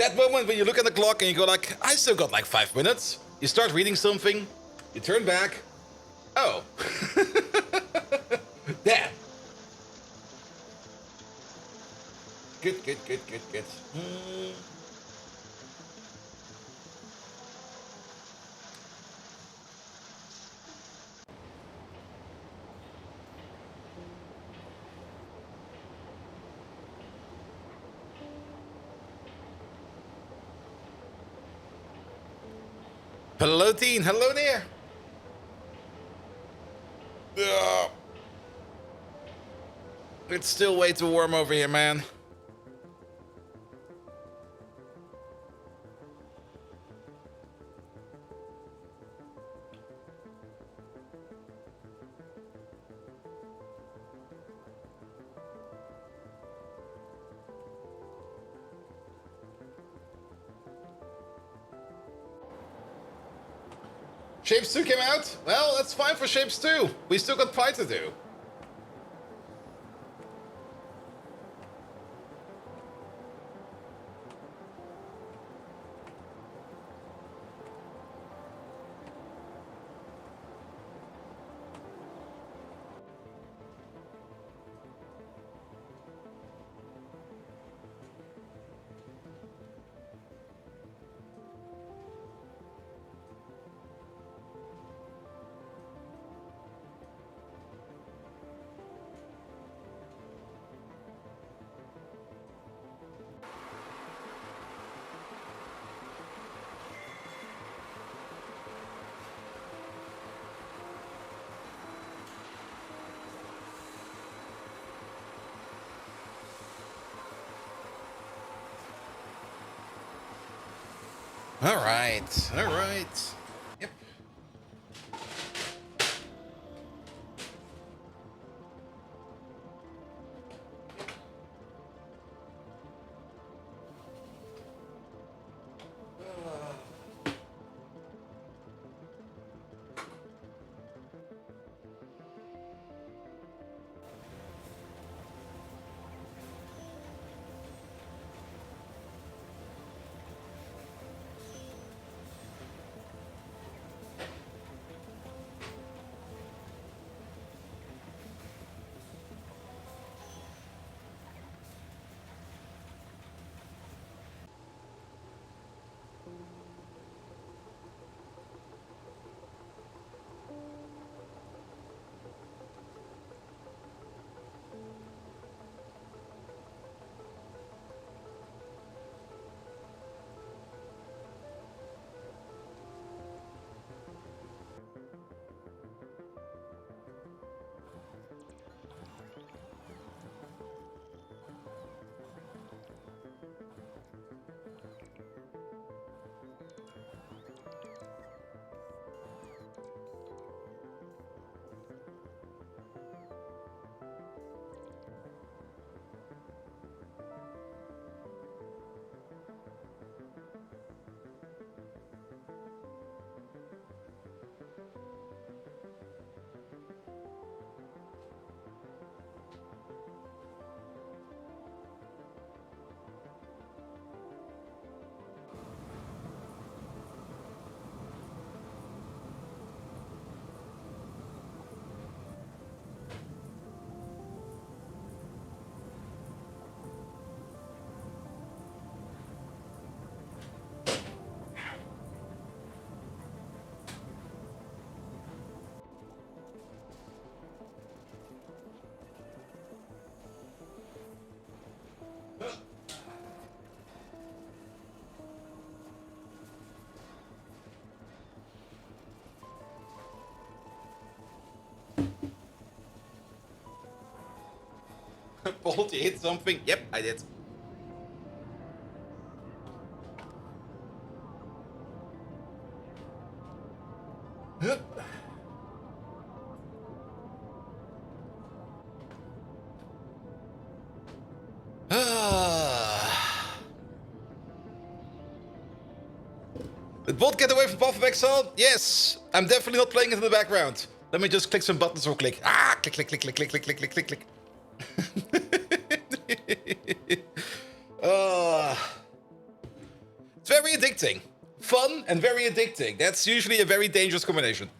That moment when you look at the clock and you go like, I still got like 5 minutes. You start reading something, you turn back. Oh. Damn. Good. Hello, Teen. Hello there. It's still way too warm over here, man. Shapes 2 came out? Well, that's fine for Shapes 2. We still got pie to do. All right. Yep. Bolt, you hit something? Yep, I did. Did Bolt get away from Path of Exile? Yes! I'm definitely not playing it in the background. Let me just click some buttons or click. Ah! Click, click, click, click, click, click, click, click, click, click. very addicting. Fun and very addicting. That's usually a very dangerous combination.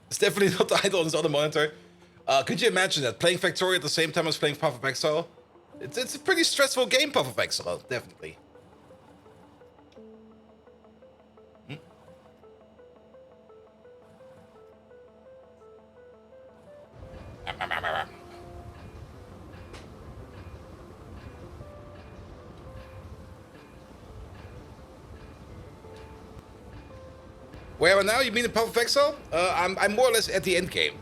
It's definitely not idle on this other monitor. Could you imagine that? Playing Factorio at the same time as playing Path of Exile? It's a pretty stressful game, Path of Exile, definitely. Where am I now? You mean in Path of Exile? I'm more or less at the end game.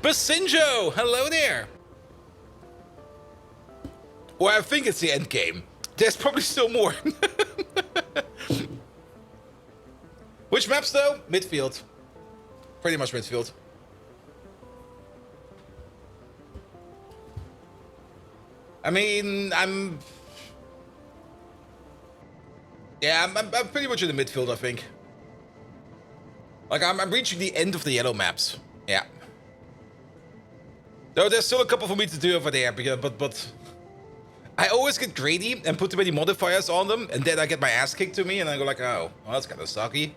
Basinjo! Hello there! Well, I think it's the end game. There's probably still more. Which maps though? Midfield. Pretty much midfield. I mean, I'm pretty much in the midfield, I think. Like, I'm reaching the end of the yellow maps. Yeah. Though there's still a couple for me to do over there, but I always get greedy and put too many modifiers on them, and then I get my ass kicked to me, and I go like, oh, well, that's kind of sucky.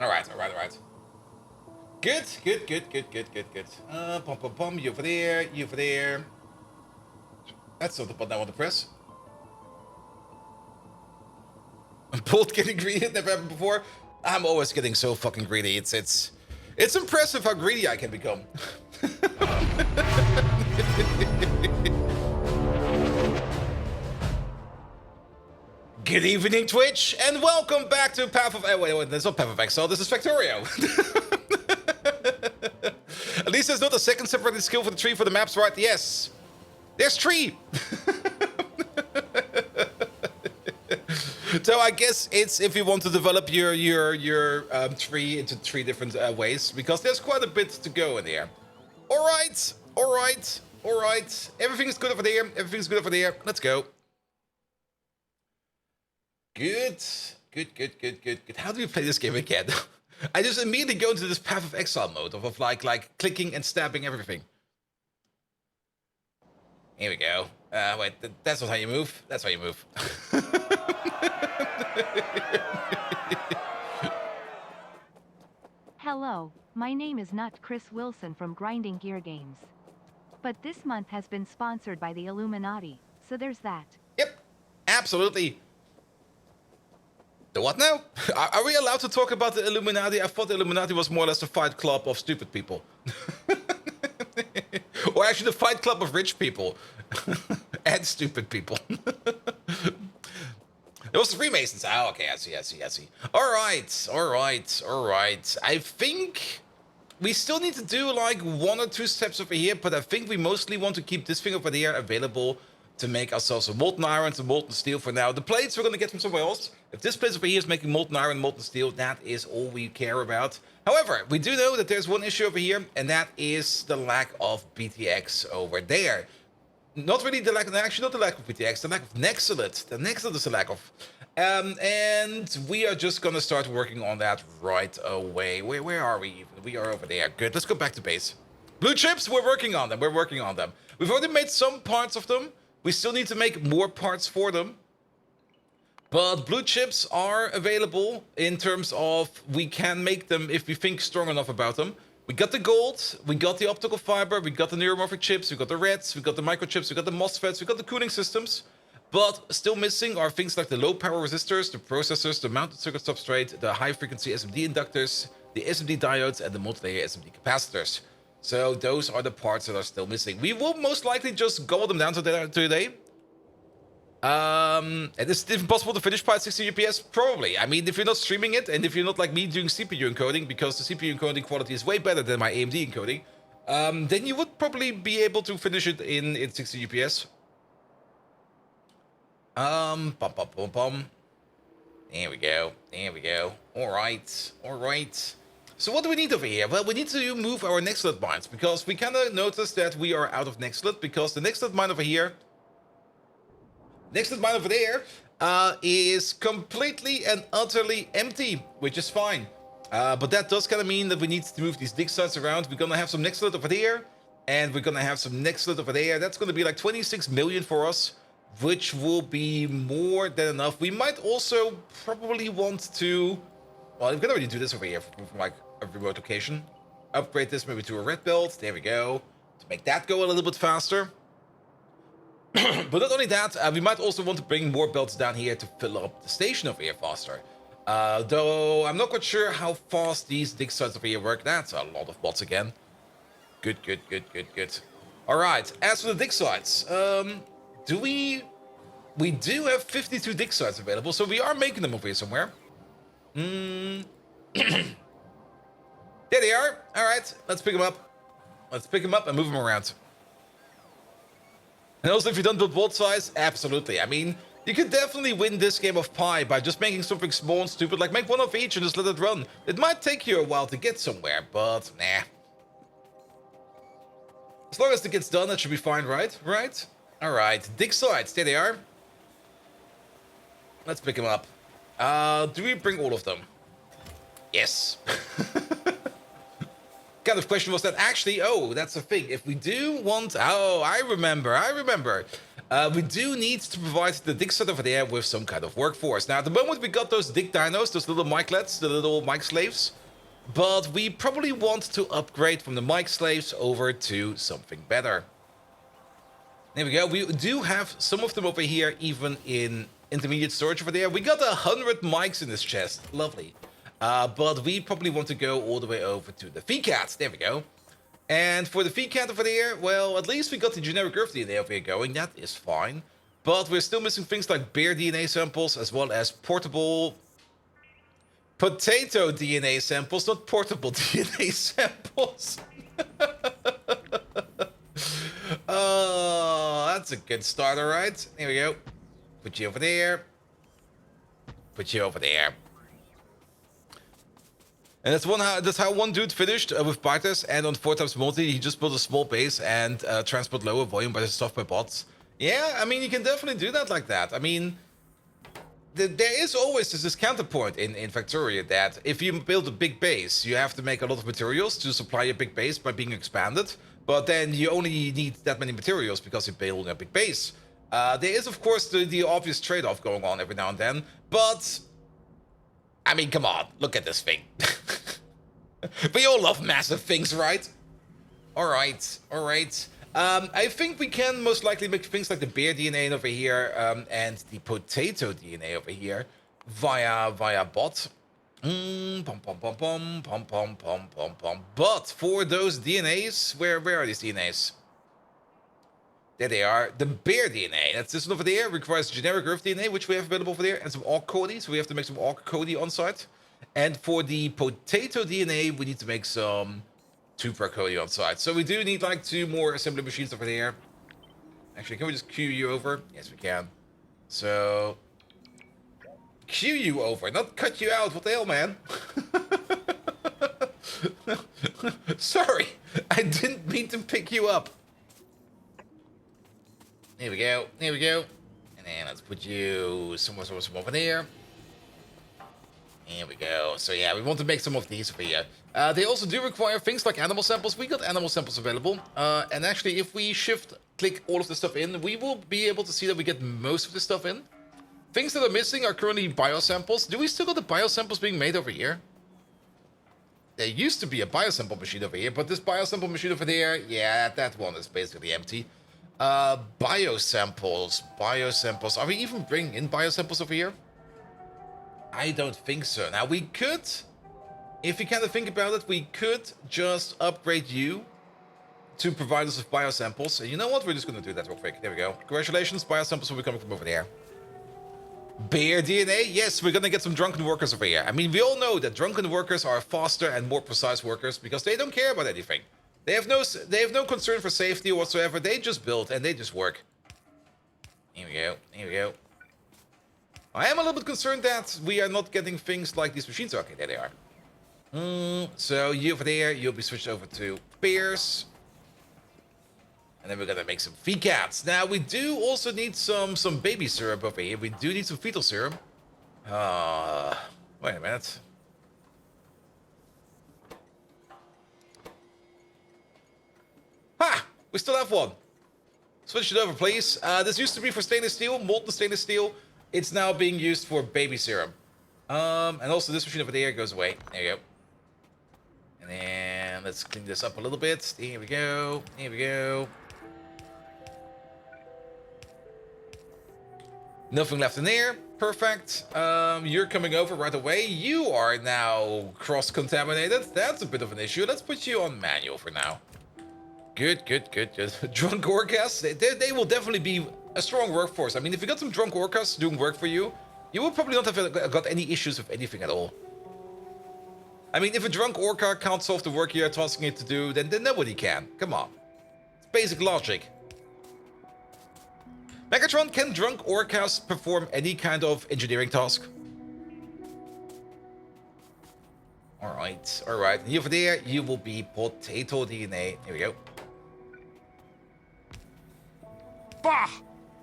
Alright. Good. Bum, you over there. That's not the button I want to press. I'm both getting greedy, it never happened before. I'm always getting so fucking greedy. It's impressive how greedy I can become. Good evening, Twitch, and welcome back to Path of... wait, that's not Path of Exile, this is Factorio. At least there's not a second separated skill for the tree for the maps, right? Yes. There's tree. So I guess it's if you want to develop your tree into 3 different ways, because there's quite a bit to go in there. All right. Everything's good over there. Let's go. Good. How do we play this game again? I just immediately go into this Path of Exile mode of like clicking and stabbing everything. Here we go. Wait, that's not how you move. That's how you move. Hello, my name is not Chris Wilson from Grinding Gear Games. But this month has been sponsored by the Illuminati, so there's that. Yep, absolutely. The what now? Are we allowed to talk about the Illuminati? I thought the Illuminati was more or less a fight club of stupid people. Or actually the fight club of rich people. And stupid people. It was the Freemasons. Oh, okay, I see. Alright. I think we still need to do like 1 or 2 steps over here, but I think we mostly want to keep this thing over there available to make ourselves a molten iron, some molten steel for now. The plates we're going to get from somewhere else. If this place over here is making molten iron, molten steel, that is all we care about. However, we do know that there's one issue over here, and that is the lack of BTX over there. Not really the lack, actually not the lack of BTX, the lack of Nexilate. The Nexilate is the lack of. And we are just going to start working on that right away. Where are we? We are over there. Good, let's go back to base. Blue chips, we're working on them. We've already made some parts of them. We still need to make more parts for them. But blue chips are available in terms of we can make them if we think strong enough about them. We got the gold, we got the optical fiber, we got the neuromorphic chips, we got the reds, we got the microchips, we got the MOSFETs, we got the cooling systems. But still missing are things like the low power resistors, the processors, the mounted circuit substrate, the high frequency SMD inductors, the SMD diodes, and the multi-layer SMD capacitors. So those are the parts that are still missing. We will most likely just gobble them down today. And is it even possible to finish part 60 FPS? Probably. I mean, if you're not streaming it, and if you're not like me doing CPU encoding, because the CPU encoding quality is way better than my AMD encoding, then you would probably be able to finish it in 60 FPS. There we go. Alright. So what do we need over here? Well, we need to move our Nexilate mines, because we kind of noticed that we are out of Nexilate, because the Nexilate mine over here, Nexilate mine over there, is completely and utterly empty, which is fine. But that does kind of mean that we need to move these dig sites around. We're gonna have some next load over there, and we're gonna have some next load over there. That's gonna be like 26 million for us, which will be more than enough. We might also probably want to, well, we can already do this over here from like a remote location. Upgrade this maybe to a red belt. There we go. To make that go a little bit faster. But not only that, we might also want to bring more belts down here to fill up the station over here faster. Though I'm not quite sure how fast these dig sites over here work. That's a lot of bots again. Good. Alright, as for the dig sites, we do have 52 dig sites available, so we are making them over here somewhere. There they are. Alright, let's pick them up. Let's pick them up and move them around. And also, if you don't build vault size, absolutely. I mean, you could definitely win this game of Pi by just making something small and stupid, like make one of each and just let it run. It might take you a while to get somewhere, but nah. As long as it gets done, that should be fine, right? Right? Alright, dig sites, there they are. Let's pick them up. Do we bring all of them? Yes. Kind of question was that actually, oh, that's the thing. If we do want, oh, I remember. We do need to provide the dig site over there with some kind of workforce. Now, at the moment, we got those dig dinos, those little miclets, the little mic slaves. But we probably want to upgrade from the mic slaves over to something better. There we go. We do have some of them over here, even in intermediate storage over there. We got 100 mics in this chest. Lovely. But we probably want to go all the way over to the VCAT. There we go. And for the VCAT over there, well, at least we got the generic Earth DNA over here going. That is fine. But we're still missing things like bear DNA samples, as well as portable potato DNA samples, not portable DNA samples. Oh, that's a good start, all right. Here we go. Put you over there. Put you over there. And that's how one dude finished with Bartes, and on 4x multi, he just built a small base and transport lower volume by stuff by bots. Yeah, I mean, you can definitely do that like that. I mean, there is always this counterpoint in Factorio that if you build a big base, you have to make a lot of materials to supply a big base by being expanded. But then you only need that many materials because you're building a big base. There is, of course, the obvious trade-off going on every now and then, but I mean, come on, look at this thing. We all love massive things, right? Alright. I think we can most likely make things like the bear DNA over here and the potato DNA over here via bot. But for those DNAs, where are these DNAs? There they are. The bear DNA. That's this one over there. Requires generic Earth DNA, which we have available over there, and some Orc Cody. So we have to make some Orc Cody on site. And for the potato DNA, we need to make some Super Cody on site. So we do need like 2 more assembly machines over there. Actually, can we just queue you over? Yes, we can. So queue you over, not cut you out. What the hell, man? Sorry, I didn't mean to pick you up. Here we go. And then let's put you somewhere over there. Here we go. So yeah, we want to make some of these over here. They also do require things like animal samples. We got animal samples available. And actually, if we click all of the stuff in, we will be able to see that we get most of the stuff in. Things that are missing are currently biosamples. Do we still got the biosamples being made over here? There used to be a biosample machine over here, but this biosample machine over there, yeah, that one is basically empty. Biosamples. Are we even bringing in biosamples over here? I don't think so. Now, we could, if you kind of think about it, we could just upgrade you to provide us with biosamples. And you know what? We're just going to do that real quick. There we go. Congratulations. Biosamples will be coming from over there. Bear DNA? Yes, we're going to get some drunken workers over here. I mean, we all know that drunken workers are faster and more precise workers because they don't care about anything. They have no concern for safety or whatsoever. They just build and they just work. Here we go. I am a little bit concerned that we are not getting things like these machines. Okay, there they are. So you over there, you'll be switched over to bears. And then we're gonna make some fecats. Now we do also need some baby syrup over here. We do need some fetal syrup. Wait a minute. Ha! We still have one. Switch it over, please. This used to be for stainless steel, molten stainless steel. It's now being used for baby serum. And also this machine over there goes away. There you go. And then let's clean this up a little bit. Here we go. Here we go. Nothing left in there. Perfect. You're coming over right away. You are now cross-contaminated. That's a bit of an issue. Let's put you on manual for now. Good. Drunk orcas, they will definitely be a strong workforce. I mean, if you got some drunk orcas doing work for you, you will probably not have got any issues with anything at all. I mean, if a drunk orca can't solve the work you're tasking it to do, then nobody can. Come on. It's basic logic. Megatron, can drunk orcas perform any kind of engineering task? Alright. And you over there, you will be potato DNA. Here we go. Bah!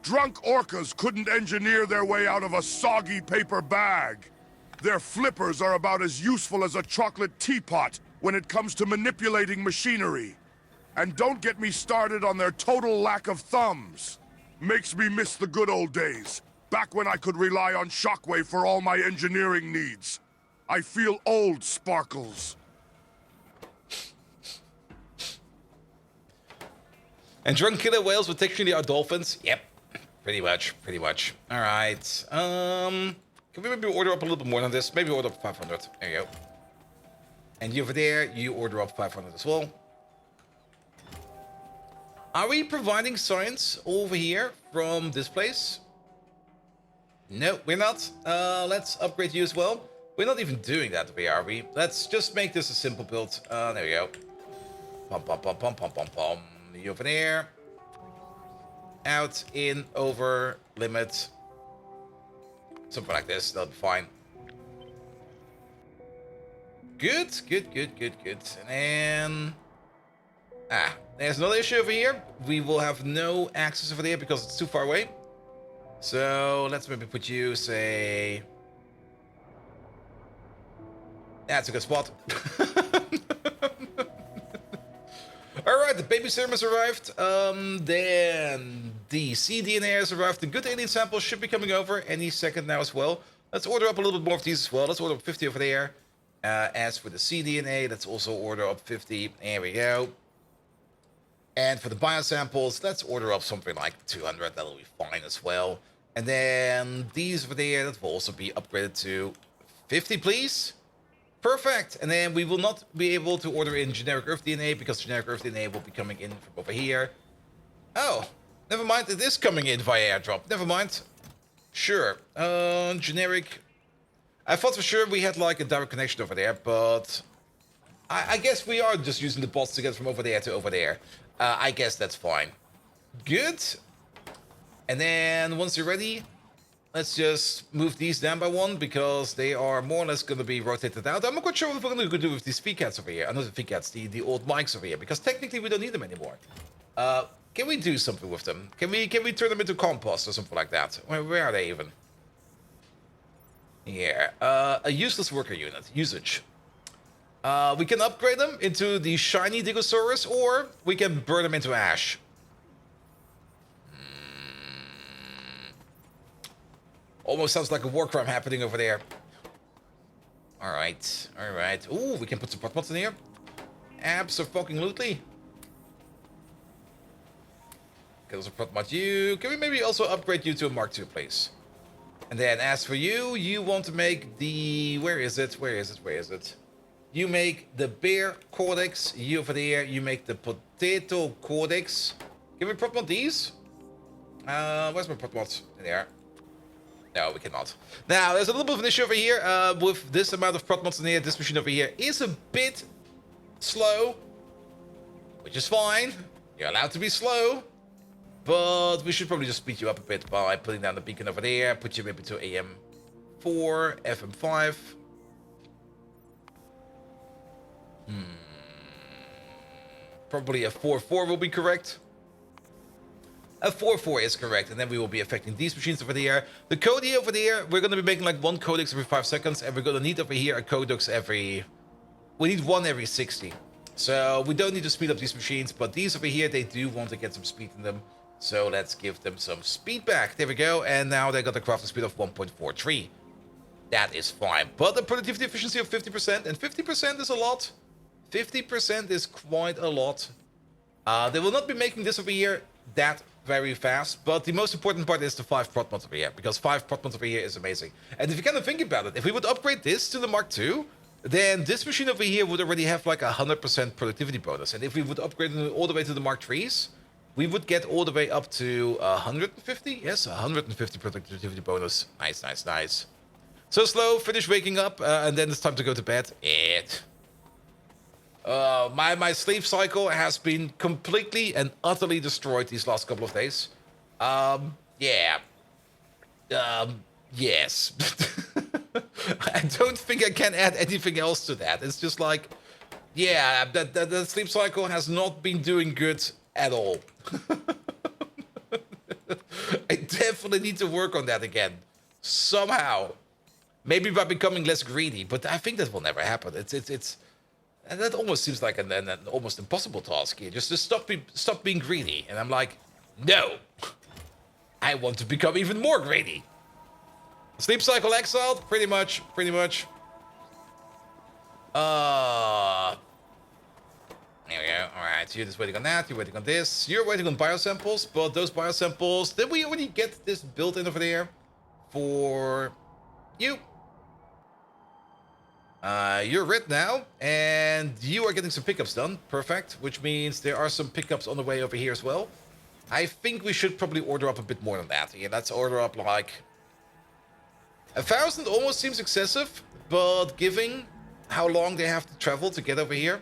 Drunk orcas couldn't engineer their way out of a soggy paper bag. Their flippers are about as useful as a chocolate teapot when it comes to manipulating machinery. And don't get me started on their total lack of thumbs. Makes me miss the good old days, back when I could rely on Shockwave for all my engineering needs. I feel old, Sparkles. And drunk killer whales with technically are dolphins? Yep. Pretty much. Alright. Can we maybe order up a little bit more than this? Maybe order up 500. There you go. And you over there, you order up 500 as well. Are we providing science over here from this place? No, we're not. Let's upgrade you as well. We're not even doing that, are we? Let's just make this a simple build. There we go. Pom. You over there. Out, in, over, limit. Something like this, that'll be fine. Good. And then... there's another issue over here. We will have no access over there because it's too far away. So let's maybe put you, say... That's a good spot. Alright, the baby serum has arrived. Then the cDNA has arrived. The good alien samples should be coming over any second now as well. Let's order up a little bit more of these as well. Let's order up 50 over there. As for the cDNA, let's also order up 50. There we go. And for the biosamples, let's order up something like 200. That'll be fine as well. And then these over there, that will also be upgraded to 50, please. Perfect. And then we will not be able to order in generic Earth DNA because generic Earth DNA will be coming in from over here. Oh, never mind. It is coming in via airdrop. Never mind. Sure. Generic. I thought for sure we had like a direct connection over there, but I guess we are just using the bots to get from over there to over there. I guess that's fine. Good. And then once you're ready, let's just move these down by one because they are more or less going to be rotated out. I'm not quite sure what we're going to do with these fecats over here. Not the fecats, the old mics over here, because technically we don't need them anymore. Can we do something with them? Can we turn them into compost or something like that? Where are they even? Here, a useless worker unit, usage. We can upgrade them into the shiny Digosaurus, or we can burn them into ash. Almost sounds like a war crime happening over there. Alright. Ooh, we can put some pot in here. Abso-fucking-lutely. Can also put you. Can we maybe also upgrade you to a Mark II, please? And then as for you, you want to make the... Where is it? You make the bear codex. You over there, you make the potato codex. Can we prop these? Where's my prop? There. No, we cannot. Now, there's a little bit of an issue over here with this amount of prop mods in here. This machine over here is a bit slow, which is fine. You're allowed to be slow, but we should probably just speed you up a bit by putting down the beacon over there. Put you maybe to AM4, FM5. Probably a 4-4 will be correct. A 4-4 is correct, and then we will be affecting these machines over there. The Cody over there, we're going to be making like 1 codex every 5 seconds, and we're going to need over here a codex every... We need 1 every 60. So we don't need to speed up these machines, but these over here, they do want to get some speed in them. So let's give them some speed back. There we go, and now they got a crafting speed of 1.43. That is fine, but the productivity efficiency of 50%, and 50% is a lot. 50% is quite a lot. They will not be making this over here that very fast, but the most important part is the 5 prot mods over here, because 5 prot mods over here is amazing. And if you kind of think about it, if we would upgrade this to the Mark II, then this machine over here would already have like a 100% productivity bonus. And if we would upgrade it all the way to the Mark IIIs, we would get all the way up to 150. Yes, 150 productivity bonus. Nice, nice, nice. So slow, finish waking up, and then it's time to go to bed. My sleep cycle has been completely and utterly destroyed these last couple of days. Yeah. Yes. I don't think I can add anything else to that. It's just like, yeah, the sleep cycle has not been doing good at all. I definitely need to work on that again. Somehow. Maybe by becoming less greedy, but I think that will never happen. And that almost seems like an almost impossible task here. Just stop being greedy. And I'm like, no. I want to become even more greedy. Sleep cycle exiled? Pretty much. There we go. Alright, so you're just waiting on that, you're waiting on this. You're waiting on biosamples, but those biosamples, did we already get this built in over there? For you. You're red now, and you are getting some pickups done. Perfect, which means there are some pickups on the way over here as well. I think we should probably order up a bit more than that. Yeah, let's order up like 1,000 almost seems excessive, but given how long they have to travel to get over here,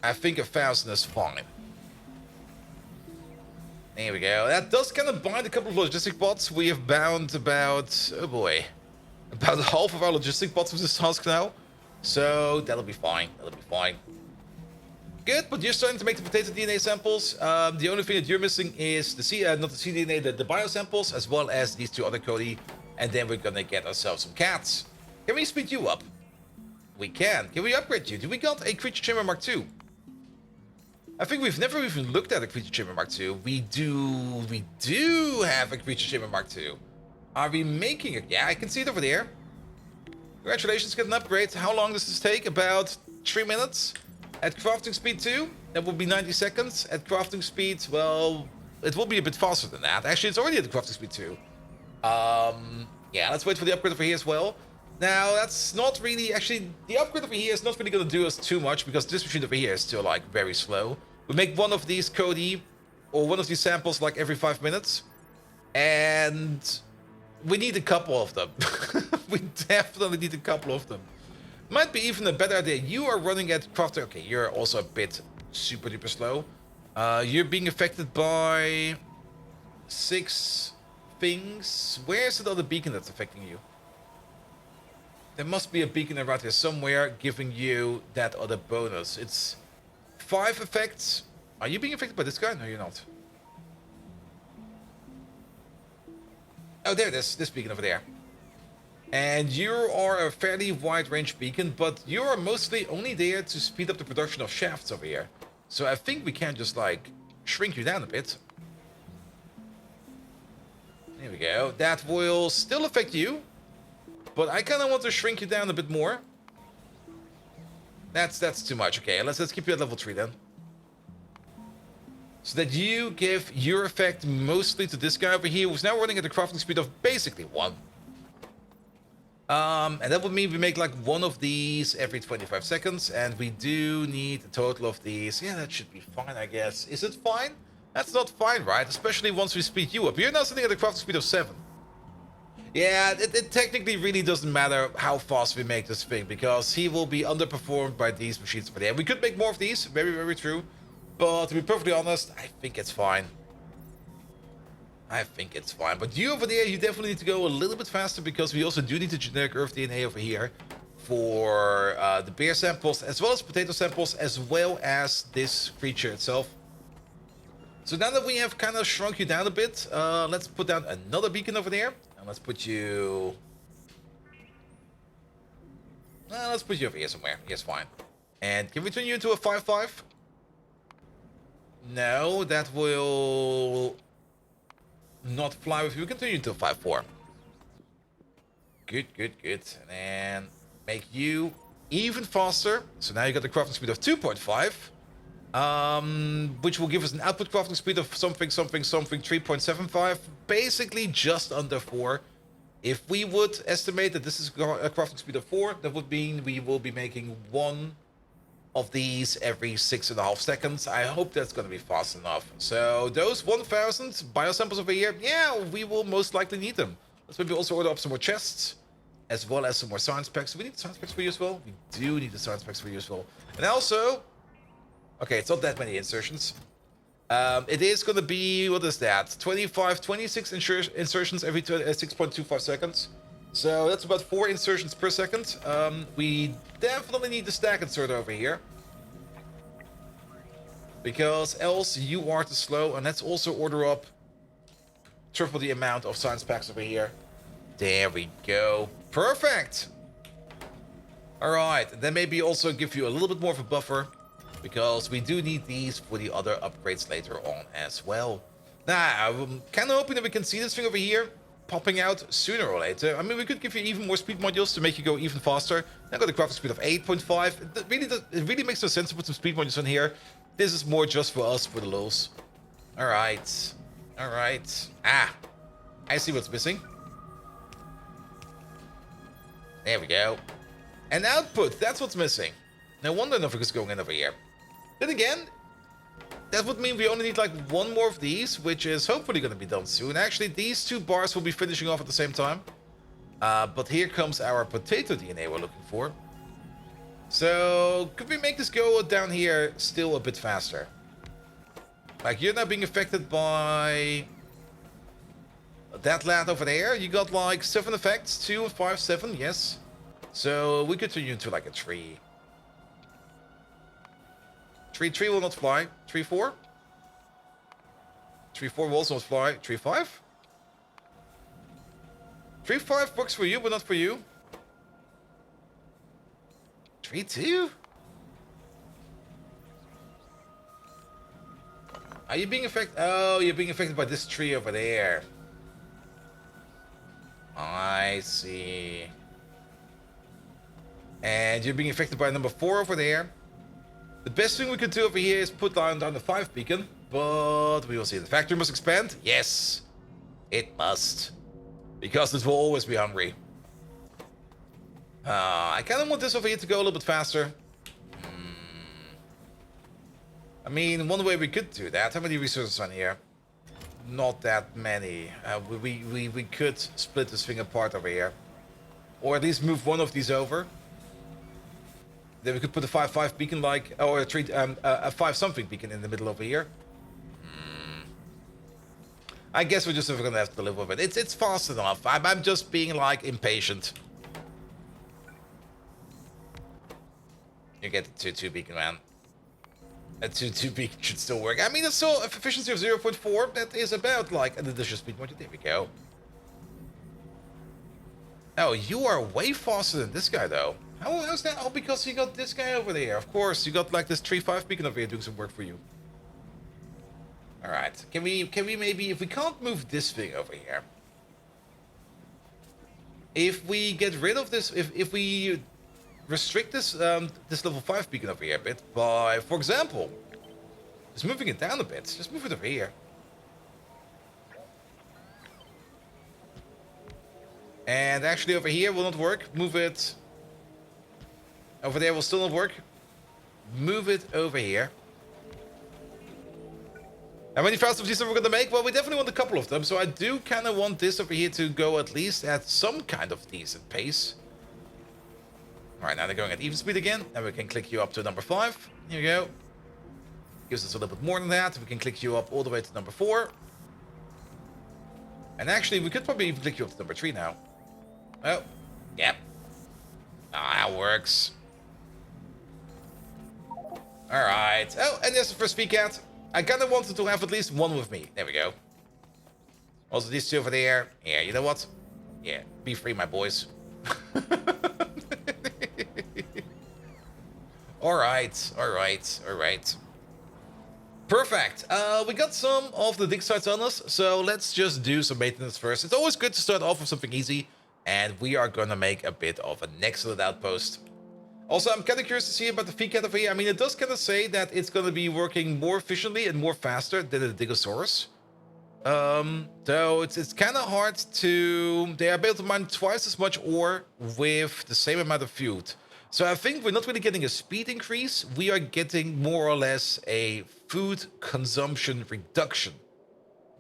I think 1,000 is fine. There we go. That does kind of bind a couple of logistic bots. We have bound about, oh boy, about half of our logistic bots with this task now. So that'll be fine. That'll be fine. Good, but you're starting to make the potato DNA samples. The only thing that you're missing is the not the cDNA, the biosamples, as well as these 2 other Cody. And then we're gonna get ourselves some cats. Can we speed you up? We can. Can we upgrade you? Do we got a creature chamber Mark II? I think we've never even looked at a creature chamber Mark II. We do have a creature chamber Mark II. Are we making it? Yeah, I can see it over there. Congratulations, get an upgrade. How long does this take? About 3 minutes. At crafting speed 2, that will be 90 seconds. At crafting speed, well, it will be a bit faster than that. Actually, it's already at the crafting speed 2. Yeah, let's wait for the upgrade over here as well. Now, that's not really... Actually, the upgrade over here is not really going to do us too much, because this machine over here is still, like, very slow. We make one of these Cody, or one of these samples, like, every 5 minutes. And we need a couple of them. We definitely need a couple of them. Might be even a better idea. You are running at crafting. Okay, you're also a bit super duper slow. You're being affected by 6 things. Where's the other beacon that's affecting you? There must be a beacon around here somewhere giving you that other bonus. It's 5 effects. Are you being affected by this guy? No, you're not. Oh, there it is. This beacon over there. And you are a fairly wide-range beacon, but you are mostly only there to speed up the production of shafts over here. So I think we can just, like, shrink you down a bit. There we go. That will still affect you, but I kind of want to shrink you down a bit more. That's too much. Okay, let's keep you at level 3 then. So that you give your effect mostly to this guy over here, who's now running at a crafting speed of basically 1. And that would mean we make like 1 of these every 25 seconds, and we do need a total of these. Yeah, that should be fine, I guess. Is it fine? That's not fine, right? Especially once we speed you up. You're now sitting at a crafting speed of 7. Yeah, it technically really doesn't matter how fast we make this thing, because he will be underperformed by these machines over there. We could make more of these, very, very true. But to be perfectly honest, I think it's fine. I think it's fine. But you over there, you definitely need to go a little bit faster, because we also do need the generic Earth DNA over here for the bear samples, as well as potato samples, as well as this creature itself. So now that we have kind of shrunk you down a bit, let's put down another beacon over there. And let's put you... let's put you over here somewhere. Yes, fine. And can we turn you into a 5-5? No, that will not fly with you. We can turn you into a 5-4. Good, good, good. And then make you even faster. So now you got the crafting speed of 2.5. Which will give us an output crafting speed of something 3.75. Basically just under 4. If we would estimate that this is a crafting speed of 4, that would mean we will be making one of these every 6.5 seconds. I hope that's going to be fast enough. So those 1,000 biosamples over here, yeah, we will most likely need them. Let's maybe also order up some more chests, as well as some more science packs. We need science packs for you as well. We do need the science packs for you as well. And also, okay, it's not that many insertions. It is going to be, what is that? 26 insertions every 6.25 seconds. So that's about 4 insertions per second. We definitely need the stack inserter over here, because else you are too slow. And let's also order up triple the amount of science packs over here. There we go. Perfect. All right. Then maybe also give you a little bit more of a buffer, because we do need these for the other upgrades later on as well. Now, I'm kind of hoping that we can see this thing over here popping out sooner or later. I mean, we could give you even more speed modules to make you go even faster. Now got a graphic speed of 8.5. It really makes no sense to put some speed modules in here. This is more just for us, for the lulz. All right. All right. Ah, I see what's missing. There we go. An output, that's what's missing. No wonder nothing is going in over here. Then again, that would mean we only need like one more of these, which is hopefully going to be done soon. Actually, these 2 bars will be finishing off at the same time. But here comes our potato DNA we're looking for. So, could we make this go down here still a bit faster? Like, you're now being affected by that lad over there. You got like 7 effects, 2, 5, 7, yes. So, we could turn you into like a tree. Tree will not fly. Tree 4? Tree 4 will also not fly. Tree 5? Tree 5 works for you, but not for you. Tree 2? Are you being affected? Oh, you're being affected by this tree over there. I see. And you're being affected by number 4 over there. The best thing we could do over here is put down the 5 beacon, but we will see. The factory must expand. Yes, it must, because this will always be hungry. I kind of want this over here to go a little bit faster. I mean, one way we could do that. How many resources on here? Not that many. We could split this thing apart over here, or at least move one of these over. Then we could put a 5-5 beacon, like, or a 5-something beacon in the middle over here. I guess we're just gonna have to live with it. It's fast enough. I'm just being like impatient. You get the 2-2 beacon, man. A 2-2 beacon should still work. I mean, it's still efficiency of 0.4. That is about like an additional speed module. There we go. Oh, you are way faster than this guy, though. How's that? Oh, because you got this guy over there. Of course, you got like this 3-5 beacon over here doing some work for you. All right. Can we maybe, if we can't move this thing over here, if we get rid of this, if we restrict this this level 5 beacon over here a bit by, for example, just moving it down a bit. Just move it over here. And actually over here will not work. Move it. Over there will still not work. Move it over here. How many thousand of these are we going to make? Well, we definitely want a couple of them. So I do kind of want this over here to go at least at some kind of decent pace. All right, now they're going at even speed again. And we can click you up to number 5. Here we go. Gives us a little bit more than that. We can click you up all the way to number 4. And actually, we could probably even click you up to number 3 now. Oh, yep. Ah, that works. All right. Oh, and there's the first VCAT. I kind of wanted to have at least one with me. There we go. Also, these two over there. Yeah, you know what? Yeah, be free, my boys. Alright, alright, alright. Perfect. We got some of the dig sites on us, so let's just do some maintenance first. It's always good to start off with something easy, and we are gonna make a bit of an excellent outpost. Also, I'm kind of curious to see about the feedcat over here. I mean, it does kind of say that it's gonna be working more efficiently and more faster than the Digosaurus. So it's kind of hard to... They are able to mine twice as much ore with the same amount of food. So I think we're not really getting a speed increase. We are getting more or less a food consumption reduction,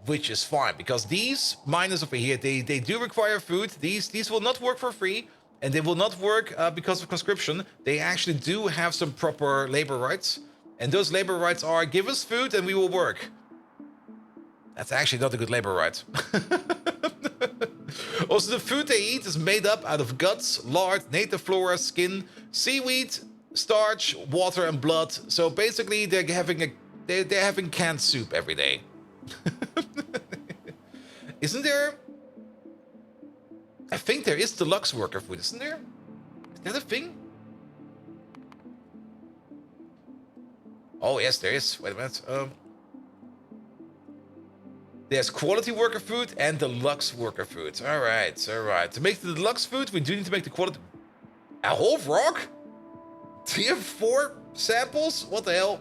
which is fine because these miners over here, they do require food. These will not work for free, and they will not work because of conscription. They actually do have some proper labor rights, and those labor rights are give us food and we will work. That's actually not a good labor right. Also, the food they eat is made up out of guts, lard, native flora, skin, seaweed, starch, water, and blood. So basically, they're having canned soup every day. Isn't there? I think there is deluxe worker food, isn't there? Is that a thing? Oh yes, there is. Wait a minute. There's quality worker food and deluxe worker food. All right, all right. To make the deluxe food, we do need to make the quality. A whole rock? Tier 4 samples? What the hell?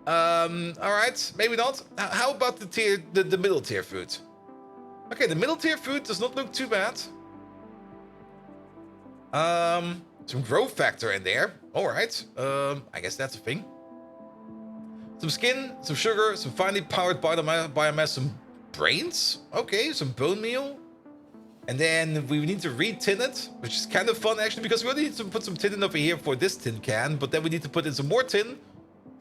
All right, maybe not. How about the middle tier food? Okay, the middle tier food does not look too bad. Some growth factor in there. All right. I guess that's a thing. Some skin, some sugar, some finely powered biomass, some brains. Okay, some bone meal. And then we need to re-tin it, which is kind of fun actually, because we only need to put some tin in over here for this tin can, but then we need to put in some more tin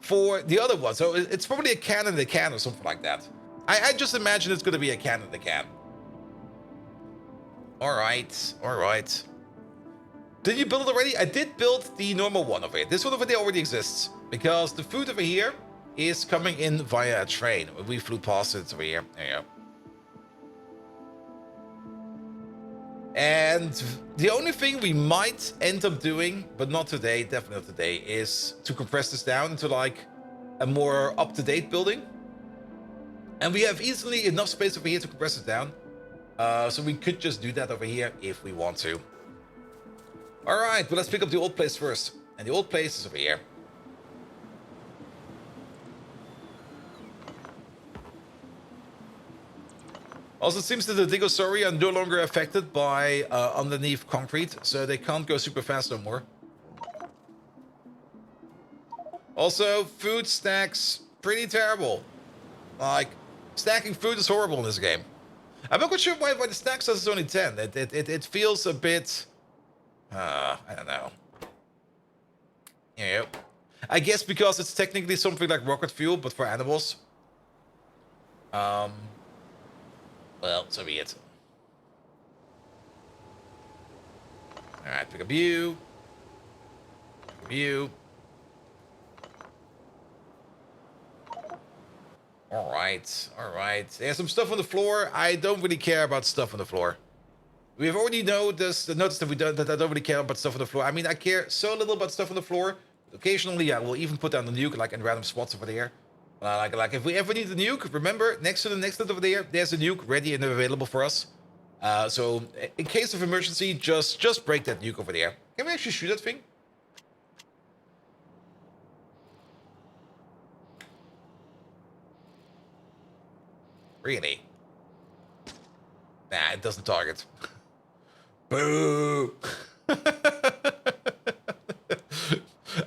for the other one. So it's probably a can in a can or something like that. I just imagine it's going to be a can in a can. All right, all right. Did you build it already? I did build the normal one over here. This one over there already exists, because the food over here is coming in via a train. We flew past it over here. There you go. And the only thing we might end up doing, but not today, definitely not today, is to compress this down into like a more up-to-date building. And we have easily enough space over here to compress it down. So we could just do that over here if we want to. All right, but let's pick up the old place first. And the old place is over here. Also, it seems that the Digosauri are no longer affected by underneath concrete, so they can't go super fast no more. Also, food stacks pretty terrible. Like, stacking food is horrible in this game. I'm not quite sure why the stack says it's only 10. It feels a bit... I don't know. Yeah. I guess because it's technically something like rocket fuel, but for animals. Well, so be it. Alright, pick up you. Pick up you. Alright, alright. There's some stuff on the floor. I don't really care about stuff on the floor. We've already noticed that I don't really care about stuff on the floor. I mean, I care so little about stuff on the floor. Occasionally, I will even put down the nuke, like in random spots over there. Like if we ever need a nuke, remember, next to the next one over there, there's a nuke ready and available for us. So in case of emergency, just break that nuke over there. Can we actually shoot that thing? Really? Nah, it doesn't target. Boo!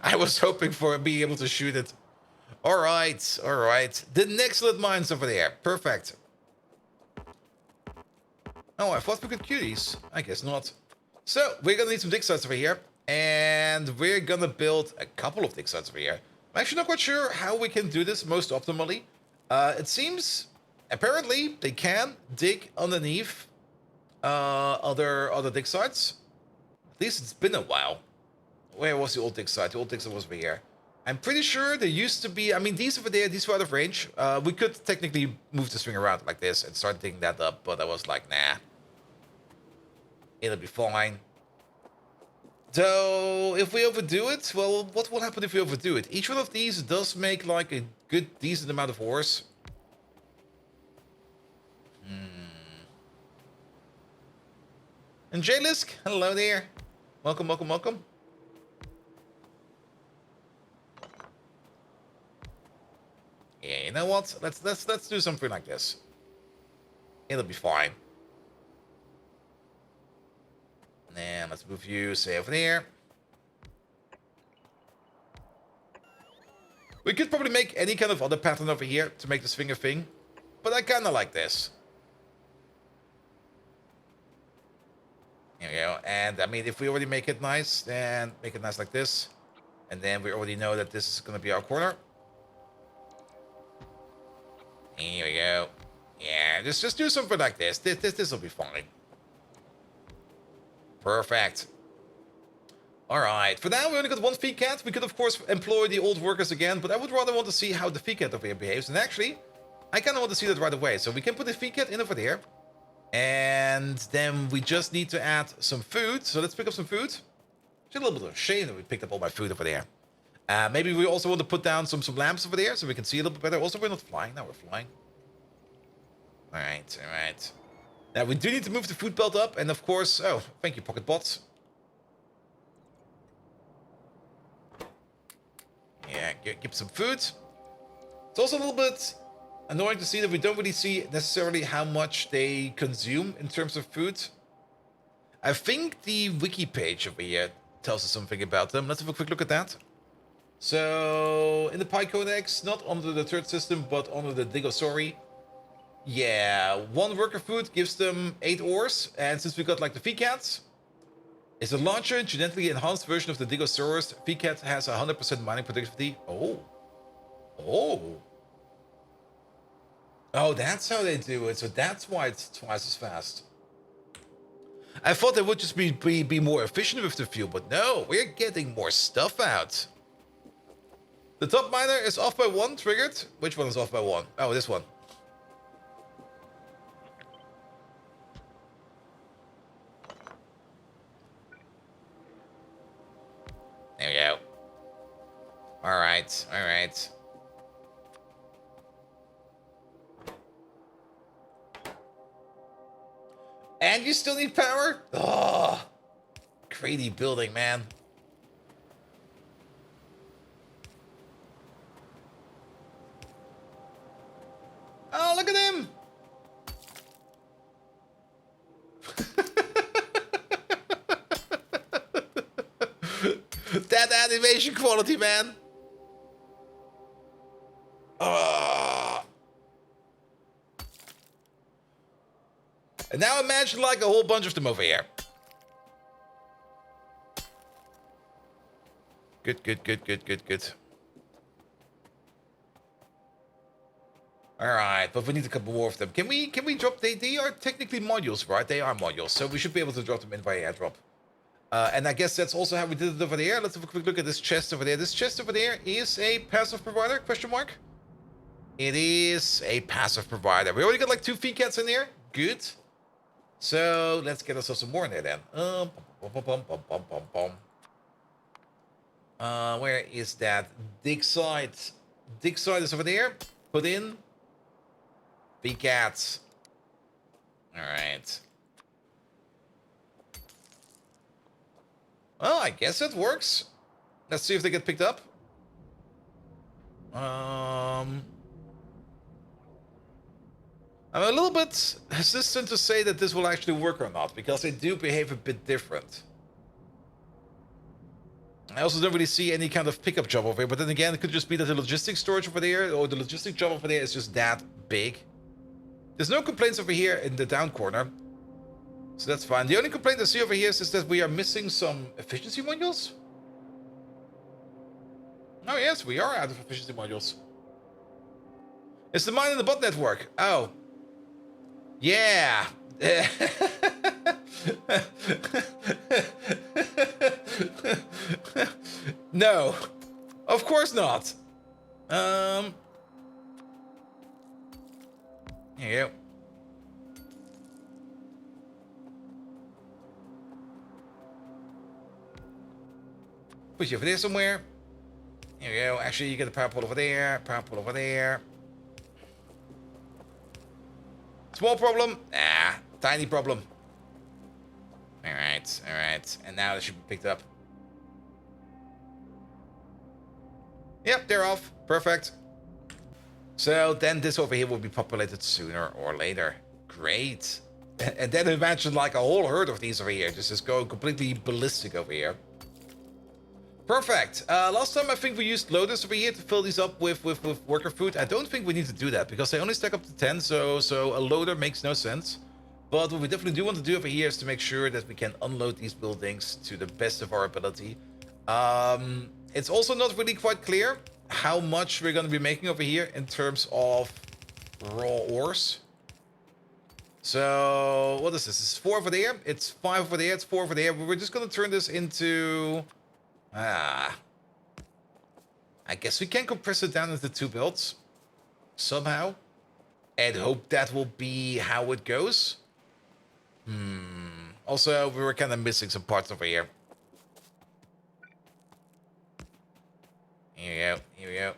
I was hoping for being able to shoot it. Alright, alright. The next lit mines over there. Perfect. Oh, I thought we could queue these. I guess not. So, we're gonna need some dig sites over here. And we're gonna build a couple of dig sites over here. I'm actually not quite sure how we can do this most optimally. It seems, apparently, they can dig underneath other dig sites. At least it's been a while. Where was the old dig site? The old dig site was over here. I'm pretty sure there used to be, I mean, these over there, these were out of range. We could technically move this thing around like this and start digging that up, but I was like, nah. It'll be fine. So, if we overdo it, well, what will happen if we overdo it? Each one of these does make like a good, decent amount of ores. And Jalisk, hello there. Welcome, welcome, welcome. Yeah, you know what? Let's do something like this. It'll be fine. And let's move you, say, over there. We could probably make any kind of other pattern over here to make this thing a thing. But I kind of like this. Here we go. And, I mean, if we already make it nice, then make it nice like this. And then we already know that this is going to be our corner. Here we go. Yeah, just do something like this. This will be fine. Perfect. All right. For now, we only got one feed cat. We could, of course, employ the old workers again, but I would rather want to see how the feed cat over here behaves. And actually, I kind of want to see that right away. So we can put the feed cat in over there. And then we just need to add some food. So let's pick up some food. It's a little bit of a shame that we picked up all my food over there. Maybe we also want to put down some lamps over there so we can see a little bit better. Also, we're not flying. Now we're flying. All right, all right. Now, we do need to move the food belt up. And, of course... Oh, thank you, Pocket Bots. Yeah, give some food. It's also a little bit annoying to see that we don't really see necessarily how much they consume in terms of food. I think the wiki page over here tells us something about them. Let's have a quick look at that. So, in the Pi Codex, not under the third system, but under the Digosori. Yeah, 1 worker food gives them 8 ores. And since we got like the feed cats, it's a larger, genetically enhanced version of the Digosaurus. Feed cat has 100% mining productivity. Oh. Oh. Oh, that's how they do it. So that's why it's twice as fast. I thought they would just be more efficient with the fuel, but no, we're getting more stuff out. The top miner is off by 1, triggered. Which one is off by 1? Oh, this one. There we go. All right, all right. And you still need power? Oh, crazy building, man. Oh, look at him. That animation quality, man. And now imagine like a whole bunch of them over here. Good, good, good, good, good, good. All right, but we need a couple more of them. Can we drop? They are technically modules, right? They are modules, so we should be able to drop them in via airdrop. And I guess that's also how we did it over there. Let's have a quick look at this chest over there. This chest over there is a passive provider, question mark? It is a passive provider. We already got like 2 feed cats in there. Good. So let's get ourselves some more in there then. Where is that? Dig site. Dig site is over there. Put in. Feed cats. All right. Well, I guess it works. Let's see if they get picked up. I'm a little bit hesitant to say that this will actually work or not, because they do behave a bit different. I also don't really see any kind of pickup job over here, but then again, it could just be that the logistics storage over there, or the logistic job over there is just that big. There's no complaints over here in the down corner, so that's fine. The only complaint I see over here is that we are missing some efficiency modules. Oh yes, we are out of efficiency modules. It's the mine in the bot network. Oh. Yeah. No. Of course not. Here you go. Put you over there somewhere. Here we go. Actually, you get the power pole over there. Power pole over there. Small problem. Ah, tiny problem. Alright, alright. And now they should be picked up. Yep, they're off. Perfect. So then this over here will be populated sooner or later. Great. And then imagine like a whole herd of these over here. Just going completely ballistic over here. Perfect. Last time I think we used loaders over here to fill these up with worker food. I don't think we need to do that because they only stack up to 10, so a loader makes no sense. But what we definitely do want to do over here is to make sure that we can unload these buildings to the best of our ability. It's also not really quite clear how much we're going to be making over here in terms of raw ores. So what is this? It's 4 over there. It's 5 over there. It's 4 over there. We're just going to turn this into... I guess we can compress it down into 2 builds somehow and hope that will be how it goes. Also, we were kind of missing some parts over here. Here we go. Here we go.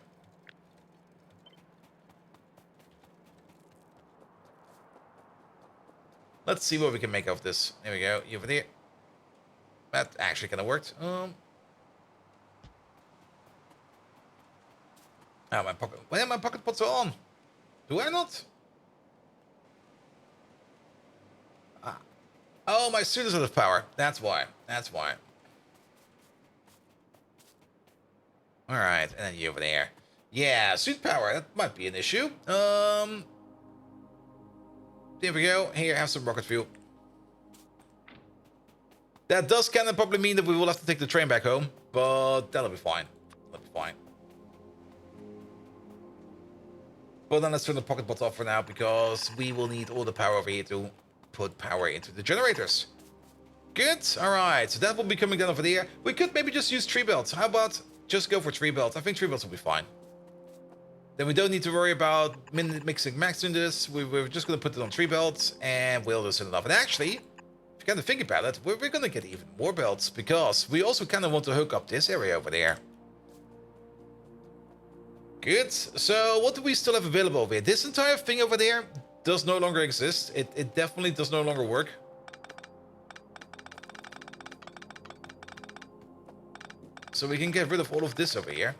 Let's see what we can make of this. There we go. Over there. That actually kind of worked. Oh, my pocket. Why are my pocket pots on? Do I not? Ah. Oh, my suit is out of power. That's why. That's why. Alright, and then you over there. Yeah, suit power. That might be an issue. There we go. Here, have some rocket fuel. That does kind of probably mean that we will have to take the train back home. But that'll be fine. That'll be fine. Well, then let's turn the pocket pots off for now, because we will need all the power over here to put power into the generators. Good. All right. So that will be coming down over there. We could maybe just use tree belts. How about just go for tree belts? I think tree belts will be fine. Then we don't need to worry about mixing max in this. We're just going to put it on tree belts, and we'll just set it off. And actually, if you kind of think about it, we're going to get even more belts, because we also kind of want to hook up this area over there. Good. So what do we still have available over here? This entire thing over there does no longer exist. It definitely does no longer work. So we can get rid of all of this over here.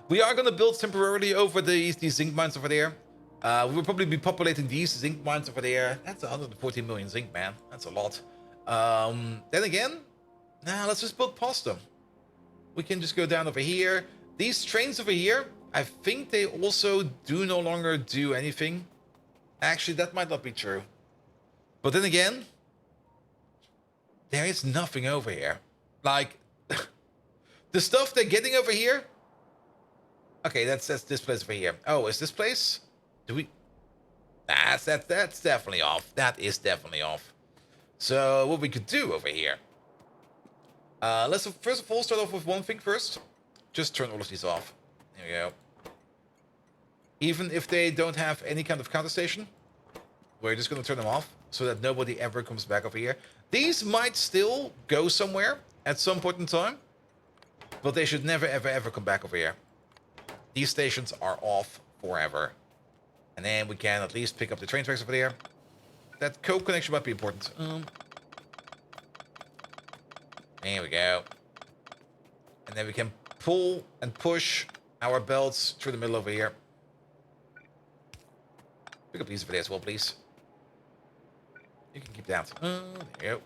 We are going to build temporarily over these zinc mines over there. We'll probably be populating these zinc mines over there. That's 114 million zinc, man. That's a lot. Then again, let's just build past them. We can just go down over here. These trains over here, I think they also do no longer do anything. Actually, that might not be true. But then again, there is nothing over here. Like, the stuff they're getting over here. Okay, that's this place over here. Oh, is this place? Do we? That's definitely off. That is definitely off. So what we could do over here? Let's first of all start off with one thing first. Just turn all of these off. There we go. Even if they don't have any kind of counter station, we're just going to turn them off so that nobody ever comes back over here. These might still go somewhere at some point in time, but they should never, ever, ever come back over here. These stations are off forever. And then we can at least pick up the train tracks over there. That coke connection might be important. There we go. And then we can pull and push our belts through the middle over here. Pick up these over there as well, please. You can keep that. There you go.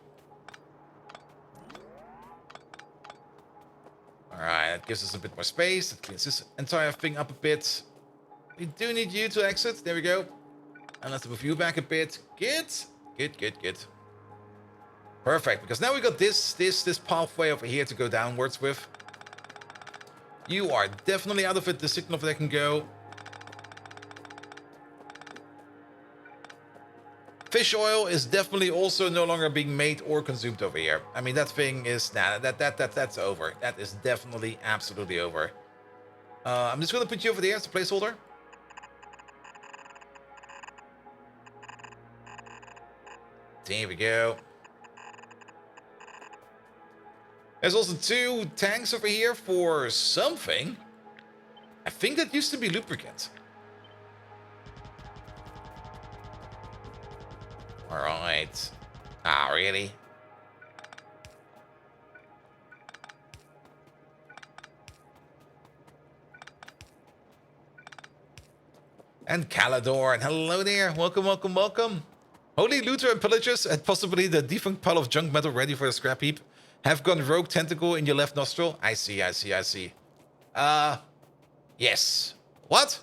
Alright, that gives us a bit more space. That cleans this entire thing up a bit. We do need you to exit. There we go. And let's move you back a bit. Good. Good. Perfect, because now we got this pathway over here to go downwards with. You are definitely out of it. The signal over there can go. fish oil is definitely also no longer being made or consumed over here. I mean, that thing is that's over. That is definitely absolutely over. I'm just gonna put you over there as a placeholder. There we go. There's also 2 tanks over here for something. I think that used to be lubricant. Alright. Ah, really? And Calador, hello there. Welcome, welcome, welcome. Holy looter and pillagers, and possibly the defunct pile of junk metal ready for the scrap heap, have gone rogue tentacle in your left nostril. I see, I see, I see. Yes. What?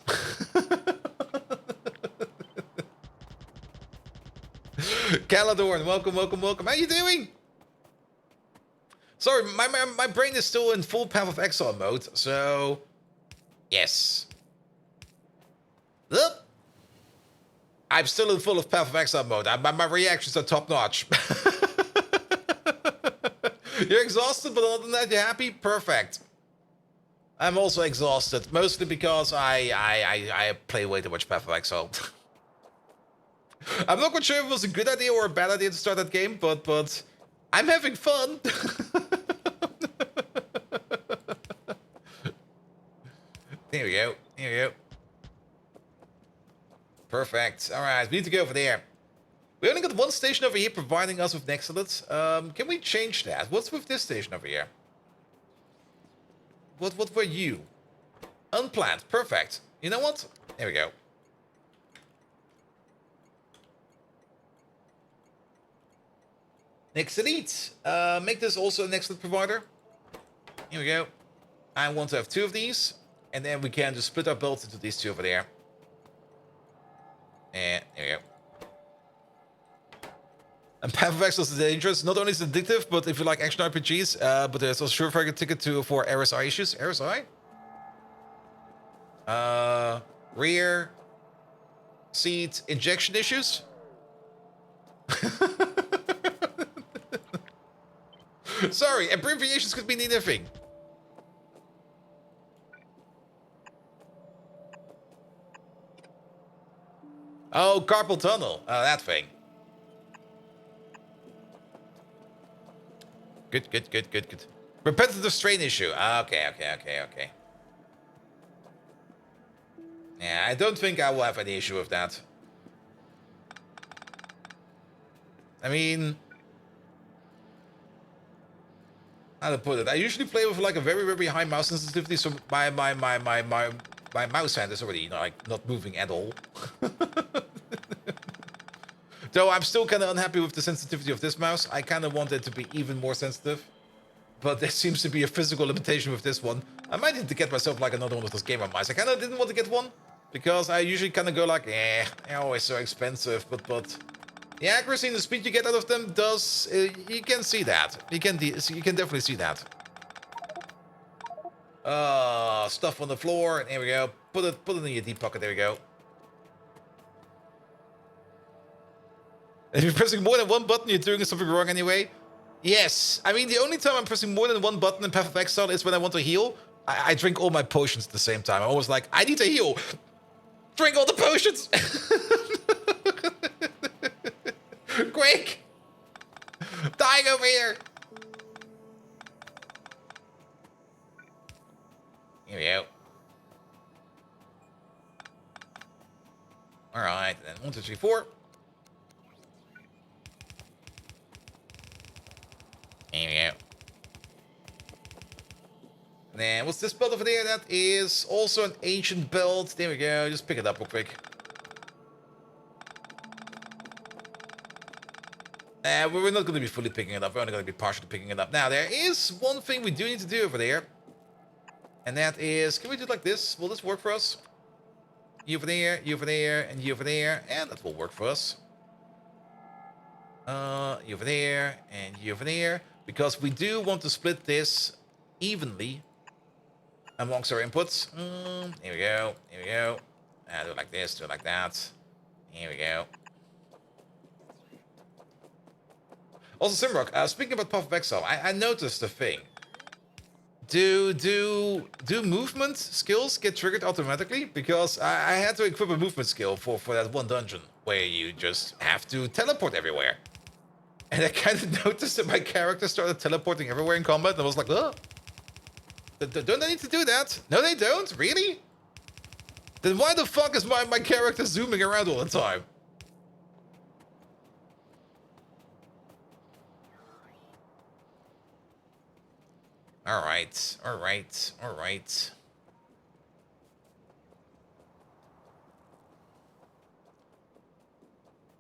Calador, welcome, welcome, welcome. How you doing? Sorry, my brain is still in full Path of Exile mode, so... Yes. Look. I'm still in full of Path of Exile mode. My reactions are top notch. You're exhausted, but other than that, you're happy? Perfect. I'm also exhausted, mostly because I play way too much Path of Exile. I'm not quite sure if it was a good idea or a bad idea to start that game, but I'm having fun. There we go. There we go. Perfect. All right, we need to go over there. We only got 1 station over here providing us with excellence. Can we change that? What's with this station over here? What were you? Unplanned. Perfect. You know what? There we go. Next elite. Make this also an excellent provider. Here we go. I want to have 2 of these. And then we can just split our belts into these 2 over there. And there we go. And Path of Exile is dangerous. Not only is it addictive, but if you like action RPGs, but there's also surefire ticket for RSI issues. RSI? Rear seat injection issues? Sorry, abbreviations could mean anything. Oh, carpal tunnel. Oh, that thing. Good, good, good, good, good. Repetitive strain issue. Okay, okay, okay, okay. Yeah, I don't think I will have any issue with that. I mean... how to put it? I usually play with like a very, very high mouse sensitivity, so my mouse hand is already, you know, like not moving at all. Though I'm still kind of unhappy with the sensitivity of this mouse. I kind of want it to be even more sensitive. But there seems to be a physical limitation with this one. I might need to get myself like another one of those gamer mice. I kind of didn't want to get one. Because I usually kind of go like, they're always so expensive. But the accuracy and the speed you get out of them does... you can see that. You can definitely see that. Stuff on the floor. There we go. Put it in your deep pocket. There we go. If you're pressing more than 1 button, you're doing something wrong anyway. Yes. I mean, the only time I'm pressing more than 1 button in Path of Exile is when I want to heal. I drink all my potions at the same time. I'm always like, I need to heal. Drink all the potions. Quick. Dying over here. Here we go. All right. Then 1, 2, 3, 4. There we go. Then what's this belt over there? That is also an ancient belt. There we go. Just pick it up real quick. We're not going to be fully picking it up. We're only going to be partially picking it up. Now, there is one thing we do need to do over there. And that is... can we do it like this? Will this work for us? You over there, you over there, and you over there. And that will work for us. You over there, and you over there. Because we do want to split this evenly amongst our inputs. Here we go. Here we go. Do it like this. Do it like that. Here we go. Also, Simrock, speaking about Path of Exile, I noticed a thing. Do movement skills get triggered automatically? Because I had to equip a movement skill for that one dungeon where you just have to teleport everywhere. And I kind of noticed that my character started teleporting everywhere in combat, and I was like, oh, don't they need to do that? No, they don't? Really? Then why the fuck is my character zooming around all the time? Alright, alright, alright.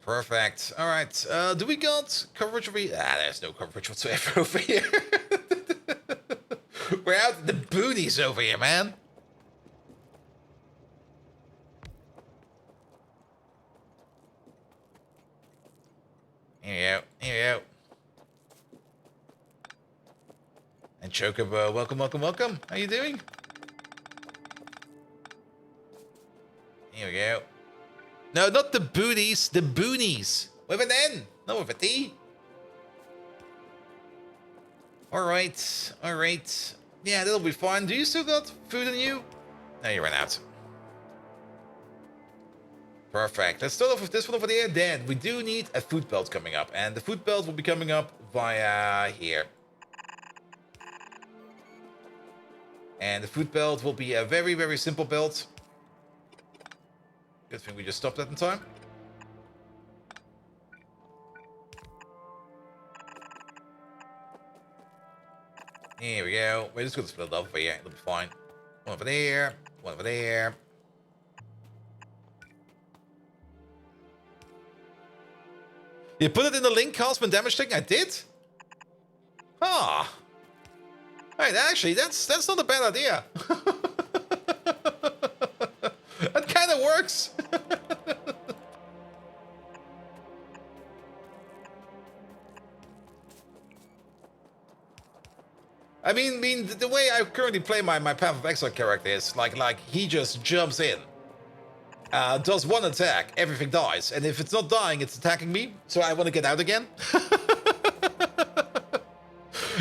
Perfect. Alright, do we got coverage over here? Ah, there's no coverage whatsoever over here. We're out in the boonies over here, man. Here you go, here you go. And Chocobo, welcome, welcome, welcome. How you doing? Here we go. No, not the booties, the boonies. With an N, not with a T. Alright, alright. Yeah, that'll be fine. Do you still got food in you? No, you ran out. Perfect. Let's start off with this one over there. Then we do need a food belt coming up. And the food belt will be coming up via here. And the food belt will be a very, very simple belt. Good thing we just stopped that in time. Here we go. We're just going to split it up over here. It'll be fine. One over there. One over there. You put it in the link, Carlsman damage taking? I did? Ah. Right, actually, that's not a bad idea. That kind of works. I mean, the way I currently play my Path of Exile character is like he just jumps in, does one attack, everything dies, and if it's not dying, it's attacking me. So I want to get out again.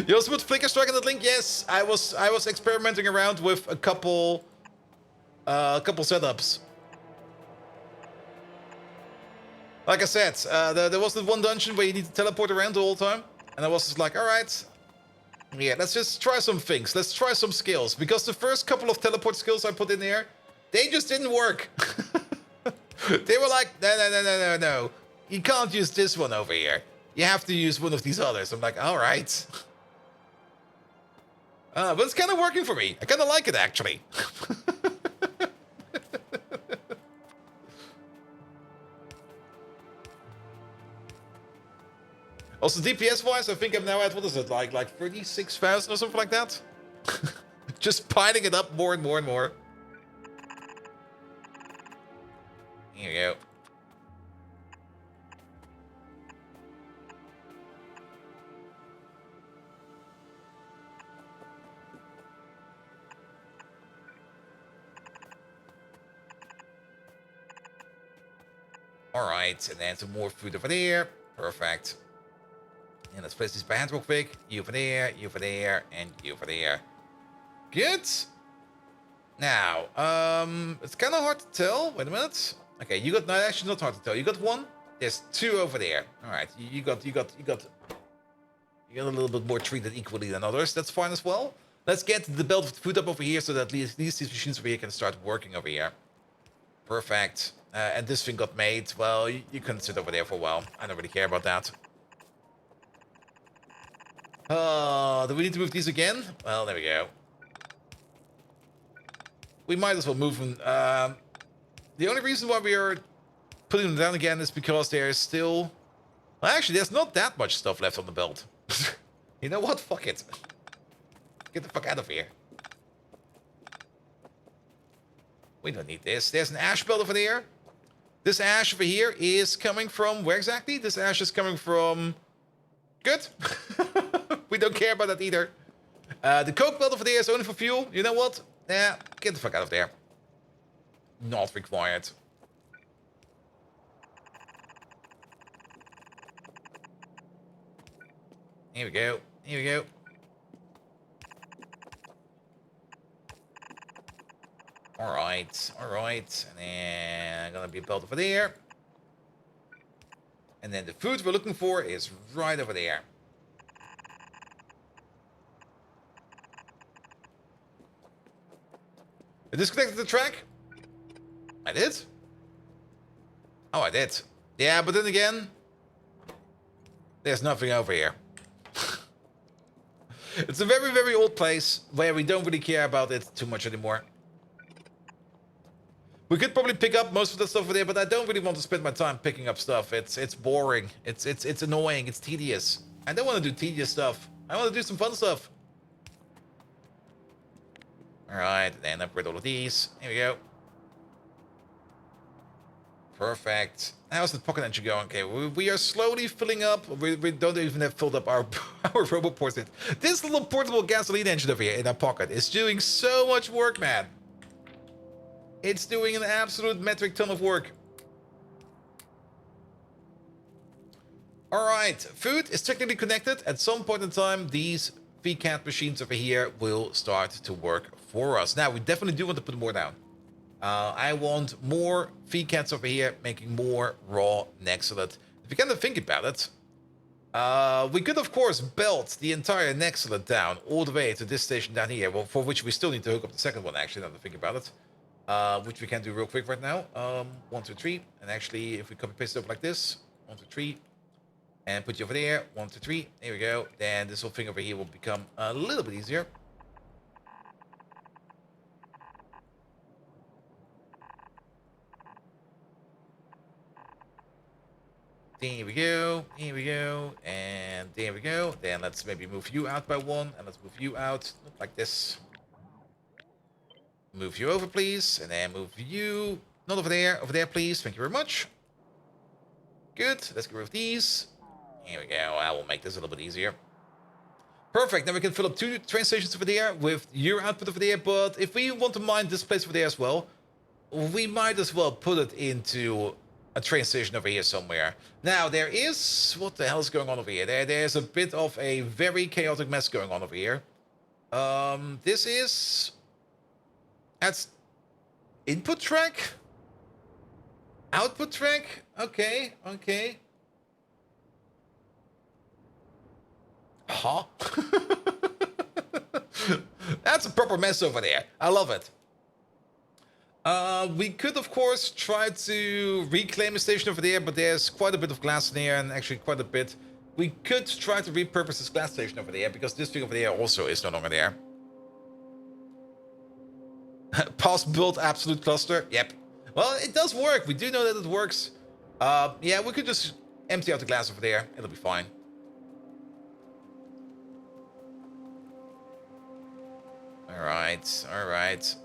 You also put Flicker Strike in that link? Yes, I was experimenting around with a couple setups. Like I said, there was that one dungeon where you need to teleport around the whole time, and I was just like, all right, yeah, let's just try some things. Let's try some skills, because the first couple of teleport skills I put in there, they just didn't work. They were like, no, you can't use this one over here. You have to use one of these others. I'm like, all right. But it's kind of working for me. I kind of like it, actually. Also, DPS-wise, I think I'm now at, what is it, like 36,000 or something like that? Just piling it up more and more and more. Here we go. Alright, and then some more food over there. Perfect. And let's place these by hand real quick. You over there, you over there, and you over there. Good. Now, it's kind of hard to tell. Wait a minute. Okay, you got, no, actually not hard to tell. You got one. There's two over there. Alright, you got a little bit more treated equally than others. That's fine as well. Let's get the belt of food up over here so that at least these machines over here can start working over here. Perfect. And this thing got made. Well, you can sit over there for a while. I don't really care about that. Do we need to move these again? Well, there we go. We might as well move them. The only reason why we are putting them down again is because there's still... Well, actually, there's not that much stuff left on the belt. You know what? Fuck it. Get the fuck out of here. We don't need this. There's an ash belt over there. This ash over here is coming from... Where exactly? This ash is coming from... Good. We don't care about that either. The coke belt over there is only for fuel. You know what? Yeah, get the fuck out of there. Not required. Here we go. Here we go. Alright, alright. And then gonna be built over there. And then the food we're looking for is right over there. I disconnected the track? I did? Oh, I did. Yeah, but then again, there's nothing over here. It's a very, very old place where we don't really care about it too much anymore. We could probably pick up most of the stuff over there, but I don't really want to spend my time picking up stuff. It's boring. It's annoying. It's tedious. I don't want to do tedious stuff. I want to do some fun stuff. Alright, then upgrade all of these. Here we go. Perfect. How's the pocket engine going? Okay, we are slowly filling up. We don't even have filled up our, our roboports yet. This little portable gasoline engine over here in our pocket is doing so much work, man. It's doing an absolute metric ton of work. Alright, food is technically connected. At some point in time, these VCAT machines over here will start to work for us. Now, we definitely do want to put more down. I want more VCATs over here, making more raw Nexilate. If you kind of think about it, we could, of course, belt the entire Nexilate down all the way to this station down here, well, for which we still need to hook up the second one, actually, now that I think about it. Which we can do real quick right now. 1, 2, 3. And actually, if we copy paste it over like this, 1, 2, 3. And put you over there, 1, 2, 3. There we go. Then this whole thing over here will become a little bit easier. There we go, here we go, and there we go. Then let's maybe move you out by 1, and let's move you out like this. Move you over, please, and then move you, not over there, please. Thank you very much. Good, let's get rid of these. Here we go, I will make this a little bit easier. Perfect, now we can fill up 2 train stations over there with your output over there, but if we want to mine this place over there as well, we might as well put it into a train station over here somewhere. Now, there is... What the hell is going on over here? There's a bit of a very chaotic mess going on over here. This is... That's... Input track? Output track? Okay, okay. Huh? That's a proper mess over there. I love it. We could, of course, try to reclaim a station over there, but there's quite a bit of glass in there, and actually quite a bit. We could try to repurpose this glass station over there, because this thing over there also is no longer there. Past-built absolute cluster. Yep. Well, it does work. We do know that it works. Yeah, we could just empty out the glass over there. It'll be fine. Alright, alright.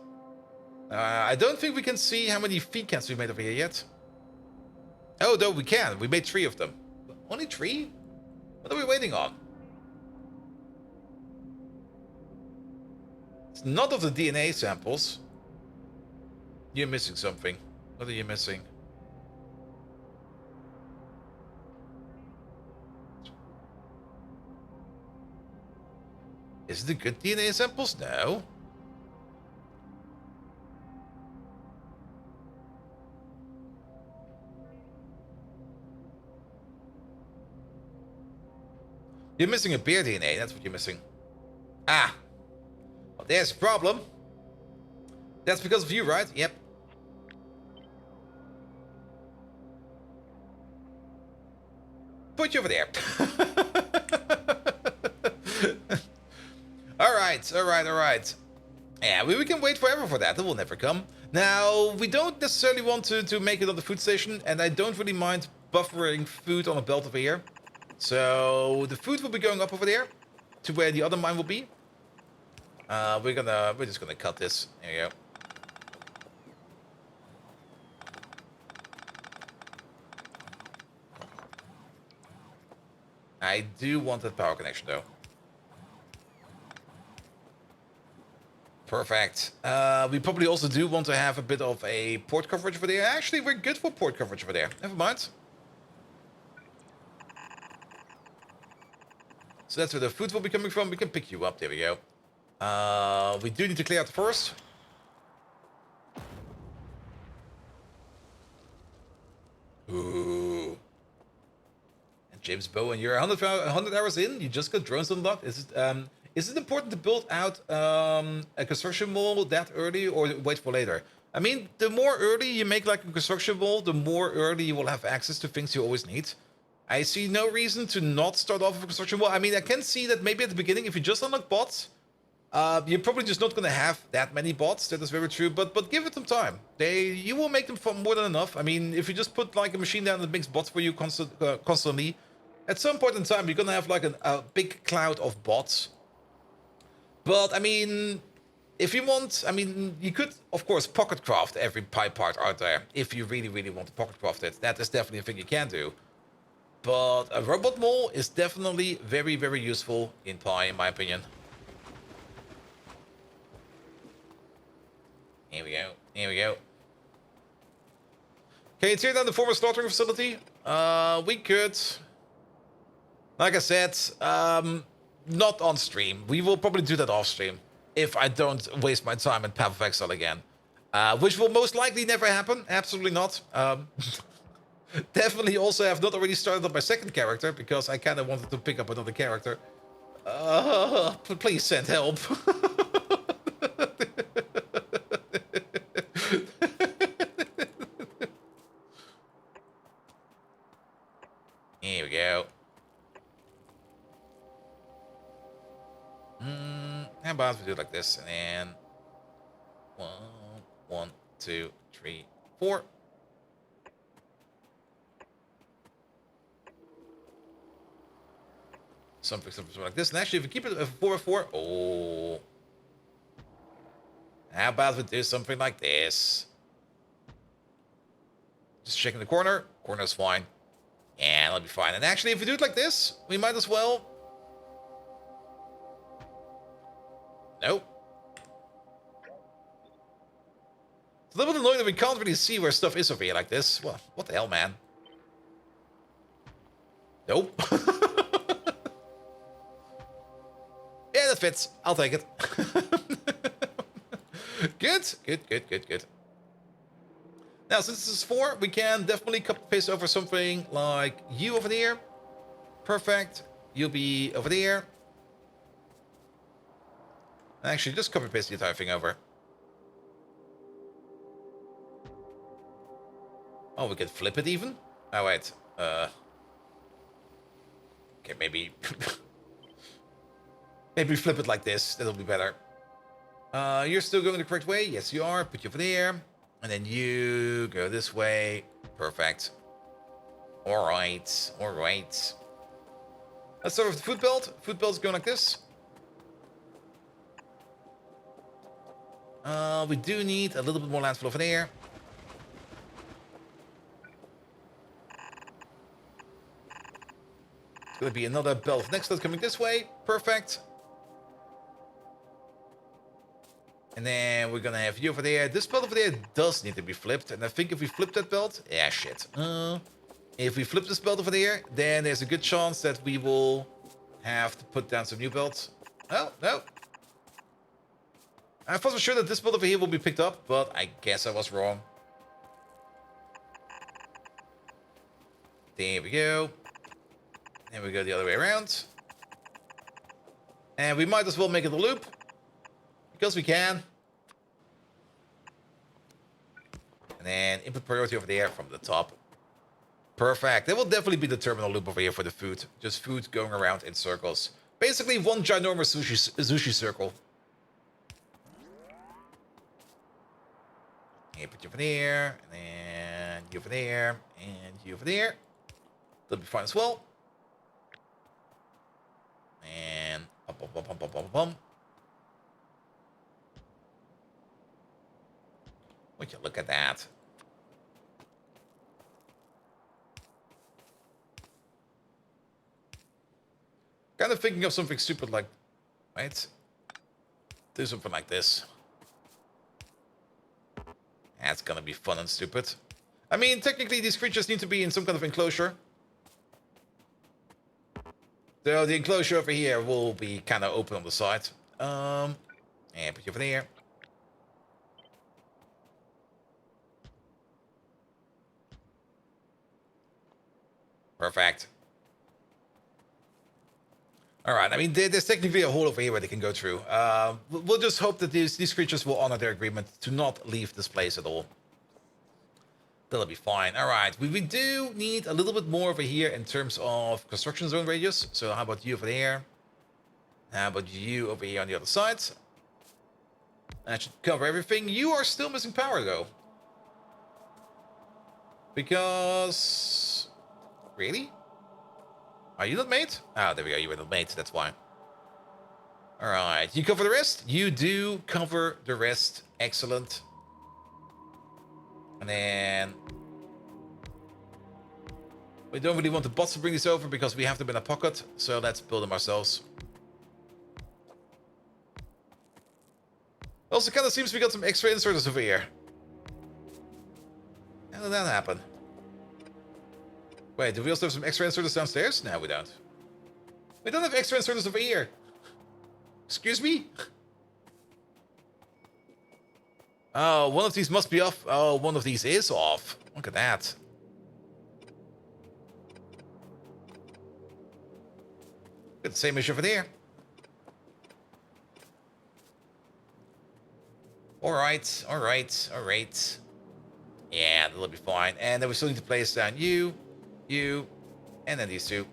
I don't think we can see how many VCATs we made over here yet. Oh, no, we can. We made 3 of them. Only 3? What are we waiting on? It's not of the DNA samples. You're missing something. What are you missing? Is it the good DNA samples? No. You're missing a bear DNA, that's what you're missing. Ah. Well, there's a problem. That's because of you, right? Yep. Put you over there. Alright, alright, alright. Yeah, we can wait forever for that. It will never come. Now, we don't necessarily want to make it on the food station, and I don't really mind buffering food on a belt over here. So the food will be going up over there to where the other mine will be. We're just gonna cut this. There you go. I do want that power connection though. Perfect. We probably also do want to have a bit of a port coverage over there. Actually, we're good for port coverage over there. Never mind. So that's where the food will be coming from. We can pick you up. There we go. We do need to clear out the forest. Ooh. And James Bowen, you're 100 hours in. You just got drones unlocked. Is it important to build out a construction wall that early, or wait for later? I mean, the more early you make like a construction wall, the more early you will have access to things you always need. I see no reason to not start off with a construction wall. I mean, I can see that maybe at the beginning, if you just unlock bots, you're probably just not going to have that many bots. That is very true. But give it some time. You will make them for more than enough. I mean, if you just put like a machine down that makes bots for you constantly, at some point in time, you're going to have like a big cloud of bots. But I mean, if you want, I mean, you could, of course, pocket craft every pipe part out there. If you really, really want to pocket craft it, that is definitely a thing you can do. But a robot mole is definitely very, very useful in Pi, in my opinion. Here we go. Here we go. Can you tear down the former slaughtering facility? We could. Like I said, not on stream. We will probably do that off stream if I don't waste my time in Path of Exile again. Which will most likely never happen. Absolutely not. Definitely also have not already started up my second character because I kind of wanted to pick up another character. Please send help. Here we go. How about we do it like this, and then 1, 2, 3, 4. Something like this. And actually, if we keep it a 4-4, oh. How about we do something like this? Just checking the corner. Corner's fine. Yeah, that'll be fine. And actually, if we do it like this, we might as well. Nope. It's a little bit annoying that we can't really see where stuff is over here like this. Well, what the hell, man? Nope. Yeah, that fits. I'll take it. Good, good, good, good, good. Now, since this is 4, we can definitely copy paste over something like you over there. Perfect. You'll be over there. Actually, just copy paste the entire thing over. Oh, we can flip it even? Oh, wait. Okay, maybe... maybe flip it like this. That'll be better. You're still going the correct way? Yes, you are. Put you over there. And then you go this way. Perfect. Alright. Alright. Let's start with the food belt. Food belt's going like this. We do need a little bit more landfill over there. It's going to be another belt of next coming this way. Perfect. And then we're going to have you over there. This belt over there does need to be flipped. And I think if we flip that belt... Yeah, shit. If we flip this belt over there, then there's a good chance that we will have to put down some new belts. Oh, no. I thought for sure that this belt over here will be picked up, but I guess I was wrong. There we go. And we go the other way around. And we might as well make it a loop. Because we can. And then input priority over there from the top. Perfect. That will definitely be the terminal loop over here for the food. Just food going around in circles. Basically one ginormous sushi circle. And put you over there. And then you over there. And you over there. That'll be fine as well. And bum. Would you look at that? Kind of thinking of something stupid like, right? Do something like this. That's gonna be fun and stupid. I mean, technically these creatures need to be in some kind of enclosure. So the enclosure over here will be kind of open on the side. And put you over there. Perfect. All right. I mean, there's technically a hole over here where they can go through. We'll just hope that these creatures will honor their agreement to not leave this place at all. That'll be fine. All right. We do need a little bit more over here in terms of construction zone radius. So how about you over there? How about you over here on the other side? That should cover everything. You are still missing power, though. Because... Really? Are you not mate? Ah, there we go. You were not mate. That's why. All right. You cover the rest? You do cover the rest. Excellent. And then... We don't really want the bots to bring this over because we have them in a pocket. So let's build them ourselves. Also, kind of seems we got some extra inserters over here. How did that happen? Wait, do we also have some extra inserters downstairs? No, we don't. We don't have extra inserters over here. Excuse me? Oh, one of these must be off. Oh, one of these is off. Look at that. Got the same issue over there. Alright, alright, alright. Yeah, that'll be fine. And then we still need to place down you, and then these two.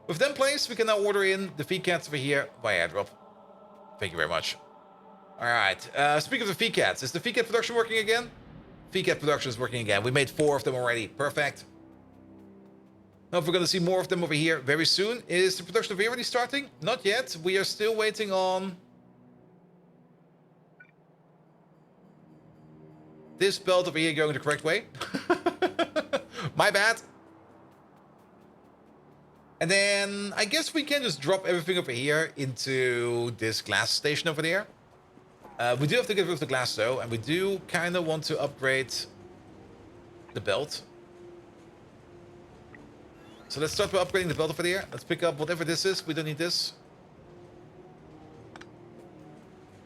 With them placed, we can now order in the feed cats over here via airdrop. Thank you very much. Alright, speaking of the feed cats, is the feed cat production working again? Feed cat production is working again. We made 4 of them already. Perfect. Now, if we're going to see more of them over here very soon. Is the production over here already starting? Not yet. We are still waiting on... this belt over here going the correct way. My bad. And then I guess we can just drop everything over here into this glass station over there. We do have to get rid of the glass though, and we do kind of want to upgrade the belt. So let's start by upgrading the belt over there. Let's pick up whatever this is. We don't need this.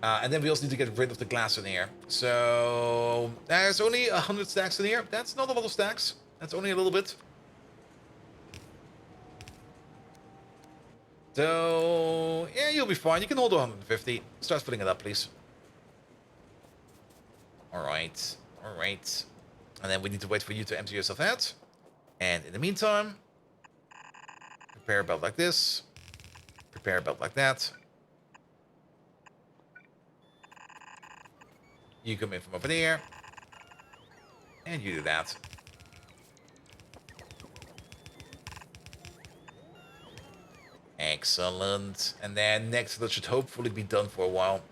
And then we also need to get rid of the glass in here. So there's only 100 stacks in here. That's not a lot of stacks. That's only a little bit. So yeah, you'll be fine. You can hold 150. Start filling it up, please. All right, all right. And then we need to wait for you to empty yourself out. And in the meantime, prepare a belt like this. Prepare a belt like that. You come in from over there. And you do that. Excellent. And then next, that should hopefully be done for a while.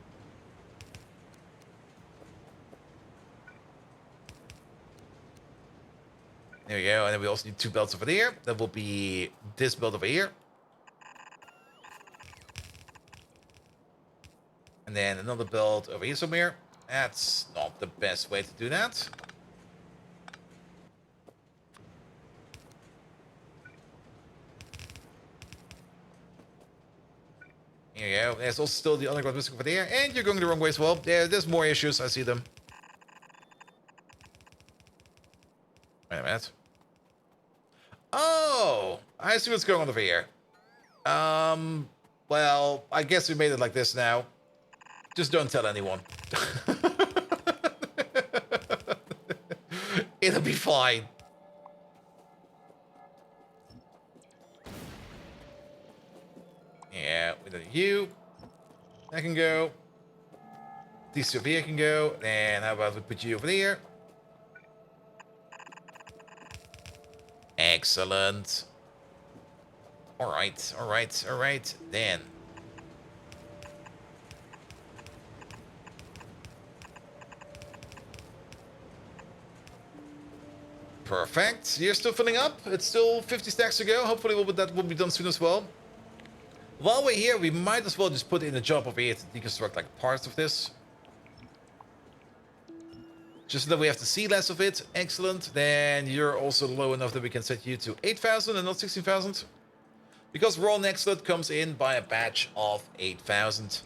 There we go. And then we also need 2 belts over there. That will be this belt over here. And then another belt over here somewhere. That's not the best way to do that. Here you go. There's also still the underground missing over there. And you're going the wrong way as well. There's more issues. I see them. Wait a minute. Oh! I see what's going on over here. Well, I guess we made it like this now. Just don't tell anyone. It'll be fine. Yeah, we don't need you. That can go. These two over here can go. And how about we put you over there? Excellent. Alright, alright, alright. Then. Perfect. You're still filling up. It's still 50 stacks to go. Hopefully that will be done soon as well. While we're here, we might as well just put in a job over here to deconstruct like parts of this. Just so that we have to see less of it. Excellent. Then you're also low enough that we can set you to 8,000 and not 16,000. Because raw nextlet comes in by a batch of 8,000.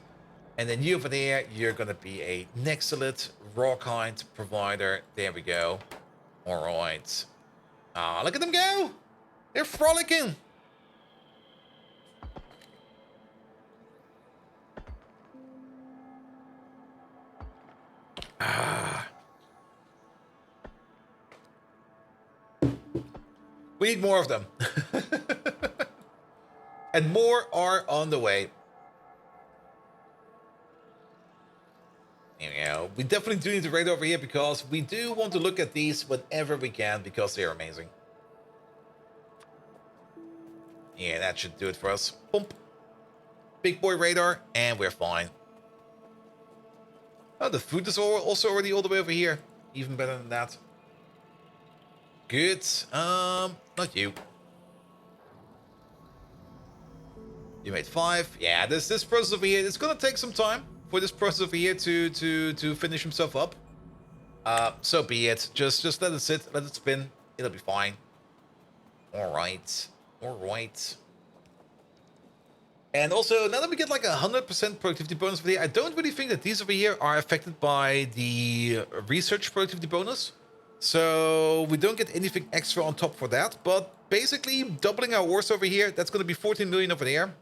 And then you over there, you're going to be a nextlet raw kind provider. There we go. All right. Ah, look at them go. They're frolicking. Ah. We need more of them. And more are on the way. You know, we definitely do need to raid over here because we do want to look at these whenever we can because they're amazing. Yeah, that should do it for us. Pump. Big boy radar, and we're fine. Oh, the food is also already all the way over here. Even better than that. Good. Not you. You made 5. Yeah, this process over here, it's gonna take some time for this process over here to finish himself up. So be it. Just let it sit, let it spin. It'll be fine. Alright. Alright. And also, now that we get like 100% productivity bonus over here, I don't really think that these over here are affected by the research productivity bonus. So we don't get anything extra on top for that. But basically, doubling our ores over here, that's going to be 14 million over there.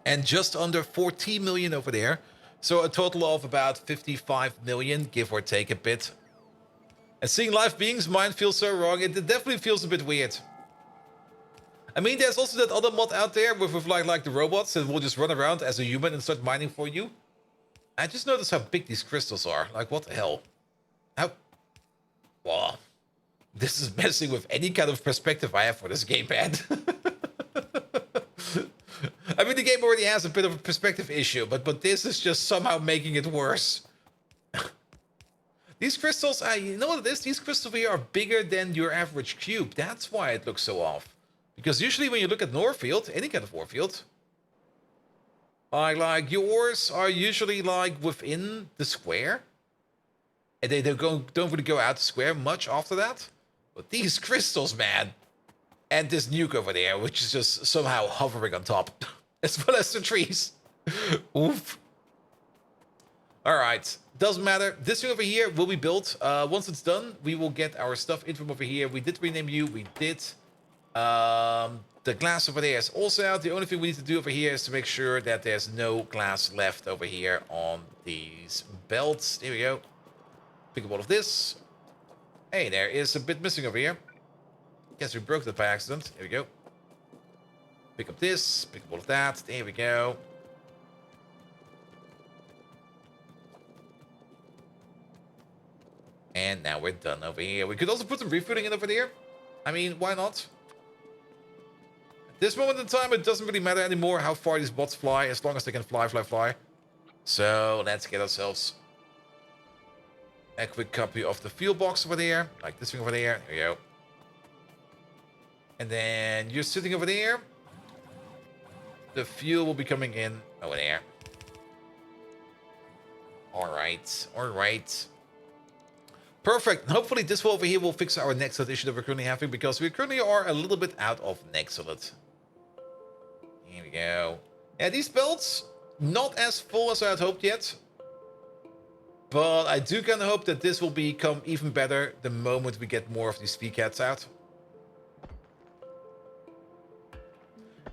And just under 14 million over there. So a total of about 55 million, give or take a bit. And seeing live beings mine feels so wrong. It definitely feels a bit weird. I mean, there's also that other mod out there with like the robots that will just run around as a human and start mining for you. I just noticed how big these crystals are. Like, what the hell? How? Wow. This is messing with any kind of perspective I have for this gamepad. I mean, the game already has a bit of a perspective issue, but this is just somehow making it worse. These crystals, you know what it is? These crystals here are bigger than your average cube. That's why it looks so off. Because usually when you look at an ore field, any kind of ore field, like your ores are usually like within the square. And they don't really go out the square much after that. But these crystals, man. And this nuke over there, which is just somehow hovering on top. As well as the trees. Oof. Alright. Doesn't matter. This thing over here will be built. Once it's done, we will get our stuff in from over here. We did rename you. We did. The glass over there is also out. The only thing we need to do over here is to make sure that there's no glass left over here on these belts. There we go. Pick up all of this. Hey, there is a bit missing over here. Guess we broke that by accident. Here we go. Pick up this. Pick up all of that. There we go. And now we're done over here. We could also put some refueling in over there. I mean, why not? At this moment in time, it doesn't really matter anymore how far these bots fly, as long as they can fly, fly, fly. So let's get ourselves a quick copy of the fuel box over there, like this thing over there. There we go. And then you're sitting over there. The fuel will be coming in over there. Alright, alright. Perfect. Hopefully this over here will fix our nextlet issue that we're currently having, because we currently are a little bit out of nextlet. Here we go. Yeah, these belts, not as full as I had hoped yet. But I do kind of hope that this will become even better the moment we get more of these VCATs out.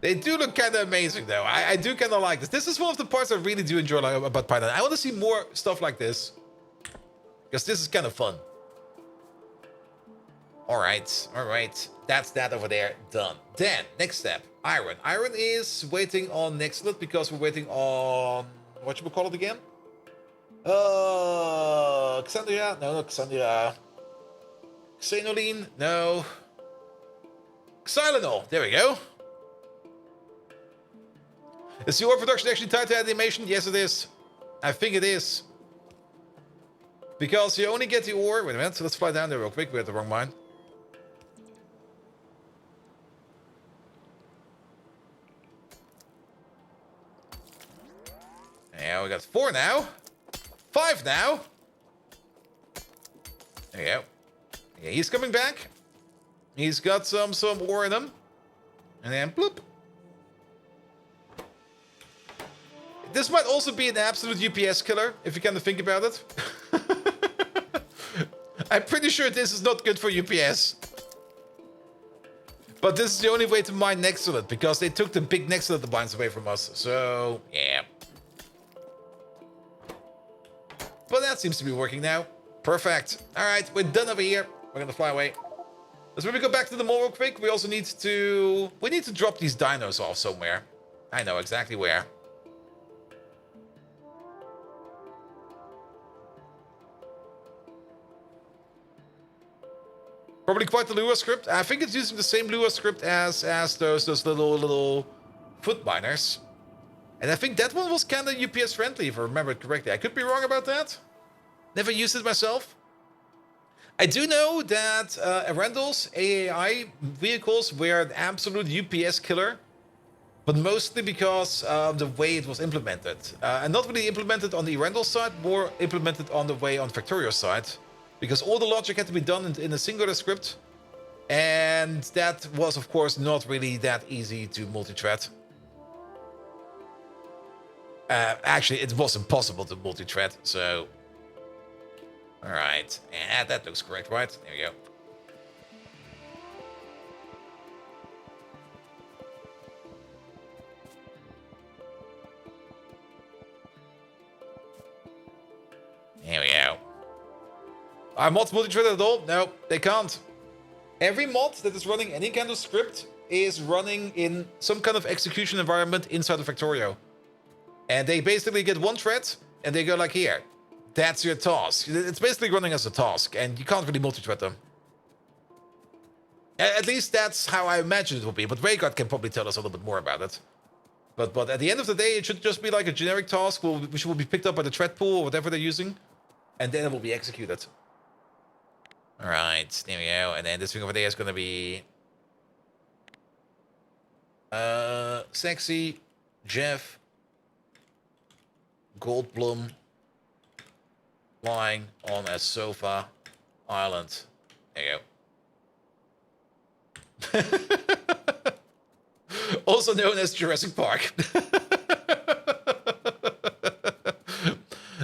They do look kind of amazing, though. I do kind of like this. This is one of the parts I really do enjoy about Python. I want to see more stuff like this. Because this is kind of fun. Alright, alright. That's that over there. Done. Then, next step. Iron. Iron is waiting on nextlet because we're waiting on... what should we call it again? Xandria? No, not Xandria. Xanoline? No. Xylanol. There we go. Is the ore production actually tied to animation? Yes, it is. I think it is. Because you only get the ore... wait a minute, let's fly down there real quick. We had the wrong mine. Yeah, we got 4 now. 5 now. There you go. Okay, he's coming back. He's got some ore in him. And then bloop. This might also be an absolute UPS killer, if you kind of think about it. I'm pretty sure this is not good for UPS. But this is the only way to mine next to it, because they took the big next to it mines away from us. So, yeah. But that seems to be working now. Perfect. Alright, we're done over here. We're gonna fly away. Let's maybe go back to the mall real quick. We also need to... We need to drop these dinos off somewhere. I know exactly where. Probably quite the Lua script. I think it's using the same Lua script as those little foot miners. And I think that one was kind of UPS friendly, if I remember it correctly. I could be wrong about that. Never used it myself. I do know that Arundel's AAI vehicles were an absolute UPS killer. But mostly because of the way it was implemented. And not really implemented on the Arundel side, more implemented on the way on Factorio side. Because all the logic had to be done in a singular script. And that was, of course, not really that easy to multi-thread. Actually, it was impossible to multi-thread, so... Alright, yeah, that looks correct, right? There we go. There we go. Are mods multi-threaded at all? No, they can't. Every mod that is running any kind of script is running in some kind of execution environment inside of Factorio. And they basically get one thread, and they go like here. That's your task. It's basically running as a task, and you can't really multi-thread them. At least that's how I imagine it will be, but Rayguard can probably tell us a little bit more about it. But at the end of the day, it should just be like a generic task which will be picked up by the thread pool or whatever they're using, and then it will be executed. Alright, there we go. And then this thing over there is going to be... Sexy, Jeff, Goldblum, lying on a sofa island. There you go. Also known as Jurassic Park.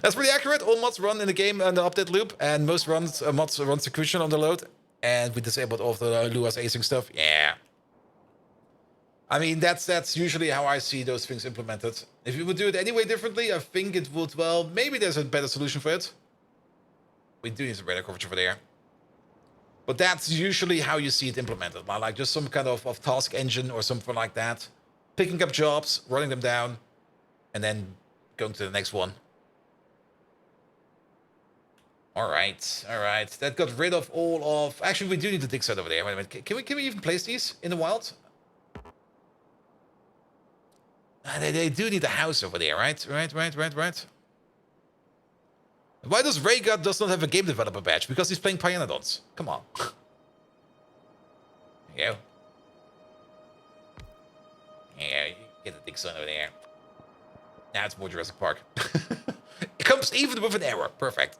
That's pretty accurate. All mods run in the game and the update loop, and most mods run sequential on the load. And we disabled all of the Lua's async stuff. Yeah. I mean, that's usually how I see those things implemented. If you would do it any way differently, I think it would, well, maybe there's a better solution for it. We do need some radar coverage over there. But that's usually how you see it implemented. Like just some kind of task engine or something like that. Picking up jobs, running them down, and then going to the next one. Alright, alright. That got rid of all of... Actually, we do need the dig site over there. Wait a minute. Can we even place these in the wild? They do need a house over there, right? Right. Why does Rayguard does not have a game developer badge? Because he's playing Pyanodons. Come on. There you go. Yeah, get the dig site over there. Now it's more Jurassic Park. It comes even with an error. Perfect.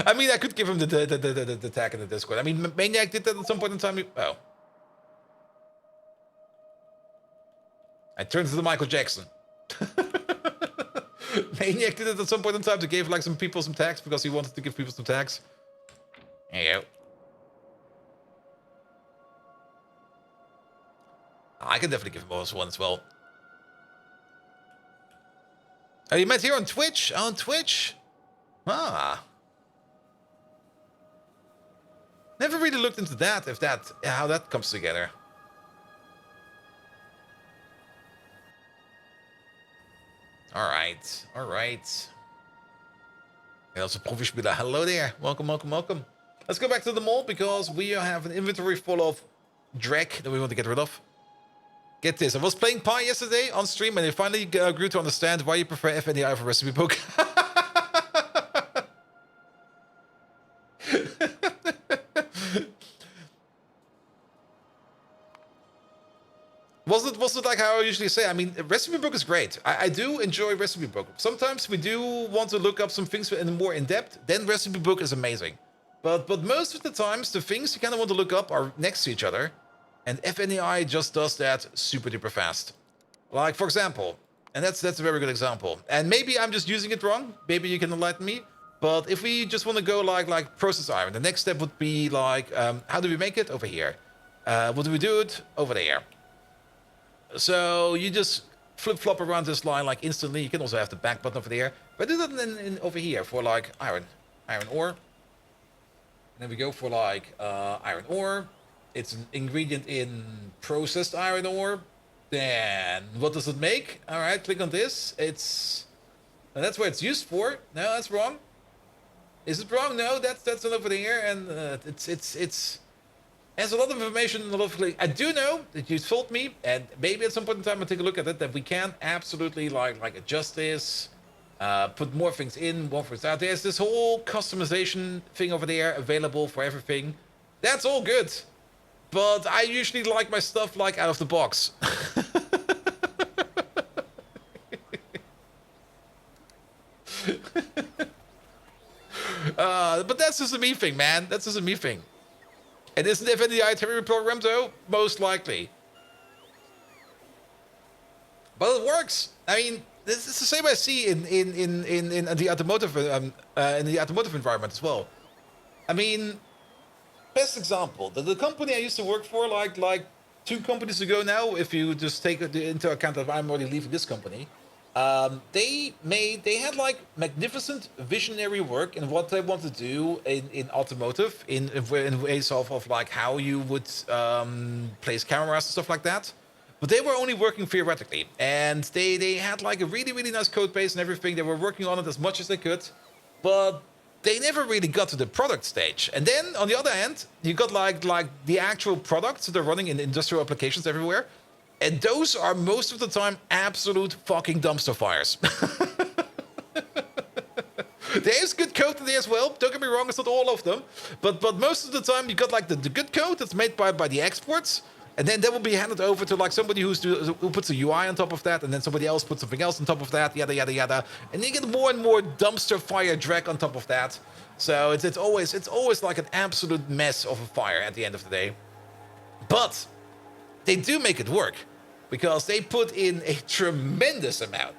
I mean, I could give him the tag in the Discord. I mean, Maniac did that at some point in time. Oh. I turned to the Michael Jackson. Maniac did it at some point in time to give like some people some tags because he wanted to give people some tags. There you go. I can definitely give him one as well. Oh, you met here on Twitch? On Twitch? Ah. Never really looked into that, how that comes together. Alright, alright. And also Profi-Spieler, hello there. Welcome. Let's go back to the mall because we have an inventory full of dreck that we want to get rid of. Get this, I was playing Pi yesterday on stream and I finally grew to understand why you prefer FNAI over recipe book. Wasn't like how I usually say. I mean, recipe book is great. I do enjoy recipe book. Sometimes we do want to look up some things more in depth. Then recipe book is amazing. But most of the times, the things you kind of want to look up are next to each other. And FNAI just does that super duper fast. Like, for example, And that's a very good example. And maybe I'm just using it wrong. Maybe you can enlighten me. But if we just want to go like process iron, the next step would be like, how do we make it? Over here. What do we do it? Over there. So you just flip-flop around this line like instantly. You can also have the back button over there. But do that in over here for like iron ore. And then we go for like iron ore. It's an ingredient in processed iron ore. Then what does it make? All right, click on this. And that's what it's used for. No, that's wrong. Is it wrong? No, that's not over there. And it's has a lot of information. A lot of, I do know that you told me, and maybe at some point in time I'll take a look at it, that we can absolutely like adjust this, put more things in, more things out. There's this whole customization thing over there available for everything. That's all good. But I usually like my stuff like out of the box. But that's just a me thing, man. That's just a me thing. And isn't there any itinerary program though? Most likely. But it works. I mean, this is the same I see in the automotive environment as well. I mean, best example, the company I used to work for, like 2 companies ago now, if you just take into account that I'm already leaving this company, they had like magnificent visionary work in what they want to do in automotive, in ways of like how you would place cameras and stuff like that. But they were only working theoretically, and they had like a really nice code base and everything. They were working on it as much as they could, but they never really got to the product stage. And then on the other hand, you got like the actual products that are running in industrial applications everywhere. And those are most of the time absolute fucking dumpster fires. There's good code in there as well. Don't get me wrong, it's not all of them. But most of the time you got like the good code that's made by the experts. And then that will be handed over to like somebody who puts a UI on top of that, and then somebody else puts something else on top of that, yada yada yada. And you get more and more dumpster fire drag on top of that. So it's always like an absolute mess of a fire at the end of the day. But they do make it work because they put in a tremendous amount.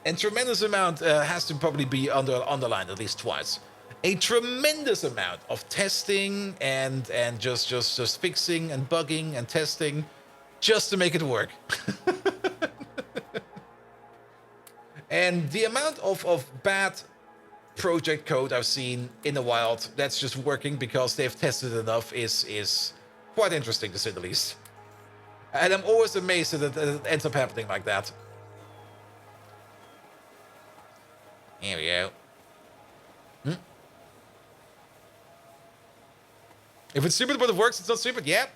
And tremendous amount has to probably be underlined at least twice. A tremendous amount of testing and just fixing and bugging and testing just to make it work. And the amount of bad project code I've seen in the wild that's just working because they've tested enough is quite interesting, to say the least. And I'm always amazed that it ends up happening like that. Here we go. If it's stupid but it works, it's not stupid. Yeah.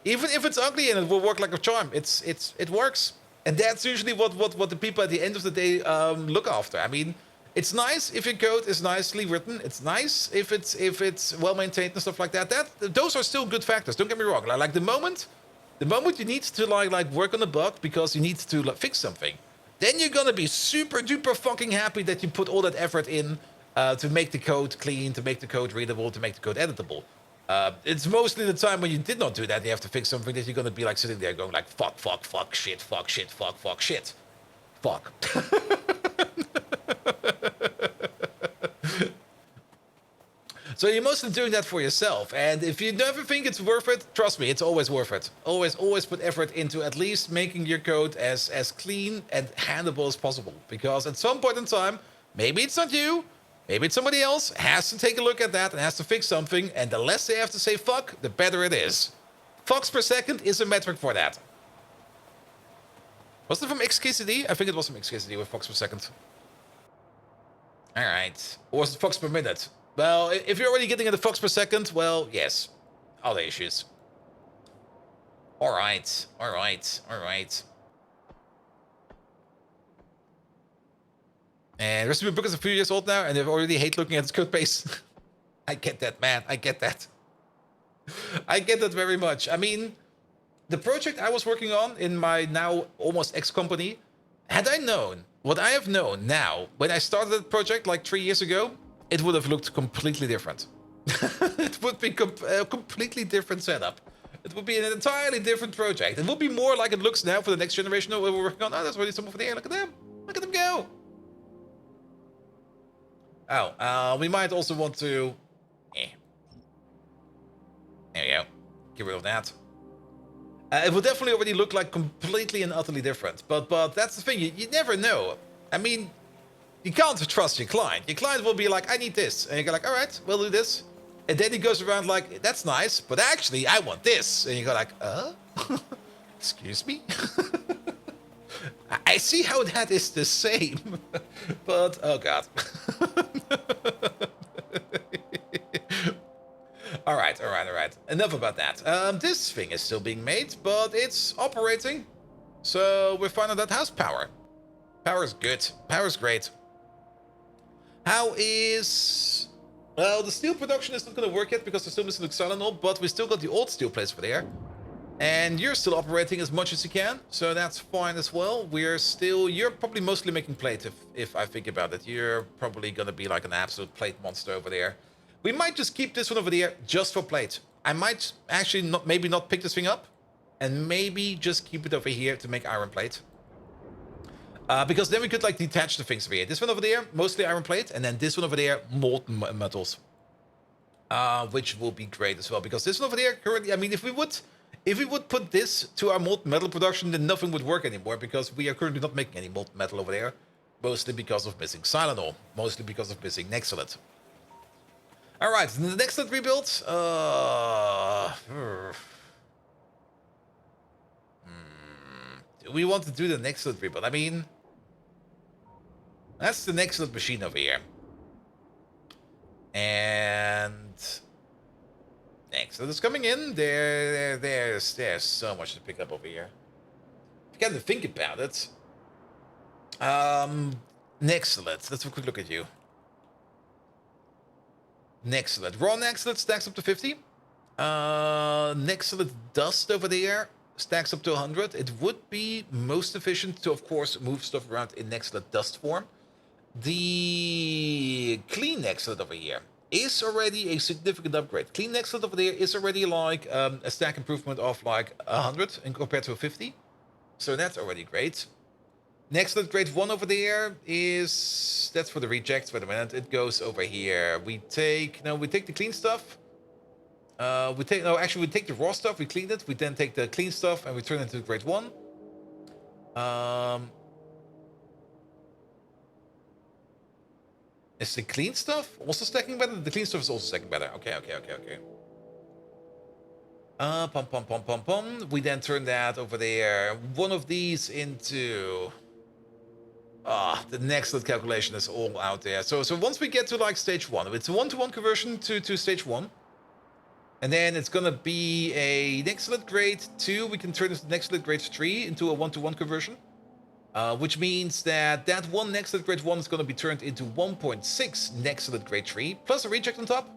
Even if it's ugly and it will work like a charm, it works. And that's usually what the people at the end of the day look after. I mean, it's nice if your code is nicely written. It's nice if it's well maintained and stuff like that. Those are still good factors. Don't get me wrong. Like the moment you need to like work on a bug because you need to like, fix something, then you're gonna be super duper fucking happy that you put all that effort in to make the code clean, to make the code readable, to make the code editable. It's mostly the time when you did not do that, you have to fix something, that you're gonna be like sitting there going like fuck, shit, fuck, shit, fuck, shit. Fuck. So you're mostly doing that for yourself, and if you never think it's worth it, trust me, it's always worth it. Always put effort into at least making your code as clean and handleable as possible, because at some point in time, maybe it's not you, maybe it's somebody else, has to take a look at that and has to fix something, and the less they have to say fuck, the better it is. Fucks per second is a metric for that. Was it from XKCD? I think it was from XKCD with fucks per second. Alright. Or was it fucks per minute? Well, if you're already getting into fucks per second, well, yes. Other issues. Alright. And Recipe Book is a few years old now, and I already hate looking at its code base. I get that, man. I get that. I get that very much. I mean, the project I was working on in my now almost ex-company, had I known what I have known now, when I started the project like 3 years ago, it would have looked completely different. It would be a completely different setup. It would be an entirely different project. It would be more like it looks now for the next generation that we're working on. Oh, that's already some over there. Look at them. Look at them go. Oh, we might also want to... There we go. Get rid of that. It would definitely already look like completely and utterly different. But that's the thing. You never know. I mean, you can't trust your client. Your client will be like, I need this. And you go like, all right, we'll do this. And then he goes around like, that's nice, but actually I want this. And you go like, excuse me? I see how that is the same. But, oh God. All right. Enough about that. This thing is still being made, but it's operating. So we're finding that has power. Power is good. Power is great. How is... Well, the steel production is not going to work yet because we're still missing Xylanol, but we still got the old steel plates over there. And you're still operating as much as you can, so that's fine as well. You're probably mostly making plate if I think about it. You're probably going to be like an absolute plate monster over there. We might just keep this one over there just for plate. I might actually maybe not pick this thing up and maybe just keep it over here to make iron plate. Because then we could like detach the things over here. This one over there, mostly iron plate, and then this one over there, molten metals. Which will be great as well. Because this one over there currently, I mean, if we would put this to our molten metal production, then nothing would work anymore because we are currently not making any molten metal over there. Mostly because of missing Xylanol. Mostly because of missing Nexolite. Alright, the Nexolite rebuild. Do we want to do the Nexolite rebuild? I mean... That's the Nexolite machine over here. And... Nexolite is coming in. There's so much to pick up over here. If you kind of think about it. Nexolite. Let's have a quick look at you. Nexolite. Raw Nexolite stacks up to 50. Nexolite dust over there stacks up to 100. It would be most efficient to, of course, move stuff around in Nexolite dust form. The clean Nexolite over here is already a significant upgrade. Clean Nexolite over there is already like a stack improvement of like 100 in compared to a 50. So that's already great. Nexolite grade 1 over there is... That's for the rejects. Wait a minute. It goes over here. We take the clean stuff. We take the raw stuff. We clean it. We then take the clean stuff and we turn it into grade 1. Is the clean stuff also stacking better? The clean stuff is also stacking better. Okay. We then turn that over there. One of these into... the Nexolite calculation is all out there. So once we get to like stage 1, it's a 1-to-1 conversion to stage 1. And then it's gonna be a Nexolite grade 2. We can turn this Nexolite grade 3 into a 1-to-1 conversion. Which means that one Nexolite grade 1 is gonna be turned into 1.6 Nexolite grade 3, plus a reject on top.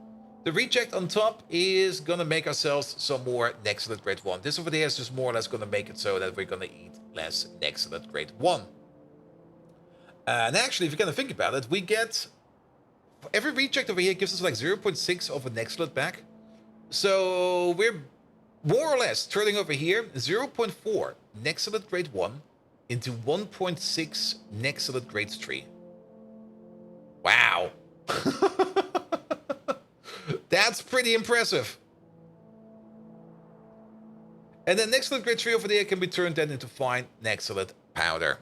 The reject on top is gonna make ourselves some more Nexolite grade 1. This over there is just more or less gonna make it so that we're gonna eat less Nexolite grade 1. And actually, if you kind of think about it, we get... Every reject over here gives us like 0.6 of a Nexolite back. So we're more or less turning over here 0.4 Nexolite grade 1 into 1.6 Nexolite grade 3. Wow. That's pretty impressive. And then Nexolite grade 3 over there can be turned then into fine Nexolite powder.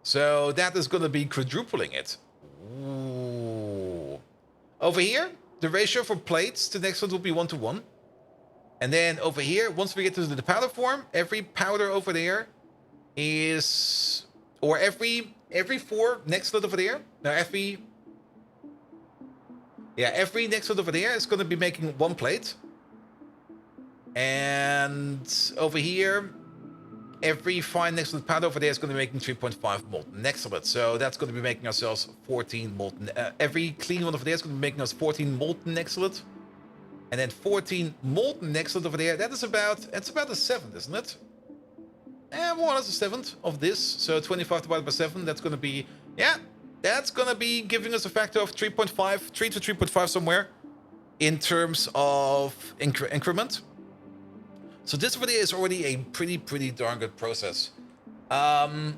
So that is going to be quadrupling it. Ooh. Over here, the ratio for plates to Nexolite will be 1-to-1. And then over here, once we get to the powder form, every powder over there is... Or every 4 Nexolite over there... Now every Nexolite over there is going to be making 1 plate. And over here... Every fine Nexolite powder over there is going to be making 3.5 molten Nexolite. So that's going to be making ourselves 14 molten... every clean one over there is going to be making us 14 molten Nexolite. And then 14 molten Nexolite over there. That's about a 7th, isn't it? More or less a 7th of this. So 25 divided by 7, that's going to be... Yeah, that's going to be giving us a factor of 3.5, 3 to 3.5 somewhere. In terms of increment. So this over there is already a pretty darn good process. Moving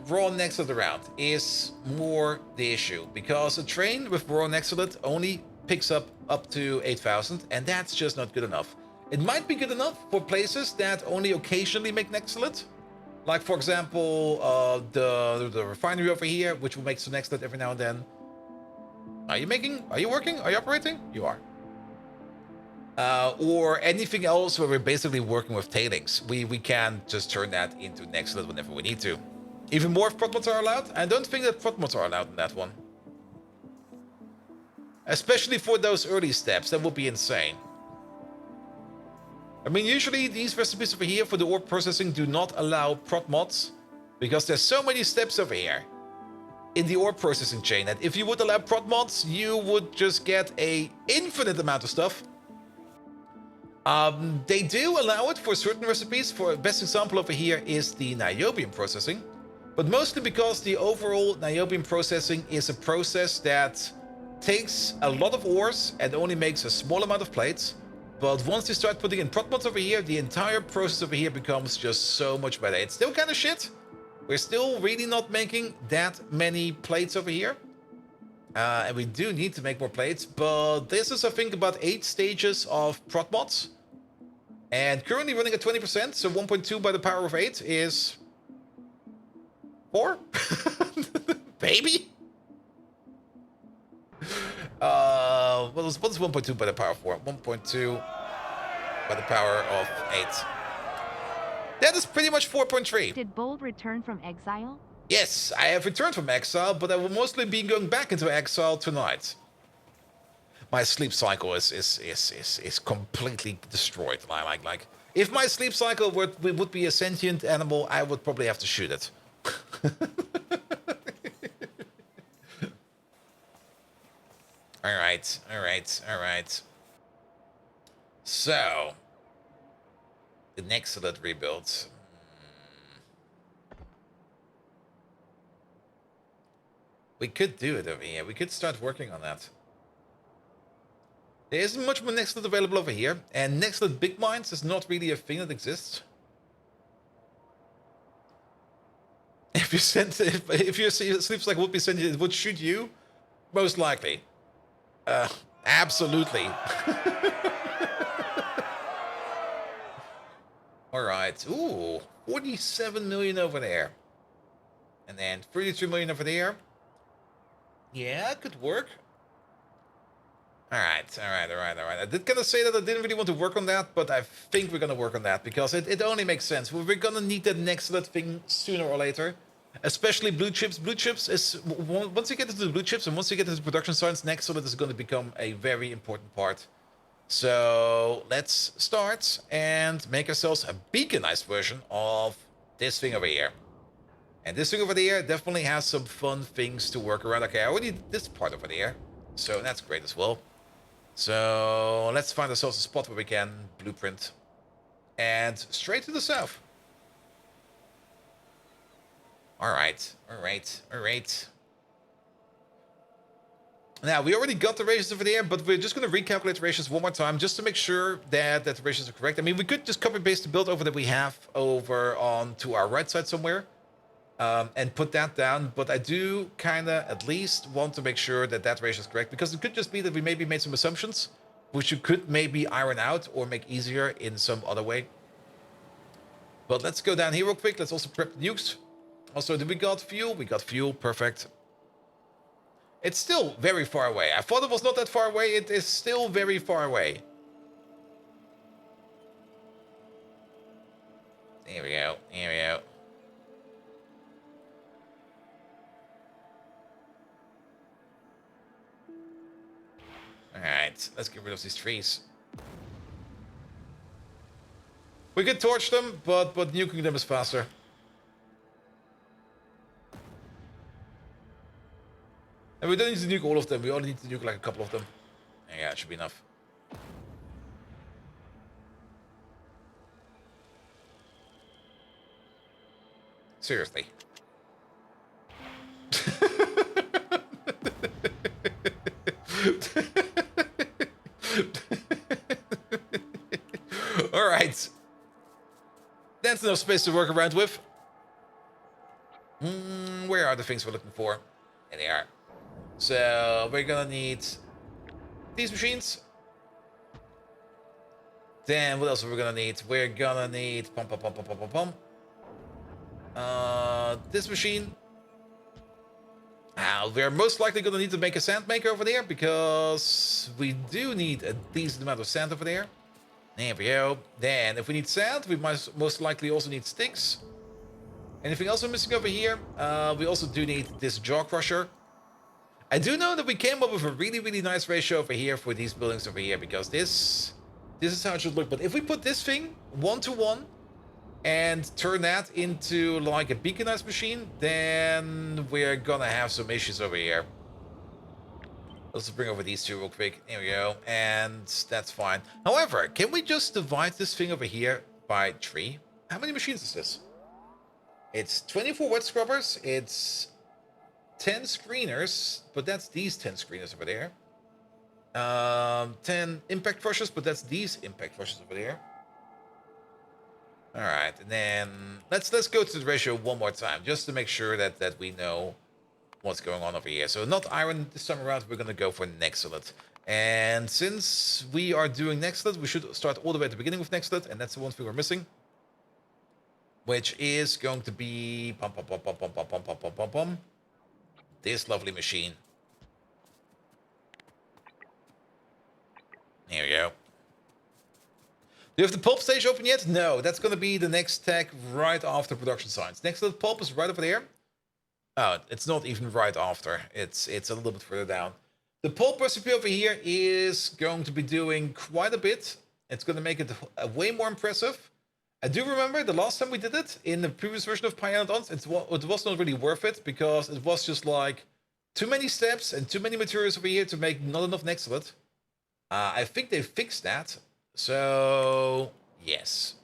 raw nextlet around is more the issue, because a train with raw nextlet only picks up to 8,000, and that's just not good enough. It might be good enough for places that only occasionally make nextlet, like for example the refinery over here, which will make some nextlet every now and then. Are you working? Are you operating? You are. Or anything else where we're basically working with tailings. We can just turn that into nextlet whenever we need to. Even more if prot mods are allowed? I don't think that prot mods are allowed in that one. Especially for those early steps, that would be insane. I mean, usually these recipes over here for the ore processing do not allow prot mods, because there's so many steps over here in the ore processing chain that if you would allow prot mods, you would just get a infinite amount of stuff. They do allow it for certain recipes. For best example over here is the niobium processing, but mostly because the overall niobium processing is a process that takes a lot of ores and only makes a small amount of plates. But once you start putting in prot mods over here, the entire process over here becomes just so much better. It's still kind of shit. We're still really not making that many plates over here. And we do need to make more plates, but this is, I think, about 8 stages of prot mods. And currently running at 20%, so 1.2 by the power of 8 is 4? Baby? What is 1.2 by the power of 4? 1.2 by the power of 8. That is pretty much 4.3. Did Bold return from exile? Yes, I have returned from exile, but I will mostly be going back into exile tonight. My sleep cycle is completely destroyed. Like, if my sleep cycle would be a sentient animal, I would probably have to shoot it. All right. So, the nextlet rebuild. We could do it over here. We could start working on that. There isn't much more nextlet available over here, and nextlet big mines is not really a thing that exists. If your sleep cycle would be sentient, it would shoot you, most likely. Absolutely. All right. Ooh, 47 million over there, and then 33 million over there. Yeah, it could work. All right. I did kind of say that I didn't really want to work on that, but I think we're going to work on that because it only makes sense. We're going to need that nextlet thing sooner or later, especially blue chips. Blue chips is, once you get into the blue chips and once you get into production science, nextlet is going to become a very important part. So let's start and make ourselves a beaconized version of this thing over here. And this thing over there definitely has some fun things to work around. Okay, I already did this part over there, so that's great as well. So let's find ourselves a spot where we can blueprint. And straight to the south. Alright. Now, we already got the ratios over there, but we're just going to recalculate the ratios one more time just to make sure that the ratios are correct. I mean, we could just copy and paste the build over that we have over on to our right side somewhere. And put that down, but I do kind of at least want to make sure that that ratio is correct, because it could just be that we maybe made some assumptions, which you could maybe iron out or make easier in some other way. But let's go down here real quick. Let's also prep the nukes. Also, did we got fuel? We got fuel. Perfect. It's still very far away. I thought it was not that far away. It is still very far away. There we go. Alright, let's get rid of these trees. We could torch them, but nuking them is faster. And we don't need to nuke all of them, we only need to nuke like a couple of them. Yeah, it should be enough. Seriously. plenty of space to work around with. Where are the things we're looking for? There they are. So we're gonna need these machines. Then what else are we gonna need? We're gonna need this machine. We're most likely gonna need to make a sand maker over there because we do need a decent amount of sand over there. There we go. Then if we need sand, we must most likely also need sticks. Anything else we're missing over here? We also do need this jaw crusher. I do know that we came up with a really, really nice ratio over here for these buildings over here because this is how it should look. But if we put this thing 1-to-1 and turn that into like a beaconized machine, then we're gonna have some issues over here. Let's bring over these two real quick. There we go. And that's fine. However, can we just divide this thing over here by 3? How many machines is this? It's 24 wet scrubbers. It's 10 screeners, but that's these 10 screeners over there. 10 impact crushers, but that's these impact crushers over there. All right, and then let's go to the ratio one more time, just to make sure that we know what's going on over here. So not iron this time around. We're gonna go for Nextlet. And since we are doing Nextlet, we should start all the way at the beginning with Nextlet, and that's the one thing we're missing, which is going to be this lovely machine. There we go. Do you have the pulp stage open yet? No, that's going to be the next tech right after production science. Next to the pulp is right over there. Oh, it's not even right after. It's a little bit further down. The pulp recipe over here is going to be doing quite a bit. It's going to make it way more impressive. I do remember the last time we did it in the previous version of Pyanodons, it was not really worth it because it was just like too many steps and too many materials over here to make not enough Nextlet. I think they fixed that. So, yes.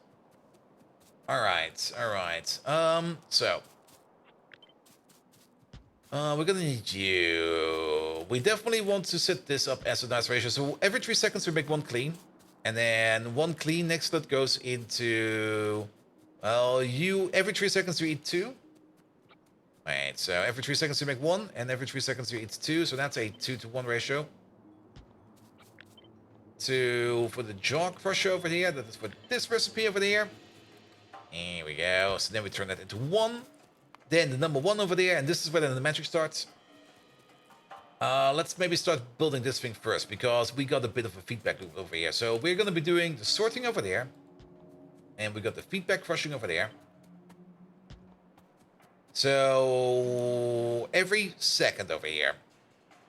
All right. So, we're gonna need you. We definitely want to set this up as a nice ratio. So every 3 seconds we make one clean. And then one clean Nextlet goes into, well, every 3 seconds you eat 2. Right, so every 3 seconds you make 1, and every 3 seconds you eat 2. So that's a 2-to-1 ratio. For the jaw crusher over here, that is for this recipe over there. Here we go. So then we turn that into 1. Then the number 1 over there, and this is where the magic starts. Let's maybe start building this thing first, because we got a bit of a feedback loop over here. So we're going to be doing the sorting over there. And we got the feedback crushing over there. So every second over here.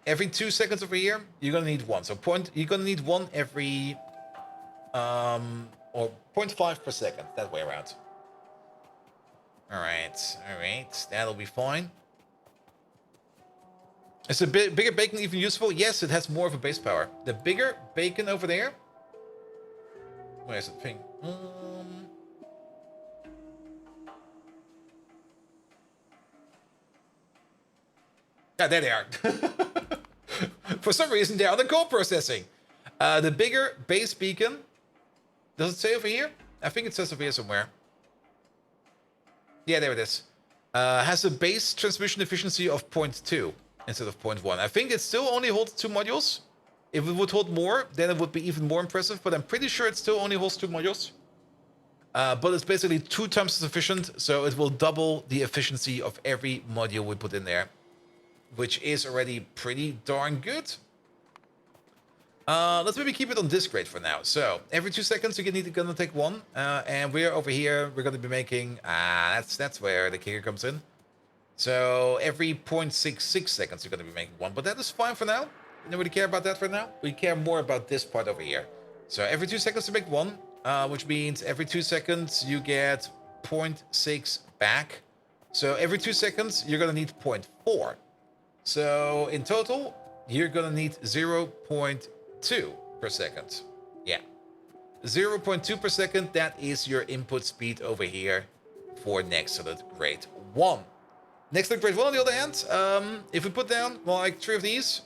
Every 2 seconds over here, you're going to need 1. So you're going to need 1 every, or 0.5 per second, that way around. All right, that'll be fine. Is the bigger bacon even useful? Yes, it has more of a base power. The bigger bacon over there, where's the thing? Yeah, there they are. For some reason, they are the core processing. The bigger base beacon, does it say over here? I think it says over here somewhere. Yeah, there it is. Has a base transmission efficiency of 0.2 instead of 0.1. I think it still only holds 2 modules. If it would hold more, then it would be even more impressive, but I'm pretty sure it still only holds 2 modules. But it's basically 2 times as efficient, so it will double the efficiency of every module we put in there, which is already pretty darn good. Let's maybe keep it on this grade for now. So every 2 seconds you're gonna take 1, and we're over here. We're gonna be making that's where the kicker comes in. So every 0.66 seconds you're gonna be making 1, but that is fine for now. We don't really care about that for now. We care more about this part over here. So every 2 seconds you make 1, which means every 2 seconds you get 0.6 back. So every 2 seconds you're gonna need 0.4. So in total, you're gonna need 0.2 per second. Yeah, 0.2 per second. That is your input speed over here for Nextlet grade 1. Nextlet grade 1, on the other hand, if we put down like 3 of these,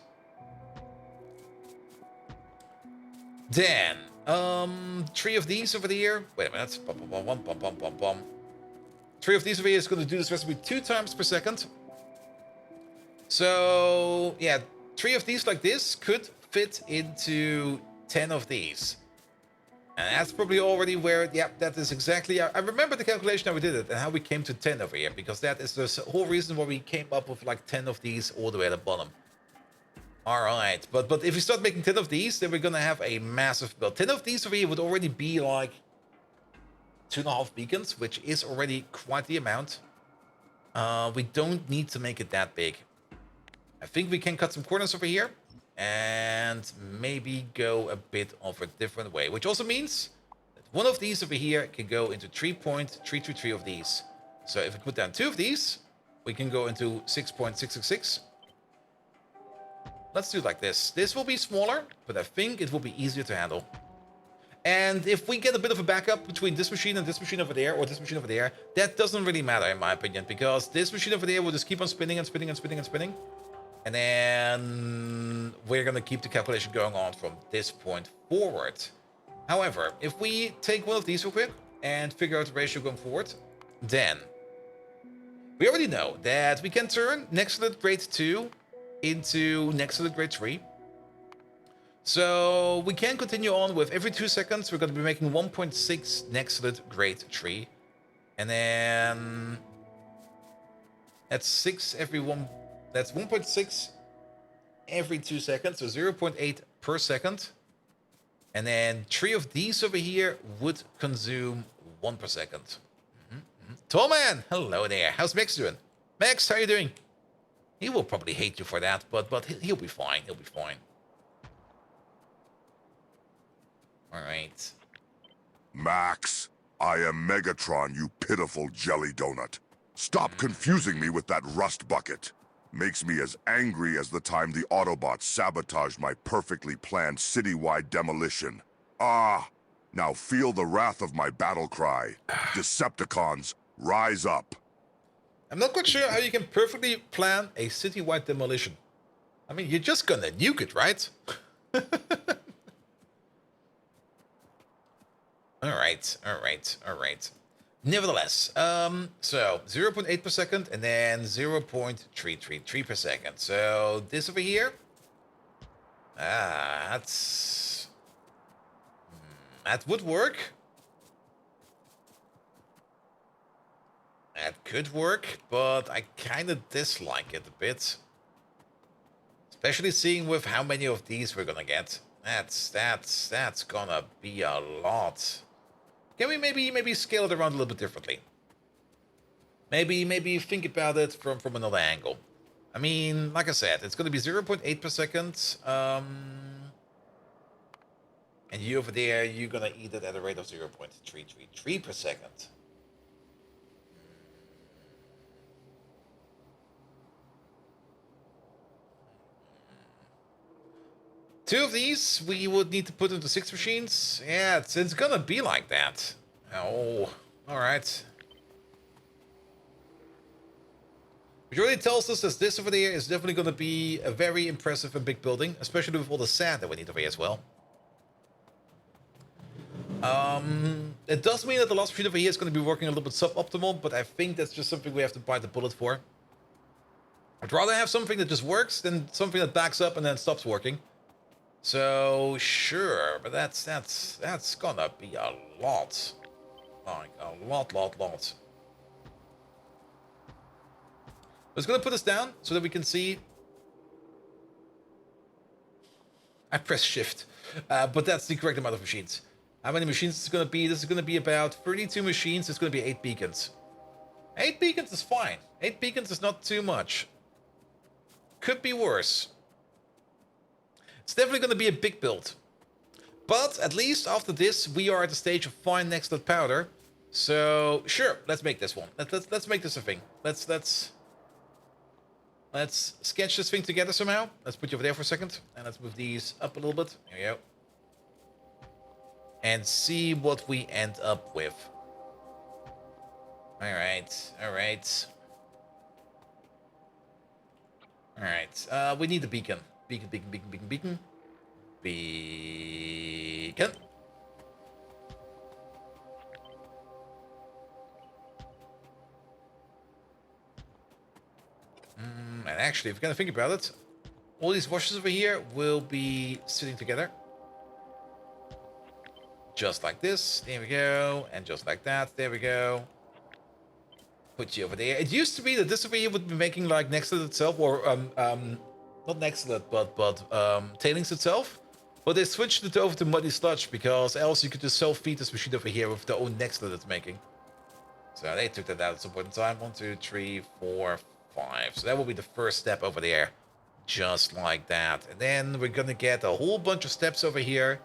then Three of these over here. Wait a minute. Bum, bum, bum, bum, bum, bum, bum. Three of these over here is going to do this recipe 2 times per second. So, yeah, 3 of these like this could fit into 10 of these. And that's probably already where, yeah, that is exactly, I remember the calculation how we did it and how we came to 10 over here, because that is the whole reason why we came up with like 10 of these all the way at the bottom. All right, but if we start making 10 of these, then we're gonna have a massive build. 10 of these over here would already be like 2.5 beacons, which is already quite the amount. We don't need to make it that big. I think we can cut some corners over here and maybe go a bit of a different way, which also means that one of these over here can go into 3.323 of these. So if we put down 2 of these, we can go into 6.666. Let's do it like this. This will be smaller, but I think it will be easier to handle. And if we get a bit of a backup between this machine and this machine over there, or this machine over there, that doesn't really matter in my opinion, because this machine over there will just keep on spinning and spinning and spinning and spinning. And then we're going to keep the calculation going on from this point forward. However, if we take one of these real quick and figure out the ratio going forward, then we already know that we can turn Nextlet Grade 2 into Nextlet Grade 3. So we can continue on with every 2 seconds. We're going to be making 1.6 Nextlet Grade 3. And then that's 6 every one. That's 1.6 every 2 seconds, so 0.8 per second. And then 3 of these over here would consume 1 per second. Tallman, hello there. How's Max doing? Max, how you doing? He will probably hate you for that, but he'll be fine. He'll be fine. All right. Max, I am Megatron, you pitiful jelly donut. Stop confusing me with that rust bucket. Makes me as angry as the time the Autobots sabotaged my perfectly planned citywide demolition. Ah, now feel the wrath of my battle cry. Decepticons, rise up. I'm not quite sure how you can perfectly plan a citywide demolition. I mean, you're just gonna nuke it, right? Alright. Nevertheless, so 0.8 per second and then 0.333 per second. So this over here, that would work. That could work, but I kind of dislike it a bit. Especially seeing with how many of these we're gonna get. That's gonna be a lot. Can we maybe scale it around a little bit differently? Maybe think about it from another angle. I mean, like I said, it's going to be 0.8 per second. And you over there, you're going to eat it at a rate of 0.333 per second. Two of these we would need to put into 6 machines. Yeah, it's gonna be like that. Oh, alright. Which really tells us that this over there is definitely gonna be a very impressive and big building, especially with all the sand that we need over here as well. It does mean that the last machine over here is gonna be working a little bit suboptimal, but I think that's just something we have to bite the bullet for. I'd rather have something that just works than something that backs up and then stops working. So sure, but that's gonna be a lot, like a lot. I'm just gonna put this down so that we can see. I press shift, but that's the correct amount of machines. How many machines is it gonna be? This is gonna be about 32 machines. It's gonna be 8 beacons. 8 beacons is fine. 8 beacons is not too much. Could be worse. It's definitely going to be a big build. But at least after this, we are at the stage of fine Nextlet powder. So sure, let's make this one. Let's make this a thing. Let's sketch this thing together somehow. Let's put you over there for a second. And let's move these up a little bit. There we go. And see what we end up with. Alright. We need a beacon. Beacon. And actually, if you're gonna think about it, all these washers over here will be sitting together. Just like this. There we go. And just like that. There we go. Put you over there. It used to be that this over here would be making like next to itself, or not next to it, but tailings itself. But they switched it over to muddy sludge because else you could just self-feed this machine over here with the own next that it's making. So they took that out at some point in time. 1, 2, 3, 4, 5. So that will be the first step over there. Just like that. And then we're gonna get a whole bunch of steps over here,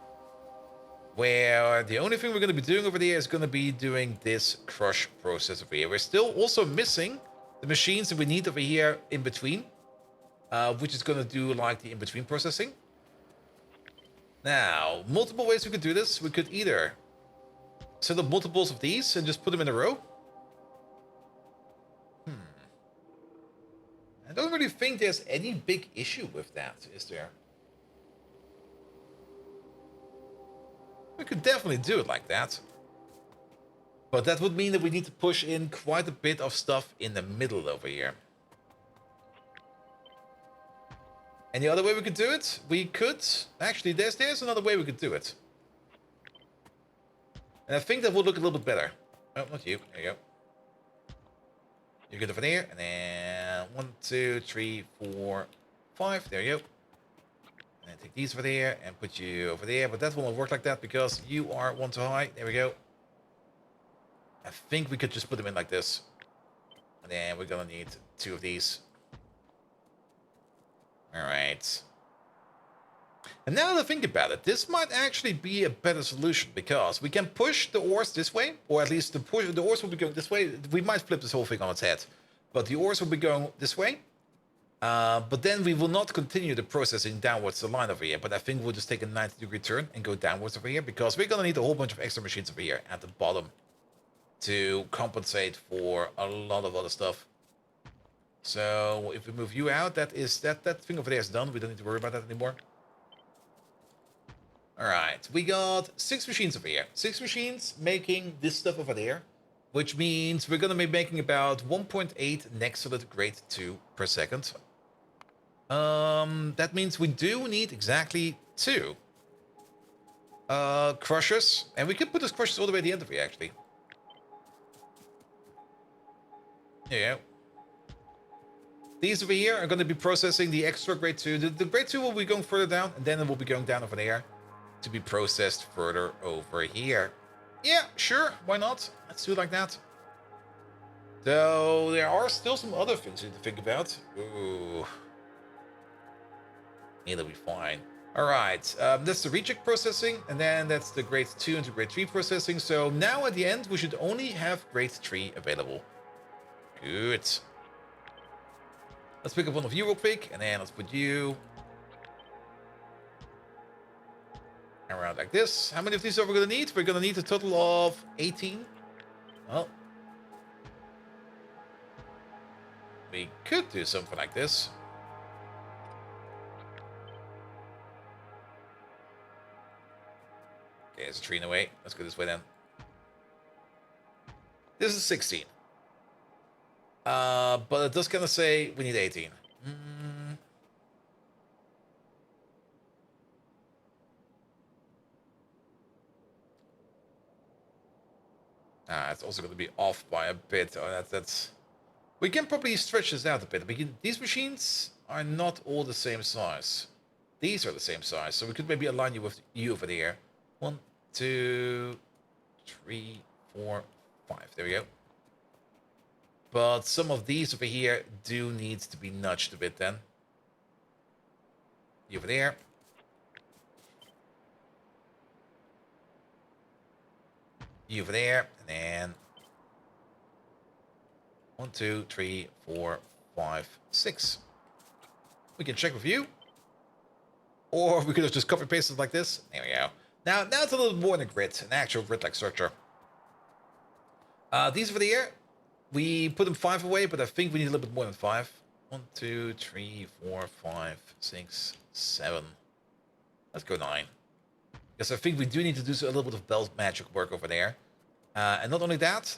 where the only thing we're going to be doing over there is going to be doing this crush process over here. We're still also missing the machines that we need over here in between, which is going to do like the in-between processing. Now, multiple ways we could do this. We could either set up multiples of these and just put them in a row. I don't really think there's any big issue with that, is there? We could definitely do it like that. But that would mean that we need to push in quite a bit of stuff in the middle over here. Any other way we could do it? We could... Actually, there's another way we could do it. And I think that would look a little bit better. Oh, not you. There you go. You get over there. And then 1, 2, 3, 4, 5. There you go. And take these over there and put you over there. But that won't work like that because you are 1 too high. There we go. I think we could just put them in like this. And then we're going to need 2 of these. Alright. And now that I think about it, this might actually be a better solution because we can push the ores this way, or at least the ores will be going this way. We might flip this whole thing on its head, but the ores will be going this way. But then we will not continue the processing downwards the line over here, but I think we'll just take a 90-degree turn and go downwards over here because we're going to need a whole bunch of extra machines over here at the bottom to compensate for a lot of other stuff. So if we move you out, that thing over there is done. We don't need to worry about that anymore. Alright, we got 6 machines over here. 6 machines making this stuff over there, which means we're going to be making about 1.8 Nexolite grade 2 per second. That means we do need exactly 2 crushers, and we can put those crushers all the way at the end of here, actually. There you go. These over here are going to be processing the extra grade 2. The grade 2 will be going further down, and then it will be going down over there to be processed further over here. Yeah, sure, why not? Let's do it like that. So there are still some other things we need to think about. Ooh. It'll be fine. Alright, that's the reject processing, and then that's the grade 2 into grade 3 processing. So now at the end, we should only have grade 3 available. Good. Let's pick up one of you real quick, and then let's put you around like this. How many of these are we going to need? We're going to need a total of 18. Well, we could do something like this. Okay, there's a tree in the way. Let's go this way then. This is 16. But it does kind of say we need 18. It's also going to be off by a bit. Oh, that's. We can probably stretch this out a bit. These machines are not all the same size. These are the same size, so we could maybe align you with you over there. 1, 2, 3, 4, 5. There we go. But some of these over here do need to be nudged a bit then. You over there. You over there. And then 1, 2, 3, 4, 5, 6. We can check with you. Or we could have just copy pasted like this. There we go. Now it's a little more in a grid, an actual grid-like structure. These over there, we put them 5 away, but I think we need a little bit more than 5. 1, 2, 3, 4, 5, 6, 7. Let's go 9. Because I think we do need to do a little bit of belt magic work over there. And not only that,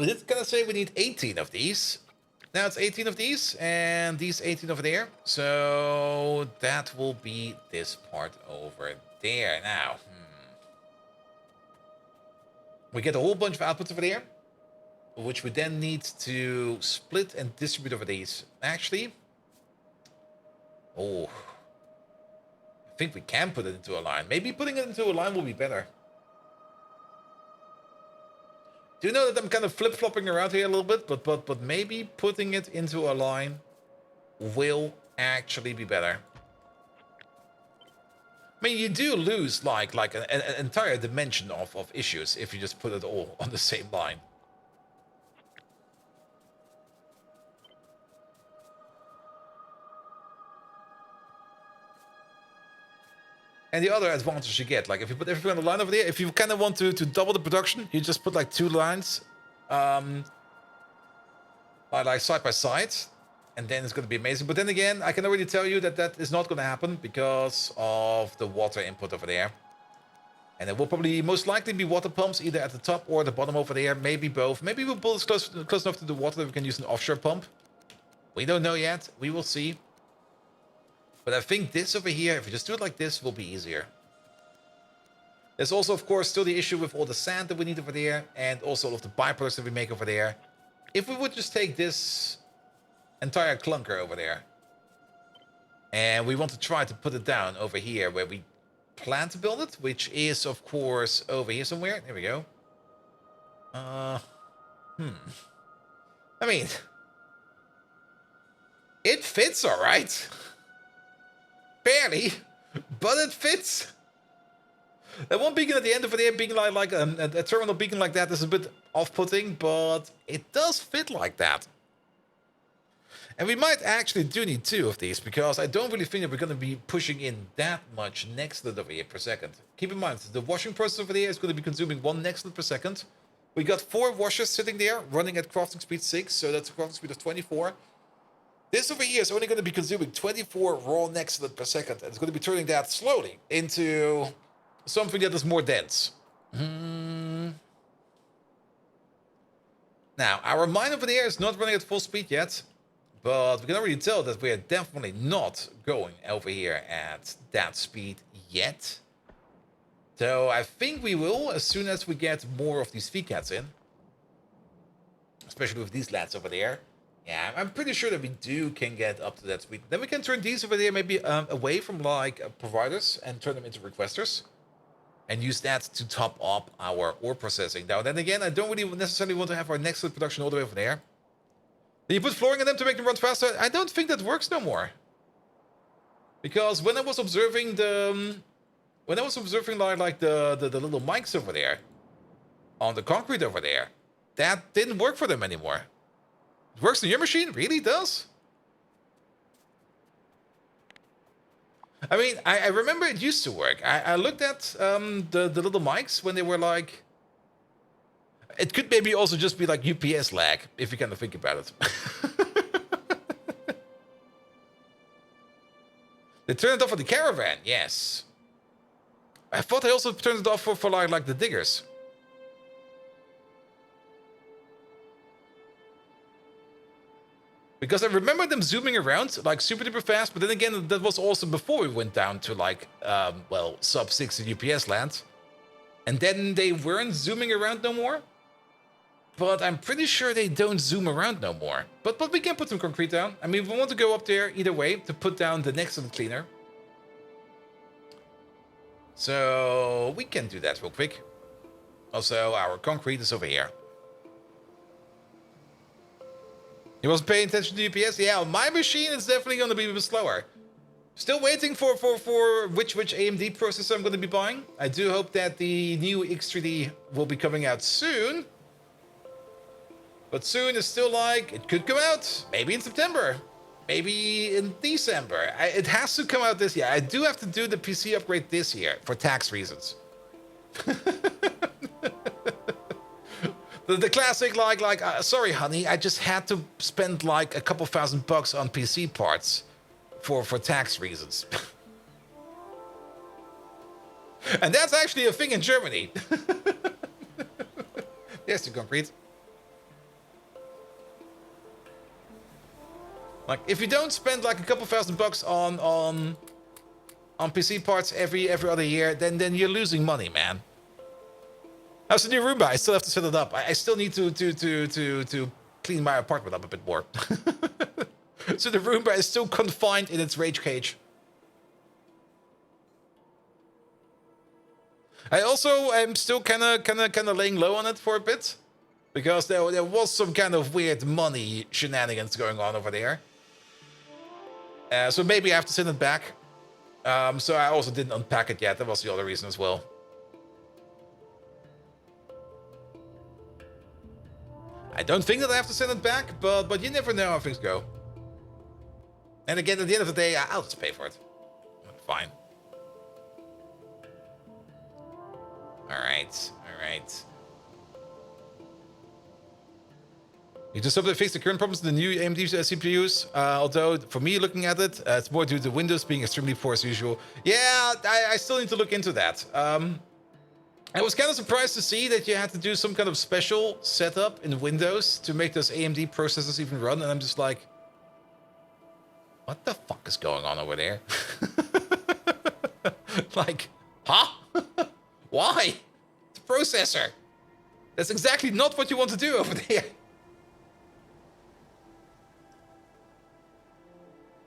We did kind of say we need 18 of these. Now it's 18 of these, and these 18 over there. So that will be this part over there. Now, we get a whole bunch of outputs over there, which we then need to split and distribute over these. Actually, oh, I think we can put it into a line. Maybe putting it into a line will be better. Do you know that I'm kind of flip-flopping around here a little bit, but maybe putting it into a line will actually be better. I mean, you do lose like an entire dimension of issues if you just put it all on the same line. And the other advantage you get, like if you put everything on the line over there, if you kind of want to double the production, you just put like 2 lines, like side by side, and then it's going to be amazing. But then again, I can already tell you that that is not going to happen because of the water input over there. And it will probably most likely be water pumps either at the top or the bottom over there, maybe both. Maybe we'll build close enough to the water that we can use an offshore pump. We don't know yet. We will see. But I think this over here, if we just do it like this, will be easier. There's also, of course, still the issue with all the sand that we need over there, and also all of the byproducts that we make over there. If we would just take this entire clunker over there, and we want to try to put it down over here where we plan to build it, which is, of course, over here somewhere. There we go. I mean, it fits all right. Barely, but it fits. That one beacon at the end of it being like a terminal beacon like that is a bit off-putting, but it does fit like that. And we might actually do need 2 of these, because I don't really think that we're going to be pushing in that much nextlet over here per second. Keep in mind, the washing process over there is going to be consuming 1 nextlet per second. We got 4 washers sitting there, running at crafting speed 6, so that's a crafting speed of 24. This over here is only going to be consuming 24 raw nextlet per second, and it's going to be turning that slowly into something that is more dense. Now, our mine over there is not running at full speed yet, but we can already tell that we are definitely not going over here at that speed yet. So I think we will as soon as we get more of these VCATs in, especially with these lads over there. Yeah, I'm pretty sure that we can get up to that speed. Then we can turn these over there maybe away from like providers and turn them into requesters. And use that to top up our ore processing. Now, then again, I don't really necessarily want to have our nextlet production all the way over there. Then you put flooring in them to make them run faster. I don't think that works no more. Because when I was observing the... When I was observing like the little mics over there, on the concrete over there, that didn't work for them anymore. It works on your machine? Really? It does? I mean, I remember it used to work. I looked at the little mics when they were like... It could maybe also just be like UPS lag, if you kind of think about it. They turned it off for the caravan, yes. I thought they also turned it off for like the diggers. Because I remember them zooming around like super duper fast, but then again, that was also before we went down to like, well, sub 60 UPS land. And then they weren't zooming around no more. But I'm pretty sure they don't zoom around no more. But we can put some concrete down. I mean, we want to go up there either way to put down the next to the cleaner. So we can do that real quick. Also, our concrete is over here. You wasn't paying attention to UPS? Yeah, my machine is definitely going to be a bit slower. Still waiting for which AMD processor I'm going to be buying. I do hope that the new X3D will be coming out soon. But soon is still like, it could come out. Maybe in September. Maybe in December. It has to come out this year. I do have to do the PC upgrade this year for tax reasons. The classic, sorry, honey, I just had to spend like a couple $1,000 on PC parts for tax reasons. And that's actually a thing in Germany. There's the concrete. Like, if you don't spend like a couple $1,000 on PC parts every other year, then you're losing money, man. How's the new Roomba? I still have to set it up. I still need to clean my apartment up a bit more. So the Roomba is still confined in its rage cage. I also am still kind of laying low on it for a bit, because there was some kind of weird money shenanigans going on over there. So maybe I have to send it back. So I also didn't unpack it yet. That was the other reason as well. I don't think that I have to send it back, but you never know how things go. And again, at the end of the day, I'll just pay for it. Fine. Alright, alright. You just hope they fix the current problems with the new AMD CPUs. Although, for me, looking at it, it's more due to Windows being extremely poor as usual. Yeah, I still need to look into that. I was kind of surprised to see that you had to do some kind of special setup in Windows to make those AMD processors even run, and I'm just like, what the fuck is going on over there? Like, huh? Why? It's a processor. That's exactly not what you want to do over there.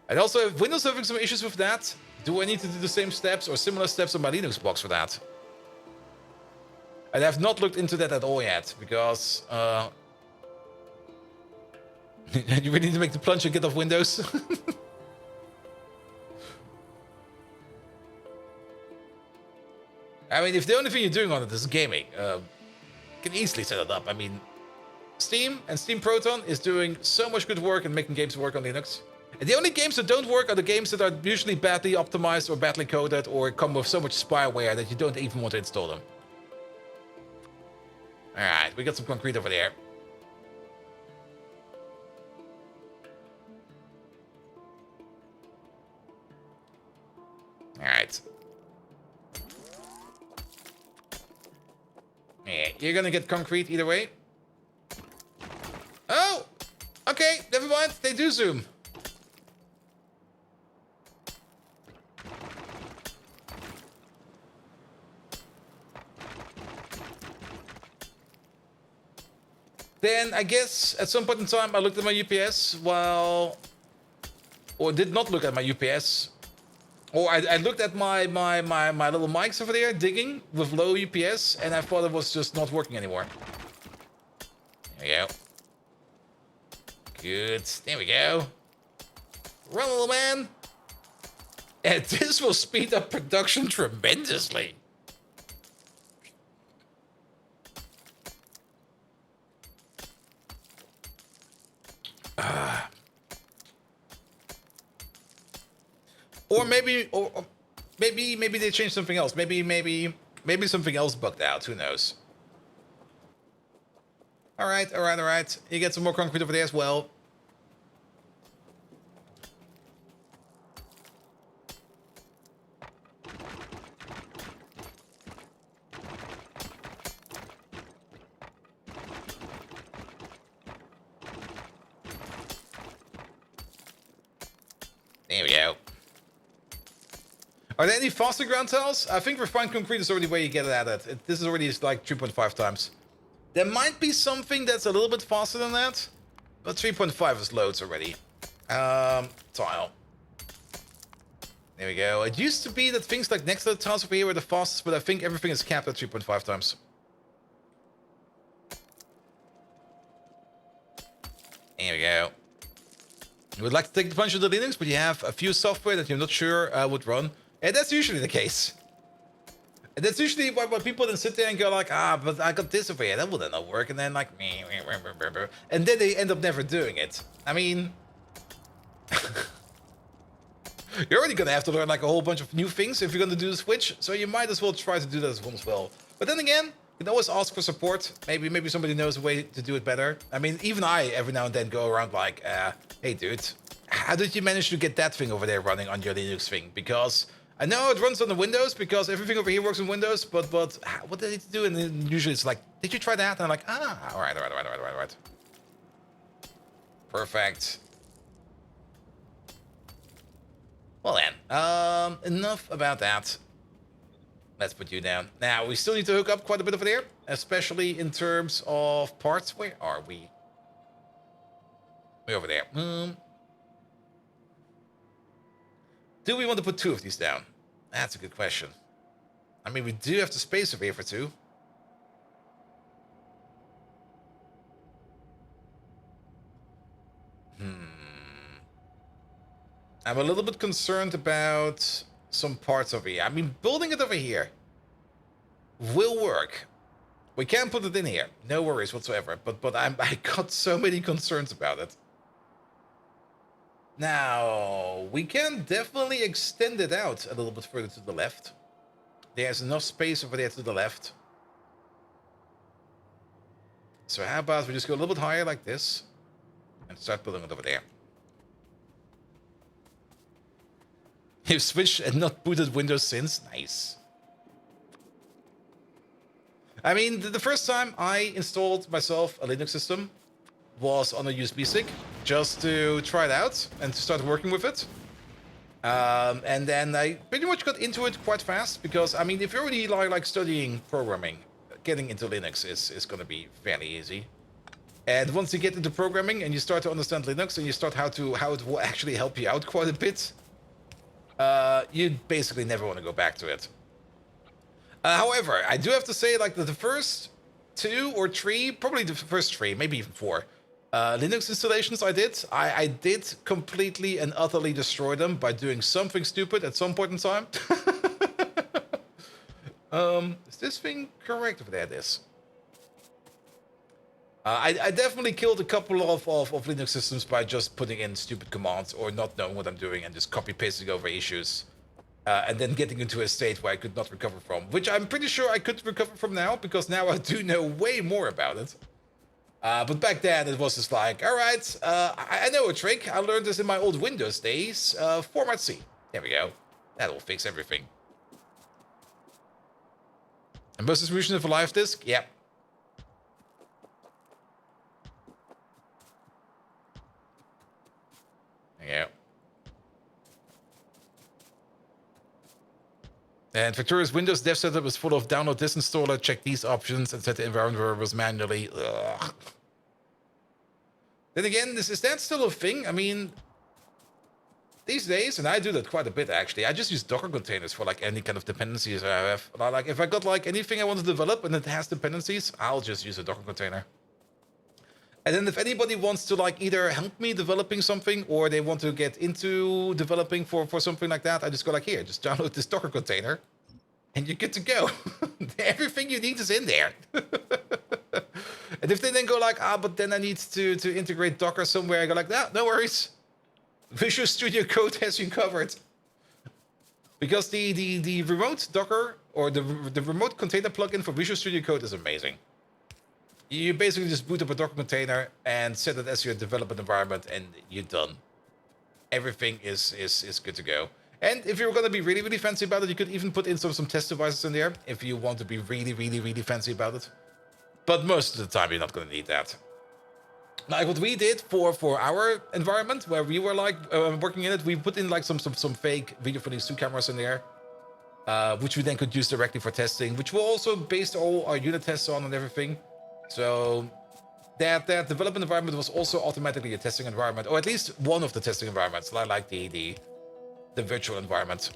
And also, if Windows is having some issues with that, do I need to do the same steps or similar steps on my Linux box for that? I have not looked into that at all yet, because you really need to make the plunge and get off Windows. I mean, if the only thing you're doing on it is gaming, you can easily set it up. I mean, Steam and Steam Proton is doing so much good work in making games work on Linux. And the only games that don't work are the games that are usually badly optimized or badly coded or come with so much spyware that you don't even want to install them. Alright, we got some concrete over there. Alright. Yeah, you're gonna get concrete either way. Oh! Okay, never mind. They do zoom. Then I guess at some point in time I looked at my UPS or did not look at my UPS. Or I looked at my little mics over there digging with low UPS, and I thought it was just not working anymore. There we go. Good. There we go. Run, little man. And this will speed up production tremendously. Or maybe they changed something else. Maybe something else bugged out. Who knows? All right. You get some more concrete over there as well. There we go. Are there any faster ground tiles? I think refined concrete is already where you get it at it. This is already like 3.5 times. There might be something that's a little bit faster than that, but 3.5 is loads already. Tile. There we go. It used to be that things like next to the tiles over here were the fastest, but I think everything is capped at 3.5 times. There we go. You would like to take the plunge of the Linux, but you have a few software that you're not sure would run. And that's usually the case. And that's usually why people then sit there and go like, but I got this over here, that would not work. And then like, and then they end up never doing it. I mean, you're already going to have to learn like a whole bunch of new things if you're going to do the switch. So you might as well try to do that as well. But then again, you can always ask for support. Maybe somebody knows a way to do it better. I mean, even I every now and then go around like, hey dude, how did you manage to get that thing over there running on your Linux thing? Because I know it runs on the Windows because everything over here works on Windows, but what did I need to do? And then usually it's like, did you try that? And I'm like, all right. Perfect. Enough about that. Let's put you down. Now, we still need to hook up quite a bit over there, especially in terms of parts. Where are we? We're over there. Do we want to put 2 of these down? That's a good question. I mean, we do have the space over here for 2. I'm a little bit concerned about some parts over here. I mean, building it over here will work. We can put it in here. No worries whatsoever. But I got so many concerns about it. Now, we can definitely extend it out a little bit further to the left. There's enough space over there to the left. So how about we just go a little bit higher like this and start building it over there. You've switched and not booted Windows since? Nice. I mean, the first time I installed myself a Linux system was on a USB stick, just to try it out and to start working with it. And then I pretty much got into it quite fast, because, I mean, if you're already like studying programming, getting into Linux is going to be fairly easy. And once you get into programming and you start to understand Linux and you start how it will actually help you out quite a bit, you basically never want to go back to it. However, I do have to say, like, the first 2 or 3, probably the first 3, maybe even 4, Linux installations I did completely and utterly destroy them by doing something stupid at some point in time. Is this thing correct over there? It is. I definitely killed a couple of Linux systems by just putting in stupid commands or not knowing what I'm doing and just copy-pasting over issues. And then getting into a state where I could not recover from. Which I'm pretty sure I could recover from now, because now I do know way more about it. But back then it was just like, alright, I know a trick. I learned this in my old Windows days. Format C. There we go. That'll fix everything. And most distribution of a live disk? Yep. Yeah. And Factorio's Windows dev setup is full of download this installer, check these options, and set the environment variables manually. Ugh. Then again, is that still a thing? I mean, these days, and I do that quite a bit actually, I just use Docker containers for like any kind of dependencies I have. Like if I got like anything I want to develop and it has dependencies, I'll just use a Docker container. And then if anybody wants to like either help me developing something or they want to get into developing for something like that, I just go like, here, just download this Docker container and you're good to go. Everything you need is in there. And if they then go like, but then I need to integrate Docker somewhere, I go like, no worries. Visual Studio Code has you covered. Because the remote Docker or the remote container plugin for Visual Studio Code is amazing. You basically just boot up a Docker container and set it as your development environment, and you're done. Everything is good to go. And if you're going to be really, really fancy about it, you could even put in some test devices in there if you want to be really, really, really fancy about it. But most of the time, you're not going to need that. Like what we did for our environment, where we were like working in it, we put in like some fake video footage 2 cameras in there, which we then could use directly for testing, which we also based all our unit tests on and everything. So that development environment was also automatically a testing environment, or at least one of the testing environments, like the virtual environment.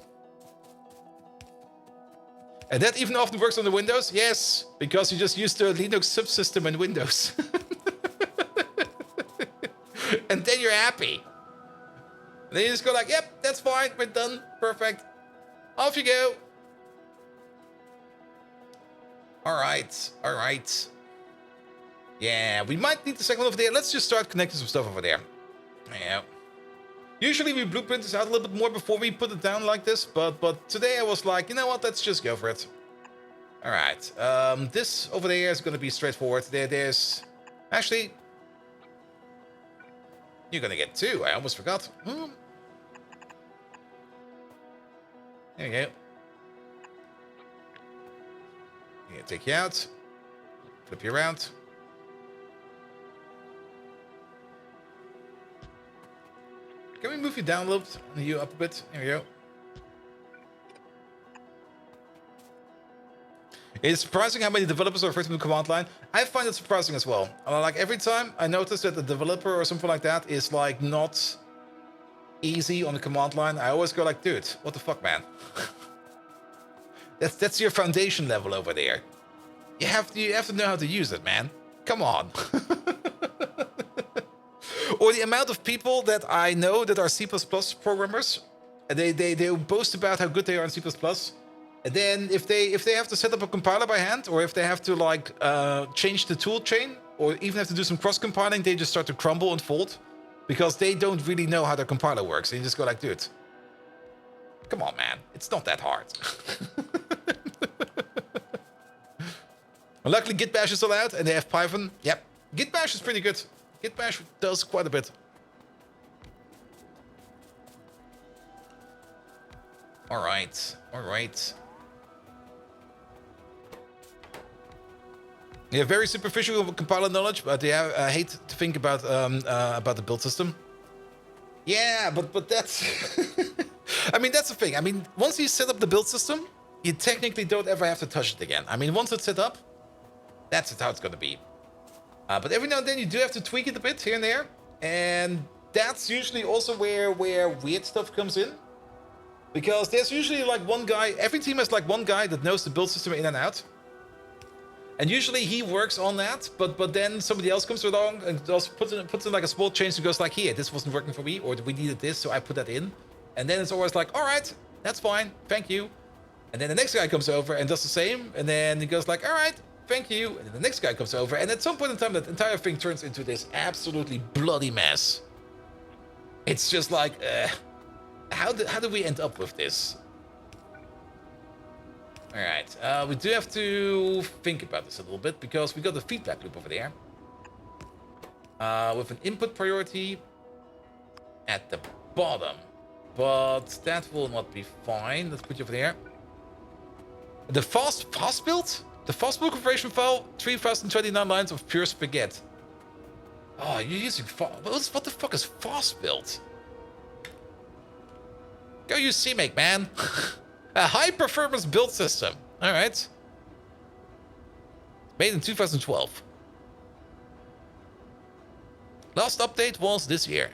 And that even often works on the Windows? Yes, because you just use the Linux subsystem in Windows. And then you're happy. And then you just go like, yep, that's fine, we're done, perfect. Off you go. All right. Yeah, we might need the second one over there. Let's just start connecting some stuff over there. Yeah. Usually we blueprint this out a little bit more before we put it down like this, but today I was like, you know what, let's just go for it. All right. This over there is going to be straightforward. There's... Actually... You're going to get 2. I almost forgot. There you go. Yeah, take you out. Flip you around. Can we move you down a little bit and you up a bit? There we go. It's surprising how many developers are afraid of the command line. I find it surprising as well. Like every time I notice that the developer or something like that is like not easy on the command line, I always go like, dude, what the fuck, man? That's your foundation level over there. You have to know how to use it, man. Come on. Or the amount of people that I know that are C++ programmers, they boast about how good they are in C++. And then if they have to set up a compiler by hand, or if they have to like change the tool chain, or even have to do some cross compiling, they just start to crumble and fold because they don't really know how their compiler works. And you just go like, dude, come on, man, it's not that hard. Well, luckily Git Bash is still out, and they have Python. Yep, Git Bash is pretty good. Git Bash does quite a bit. All right, all right. Yeah, very superficial compiler knowledge, but yeah, I hate to think about the build system. Yeah, but that's... I mean, that's the thing. I mean, once you set up the build system, you technically don't ever have to touch it again. I mean, once it's set up, that's how it's going to be. But every now and then you do have to tweak it a bit here and there. And that's usually also where weird stuff comes in. Because there's usually like one guy, every team has like one guy that knows the build system in and out. And usually he works on that, but then somebody else comes along and just puts in like a small change and goes like, here, this wasn't working for me, or we needed this, so I put that in. And then it's always like, all right, that's fine, thank you. And then the next guy comes over and does the same, and then he goes like, all right, thank you. And then the next guy comes over, and at some point in time, that entire thing turns into this absolutely bloody mess. It's just like, how do we end up with this? All right, we do have to think about this a little bit because we got the feedback loop over there. With an input priority at the bottom. But that will not be fine. Let's put you over there. The fast build? The fast build configuration file, 3029 lines of pure spaghetti. Oh, you're using what the fuck is fast build? Go use CMake, man. A high-performance build system. All right. Made in 2012. Last update was this year.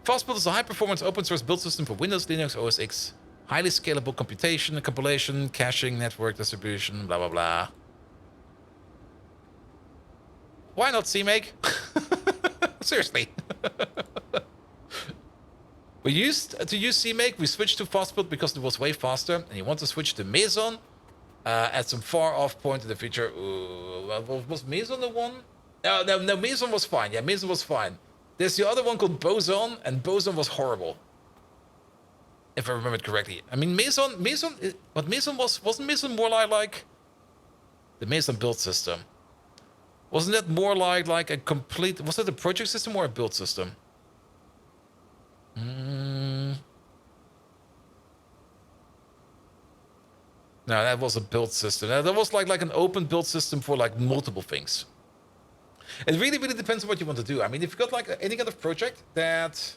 FastBuild is a high-performance open-source build system for Windows, Linux, OS X. Highly scalable computation, compilation, caching, network distribution, blah, blah, blah. Why not CMake? Seriously. We used to use CMake, we switched to FastBuild because it was way faster, and you want to switch to Meson at some far-off point in the future. Was Meson the one? No, Meson was fine. Yeah, Meson was fine. There's the other one called Boson, and Boson was horrible. If I remember correctly. I mean, Meson, but Meson wasn't Meson more like the Meson build system? Wasn't that more like a complete, was that a project system or a build system? No, that was a build system. That was like an open build system for like multiple things. It really depends on what you want to do. I mean, if you've got like any kind of project that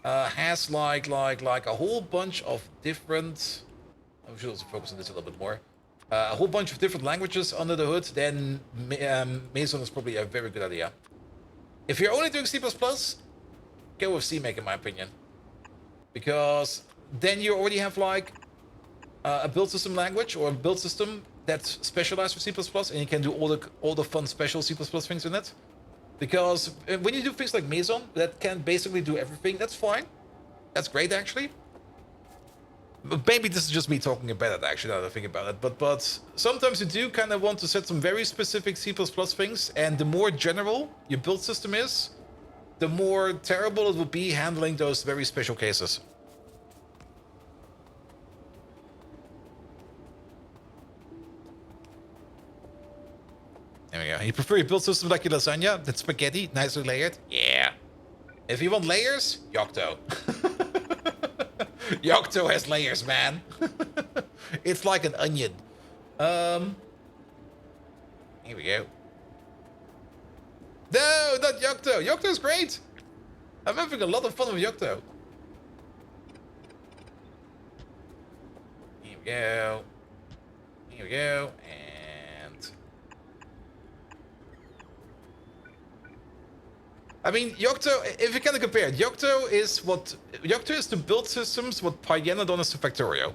has like a whole bunch of different, I should also focus on this a little bit more. A whole bunch of different languages under the hood, then Meson is probably a very good idea. If you're only doing C++, go with CMake in my opinion, because then you already have like a build system language or a build system that's specialized for C++, and you can do all the fun special C++ things in it. Because when you do things like Meson that can basically do everything, that's fine. That's great actually. But maybe this is just me talking about it actually, now that I think about it. But sometimes you do kind of want to set some very specific C++ things, and the more general your build system is, the more terrible it will be handling those very special cases. There we go. You prefer your build system like your lasagna? That's spaghetti, nicely layered? Yeah. If you want layers, Yocto. Yocto has layers, man. It's like an onion. Here we go. No, not Yocto. Yocto's great. I'm having a lot of fun with Yocto. Here we go. Here we go. And I mean, Yocto, if you kind of compare it, Yocto is to build systems what Pyanodon is to Factorio.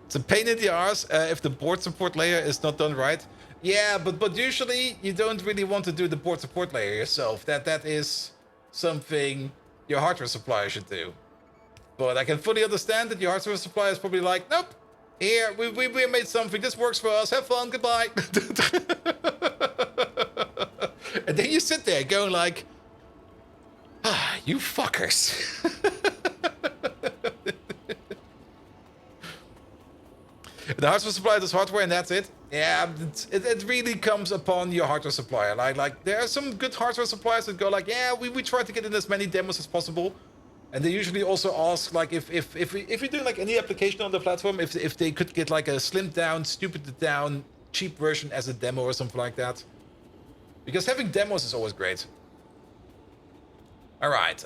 It's a pain in the arse if the board support layer is not done right. Yeah, but usually you don't really want to do the board support layer yourself. That is something your hardware supplier should do. But I can fully understand that your hardware supplier is probably like, nope, here, we made something, this works for us, have fun, goodbye. And then you sit there going like, ah, you fuckers. The hardware supplier does hardware and that's it. Yeah, it really comes upon your hardware supplier. Like there are some good hardware suppliers that go like, yeah, we try to get in as many demos as possible. And they usually also ask like if you're doing like any application on the platform, if they could get like a slimmed down, stupid down, cheap version as a demo or something like that. Because having demos is always great. Alright,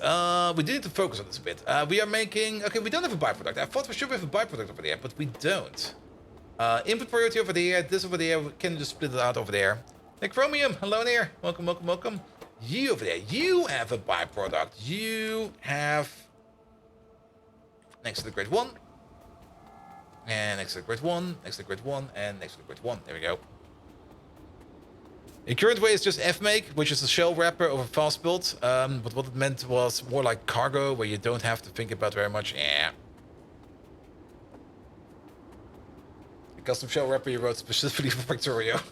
we do need to focus on this a bit. We are making... Okay, we don't have a byproduct. I thought for sure we have a byproduct over there, but we don't. Input priority over there, this over there, we can just split it out over there. Chromium, hello there. Welcome, welcome, welcome. You over there, you have a byproduct. You have... Next to the grade 1. And next to the grade 1, next to the grade 1, and next to the grade 1. There we go. In current way, it's just F-make, which is a shell wrapper over fast build. But what it meant was more like cargo, where you don't have to think about very much. Yeah. A custom shell wrapper you wrote specifically for Factorio.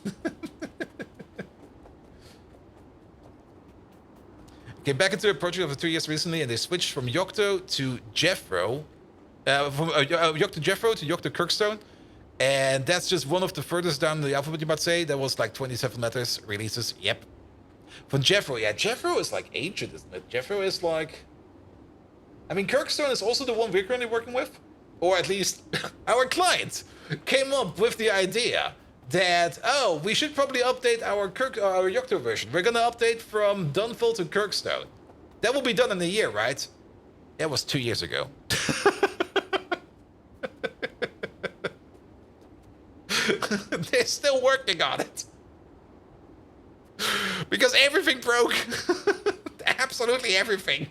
Came back into the project over 3 years recently, and they switched from Yocto to Jeffro. From Yocto Jeffro to Yocto Kirkstone. And that's just one of the furthest down the alphabet, you might say. That was like 27 letters, releases, yep. From Jeffro, yeah, Jeffro is like ancient, isn't it? Jeffro is like... I mean, Kirkstone is also the one we're currently working with. Or at least, our client came up with the idea that, oh, we should probably update our Yocto version. We're gonna update from Dunville to Kirkstone. That will be done in a year, right? That was 2 years ago. They're still working on it. Because everything broke. Absolutely everything.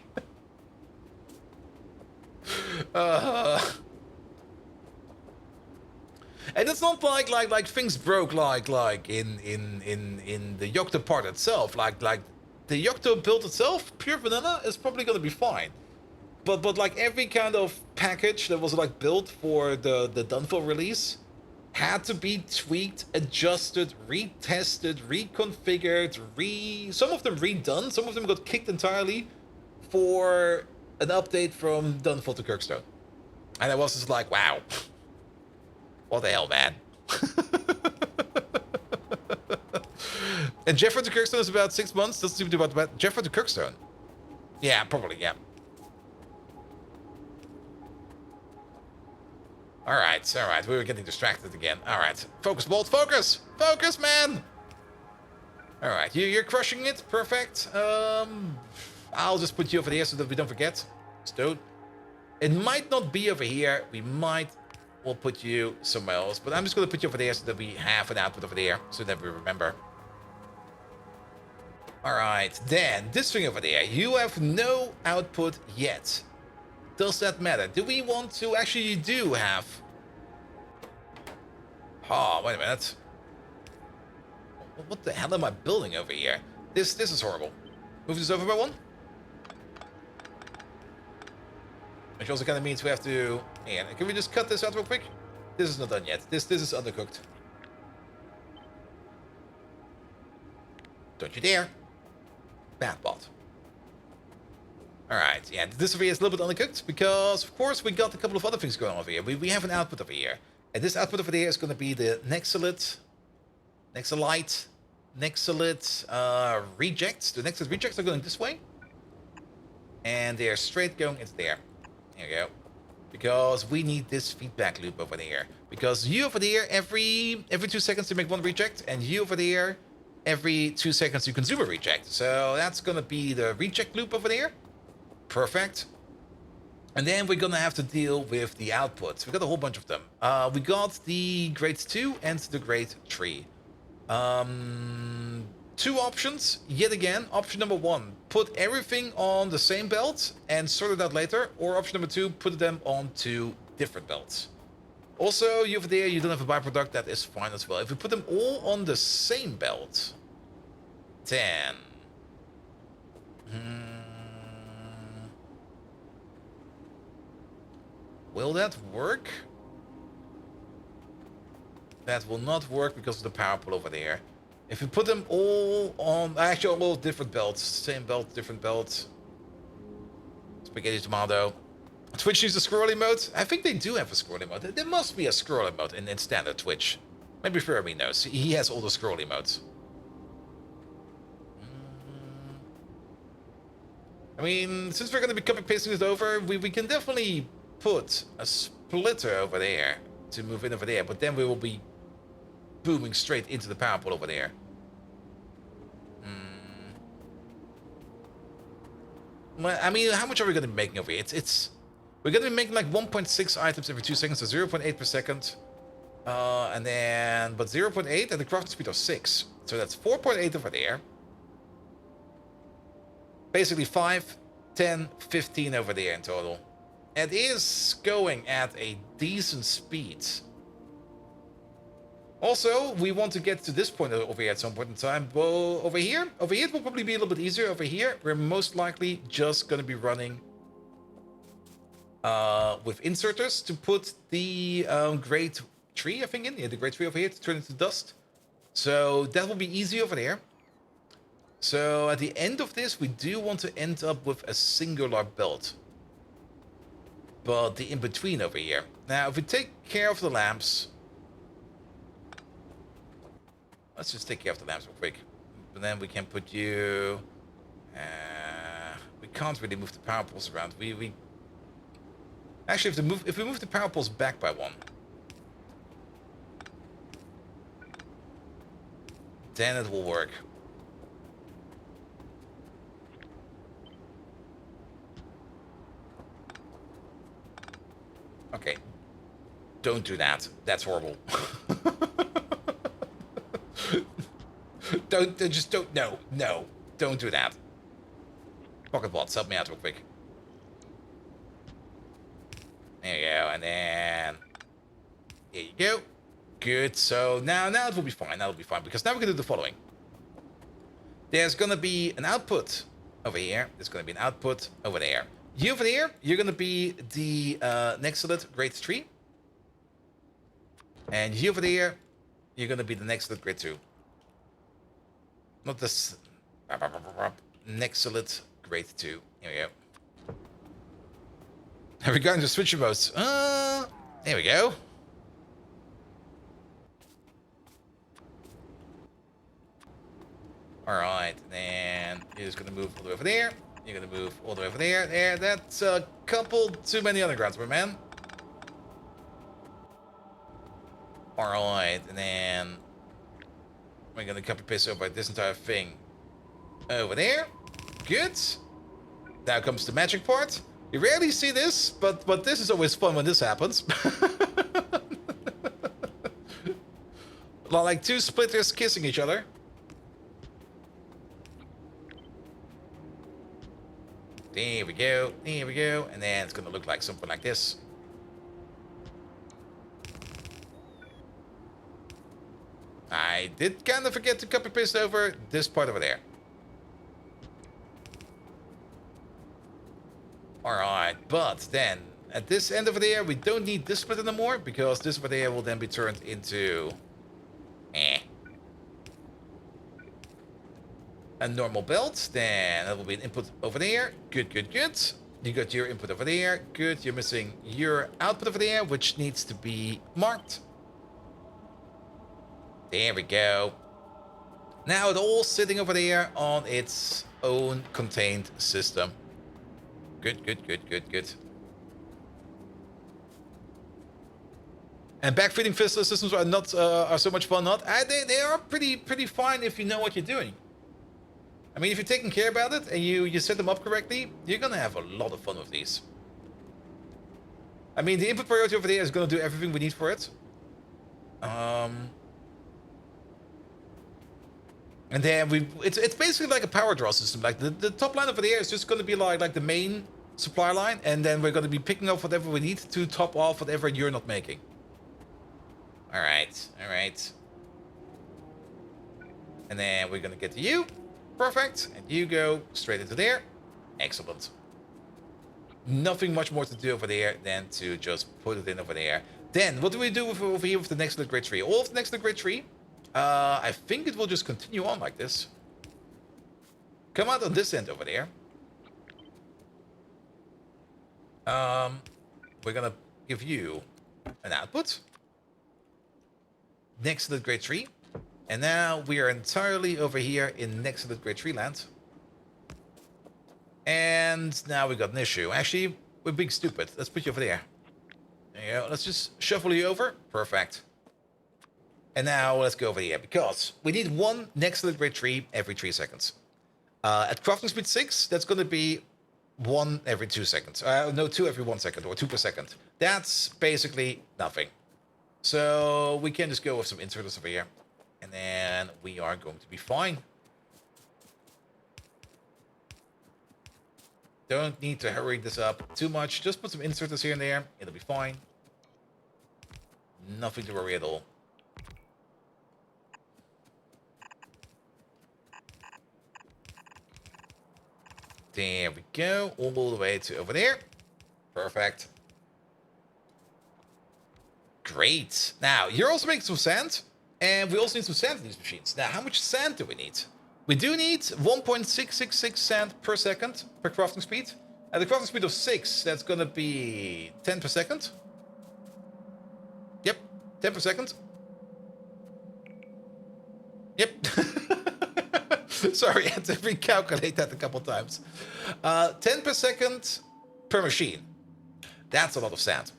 And it's not like things broke like in the Yocto part itself. Like the Yocto build itself, pure vanilla, is probably gonna be fine. But like every kind of package that was like built for the Dunville release had to be tweaked, adjusted, retested, reconfigured, some of them redone, some of them got kicked entirely for an update from Dunville to Kirkstone. And I was just like, wow. What the hell, man? And Jeffro to Kirkstone is about 6 months. Doesn't seem to be about Jeffro to Kirkstone. Yeah, probably, yeah. Alright, we were getting distracted again. Alright, focus, Bolt, focus! Focus, man! Alright, you're crushing it, perfect. I'll just put you over here so that we don't forget. Stone. It might not be over here, we'll put you somewhere else, but I'm just gonna put you over there so that we have an output over there, so that we remember. Alright, then, this thing over there, you have no output yet. Does that matter? Do we want to... Actually, you do have... Oh, wait a minute. What the hell am I building over here? This is horrible. Move this over by one. Which also kind of means we have to... Yeah, can we just cut this out real quick? This is not done yet. This is undercooked. Don't you dare. Bad bot. Alright, yeah, this over here is a little bit undercooked because, of course, we got a couple of other things going on over here. We have an output over here. And this output over there is going to be the Nexolite rejects. The Nexolite rejects are going this way. And they're straight going into there. There you go. Because we need this feedback loop over there. Because you over there, every 2 seconds you make one reject, and you over there, every 2 seconds you consume a reject. So that's gonna be the reject loop over there. Perfect. And then we're gonna have to deal with the outputs. We got a whole bunch of them. We got the grade 2 and the grade 3. 2 options, yet again. Option number 1, put everything on the same belt and sort it out later. Or option number 2, put them on 2 different belts. Also, you over there, you don't have a byproduct, that is fine as well. If we put them all on the same belt, then... will that work? That will not work because of the power pool over there. If we put them all on... actually, all different belts. Same belt, different belt. Spaghetti tomato. Twitch uses scrolling mode? I think they do have a scrolling mode. There must be a scrolling mode in standard Twitch. Maybe Fermi knows. He has all the scrolling modes. I mean, since we're going to be copy pasting it over, we can definitely put a splitter over there to move in over there, but then we will be booming straight into the power pool over there. Well, I mean, how much are we going to be making over here? We're going to be making like 1.6 items every 2 seconds, so 0.8 per second. And then, but 0.8 and the crafting speed of 6. So that's 4.8 over there. Basically 5, 10, 15 over there in total. It is going at a decent speed. Also, we want to get to this point over here at some point in time. Well, over here it will probably be a little bit easier. Over here, we're most likely just going to be running with inserters to put the grade 3, I think, in. Yeah, the grade 3 over here to turn into dust. So that will be easy over there. So at the end of this, we do want to end up with a singular belt. But the in-between over here. Now, if we take care of the lamps... let's just take care of the lamps real quick. And then we can put you... we can't really move the power poles around. We actually, if we move the power poles back by 1... then it will work. Okay. Don't do that. That's horrible. No, don't do that. Pocket bots, help me out real quick. There you go, and then... there you go. Good, so now it will be fine, because now we can do the following. There's gonna be an output over here, there's gonna be an output over there. You over there, you're gonna be the next to it, grade 3. And you over there, you're gonna be the next to it, grade 2. Not this. Next to it, grade 2. Here we go. Regarding the switcher modes, there we go. Alright, then you're just gonna move all the way over there. You're gonna move all the way over there. There, that's a couple too many undergrounds, my man. Alright, and then we're gonna copy paste over this entire thing over there. Good. Now comes the magic part. You rarely see this, but this is always fun when this happens. Like 2 splitters kissing each other. There we go, and then it's gonna look like something like this. I did kind of forget to copy paste over this part over there. Alright, but then at this end over there, we don't need this split anymore because this over there will then be turned into a normal belt. Then that will be an input over there. Good. You got your input over there. Good. You're missing your output over there, which needs to be marked. There we go. Now it's all sitting over there on its own contained system. Good. And backfeeding fistler systems are not are so much fun. Not they are pretty fine if you know what you're doing. I mean, if you're taking care about it and you set them up correctly, you're gonna have a lot of fun with these. I mean, the input priority over there is gonna do everything we need for it. And then it's basically like a power draw system. Like the top line over there is just gonna be like the main supply line, and then we're gonna be picking up whatever we need to top off whatever you're not making. All right. And then we're gonna get to you. Perfect. And you go straight into there. Excellent. Nothing much more to do over there than to just put it in over there. Then, what do we do over here with the next grid tree? All of the next grid tree, I think it will just continue on like this. Come out on this end over there. We're gonna give you an output next to the grid tree. And now we are entirely over here in next to the Great Tree Land. And now we got an issue. Actually, we're being stupid. Let's put you over there. There you go. Let's just shuffle you over. Perfect. And now let's go over here, because we need one next to the Great Tree every 3 seconds. At crafting speed 6, that's going to be 1 every 2 seconds. No, 2 every 1 second, or 2 per second. That's basically nothing. So we can just go with some inserters over here. And then we are going to be fine. Don't need to hurry this up too much. Just put some inserters here and there. It'll be fine. Nothing to worry at all. There we go. All the way to over there. Perfect. Great. Now, you're also making some sand. And we also need some sand in these machines. Now, how much sand do we need? We do need 1.666 sand per second per crafting speed. At the crafting speed of 6, that's going to be 10 per second. Yep, 10 per second. Yep. Sorry, I had to recalculate that a couple times. 10 per second per machine. That's a lot of sand.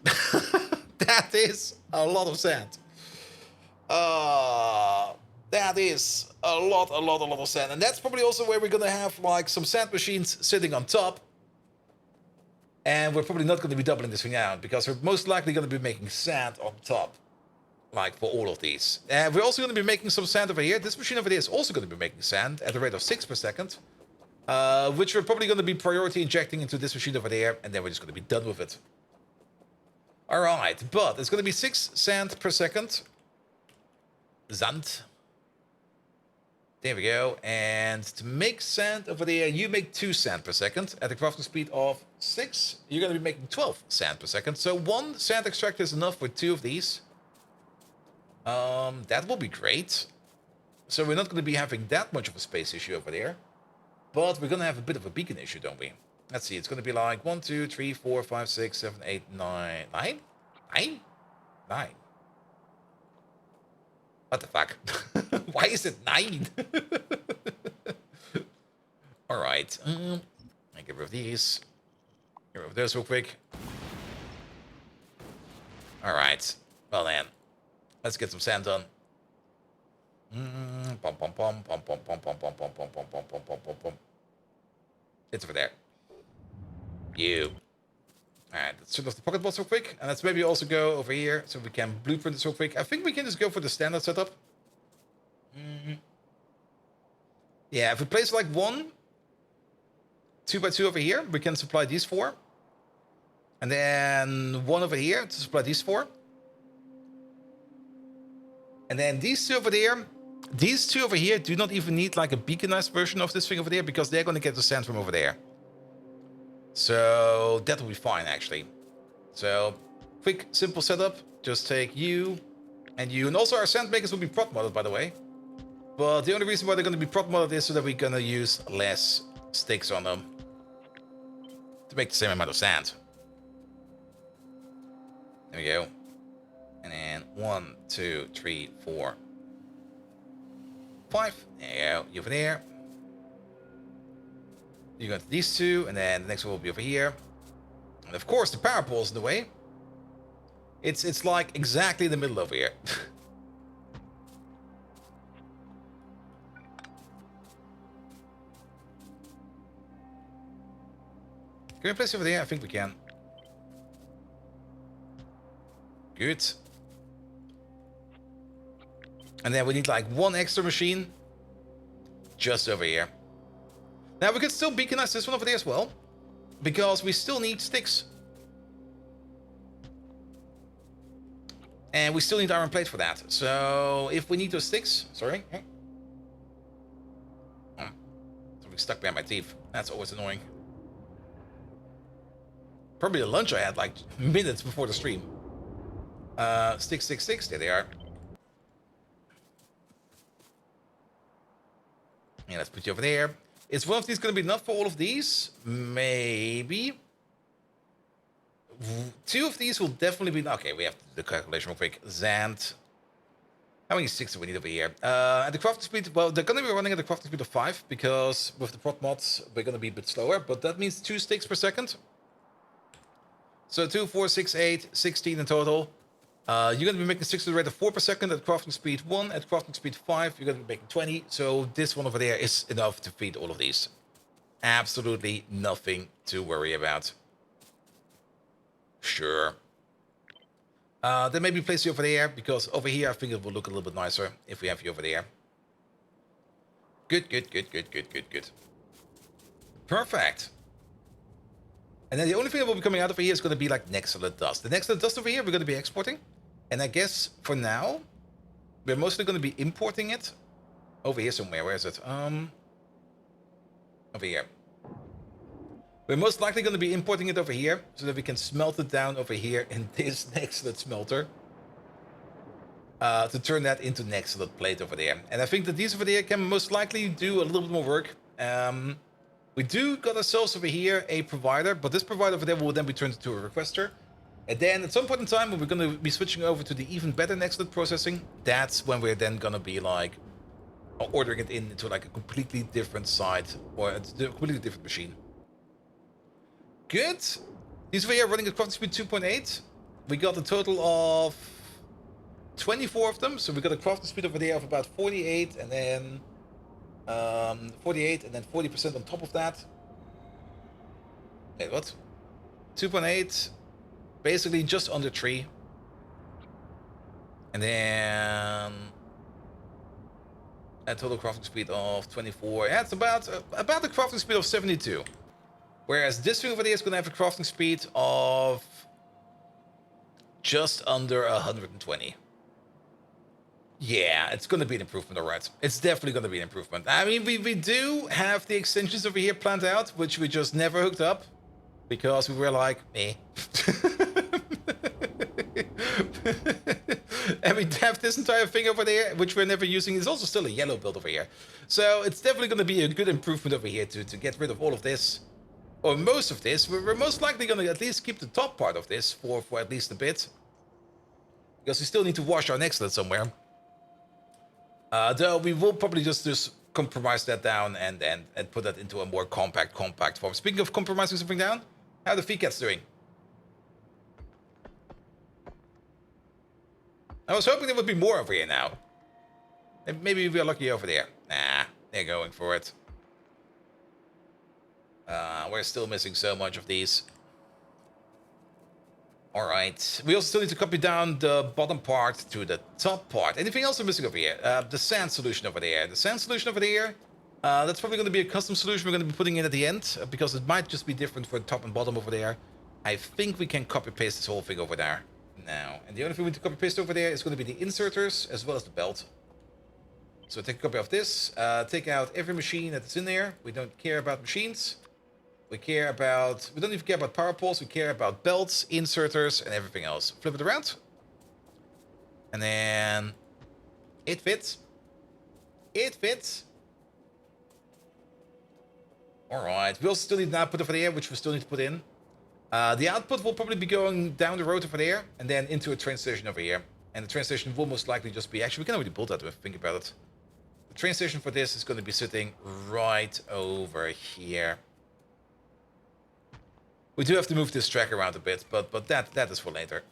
That is a lot of sand. That is a lot of sand. And that's probably also where we're going to have like some sand machines sitting on top. And we're probably not going to be doubling this thing out, because we're most likely going to be making sand on top. Like for all of these. And we're also going to be making some sand over here. This machine over there is also going to be making sand at a rate of 6 per second. Which we're probably going to be priority injecting into this machine over there. And then we're just going to be done with it. Alright, but it's going to be 6 sand per second. Sand. There we go. And to make sand over there, you make 2 sand per second. At a crafting speed of 6, you're going to be making 12 sand per second. So 1 sand extractor is enough for 2 of these. That will be great. So we're not going to be having that much of a space issue over there. But we're going to have a bit of a beacon issue, don't we? Let's see. It's going to be like 1, 2, 3, 4, 5, 6, 7, 8, 9. 9? 9? 9. What the fuck? Why is it 9? Alright. I get rid of these. Get rid of those real quick. Alright. Well then. Let's get some sand done. Pom pom pom pom pom pom pom pom pom pom pom pom pom pom pom pom. It's over there. You. Alright, let's turn off the pocket bots real quick. And let's maybe also go over here so we can blueprint this real quick. I think we can just go for the standard setup. Yeah, if we place like 1 2x2 over here, we can supply these 4. And then 1 over here to supply these 4. And then these 2 over there. These 2 over here do not even need like a beaconized version of this thing over there, because they're going to get the sand from over there. So that will be fine, actually. So quick, simple setup. Just take you and you. And also our sand makers will be prop modded, by the way. But the only reason why they're going to be prop modded is so that we're going to use less sticks on them to make the same amount of sand. There we go. And then 1, 2, 3, 4, 5. There you go. You over there. You go to these 2, and then the next one will be over here. And of course, the power pole's in the way. It's like exactly in the middle over here. Can we place it over there? I think we can. Good. And then we need like one extra machine just over here. Now we could still beaconize this one over there as well, because we still need sticks. And we still need iron plate for that. So if we need those sticks, sorry. Something stuck behind my teeth. That's always annoying. Probably a lunch I had like minutes before the stream. Sticks. There they are. Yeah, let's put you over there. Is one of these going to be enough for all of these? Maybe. Two of these will definitely be... Okay, we have to do the calculation real quick. Zand. How many sticks do we need over here? At the crafting speed... Well, they're going to be running at the crafting speed of 5, because with the prot mods, we're going to be a bit slower. But that means 2 sticks per second. So 2, 4, 6, 8, 16 in total. You're going to be making 6 at the rate of 4 per second at crafting speed 1. At crafting speed 5, you're going to be making 20. So this one over there is enough to feed all of these. Absolutely nothing to worry about. Sure. Then maybe place you over there, because over here I think it will look a little bit nicer if we have you over there. Good. Perfect. And then the only thing that will be coming out over here is going to be like Nexalid dust. The Nexalid dust over here we're going to be exporting. And I guess for now, we're mostly going to be importing it over here somewhere. Where is it? Over here. We're most likely going to be importing it over here so that we can smelt it down over here in this Nexalid smelter. To turn that into Nexalid plate over there. And I think that these over there can most likely do a little bit more work. We do got ourselves over here a provider, but this provider over there will then be turned into a requester. And then at some point in time, when we're going to be switching over to the even better Nexalid processing, that's when we're then going to be like ordering it into like a completely different site or a completely different machine. Good. These over here running at crafting speed 2.8. We got a total of 24 of them, so we got a crafting speed over there of about 48, and then 48, and then 40% on top of that. Wait, what? 2.8, basically just under 3. And then a total crafting speed of 24. Yeah, it's about the crafting speed of 72. Whereas this thing over there is going to have a crafting speed of just under 120. Yeah, it's going to be an improvement, all right. It's definitely going to be an improvement. I mean, we do have the extensions over here planned out, which we just never hooked up. Because we were like, eh. And we have this entire thing over there, which we're never using. It's also still a yellow build over here. So it's definitely going to be a good improvement over here to get rid of all of this. Or most of this. We're most likely going to at least keep the top part of this for at least a bit. Because we still need to wash our Nexalid somewhere. Though we will probably just compromise that down and put that into a more compact form. Speaking of compromising something down, how are the feedcats doing? I was hoping there would be more over here now. Maybe we are lucky over there. Nah, they're going for it. We're still missing so much of these. Alright. We also still need to copy down the bottom part to the top part. Anything else we're missing over here? The sand solution over there. The sand solution over there, that's probably going to be a custom solution we're going to be putting in at the end, because it might just be different for top and bottom over there. I think we can copy-paste this whole thing over there now. And the only thing we need to copy-paste over there is going to be the inserters as well as the belt. So take a copy of this. Take out every machine that's in there. We don't care about machines. We don't even care about power poles. We care about belts, inserters, and everything else. Flip it around. And then it fits. It fits. Alright. We also still need an output over there, which we still need to put in. The output will probably be going down the road over there, and then into a train station over here. And the train station will most likely just be... Actually, we can already build that if we think about it. The train station for this is going to be sitting right over here. We do have to move this track around a bit, but that is for later.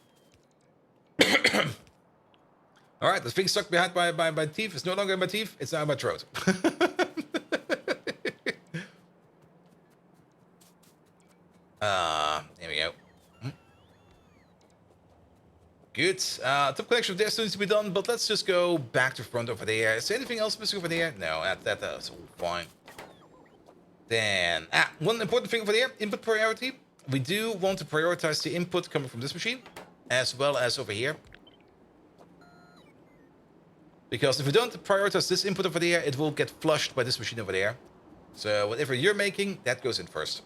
All right, the thing stuck behind my teeth is no longer in my teeth. It's now in my throat. There we go. Good. Top connection there still needs to be done, but let's just go back to front over there. Is there anything else missing over there? No, that's all fine. Then, one important thing over there, input priority. We do want to prioritize the input coming from this machine, as well as over here. Because if we don't prioritize this input over there, it will get flushed by this machine over there. So whatever you're making, that goes in first.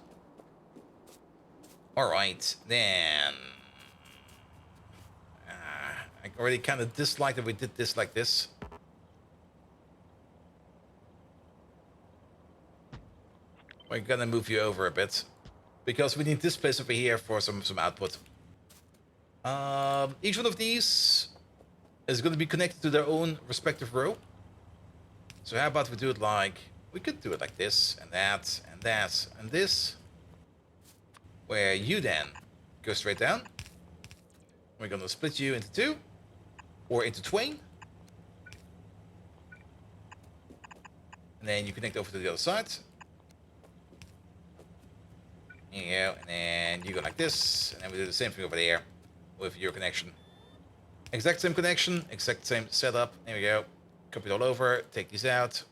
Alright, then... I already kind of dislike that we did this like this. We're gonna move you over a bit. Because we need this place over here for some output. Each one of these is going to be connected to their own respective row. So how about we do it like... We could do it like this, and that, and that, and this. Where you then go straight down. We're going to split you into two. Or into twain. And then you connect over to the other side. There you go, and then you go like this, and then we do the same thing over there with your connection. Exact same connection, exact same setup. There we go. Copy it all over, take these out.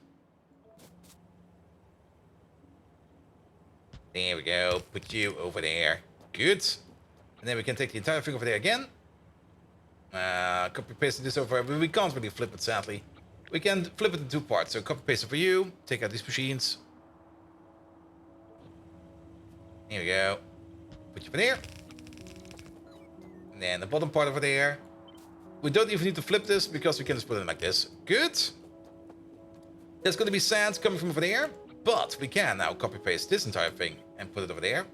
There we go, put you over there. Good. And then we can take the entire thing over there again. Copy paste this over. We can't really flip it, sadly. We can flip it in two parts. So copy paste it for you, take out these machines. Here we go. Put you over there. And then the bottom part over there. We don't even need to flip this because we can just put it like this. Good. There's going to be sand coming from over there. But we can now copy paste this entire thing and put it over there.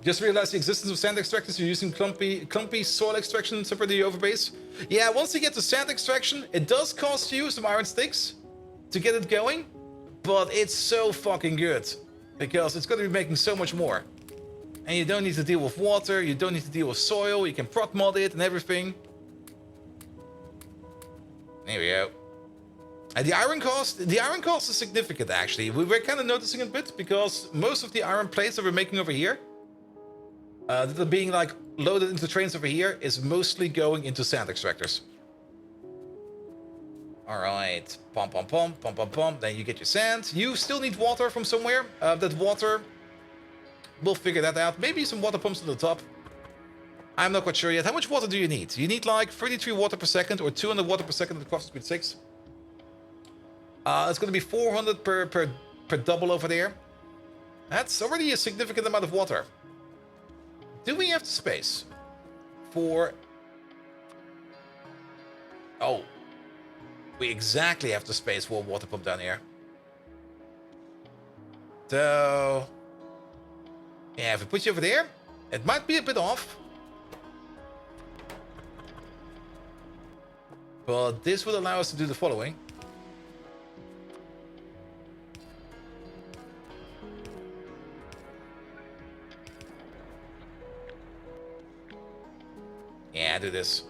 Just realized the existence of sand extractors. You're using clumpy soil extraction separately over base. Yeah, once you get to sand extraction, it does cost you some iron sticks to get it going. But it's so fucking good, because it's going to be making so much more. And you don't need to deal with water, you don't need to deal with soil, you can prot mod it and everything. There we go. And the iron cost is significant actually. We're kind of noticing it a bit, because most of the iron plates that we're making over here, that are being like loaded into trains over here, is mostly going into sand extractors. Alright, pump, pump, pump, pump, pump, pump. Then you get your sand. You still need water from somewhere. That water, we'll figure that out. Maybe some water pumps on the top. I'm not quite sure yet. How much water do you need? You need like 33 water per second or 200 water per second at cross speed 6. It's going to be 400 per double over there. That's already a significant amount of water. Do we have the space for... Oh. We exactly have the space for a water pump down here. So... yeah, if we put you over there, it might be a bit off. But this would allow us to do the following. Yeah, do this.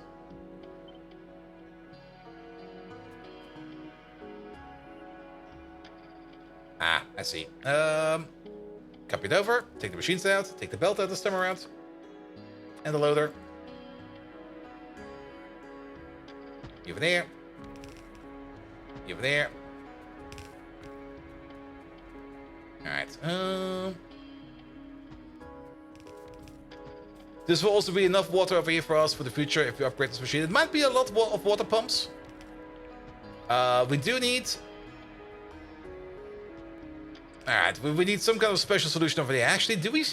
Ah, I see. Copy it over, take the machines out, take the belt out this time around. And the loader. You over there. You over there. Alright, this will also be enough water over here for us for the future if we upgrade this machine. It might be a lot of water pumps. We do need... Alright, we need some kind of special solution over there. Actually, do we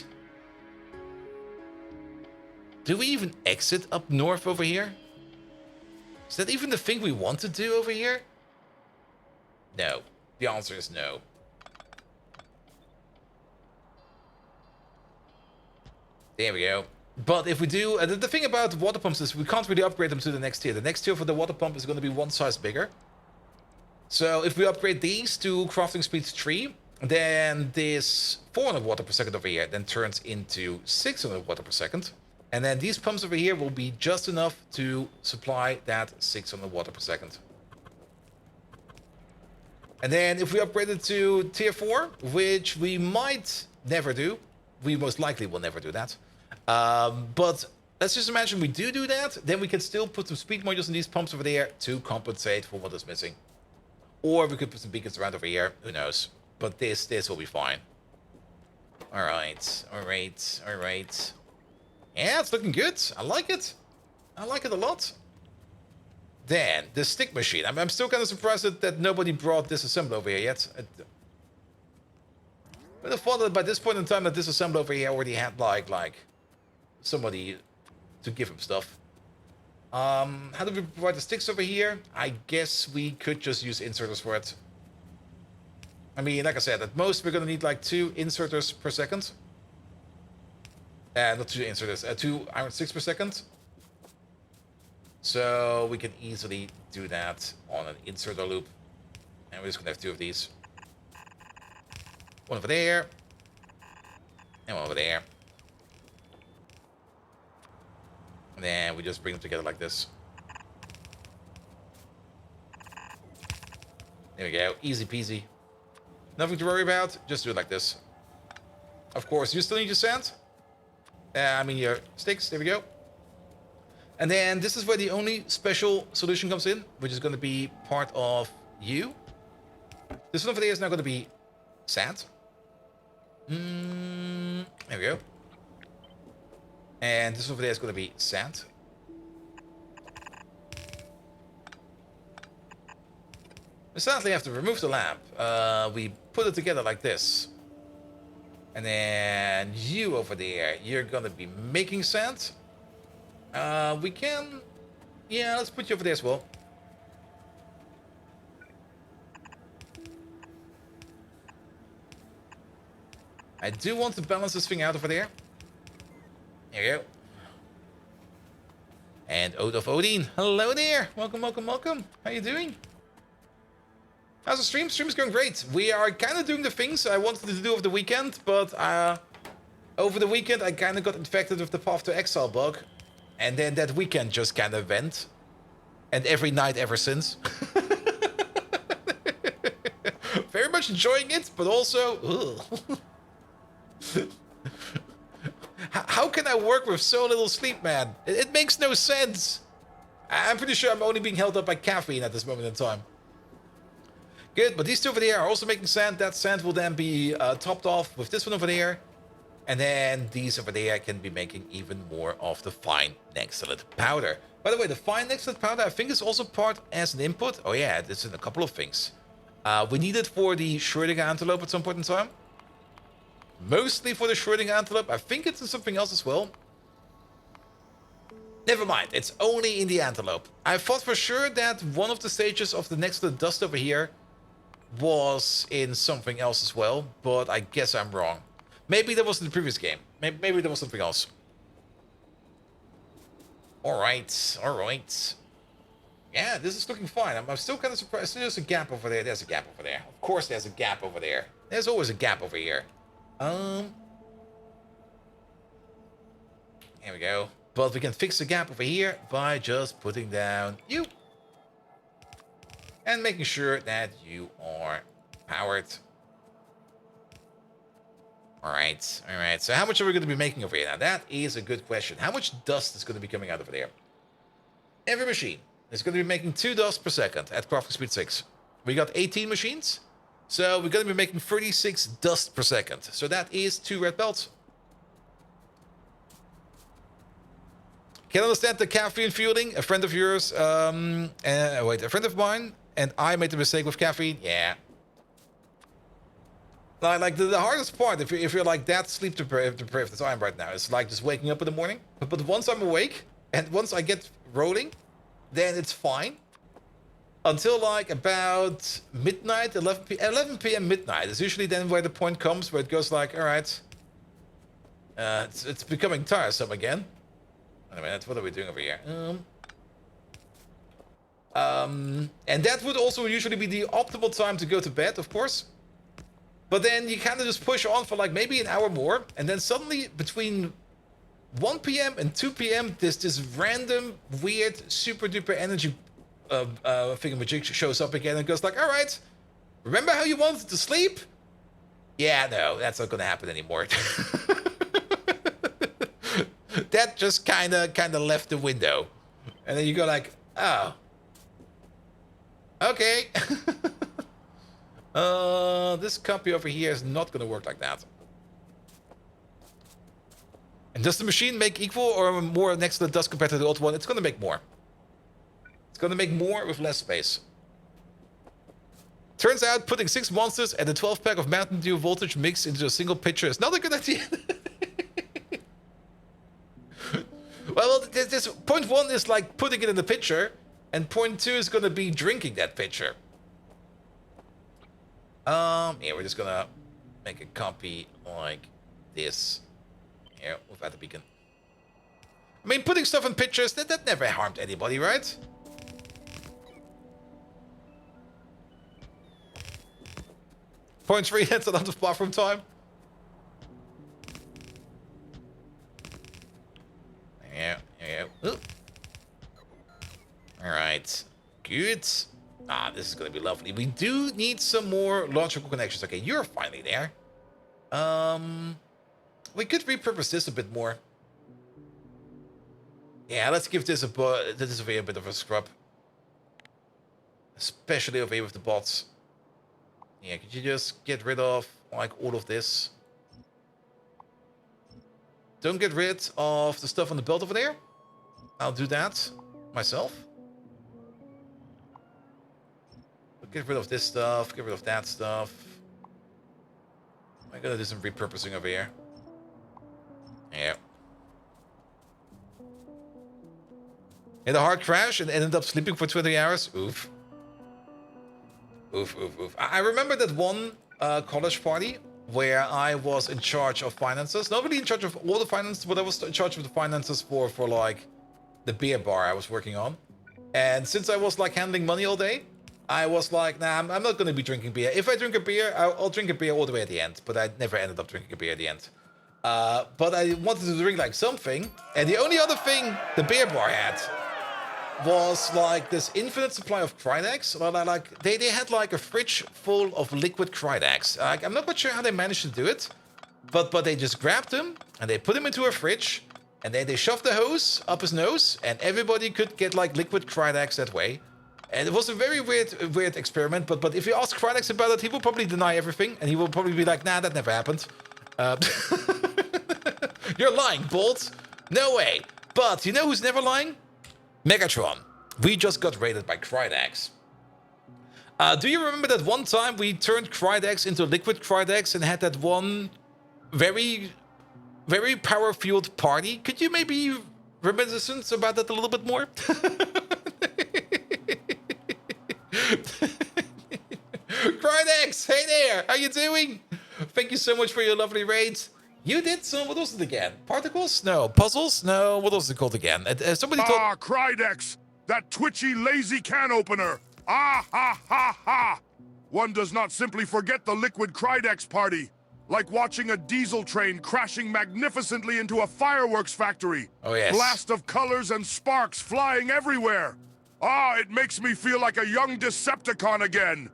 even exit up north over here? Is that even the thing we want to do over here? No. The answer is no. There we go. But if we do... the thing about water pumps is we can't really upgrade them to the next tier. The next tier for the water pump is going to be one size bigger. So if we upgrade these to crafting speed 3... then this 400 water per second over here then turns into 600 water per second. And then these pumps over here will be just enough to supply that 600 water per second. And then if we upgrade it to tier 4, which we might never do, we most likely will never do that. But let's just imagine we do that, then we can still put some speed modules in these pumps over there to compensate for what is missing. Or we could put some beacons around over here, who knows. But this will be fine. Alright. Yeah, it's looking good. I like it. I like it a lot. Then, the stick machine. I'm still kind of surprised that nobody brought disassembly over here yet. I would have thought that by this point in time that disassembly over here already had like somebody to give him stuff. How do we provide the sticks over here? I guess we could just use inserters for it. I mean, like I said, at most we're gonna need like 2 inserters per second. Not 2 inserters, 2 iron sticks per second. So we can easily do that on an inserter loop. And we're just gonna have 2 of these. One over there. And one over there. And then we just bring them together like this. There we go, easy peasy. Nothing to worry about, just do it like this. Of course, you still need your sand. I mean your sticks, there we go. And then this is where the only special solution comes in, which is going to be part of you. This one over there is now going to be sand. There we go. And this over there is going to be sand. We sadly have to remove the lamp. We put it together like this. And then you over there, you're going to be making sand. We can... Yeah, let's put you over there as well. I do want to balance this thing out over there. There you go. And Ode of Odin. Hello there. Welcome. How you doing? How's the stream? Stream's going great. We are kind of doing the things I wanted to do over the weekend, but over the weekend I kind of got infected with the Path to Exile bug. And then that weekend just kind of went. And every night ever since. Very much enjoying it, but also... How can I work with so little sleep, man? It makes no sense. I'm pretty sure I'm only being held up by caffeine at this moment in time. Good, but these 2 over there are also making sand. That sand will then be topped off with this one over there. And then these over there can be making even more of the fine nextlet powder. By the way, the fine nextlet powder I think is also part as an input. Oh yeah, it's in a couple of things. We need it for the Schrödinger antelope at some point in time. Mostly for the Schrödinger antelope. I think it's in something else as well. Never mind, it's only in the antelope. I thought for sure that one of the stages of the nextlet dust over here was in something else as well, but I guess I'm wrong. Maybe that was in the previous game. Maybe there was something else. Alright. Yeah, this is looking fine. I'm still kind of surprised. There's a gap over there. There's a gap over there. Of course there's a gap over there. There's always a gap over here. There we go. But we can fix the gap over here by just putting down you. And making sure that you are powered. Alright. So how much are we going to be making over here? Now that is a good question. How much dust is going to be coming out over there? Every machine is going to be making 2 dust per second at crafting speed 6. We got 18 machines. So we're going to be making 36 dust per second. So that is 2 red belts. Can understand the caffeine fueling. A friend of yours, a friend of mine, and I made the mistake with caffeine. Yeah. Like the hardest part, if you're like that sleep deprived as I am right now, it's like just waking up in the morning. But once I'm awake and once I get rolling, then it's fine. Until like about midnight, 11 p.m. midnight is usually then where the point comes where it goes like, all right, it's becoming tiresome again. Anyway, that's what are we doing over here? And that would also usually be the optimal time to go to bed, of course. But then you kind of just push on for like maybe an hour more, and then suddenly between 1 p.m. and 2 p.m. this random, weird, super duper energy thingamajig shows up again and goes like, all right, remember how you wanted to sleep? Yeah, no, that's not gonna happen anymore. That just kind of left the window. And then you go like, oh. Okay. This copy over here is not gonna work like that. And does the machine make equal or more next to the dust compared to the old one? It's gonna make more. It's gonna make more with less space. Turns out putting 6 monsters and a 12-pack of Mountain Dew voltage mixed into a single pitcher is not a good idea. Well, this point 1 is like putting it in the pitcher, and point 2 is gonna be drinking that pitcher. Yeah, we're just gonna make a copy like this. Here, without the beacon. I mean, putting stuff in pitchers, that never harmed anybody, right? Point 3, that's a lot of bathroom time. Yeah. Alright. Good. Ah, this is gonna be lovely. We do need some more logical connections. Okay, you're finally there. We could repurpose this a bit more. Yeah, let's give this over here a bit of a scrub. Especially over here with the bots. Yeah, could you just get rid of, like, all of this? Don't get rid of the stuff on the belt over there. I'll do that myself. Get rid of this stuff, get rid of that stuff. I'm gonna do some repurposing over here. Yeah. Had a hard crash and ended up sleeping for 20 hours. Oof. Oof. I remember that one college party where I was in charge of finances. Not really in charge of all the finances, but I was in charge of the finances for like the beer bar I was working on. And since I was like handling money all day, I was like, nah, I'm not going to be drinking beer. If I drink a beer, I'll drink a beer all the way at the end. But I never ended up drinking a beer at the end. But I wanted to drink like something. And the only other thing the beer bar had was like this infinite supply of Krydex. Like they had like a fridge full of liquid Krydex. Like, I'm not quite sure how they managed to do it. But they just grabbed them and they put him into a fridge. And then they shoved the hose up his nose. And everybody could get like liquid Krydex that way. And it was a very weird experiment, but if you ask Krydex about it, he will probably deny everything, and he will probably be like, nah, that never happened. You're lying, Bolt. No way. But you know who's never lying? Megatron. We just got raided by Krydex. Do you remember that one time we turned Krydex into liquid Krydex and had that one very power-fueled party? Could you maybe reminiscence about that a little bit more? Krydex, hey there, how you doing? Thank you so much for your lovely raids. You did some, what was it again? Particles? No. Puzzles? No. What was it called again? Somebody told... Ah, Krydex, that twitchy, lazy can opener. Ah, ha, ha, ha. One does not simply forget the liquid Krydex party. Like watching a diesel train crashing magnificently into a fireworks factory. Oh, yes. Blast of colors and sparks flying everywhere. Ah, it makes me feel like a young Decepticon again.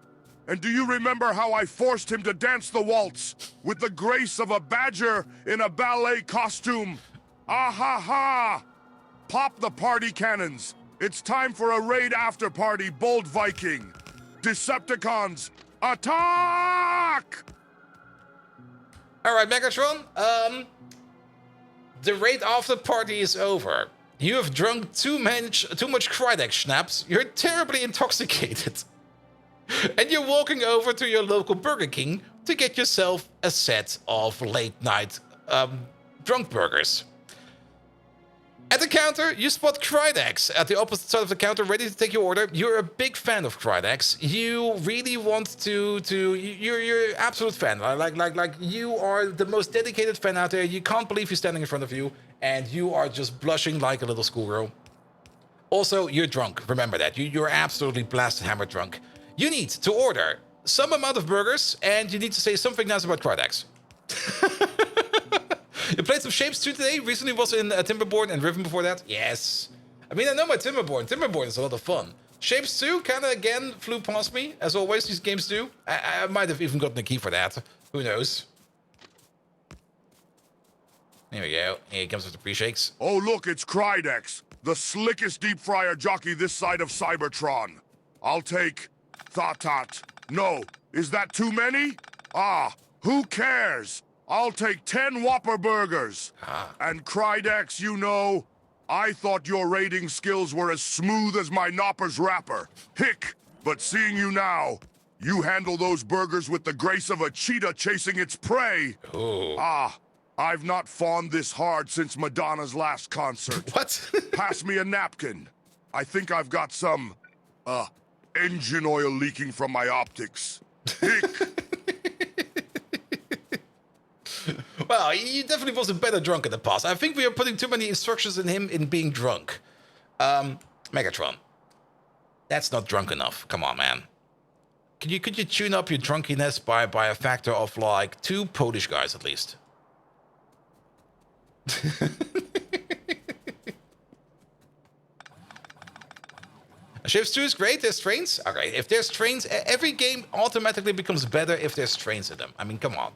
And do you remember how I forced him to dance the waltz with the grace of a badger in a ballet costume? Ah ha ha! Pop the party cannons. It's time for a raid after party, Bold Viking. Decepticons, attack! All right, Megatron. The raid after party is over. You have drunk too much Krydex schnapps. You're terribly intoxicated. And you're walking over to your local Burger King to get yourself a set of late-night drunk burgers. At the counter, you spot Krydex at the opposite side of the counter, ready to take your order. You're a big fan of Krydex. You really want to you're an absolute fan. Like you are the most dedicated fan out there. You can't believe he's standing in front of you, and you are just blushing like a little schoolgirl. Also, you're drunk. Remember that. You're absolutely blasted hammered drunk. You need to order some amount of burgers, and you need to say something nice about Krydex. You played some Shapes 2 today? Recently was in Timberborn and Riven before that? Yes. I mean, I know my Timberborn. Timberborn is a lot of fun. Shapes 2 kind of, again, flew past me, as always, these games do. I might have even gotten a key for that. Who knows? There we go. Here he comes with the pre-shakes. Oh, look, it's Krydex, the slickest deep fryer jockey this side of Cybertron. I'll take... Thatat. No, is that too many? Ah, who cares? I'll take 10 Whopper burgers. And Krydex, you know, I thought your raiding skills were as smooth as my Nopper's wrapper. Hick, but seeing you now, you handle those burgers with the grace of a cheetah chasing its prey. Ooh. Ah, I've not fawned this hard since Madonna's last concert. What? Pass me a napkin. I think I've got some, engine oil leaking from my optics. Hick. Well, he definitely was a better drunk in the past. I think we are putting too many instructions in him in being drunk. Megatron. That's not drunk enough. Come on, man. Could you tune up your drunkiness by a factor of like 2 Polish guys at least? Shifts 2 is great. There's trains. Okay, if there's trains, every game automatically becomes better if there's trains in them. I mean, come on.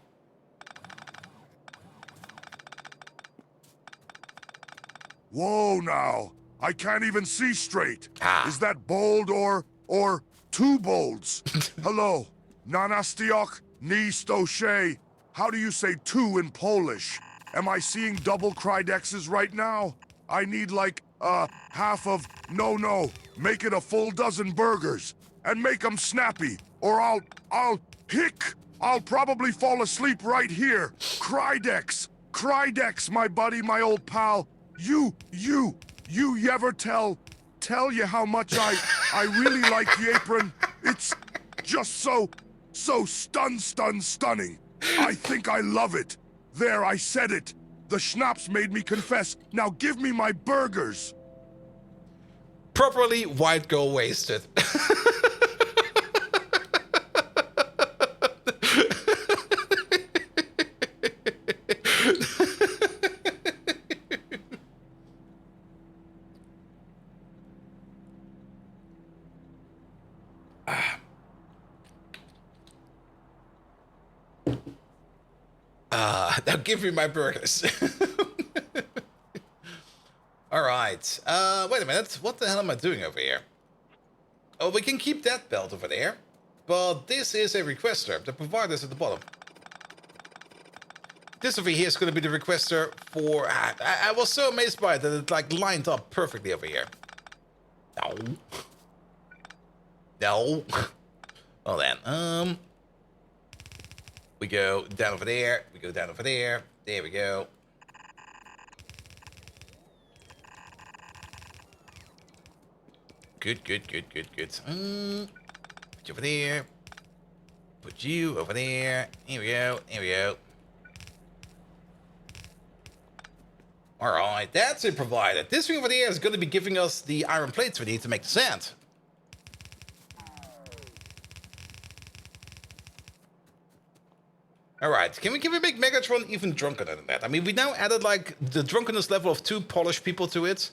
Whoa now, I can't even see straight. Ah. Is that bold or 2 bolds? Hello, Nanastiok, ni stosze. How do you say 2 in Polish? Am I seeing double Krydexes right now? I need like, half of, no, make it a full dozen burgers. And make them snappy, or I'll probably fall asleep right here. Krydex, my buddy, my old pal. You ever tell you how much I really like the apron? It's just so stunning. I think I love it. There, I said it. The schnapps made me confess. Now give me my burgers. Properly white girl wasted. Now give me my burgers. All right. Wait a minute. What the hell am I doing over here? Oh, we can keep that belt over there. But this is a requester. The provider is at the bottom. This over here is going to be the requester for... I was so amazed by it that it like lined up perfectly over here. No. Well then, we go down over there. We go down over there. There we go. Good. Put you over there. Put you over there. Here we go. Alright, that's it provided. This thing over there is going to be giving us the iron plates we need to make the sand. Alright, can we make Megatron even drunker than that? I mean, we now added like the drunkenness level of 2 Polish people to it.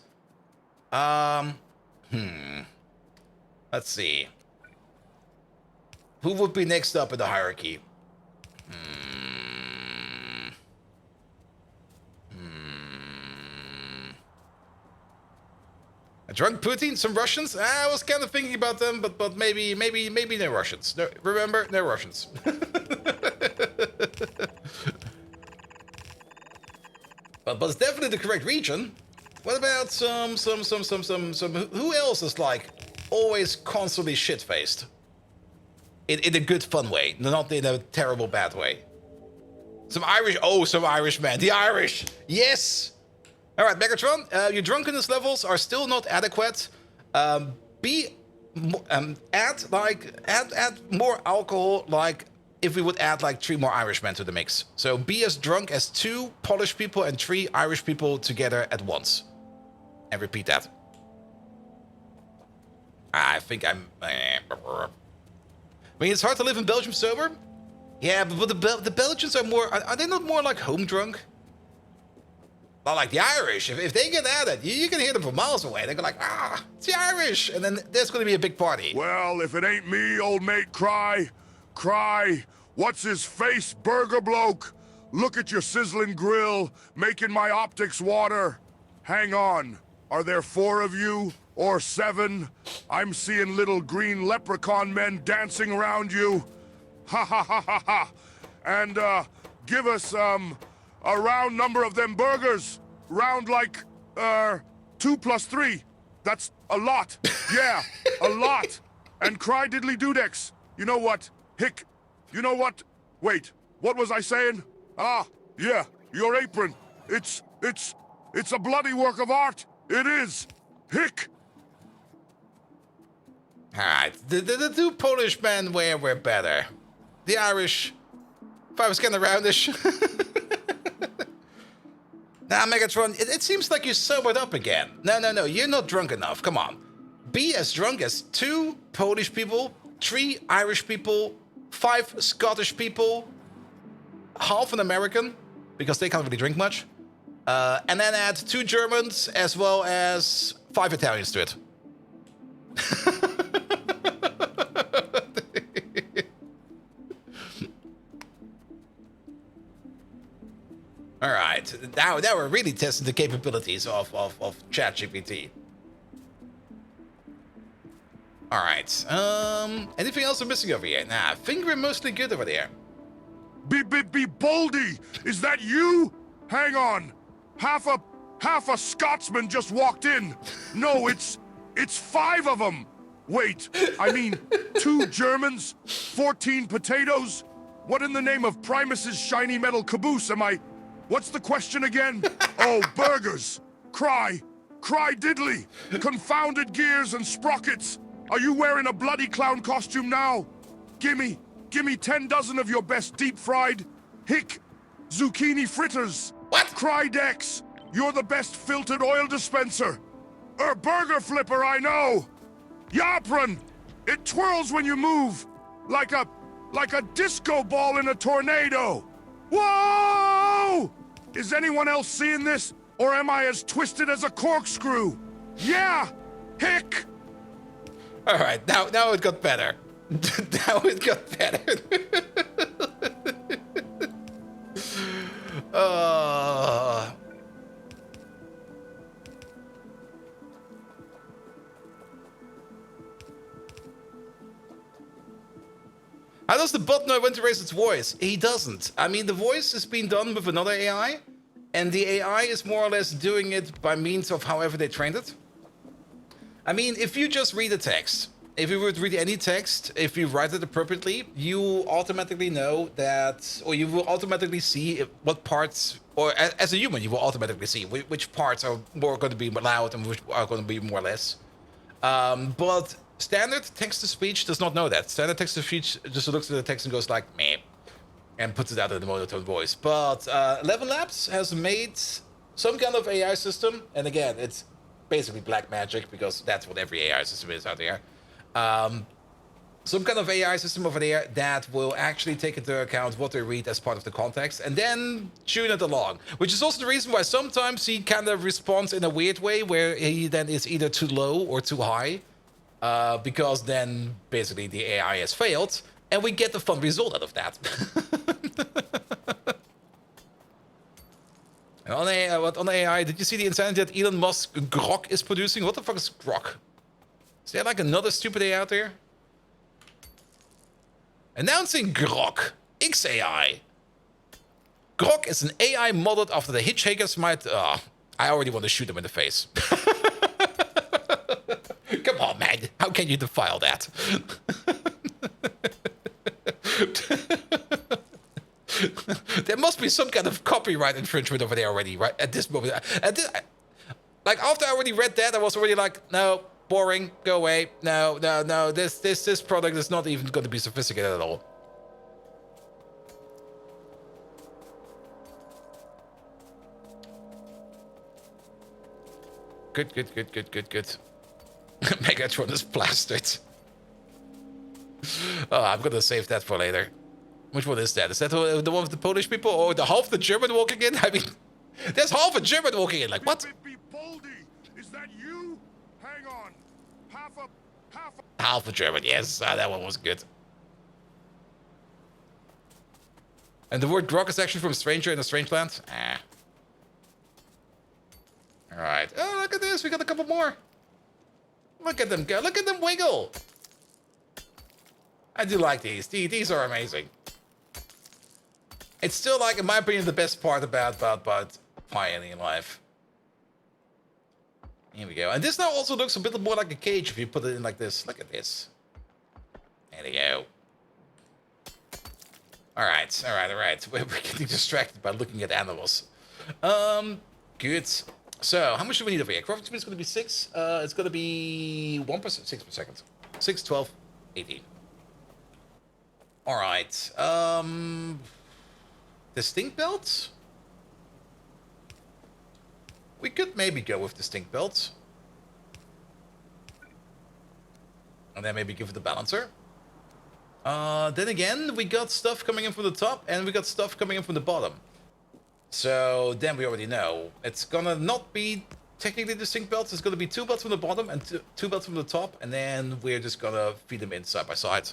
Let's see. Who would be next up in the hierarchy? A drunk Putin? Some Russians? I was kind of thinking about them, but maybe no Russians. No, remember, no Russians. but it's definitely the correct region. What about some? Who else is like always constantly shit-faced? In a good, fun way, not in a terrible, bad way. Some Irish. Oh, some Irish man. The Irish. Yes. All right, Megatron. Your drunkenness levels are still not adequate. Add more alcohol. Like if we would add like 3 more Irishmen to the mix. So be as drunk as 2 Polish people and 3 Irish people together at once. And repeat that. I think I'm... I mean, it's hard to live in Belgium sober. Yeah, but the Belgians are more... Are they not more like home drunk? Not like the Irish. If they get at it, you can hear them from miles away. They're like, ah, it's the Irish. And then there's going to be a big party. Well, if it ain't me, old mate, cry. What's his face, burger bloke? Look at your sizzling grill, making my optics water. Hang on. Are there 4 of you? Or 7? I'm seeing little green leprechaun men dancing around you. Ha ha ha ha ha. And, give us, a round number of them burgers. Round like, 2 plus 3. That's a lot. Yeah, a lot. And cry diddly doodex. You know what? Hick. You know what? Wait, what was I saying? Ah, yeah, your apron. It's a bloody work of art. It is. Hick. Alright, the 2 Polish men were better. The Irish, if I was getting around-ish. Now, Megatron, it seems like you sobered up again. No, you're not drunk enough. Come on. Be as drunk as 2 Polish people, 3 Irish people, 5 Scottish people, half an American, because they can't really drink much, and then add 2 Germans as well as 5 Italians to it. All right, now we're really testing the capabilities of ChatGPT. All right, anything else I'm missing over here? Nah, I think we're mostly good over there. Be Boldy! Is that you? Hang on. Half a Scotsman just walked in. No, it's 5 of them. Wait, I mean, 2 Germans, 14 potatoes. What in the name of Primus's shiny metal caboose am I? What's the question again? Oh, burgers. Cry diddly. Confounded gears and sprockets. Are you wearing a bloody clown costume now? Gimme 10 dozen of your best deep-fried, hick, zucchini fritters. What? Crydex, you're the best filtered oil dispenser. Burger flipper, I know. Yapron, it twirls when you move, like a disco ball in a tornado. Whoa! Is anyone else seeing this, or am I as twisted as a corkscrew? Yeah, hick. All right, now it got better. Now it got better. How does the bot know when to raise its voice? He doesn't. I mean, the voice is being done with another AI, and the AI is more or less doing it by means of however they trained it. I mean, if you just read a text, if you would read any text, if you write it appropriately, you automatically know that, or you will automatically see what parts, or as a human, you will automatically see which parts are more going to be loud and which are going to be more or less. But standard text-to-speech does not know that. Standard text-to-speech just looks at the text and goes like, meh, and puts it out in a monotone voice. But 11 Labs has made some kind of AI system, and again, it's basically black magic, because that's what every AI system is out there. Some kind of AI system over there that will actually take into account what they read as part of the context and then tune it along, which is also the reason why sometimes he kind of responds in a weird way where he then is either too low or too high, because then basically the AI has failed and we get the fun result out of that. And on AI, did you see the insanity that Elon Musk Grok is producing? What the fuck is Grok? Is there like another stupid AI out there? Announcing Grok XAI. Grok is an AI modeled after the Hitchhiker's might. I already want to shoot him in the face. Come on, man. How can you defile that? There must be some kind of copyright infringement over there already, right? At this moment. Like, after I already read that, I was already like, no, boring, go away. No, this product is not even going to be sophisticated at all. Good. Megatron is plastered. Oh, I'm gonna save that for later. Which one is that? Is that the one with the Polish people or the half the German walking in? I mean, There's half a German walking in. Like, what? Boldy, is that you? Hang on. Half a... Half a German, yes. That one was good. And the word grog is actually from stranger in a strange land. Alright. Oh, look at this. We got a couple more. Look at them go. Look at them wiggle. I do like these. These are amazing. It's still, like, in my opinion, the best part about Pioneer life. Here we go. And this now also looks a bit more like a cage if you put it in like this. Look at this. There we go. Alright. We're getting distracted by looking at animals. Good. So, how much do we need over here? Crafting speed is going to be 6. It's going to be 1%, 6 per second. 6, 12, 18. Alright. Distinct belts? We could maybe go with distinct belts. And then maybe give it the balancer. Then again, we got stuff coming in from the top, and we got stuff coming in from the bottom. So, then we already know. It's gonna not be technically distinct belts. It's gonna be 2 belts from the bottom and two belts from the top, and then we're just gonna feed them in side by side.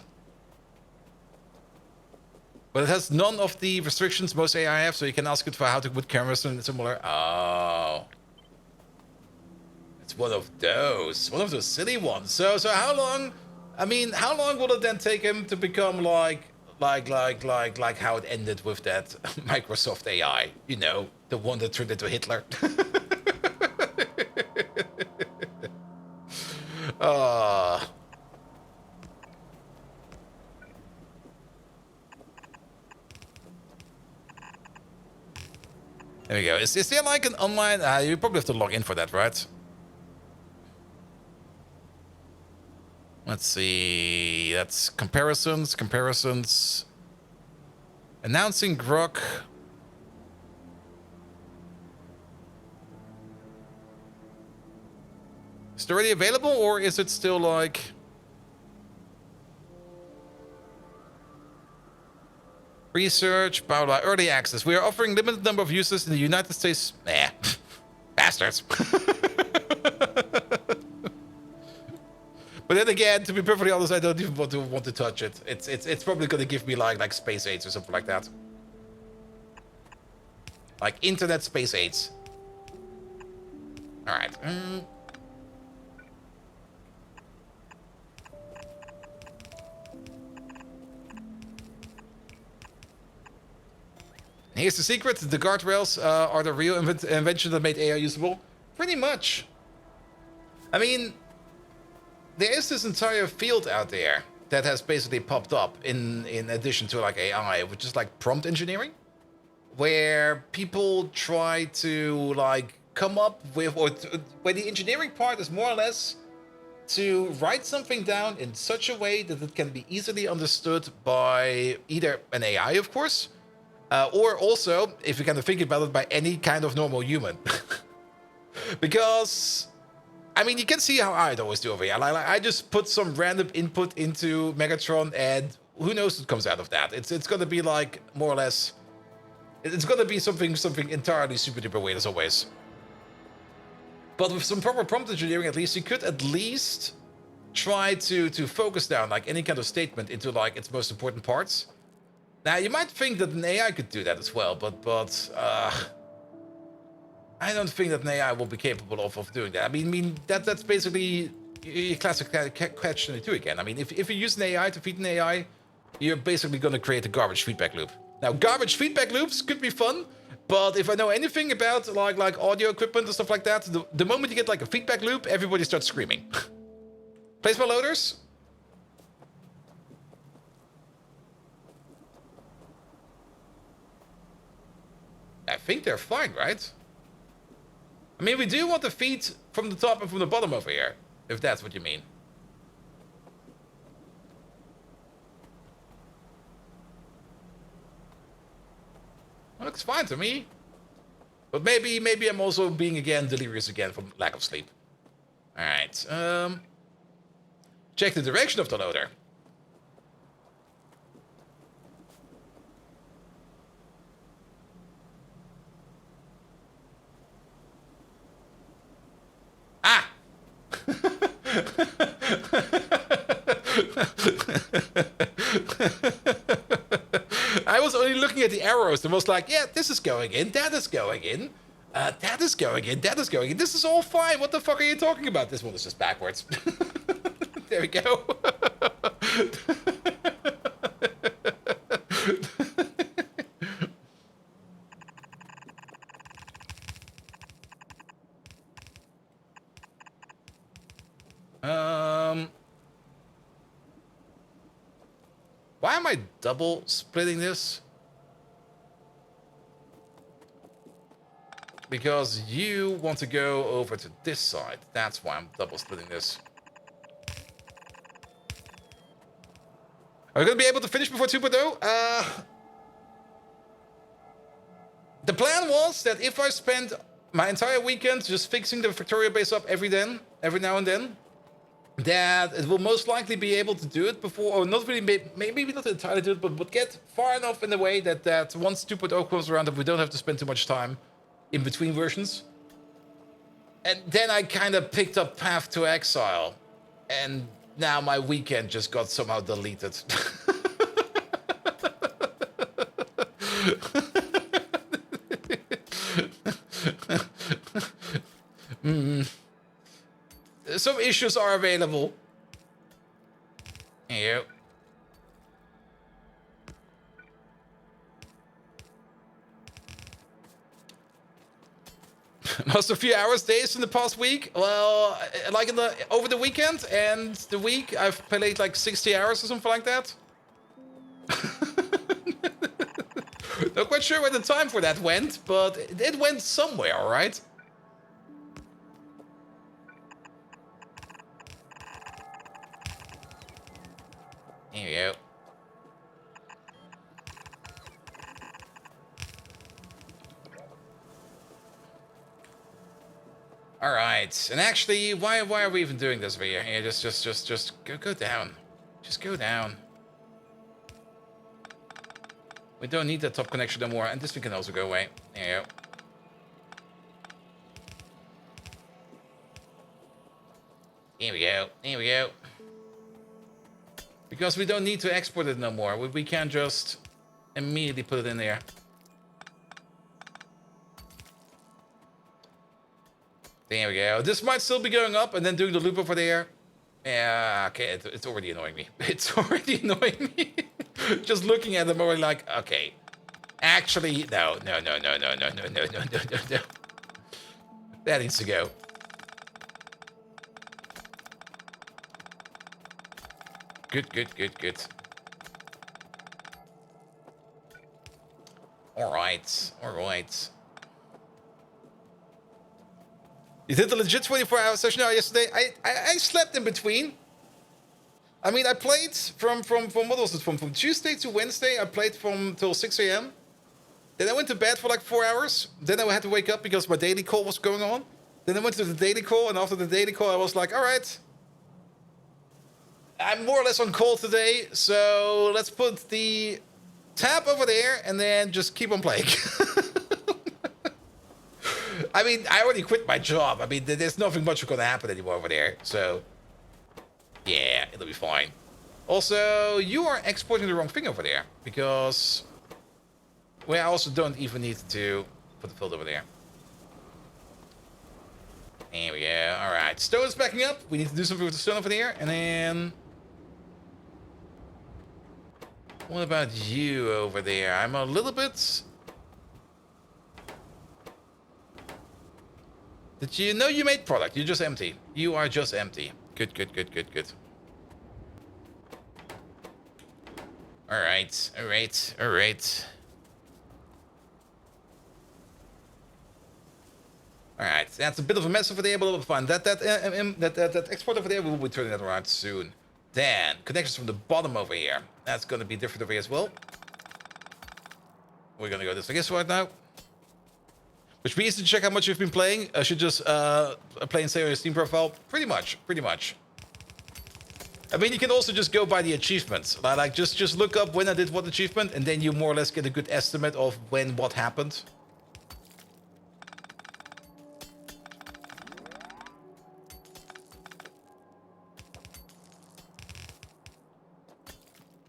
But it has none of the restrictions most AI have, so you can ask it for how to put cameras and similar. Oh. It's one of those silly ones. So how long, I mean, how long will it then take him to become like how it ended with that Microsoft AI? You know, the one that turned into Hitler. There we go. Is there like an online... you probably have to log in for that, right? Let's see. That's comparisons. Announcing grok. Is it already available, or is it still like... Research, blah, blah, early access. We are offering limited number of users in the United States. Nah, bastards. But then again, to be perfectly honest, I don't even want to touch it. It's probably gonna give me like space aids or something like that. Like internet space aids. All right. Here's the secret. The guardrails are the real invention that made AI usable. Pretty much. I mean, there is this entire field out there that has basically popped up in addition to like AI, which is like prompt engineering, where people try to like come up with, where the engineering part is more or less to write something down in such a way that it can be easily understood by either an AI, of course, or also, if you kind of think about it, by any kind of normal human. Because, I mean, you can see how I'd always do over here. Like, I just put some random input into Megatron, and who knows what comes out of that. It's going to be like, more or less, it's going to be something entirely super duper weird as always. But with some proper prompt engineering, at least, you could at least try to focus down like any kind of statement into like its most important parts. Now, you might think that an AI could do that as well, but I don't think that an AI will be capable of doing that. I mean that's basically a classic catch-22 again. I mean, if you use an AI to feed an AI, you're basically going to create a garbage feedback loop. Now, garbage feedback loops could be fun, but if I know anything about like audio equipment and stuff like that, the moment you get like a feedback loop, everybody starts screaming. Place my loaders. I think they're fine, right? I mean, we do want the feed from the top and from the bottom over here, if that's what you mean. Well, looks fine to me. But maybe I'm also being again delirious again from lack of sleep. Alright, check the direction of the loader. I was only looking at the arrows and was like, yeah, this is going in, that is going in, that is going in, that is going in. This is all fine. What the fuck are you talking about? This one is just backwards. There we go. Why am I double splitting this? Because you want to go over to this side. That's why I'm double splitting this. Are we going to be able to finish before 2.0? The plan was that if I spend my entire weekend just fixing the Factorio base up every now and then, that it will most likely be able to do it before, or not really, maybe not entirely do it, but get far enough in the way that once 2.0 comes around, that we don't have to spend too much time in between versions. And then I kind of picked up Path to Exile, and now my weekend just got somehow deleted. Some issues are available. Here you go. Lost a few hours, days in the past week. Well, like over the weekend and the week, I've played like 60 hours or something like that. Not quite sure where the time for that went, but it went somewhere, all right? Here we go. All right, and actually, why are we even doing this over here? Yeah, just go down. Just go down. We don't need that top connection no more, and this thing can also go away. There you go. Here we go. Here we go. Because we don't need to export it no more. We can just immediately put it in there. There we go. This might still be going up and then doing the loop over there. Yeah, okay, it's already annoying me. It's already annoying me. Just looking at them, already like, okay. Actually, no. That needs to go. Good. All right. You did the legit 24-hour session yesterday. I slept in between. I mean, I played from what was it? From Tuesday to Wednesday. I played till 6 a.m. Then I went to bed for like 4 hours. Then I had to wake up because my daily call was going on. Then I went to the daily call, and after the daily call, I was like, all right. I'm more or less on call today, so let's put the tab over there and then just keep on playing. I mean, I already quit my job. I mean, there's nothing much going to happen anymore over there, so yeah, it'll be fine. Also, you are exporting the wrong thing over there because we also don't even need to put the filter over there. There we go. All right, stone is backing up. We need to do something with the stone over there, and then what about you over there? I'm a little bit. Did you know you made product? You're just empty. You are just empty. Good. All right. All right. That's a bit of a mess over there, but it'll be fun. That export over there, we will be turning that around soon. Then connections from the bottom over here. That's going to be different over here as well. We're going to go this way right now. Which means to check how much you've been playing, I should just play and say on your Steam profile. Pretty much. I mean, you can also just go by the achievements. Like just look up when I did what achievement, and then you more or less get a good estimate of when what happened.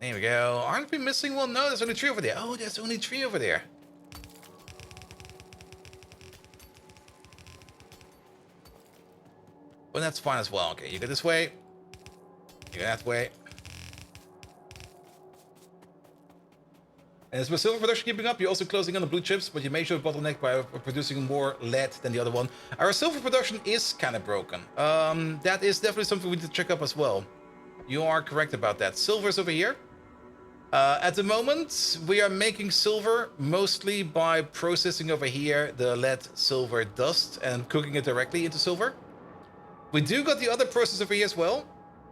There we go. Aren't we missing one? No, there's only 3 over there. Oh, there's only 3 over there. Well, that's fine as well. Okay, you go this way. You go that way. And as with silver production keeping up, you're also closing on the blue chips, but you make sure to bottleneck by producing more lead than the other one. Our silver production is kind of broken. That is definitely something we need to check up as well. You are correct about that. Silver is over here. At the moment, we are making silver mostly by processing over here the lead silver dust and cooking it directly into silver. We do got the other process over here as well,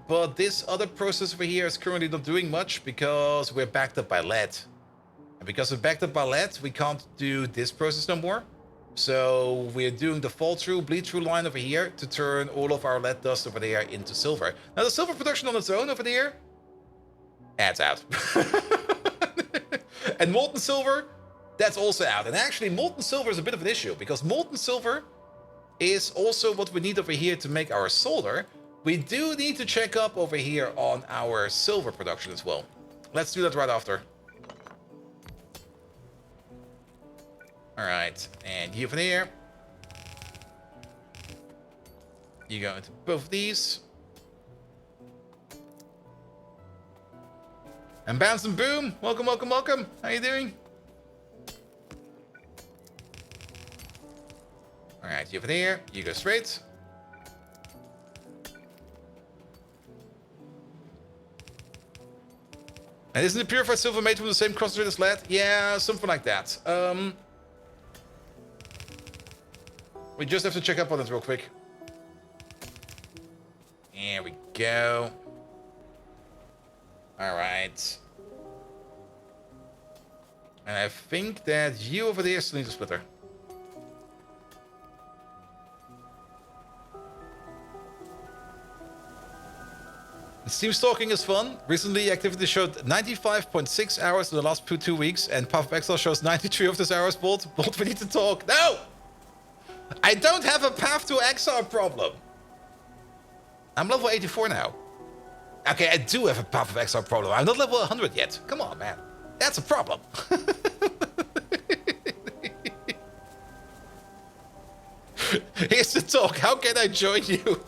but this other process over here is currently not doing much because we're backed up by lead. And because we're backed up by lead, we can't do this process no more. So we're doing the fall through, bleed through line over here to turn all of our lead dust over there into silver. Now the silver production on its own over there, adds out. And molten silver, that's also out. And actually molten silver is a bit of an issue because molten silver is also what we need over here to make our solder. We do need to check up over here on our silver production as well. Let's do that right after. All right, and you from here. You go into both of these. And bounce and boom. Welcome, welcome, welcome. How you doing? All right, you from here. You go straight. And isn't the purified silver made from the same concentrate as lead? Yeah, something like that. We just have to check up on it real quick. There we go. All right. And I think that you over there still need a splitter. Steam stalking is fun. Recently, activity showed 95.6 hours in the last 2 weeks, and Path of Exile shows 93 of those hours. Bolt, we need to talk. No! I don't have a Path to Exile problem. I'm level 84 now. Okay, I do have a Path of Exile problem. I'm not level 100 yet. Come on, man. That's a problem. Here's the talk. How can I join you?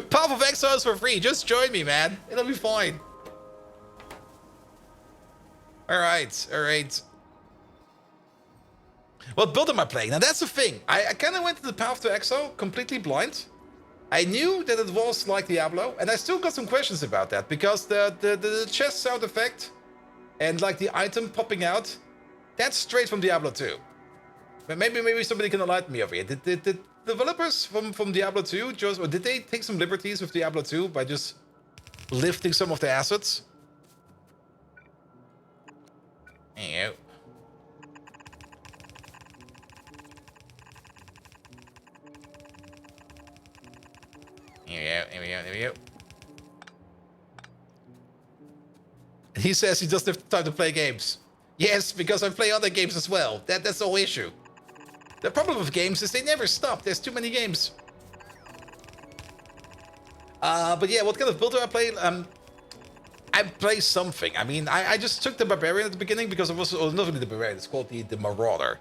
Path of Exile is for free. Just join me, man. It'll be fine. Alright, alright. What build am I playing? Now that's the thing. I kind of went to the Path to Exile completely blind. I knew that it was like Diablo, and I still got some questions about that because the chest sound effect and like the item popping out, that's straight from Diablo 2. But maybe somebody can enlighten me over here. Did developers from Diablo 2 just, or did they take some liberties with Diablo 2 by just lifting some of the assets? There you go. Here we go. He says he doesn't have time to play games. Yes, because I play other games as well. That's the whole issue. The problem with games is they never stop. There's too many games. But yeah, what kind of build do I play? I play something. I mean, I just took the Barbarian at the beginning because it was not really the Barbarian. It's called the Marauder.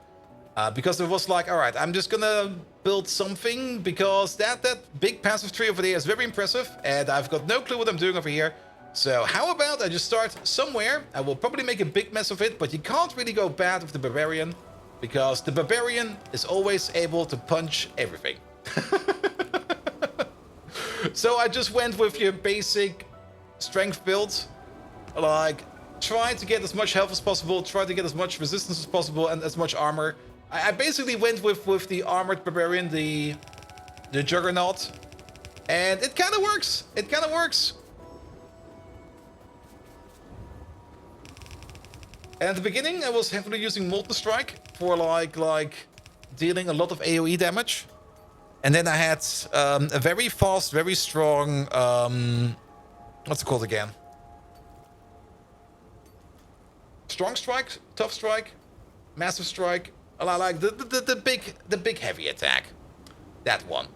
Because it was like, all right, I'm just gonna build something because that big passive tree over there is very impressive, and I've got no clue what I'm doing over here. So how about I just start somewhere? I will probably make a big mess of it, but you can't really go bad with the Barbarian because the Barbarian is always able to punch everything. So I just went with your basic strength build, like try to get as much health as possible, try to get as much resistance as possible, and as much armor. I basically went with the armored Barbarian, the Juggernaut, and it kind of works. It kind of works. And at the beginning, I was heavily using Molten Strike for like dealing a lot of AoE damage. And then I had a very fast, very strong, what's it called again? Strong Strike, Tough Strike, Massive Strike. I like the big heavy attack. That one.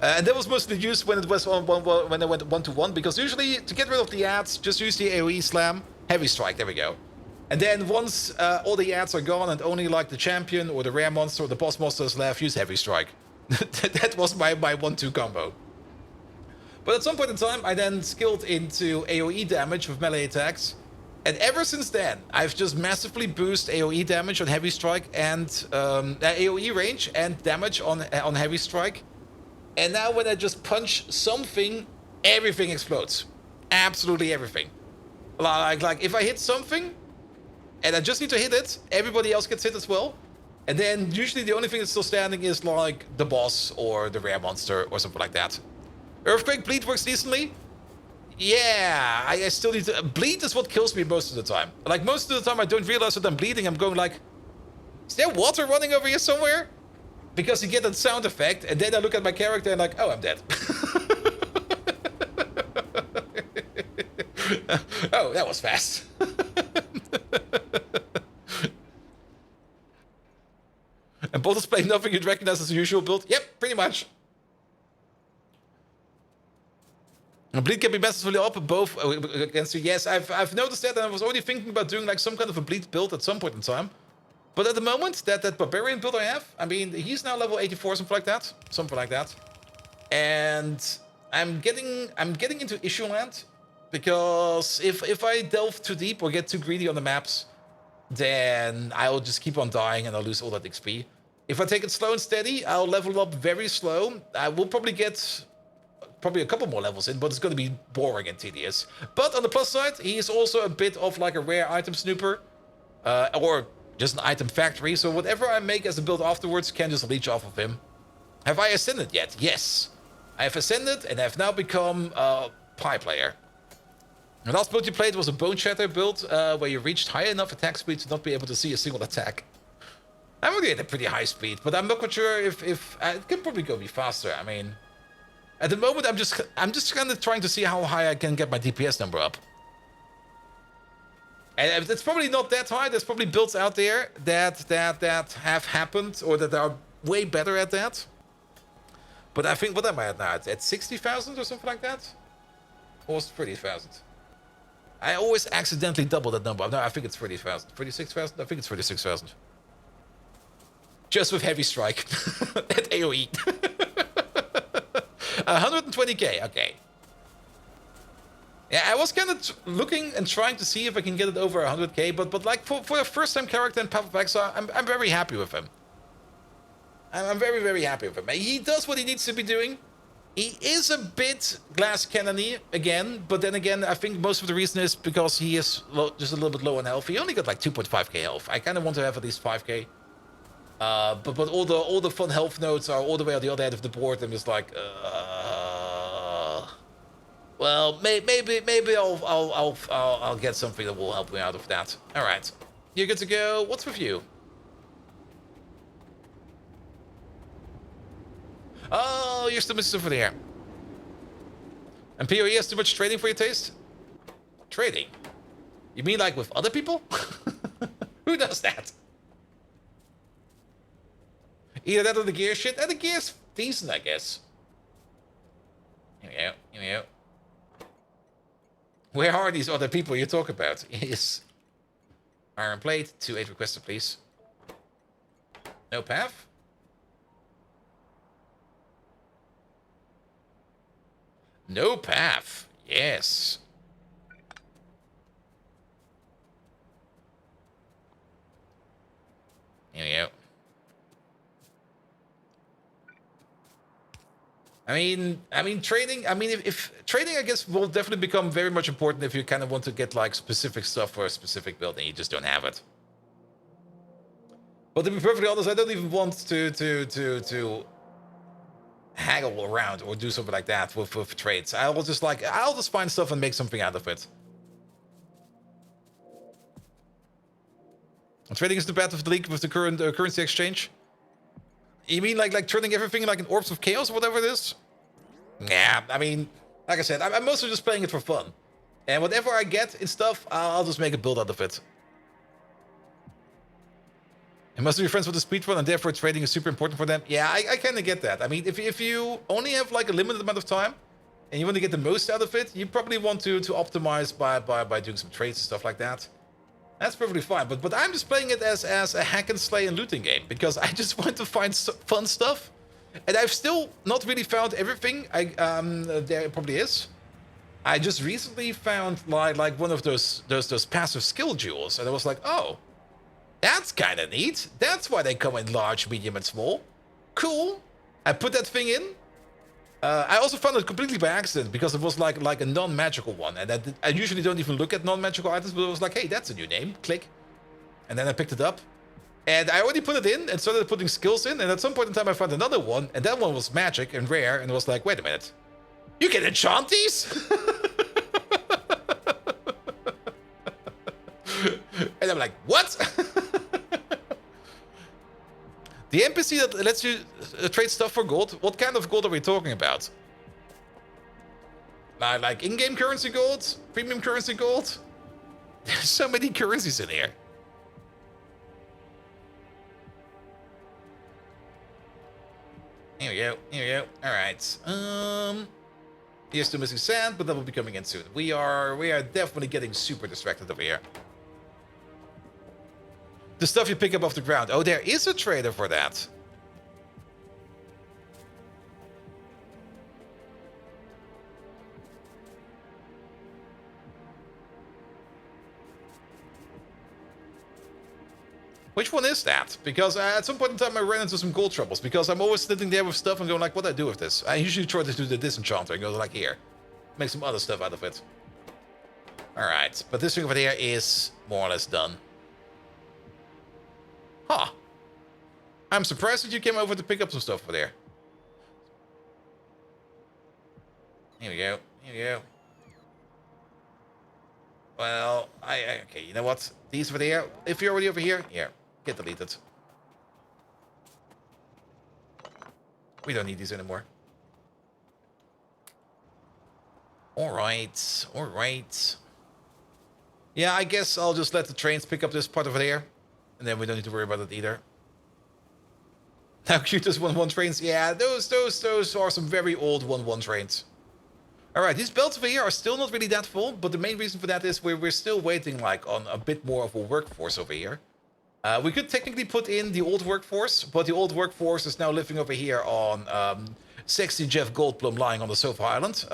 And that was mostly used when it was when I went 1-to-1, because usually to get rid of the ads, just use the AoE slam, heavy strike, there we go. And then once all the ads are gone and only like the champion or the rare monster or the boss monster is left, use heavy strike. That was my 1-2 combo. But at some point in time, I then skilled into AoE damage with melee attacks. And ever since then, I've just massively boosted AoE damage on heavy strike and AoE range and damage on heavy strike. And now when I just punch something, everything explodes. Absolutely everything. Like if I hit something and I just need to hit it, everybody else gets hit as well. And then usually the only thing that's still standing is like the boss or the rare monster or something like that. Earthquake bleed works decently. Yeah, I still need to... Bleed is what kills me most of the time. Like, most of the time I don't realize that I'm bleeding. I'm going like... Is there water running over here somewhere? Because you get that sound effect, and then I look at my character and like, oh, I'm dead. Oh, that was fast. And bottles play nothing you'd recognize as the usual build? Yep, pretty much. Bleed can be massively up both against you. Yes, I've noticed that, and I was already thinking about doing like some kind of a bleed build at some point in time. But at the moment, that barbarian build I have, I mean, he's now level 84, something like that. Something like that. And I'm getting into issue land, because if I delve too deep or get too greedy on the maps, then I'll just keep on dying and I'll lose all that XP. If I take it slow and steady, I'll level up very slow. I will probably get a couple more levels in, but it's going to be boring and tedious. But on the plus side, he is also a bit of like a rare item snooper, or just an item factory. So whatever I make as a build afterwards can just leech off of him. Have I ascended yet? Yes. I have ascended and have now become a pie player. The last build you played was a Bone Shatter build, where you reached high enough attack speed to not be able to see a single attack. I'm already at a pretty high speed, but I'm not quite sure if it can probably go be faster. I mean, at the moment, I'm just kind of trying to see how high I can get my DPS number up. And it's probably not that high. There's probably builds out there that have happened or that are way better at that. But I think, what am I at now? At 60,000 or something like that? Or was it 30,000? I always accidentally double that number. No, I think it's 30,000. 36,000? I think it's 36,000. Just with heavy strike. At AoE. 120k, okay. Yeah, I was kind of looking and trying to see if I can get it over 100k, but like for a first-time character in Path of Exile, I'm very happy with him. I'm very, very happy with him. He does what he needs to be doing. He is a bit glass cannon-y again, but then again, I think most of the reason is because he is just a little bit low on health. He only got like 2.5k health. I kind of want to have at least 5k. But all the fun health nodes are all the way on the other end of the board. I'm just like, well, maybe I'll get something that will help me out of that. All right, you're good to go. What's with you? Oh, you're still missing over there. And PoE has too much trading for your taste? Trading? You mean like with other people? Who does that? Either that or the gear shit. And the gear's decent, I guess. Here we go. Here we go. Where are these other people you talk about? Yes. Iron plate. 2-8 requested, please. No path? No path. Yes. Here we go. I mean, trading. I mean, if trading, I guess, will definitely become very much important if you kind of want to get like specific stuff for a specific build and you just don't have it. But to be perfectly honest, I don't even want to haggle around or do something like that with trades. I'll just find stuff and make something out of it. Trading is the path of the league with the current currency exchange. You mean like turning everything like in orbs of chaos or whatever it is? Yeah, I mean, like I said, I'm mostly just playing it for fun. And whatever I get in stuff, I'll just make a build out of it. It must be friends with the speedrun, and therefore trading is super important for them. Yeah, I kind of get that. I mean, if you only have like a limited amount of time, and you want to get the most out of it, you probably want to optimize by doing some trades and stuff like that. That's perfectly fine. But I'm just playing it as a hack and slay and looting game because I just want to find fun stuff, and I've still not really found everything. There probably is. I just recently found like one of those passive skill jewels, and I was like, oh, that's kind of neat. That's why they come in large, medium, and small. Cool. I put that thing in. I also found it completely by accident because it was like a non-magical one, and I usually don't even look at non-magical items, but it was like, hey, that's a new name. Click, and then I picked it up, and I already put it in and started putting skills in, and at some point in time I found another one, and that one was magic and rare, and it was like, wait a minute, you can enchant these? And I'm like, what? The NPC that lets you trade stuff for gold? What kind of gold are we talking about? Like in-game currency gold? Premium currency gold? There's so many currencies in here. Here we go. Here we go. All right. Here's still missing sand, but that will be coming in soon. We are definitely getting super distracted over here. The stuff you pick up off the ground. Oh, there is a trader for that. Which one is that? Because at some point in time I ran into some gold troubles because I'm always sitting there with stuff and going like, what do I do with this? I usually try to do the disenchanter and go like, here, make some other stuff out of it. Alright, but this thing over there is more or less done. Huh. I'm surprised that you came over to pick up some stuff over there. Here we go. Here we go. Well, okay, you know what? These over there, if you're already over here, get deleted. We don't need these anymore. Alright, alright. Yeah, I guess I'll just let the trains pick up this part over there. And then we don't need to worry about it either. How cute those 1-1 trains. Yeah, those are some very old 1-1 trains. Alright, these belts over here are still not really that full, but the main reason for that is we're still waiting like on a bit more of a workforce over here. We could technically put in the old workforce, but the old workforce is now living over here on sexy Jeff Goldblum lying on the sofa island.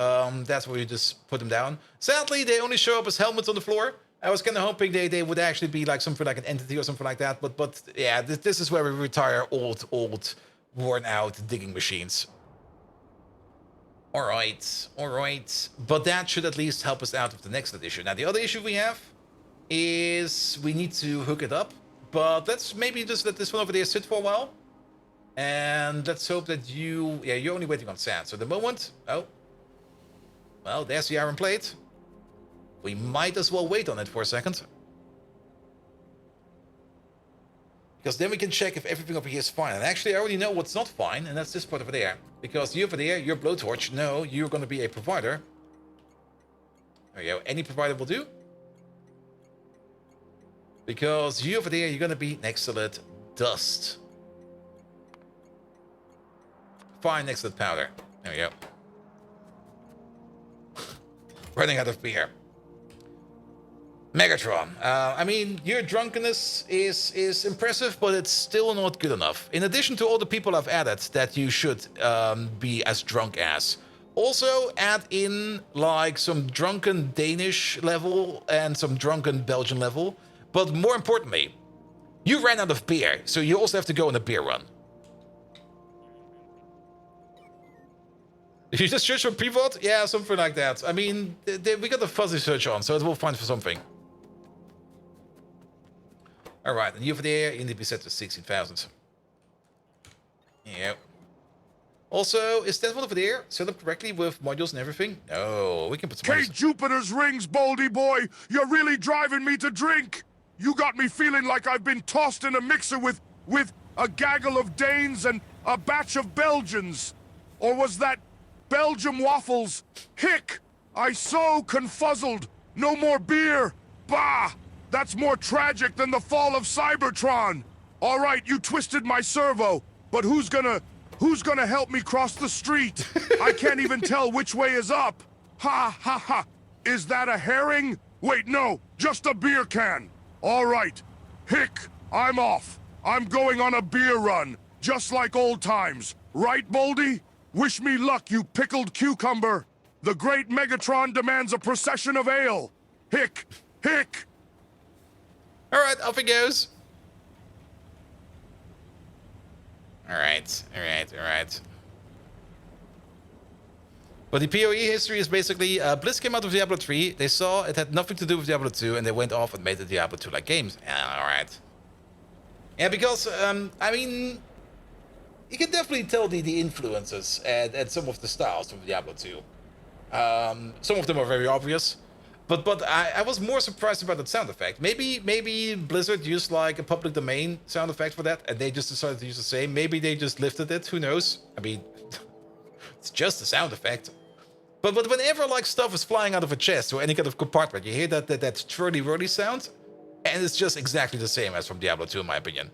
That's where we just put them down. Sadly, they only show up as helmets on the floor. I was kind of hoping they would actually be like something like an entity or something like that. But yeah, this is where we retire old, worn out digging machines. All right. But that should at least help us out with the next issue. Now, the other issue we have is we need to hook it up. But let's maybe just let this one over there sit for a while. And let's hope that you're only waiting on sand. So the moment, well, there's the iron plate. We might as well wait on it for a second. Because then we can check if everything over here is fine. And actually, I already know what's not fine, and that's this part over there. Because you over there, your blowtorch, no, you're going to be a provider. There you go. Any provider will do. Because you over there, you're going to be next to that dust. Fine next to the powder. There we go. Running out of beer. Megatron. I mean, your drunkenness is impressive, but it's still not good enough. In addition to all the people I've added that you should be as drunk as. Also add in like some drunken Danish level and some drunken Belgian level. But more importantly, you ran out of beer, so you also have to go on a beer run. If you just search for pivot, yeah, something like that. I mean, we got the fuzzy search on, so it will find for something. Alright, and you over there, you need to be set to 16,000. Yeah. Also, is that one over there set up correctly with modules and everything? No, we can put some K Jupiter's rings, Baldy boy! You're really driving me to drink! You got me feeling like I've been tossed in a mixer with a gaggle of Danes and a batch of Belgians. Or was that Belgium waffles? Hick! I so confuzzled! No more beer! Bah! That's more tragic than the fall of Cybertron! All right, you twisted my servo, but who's gonna help me cross the street? I can't even tell which way is up. Ha ha ha. Is that a herring? Wait, no, just a beer can. All right. Hick, I'm off. I'm going on a beer run, just like old times. Right, Boldy? Wish me luck, you pickled cucumber. The great Megatron demands a procession of ale. Hick, hick. All right, off he goes. All right. But the PoE history is basically, Blizz came out of Diablo 3, they saw it had nothing to do with Diablo 2, and they went off and made the Diablo 2-like games. Yeah, alright. Yeah, because, I mean, you can definitely tell the influences and some of the styles from Diablo 2. Some of them are very obvious, but I was more surprised about that sound effect. Maybe Blizzard used like a public domain sound effect for that, and they just decided to use the same. Maybe they just lifted it, who knows? I mean, it's just a sound effect. But whenever like stuff is flying out of a chest or any kind of compartment, you hear that twirly-whirly sound, and it's just exactly the same as from Diablo 2, in my opinion.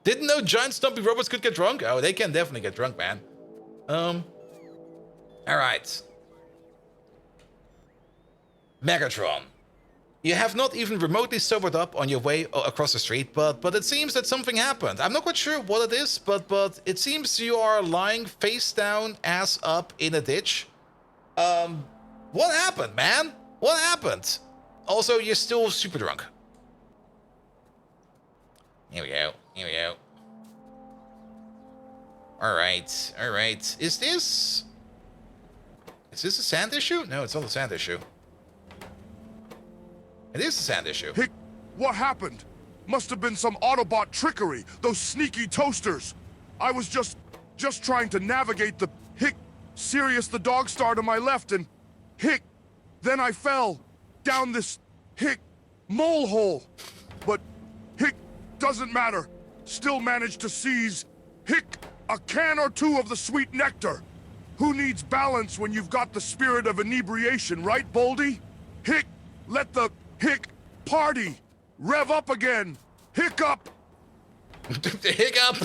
Didn't know giant stumpy robots could get drunk? Oh, they can definitely get drunk, man. Alright. Megatron. You have not even remotely sobered up on your way across the street, but it seems that something happened. I'm not quite sure what it is, but it seems you are lying face down, ass up in a ditch. What happened, man? What happened? Also, you're still super drunk. Here we go. Alright. Is this a sand issue? No, it's not a sand issue. It is a sand issue. Hick, what happened? Must have been some Autobot trickery, those sneaky toasters. I was just trying to navigate the Hick, Sirius the dog star to my left, and Hick, then I fell down this Hick mole hole. But Hick, doesn't matter. Still managed to seize Hick a can or two of the sweet nectar. Who needs balance when you've got the spirit of inebriation, right, Boldy? Hick, let the Hick party rev up again. Hiccup. Hiccup.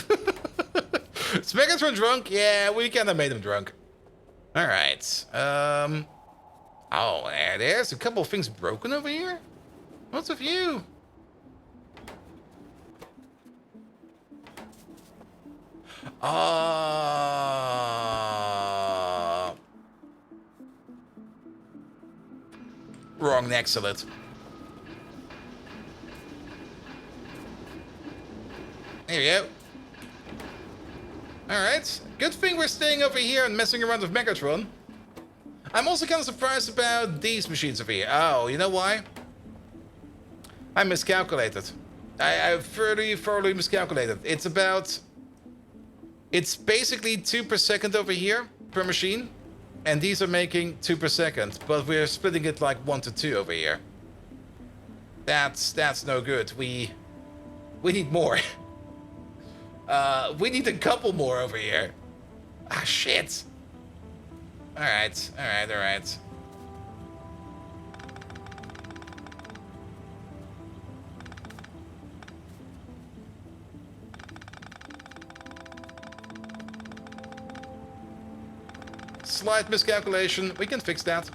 Is Megatron drunk? Yeah, we kind of made him drunk. All right. Oh, there's a couple of things broken over here. What's with you? Wrong next to it. There you go. Alright. Good thing we're staying over here and messing around with Megatron. I'm also kind of surprised about these machines over here. Oh, you know why? I miscalculated. I thoroughly miscalculated. It's basically 2 per second over here per machine. And these are making 2 per second. But we're splitting it like 1 to 2 over here. That's no good. We need more. We need a couple more over here. Ah, shit. Alright. Slight miscalculation. We can fix that.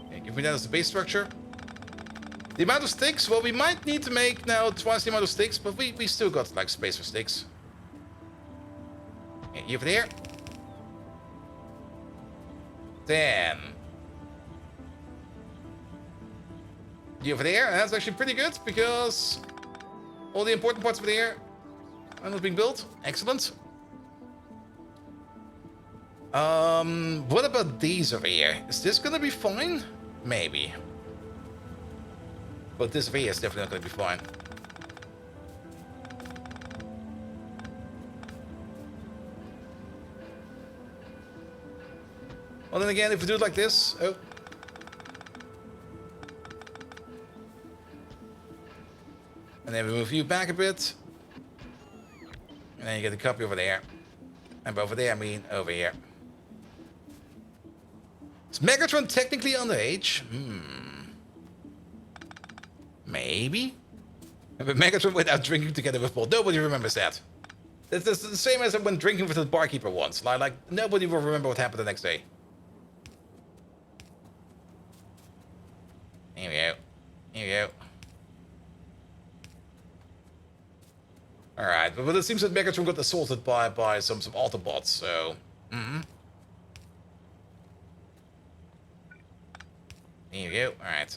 Okay, give me that as the base structure. The amount of sticks, well, we might need to make now twice the amount of sticks, but we still got like space for sticks. Okay, you over there. Then you over there. That's actually pretty good because all the important parts over there are not being built. Excellent. What about these over here? Is this gonna be fine? Maybe. But this over here is definitely not gonna be fine. Well, then again, if we do it like this... Oh. And then we move you back a bit. And then you get a copy over there. And by over there, I mean over here. Is Megatron technically underage? Maybe? But Megatron went out drinking together with Paul. Nobody remembers that. It's the same as when drinking with the barkeeper once. Like nobody will remember what happened the next day. Here we go. Here we go. Alright, but it seems that Megatron got assaulted by some Autobots, so... Here we go, alright.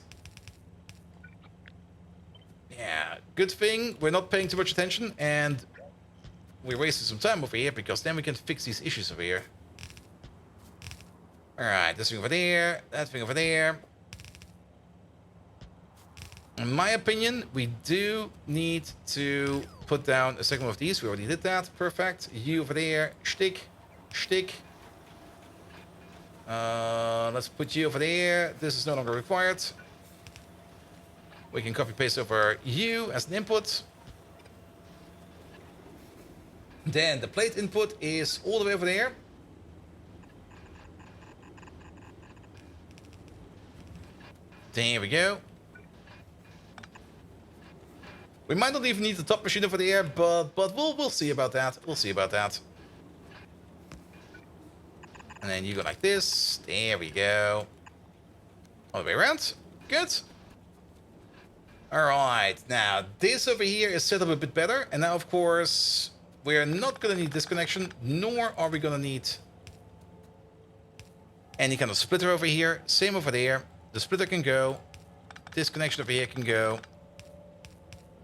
Yeah, good thing we're not paying too much attention, and we're wasting some time over here, because then we can fix these issues over here. Alright, this thing over there, that thing over there. In my opinion, we do need to put down a second one of these. We already did that. Perfect. You over there. Shtick. Shtick. Let's put you over there. This is no longer required. We can copy paste over you as an input. Then the plate input is all the way over there. There we go. We might not even need the top machine over there, but we'll see about that. We'll see about that. And then you go like this. There we go. All the way around. Good. Alright, now this over here is set up a bit better. And now, of course, we're not going to need this connection, nor are we going to need any kind of splitter over here. Same over there. The splitter can go. This connection over here can go.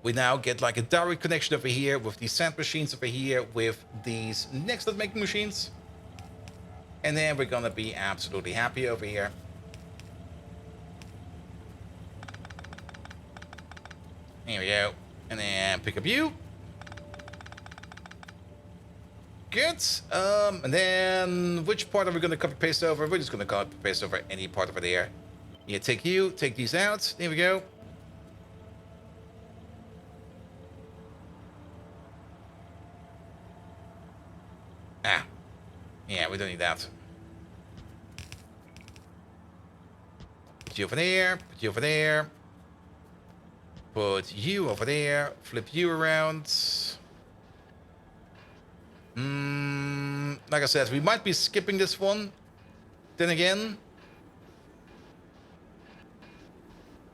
We now get like a direct connection over here with these sand machines over here with these next level making machines. And then we're gonna be absolutely happy over here. Here we go. And then pick up you. Good. And then which part are we gonna copy paste over? We're just gonna copy paste over any part over there. Yeah, take you, take these out. There we go. Ah. Yeah, we don't need that. Put you over there, put you over there. Put you over there, flip you around. Like I said, we might be skipping this one. Then again,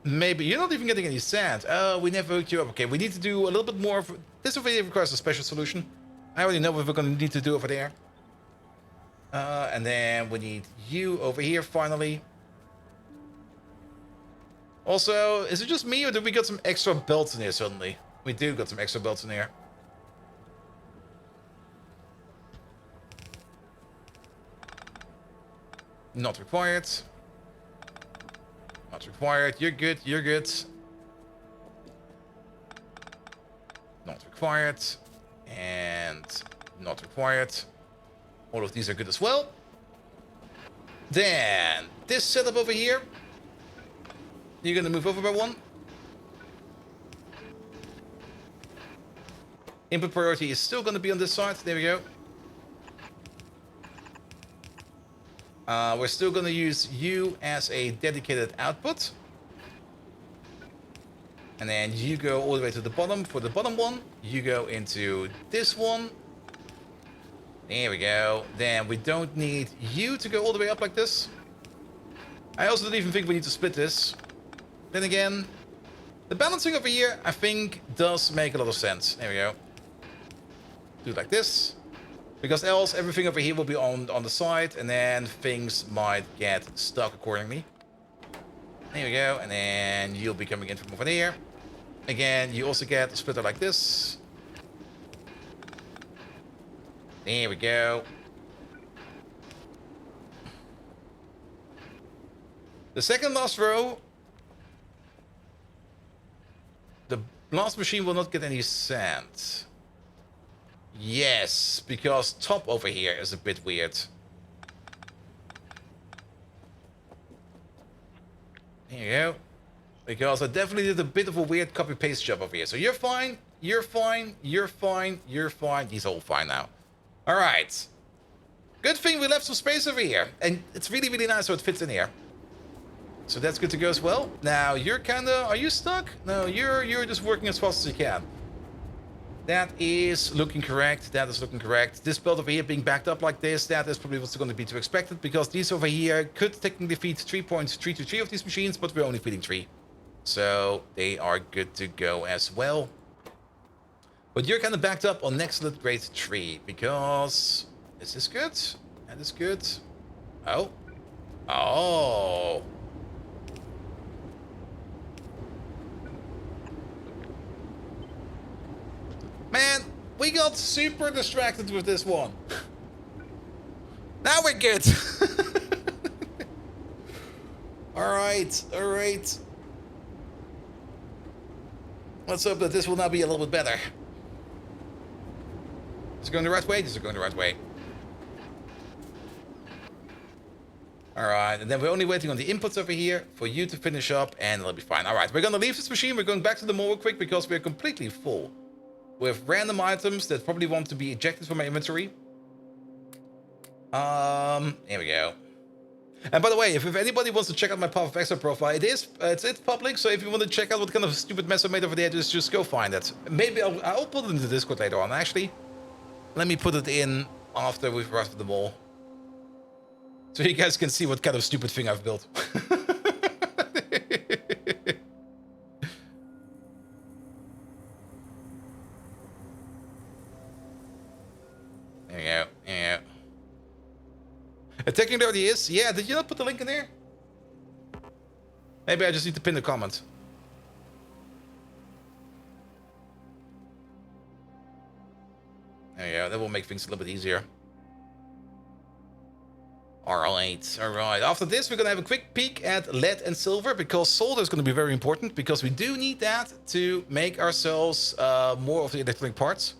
maybe you're not even getting any sand. Oh, we never hooked you up. Okay, we need to do a little bit more. This over here requires a special solution. I already know what we're going to need to do over there. And then we need you over here finally. Also, is it just me or did we got some extra belts in here suddenly? We do got some extra belts in here. Not required. Not required. You're good. You're good. Not required. And not required. All of these are good as well. Then this setup over here. You're gonna move over by one. Input priority is still gonna be on this side. There we go. We're still gonna use you as a dedicated output. And then you go all the way to the bottom for the bottom one. You go into this one. There we go. Then we don't need you to go all the way up like this. I also don't even think we need to split this. Then again, the balancing over here, I think, does make a lot of sense. There we go. Do it like this. Because else everything over here will be on the side, and then things might get stuck accordingly. There we go, and then you'll be coming in from over there. Again, you also get a splitter like this. There we go. The second last row, the blast machine will not get any sand. Yes, because top over here is a bit weird. There you go. Because I definitely did a bit of a weird copy-paste job over here. So you're fine, you're fine, you're fine, you're fine. He's all fine now. Alright. Good thing we left some space over here. And it's really, really nice how it fits in here. So that's good to go as well. Now you're kinda, are you stuck? No, you're just working as fast as you can. That is looking correct. That is looking correct. This build over here being backed up like this, that is probably what's going to be to expected, because these over here could technically feed 3.323 of these machines, but we're only feeding 3. So they are good to go as well. But you're kind of backed up on excellent grade 3, because is this good? That is good. Oh. Oh. Man, we got super distracted with this one. Now we're good. Alright, alright. Let's hope that this will now be a little bit better. Is it going the right way? This is going the right way. Alright, and then we're only waiting on the inputs over here for you to finish up, and it'll be fine. Alright, we're going to leave this machine. We're going back to the mall real quick because we're completely full with random items that probably want to be ejected from my inventory. Here we go. And by the way, if anybody wants to check out my Path of Exile profile, it's public, so if you want to check out what kind of stupid mess I made over there, just go find it. Maybe I'll put it into Discord later on, actually. Let me put it in after we've arrived at the mall, so you guys can see what kind of stupid thing I've built. There you go. Yeah. Attacking there already is. Yeah, did you not put the link in there? Maybe I just need to pin the comment. There you go. That will make things a little bit easier. Alright, alright. After this, we're going to have a quick peek at lead and silver, because solder is going to be very important, because we do need that to make ourselves more of the electronic parts.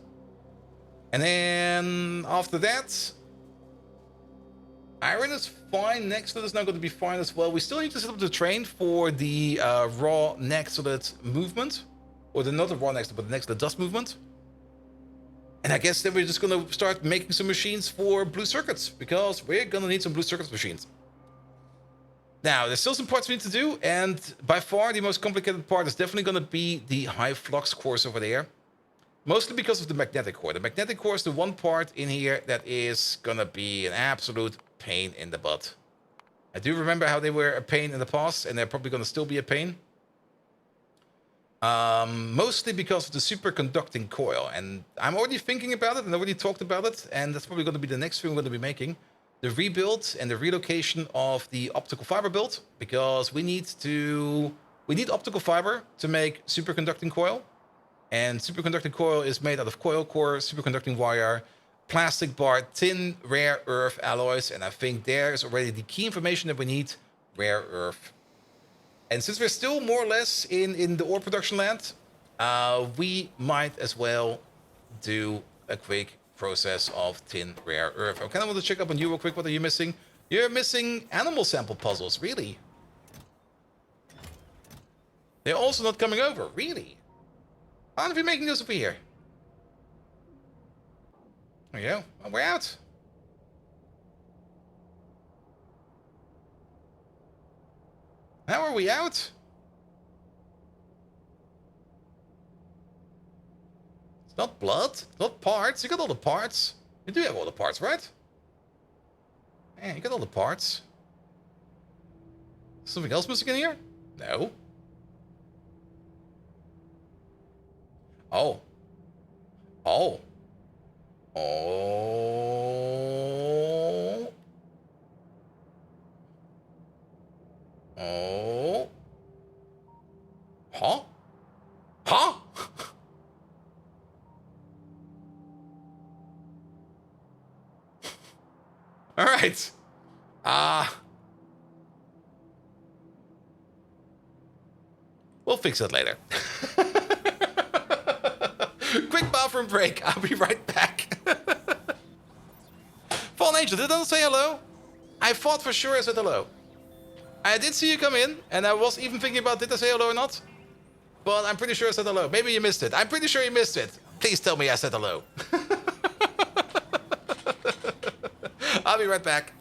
And then after that, iron is fine. Nextlet is now going to be fine as well. We still need to set up the train for the raw Nextlet movement, or not the raw Nextlet, but the Nextlet dust movement. And I guess then we're just going to start making some machines for blue circuits, because we're going to need some blue circuits machines. Now, there's still some parts we need to do, and by far the most complicated part is definitely going to be the high flux cores over there. Mostly because of the magnetic core. The magnetic core is the one part in here that is going to be an absolute pain in the butt. I do remember how they were a pain in the past, and they're probably going to still be a pain. Mostly because of the superconducting coil, and I'm already thinking about it and already talked about it, and that's probably going to be the next thing we're going to be making. The rebuild and the relocation of the optical fiber build, because we need optical fiber to make superconducting coil, and superconducting coil is made out of coil core, superconducting wire, plastic bar, tin, rare earth alloys, and I think there's already the key information that we need, rare earth. And since we're still more or less in the ore production land, we might as well do a quick process of tin rare earth. I kind of want to check up on you real quick. What are you missing? You're missing animal sample puzzles, really? They're also not coming over, really? Why aren't we making those over here? There you go. Well, we're out. How are we out? It's not blood, it's not parts. You got all the parts. You do have all the parts, right? Yeah, you got all the parts. Something else missing in here? No. Oh. Oh. Oh. Oh. Huh? Huh? All right. We'll fix it later. Quick bathroom break. I'll be right back. Fallen Angel, did I say hello? I thought for sure I said hello. I did see you come in, and I was even thinking about did I say hello or not? But I'm pretty sure I said hello. Maybe you missed it. I'm pretty sure you missed it. Please tell me I said hello. I'll be right back.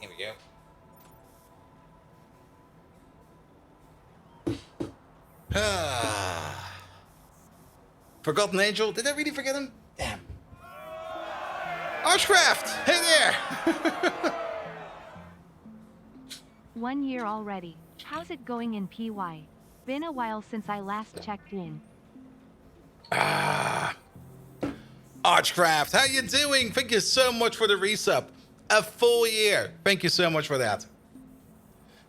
Here we go. Forgotten Angel. Did I really forget him? Damn. Archcraft! Hey there! 1 year already. How's it going in PY? Been a while since I last checked in. Archcraft, how you doing? Thank you so much for the resub. A full year. Thank you so much for that.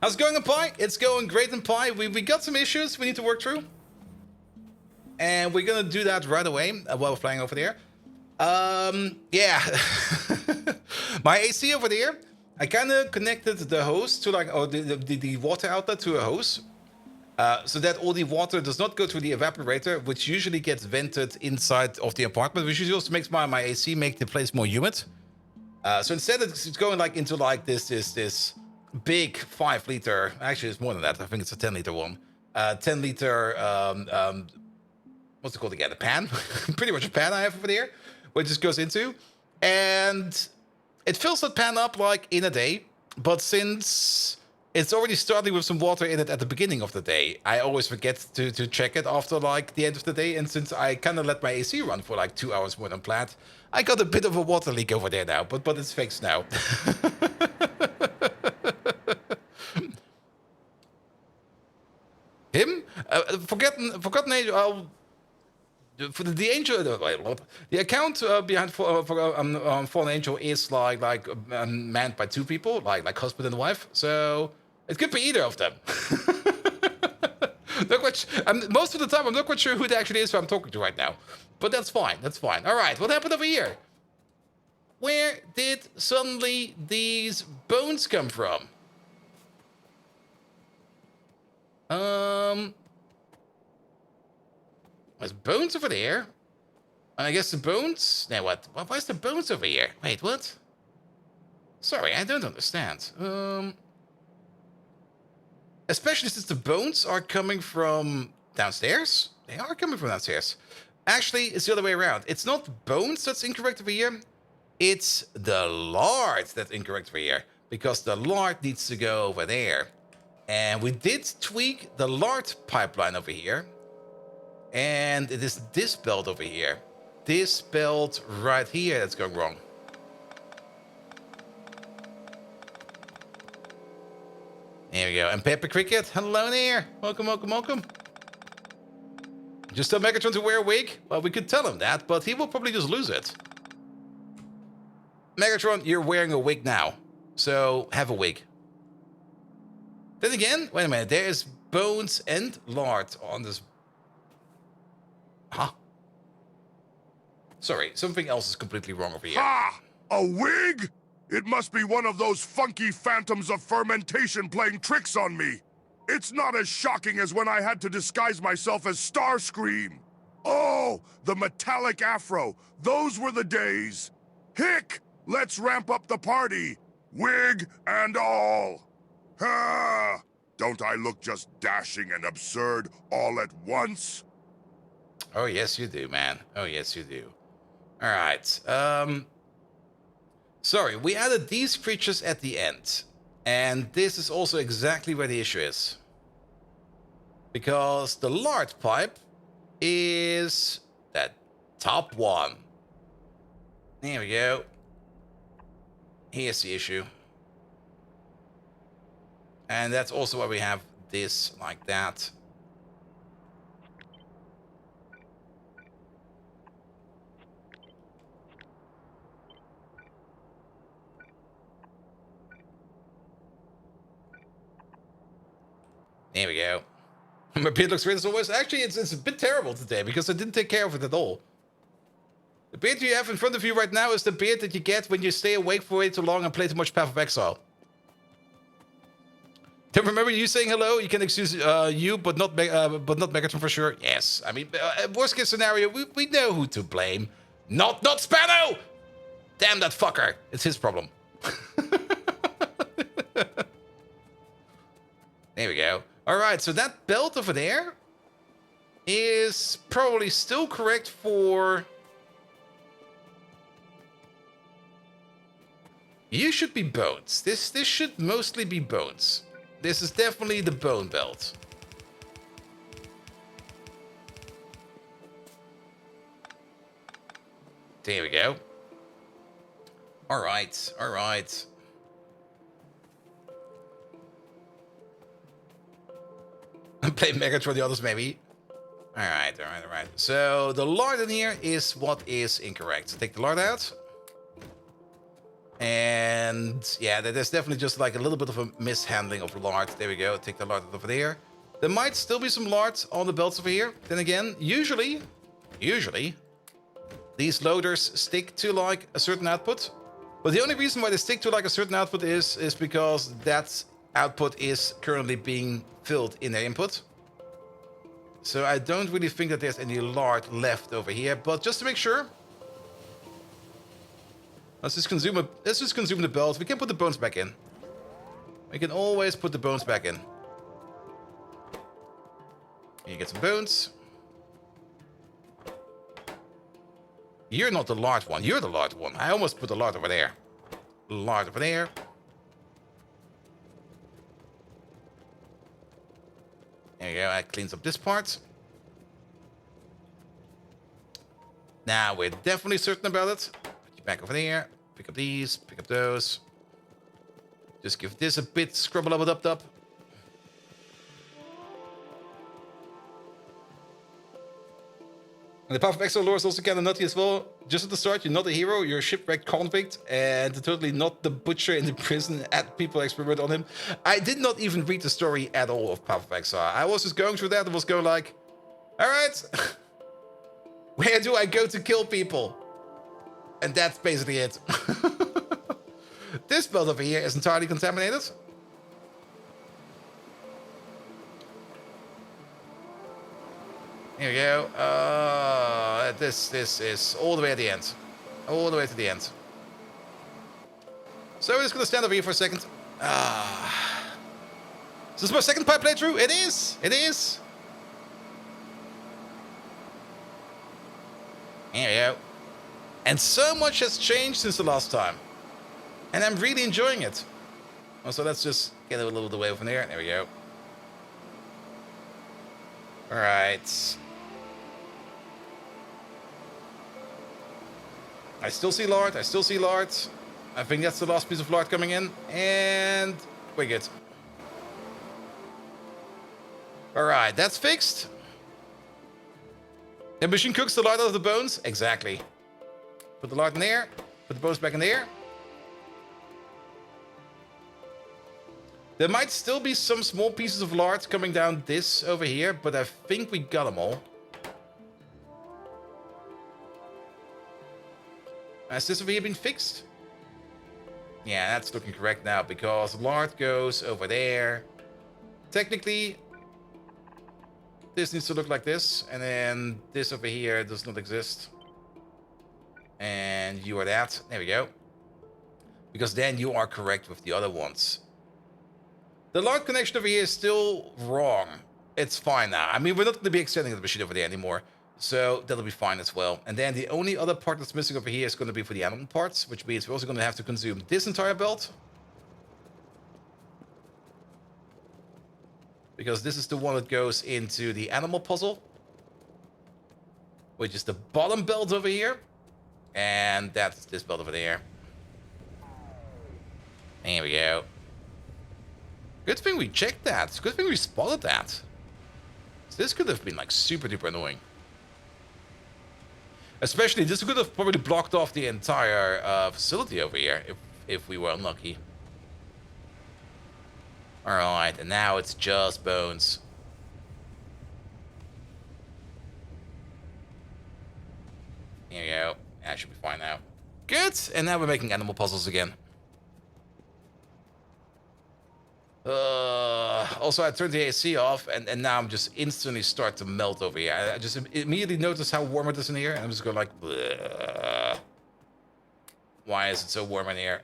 How's it going in Pi? It's going great in Pi. We got some issues we need to work through. And we're gonna do that right away while we're flying over there. Yeah. My AC over there, I kind of connected the hose to like, or the water outlet to a hose. So that all the water does not go through the evaporator, which usually gets vented inside of the apartment, which usually also makes my AC make the place more humid. So instead it's going like into like this big 5 liter, actually it's more than that, I think it's a 10 liter one. 10 liter, what's it called again, a pan? Pretty much a pan I have over there, where it just goes into. And it fills that pan up like in a day, but since it's already starting with some water in it at the beginning of the day, I always forget to check it after like the end of the day. And since I kind of let my AC run for like 2 hours more than planned, I got a bit of a water leak over there now, but it's fixed now. Him? Forgotten Angel. For the Angel, the account behind Fallen Angel is like manned by 2 people, like husband and wife. So it could be either of them. Most of the time, I'm not quite sure who it actually is who I'm talking to right now. But that's fine. That's fine. All right, what happened over here? Where did suddenly these bones come from? There's bones over there. And I guess the bones... Now what? Why's the bones over here? Wait, what? Sorry, I don't understand. Especially since the bones are coming from downstairs. They are coming from downstairs. Actually, it's the other way around. It's not bones that's incorrect over here. It's the lard that's incorrect over here. Because the lard needs to go over there. And we did tweak the lard pipeline over here. And it is this belt over here. This belt right here that's going wrong. There we go. And Pepper Cricket, hello there. Welcome, welcome, welcome. Just tell Megatron to wear a wig? Well, we could tell him that, but he will probably just lose it. Megatron, you're wearing a wig now. So, have a wig. Then again, wait a minute. There is bones and lard on this. Huh? Sorry, something else is completely wrong over here. Ha! A wig? It must be one of those funky phantoms of fermentation playing tricks on me. It's not as shocking as when I had to disguise myself as Starscream. Oh, the metallic afro. Those were the days. Hick! Let's ramp up the party. Wig and all. Ha! Don't I look just dashing and absurd all at once? Oh, yes, you do, man. Oh, yes, you do. All right. Sorry, we added these creatures at the end. And this is also exactly where the issue is. Because the lard pipe is that top one. There we go. Here's the issue. And that's also why we have this like that. There we go. My beard looks great as always. Actually, it's a bit terrible today because I didn't take care of it at all. The beard you have in front of you right now is the beard that you get when you stay awake for way too long and play too much Path of Exile. Don't remember you saying hello? You can excuse you, but not Megatron for sure. Yes, I mean, worst case scenario, we know who to blame. Not Spano! Damn that fucker! It's his problem. There we go. All right, so that belt over there is probably still correct for You should be bones. This should mostly be bones. This is definitely the bone belt. There we go. Alright, alright. Play Megatron for the others, maybe. Alright, alright, alright. So the lard in here is what is incorrect. So take the lard out. And yeah, there's definitely just like a little bit of a mishandling of lard. There we go. Take the lard over there. There might still be some lard on the belts over here. Then again, usually, these loaders stick to like a certain output. But the only reason why they stick to like a certain output is because that output is currently being filled in their input. So I don't really think that there's any lard left over here. But just to make sure, let's just consume the belts. We can put the bones back in. We can always put the bones back in. You get some bones. You're not the large one. You're the large one. I almost put the lard over there. Lard over there. There you go. That cleans up this part. Now we're definitely certain about it. Put you back over there. Pick up these. Pick up those. Just give this a bit scrubble up up. And the Path of Exile lore is also kind of nutty as well. Just at the start, you're not a hero, you're a shipwrecked convict, and totally not the butcher in the prison at people experiment on him. I did not even read the story at all of Path of Exile. I was just going through that and was going like, alright, where do I go to kill people? And that's basically it. This belt over here is entirely contaminated. Here we go. This is all the way at the end. All the way to the end. So we're just going to stand over here for a second. Is this my second pipe playthrough? It is. It is. Here we go. And so much has changed since the last time. And I'm really enjoying it. Also, let's just get a little bit away from there. There we go. All right. I still see lard. I still see lard. I think that's the last piece of lard coming in. And we're good. All right, that's fixed. The machine cooks the lard out of the bones. Exactly. Put the lard in there. Put the bones back in there. There might still be some small pieces of lard coming down this over here, but I think we got them all. Has this over here been fixed? Yeah, that's looking correct now, because lard goes over there. Technically, this needs to look like this, and then this over here does not exist. And you are that. There we go. Because then you are correct with the other ones. The lard connection over here is still wrong. It's fine now. I mean, we're not going to be extending the machine over there anymore. So that'll be fine as well. And then the only other part that's missing over here is going to be for the animal parts, which means we're also going to have to consume this entire belt. Because this is the one that goes into the animal puzzle, which is the bottom belt over here. And that's this belt over there. There we go. Good thing we checked that. Good thing we spotted that. This could have been like super duper annoying. Especially, this could have probably blocked off the entire facility over here if we were unlucky. Alright, and now it's just bones. Here we go. That should be fine now. Good! And now we're making animal puzzles again. Also, I turned the AC off, and now I'm just instantly start to melt over here. I just immediately notice how warm it is in here, and I'm just going like, bleh. Why is it so warm in here?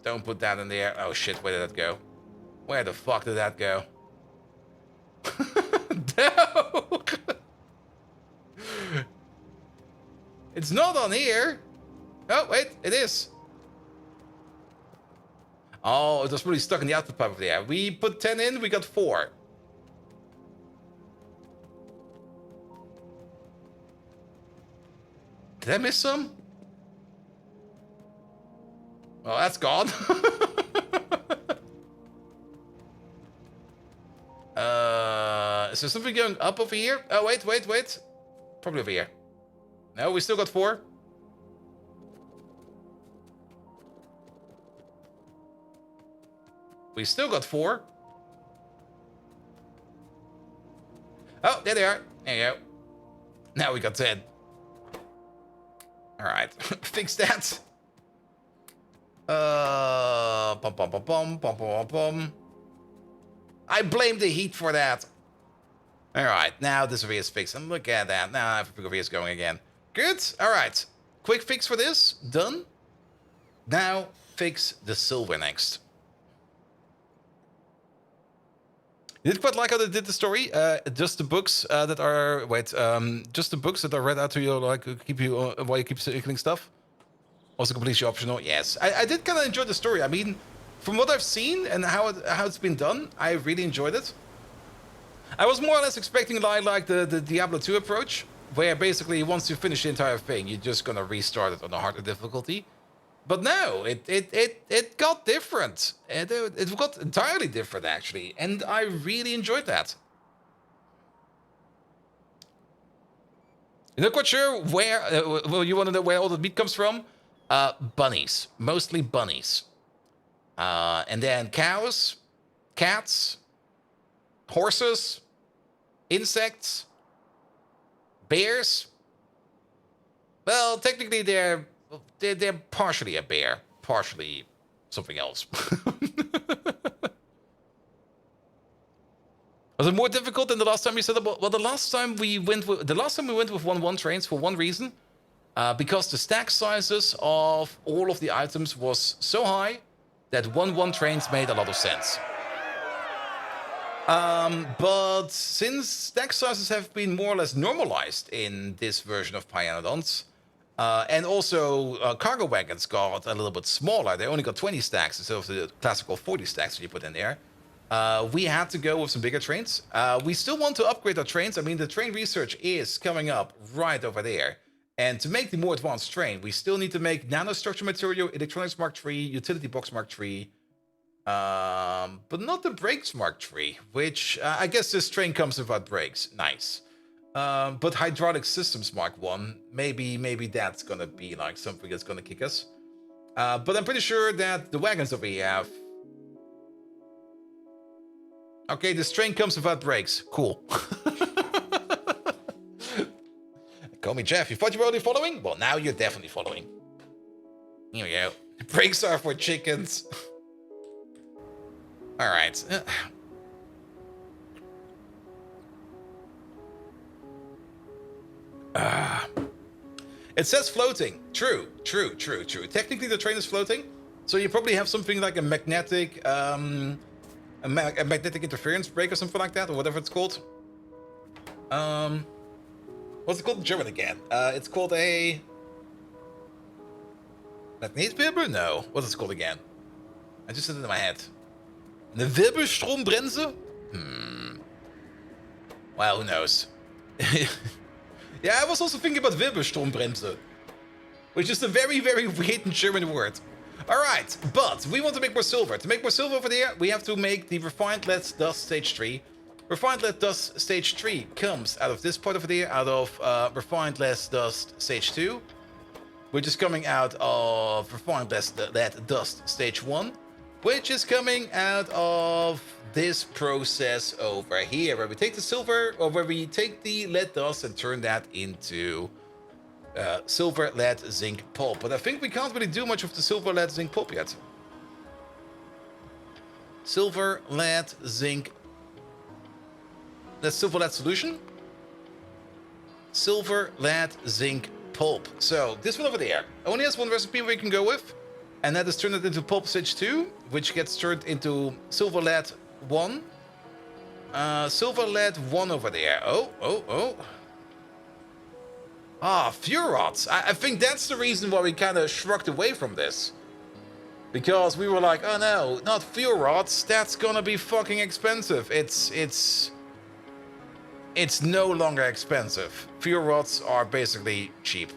Don't put that in there. Oh shit, where did that go? Where the fuck did that go? No! It's not on here! Oh, wait, it is. Oh, it was really stuck in the output pipe over there. We put 10 in, we got 4. Did I miss some? Well, that's gone. Is there something going up over here? Oh, wait. Probably over here. No, we still got 4. We still got 4. Oh, there they are. There you go. Now we got 10. Alright, fix that. Bum. I blame the heat for that. Alright, now this over here is fixed. And look at that. Now everything over here is going again. Good. Alright. Quick fix for this. Done. Now fix the silver next. You did quite like how they did the story. Just the books that are just the books that are read out to you, like keep you while you keep cycling stuff. Also completely optional. Yes, I did kind of enjoy the story. I mean, from what I've seen and how it's been done, I really enjoyed it. I was more or less expecting like the Diablo 2 approach, where basically once you finish the entire thing, you're just gonna restart it on a harder difficulty. But no, it got different. It got entirely different, actually. And I really enjoyed that. You're not quite sure where... well, you want to know where all the meat comes from? Bunnies. Mostly bunnies. And then cows, cats, horses, insects, bears. Well, technically they're partially a bear, partially something else. Was it more difficult than the last time you said about? Well, the last time we went with 1-1 trains for one reason, because the stack sizes of all of the items was so high that 1-1 trains made a lot of sense. But since stack sizes have been more or less normalized in this version of Pyanodons, and also cargo wagons got a little bit smaller. They only got 20 stacks instead of the classical 40 stacks that you put in there. We had to go with some bigger trains. We still want to upgrade our trains. I mean, the train research is coming up right over there. And to make the more advanced train, we still need to make nanostructure material, electronics Mark III, utility box Mark III, but not the brakes Mark III, which I guess this train comes without brakes. Nice. But hydraulic systems Mark 1, maybe that's gonna be like something that's gonna kick us. But I'm pretty sure that the wagons that we have... Okay, this train comes without brakes. Cool. Call me Jeff. You thought you were already following? Well, now you're definitely following. Here we go. Brakes are for chickens. Alright. It says floating. True. Technically, the train is floating, so you probably have something like a magnetic, a magnetic interference brake or something like that, or whatever it's called. What's it called in German again? It's called a Magnetwirbel? No. What is it called again? I just said it in my head. Eine Wirbelstrombremse? Well, who knows? Yeah, I was also thinking about Wirbelstrombremse, which is a very, very weird German word. Alright, but we want to make more silver. To make more silver over there, we have to make the Refined Lead Dust Stage 3. Refined Lead Dust Stage 3 comes out of this part over there, out of Refined Lead Dust Stage 2, which is coming out of Refined Lead Dust Stage 1, which is coming out of this process over here, where we take the silver, or where we take the lead dust and turn that into silver, lead, zinc pulp. But I think we can't really do much with the silver, lead, zinc pulp yet. Silver, lead, zinc. That's silver, lead solution. Silver, lead, zinc pulp. So this one over there only has one recipe we can go with, and that is turn it into pulp stage 2, which gets turned into silver, lead 1. Silver, lead 1 over there. Oh. Ah, fuel rods. I think that's the reason why we kind of shrugged away from this. Because we were like, oh no, not fuel rods. That's gonna be fucking expensive. It's no longer expensive. Fuel rods are basically cheap.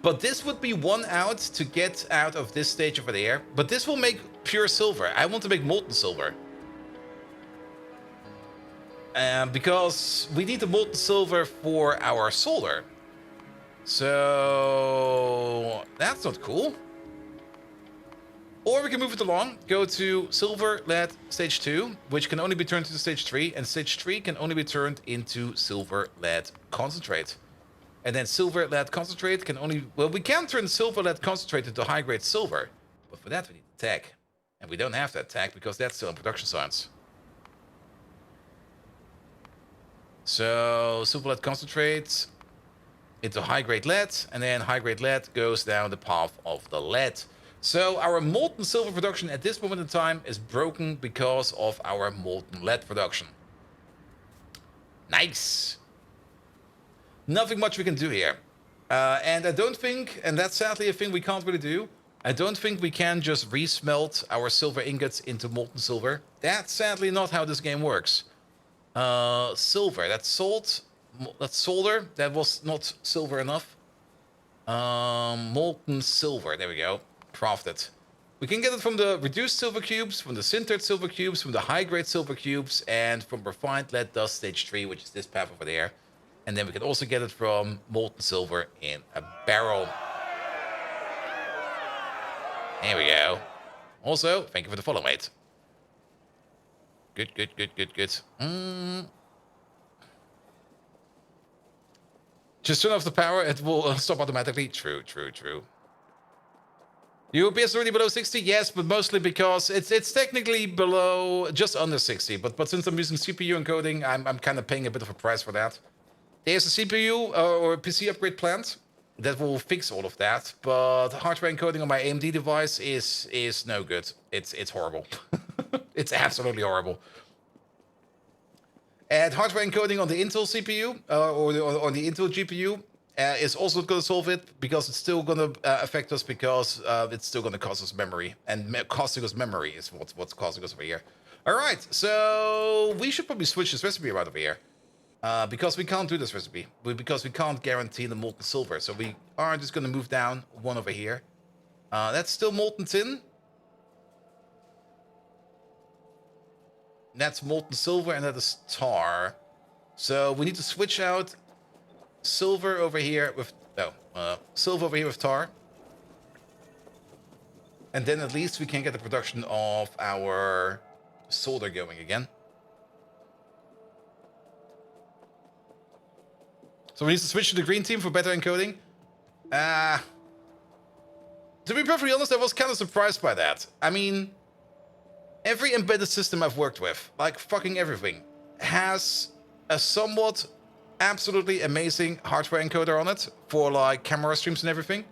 But this would be one out to get out of this stage over there. But this will make pure silver. I want to make molten silver. Because we need the molten silver for our solder. So that's not cool. Or we can move it along, go to silver lead stage 2, which can only be turned into stage 3, and stage 3 can only be turned into silver lead concentrate. And then silver lead concentrate can only, well, we can turn silver lead concentrate into high grade silver, but for that we need the tag. And we don't have that tag because that's still in production science. So silver lead concentrate into high grade lead, and then high grade lead goes down the path of the lead. So our molten silver production at this moment in time is broken because of our molten lead production. Nice. Nothing much we can do here. And I don't think, and that's sadly a thing we can't really do, I don't think we can just resmelt our silver ingots into molten silver. That's sadly not how this game works. Silver, that's salt, that's solder, that was not silver enough. Molten silver, there we go, crafted. We can get it from the reduced silver cubes, from the sintered silver cubes, from the high-grade silver cubes, and from refined lead dust stage 3, which is this path over there. And then we can also get it from molten silver in a barrel. There we go. Also, thank you for the follow, mate. Good, good, good, good, good. Just turn off the power, it will stop automatically. True, true, true. UPS already below 60? Yes, but mostly because it's technically below, just under 60. But since I'm using CPU encoding, I'm kind of paying a bit of a price for that. There's a CPU or PC upgrade planned that will fix all of that, but hardware encoding on my AMD device is no good. It's horrible. It's absolutely horrible. And hardware encoding on the Intel CPU or on the Intel GPU is also going to solve it, because it's still going to affect us, because it's still going to cost us memory, and costing us memory is what's costing us over here. All right, so we should probably switch this recipe right over here. Because we can't do this recipe, because we can't guarantee the molten silver. So we are just going to move down one over here. That's still molten tin. That's molten silver, and that is tar. So we need to switch out silver over here with silver over here with tar. And then at least we can get the production of our solder going again. So we need to switch to the green team for better encoding. To be perfectly honest, I was kind of surprised by that. I mean, every embedded system I've worked with, like fucking everything, has a somewhat absolutely amazing hardware encoder on it for like camera streams and everything.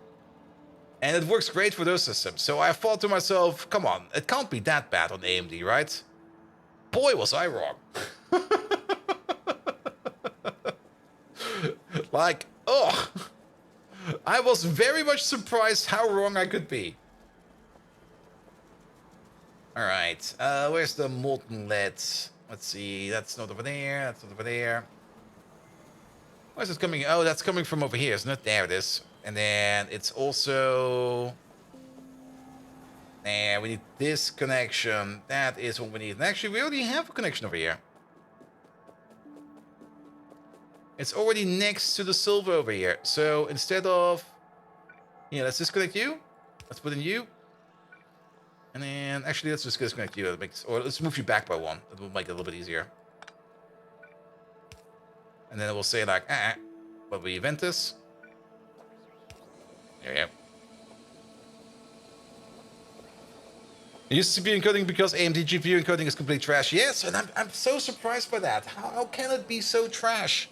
And it works great for those systems. So I thought to myself, come on, it can't be that bad on AMD, right? Boy, was I wrong. Like, oh, I was very much surprised how wrong I could be. All right, where's the molten lead? Let's see, that's not over there, that's not over there. Where's this coming? Oh, that's coming from over here, isn't it? There it is. And then it's also... There, we need this connection. That is what we need. And actually, we already have a connection over here. It's already next to the silver over here. So instead of... Yeah, let's disconnect you. Let's put in you. And then... Actually, let's just disconnect you. Or let's move you back by one. That will make it a little bit easier. And then it will say like, but we event this. There we go. I use CPU encoding because AMD GPU encoding is complete trash. Yes, and I'm so surprised by that. How can it be so trash?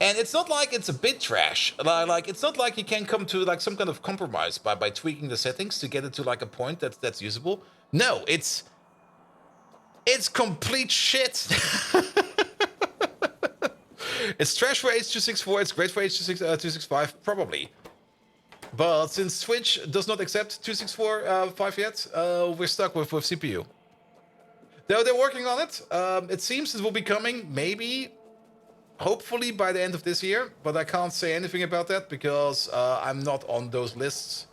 And it's not like it's a bit trash. Like it's not like you can come to like some kind of compromise by tweaking the settings to get it to like a point that's usable. No, it's complete shit. It's trash for H.264, it's great for H.265, probably. But since Switch does not accept 264.5 yet, we're stuck with CPU. Though they're working on it. It seems it will be coming, maybe, hopefully by the end of this year. But I can't say anything about that because I'm not on those lists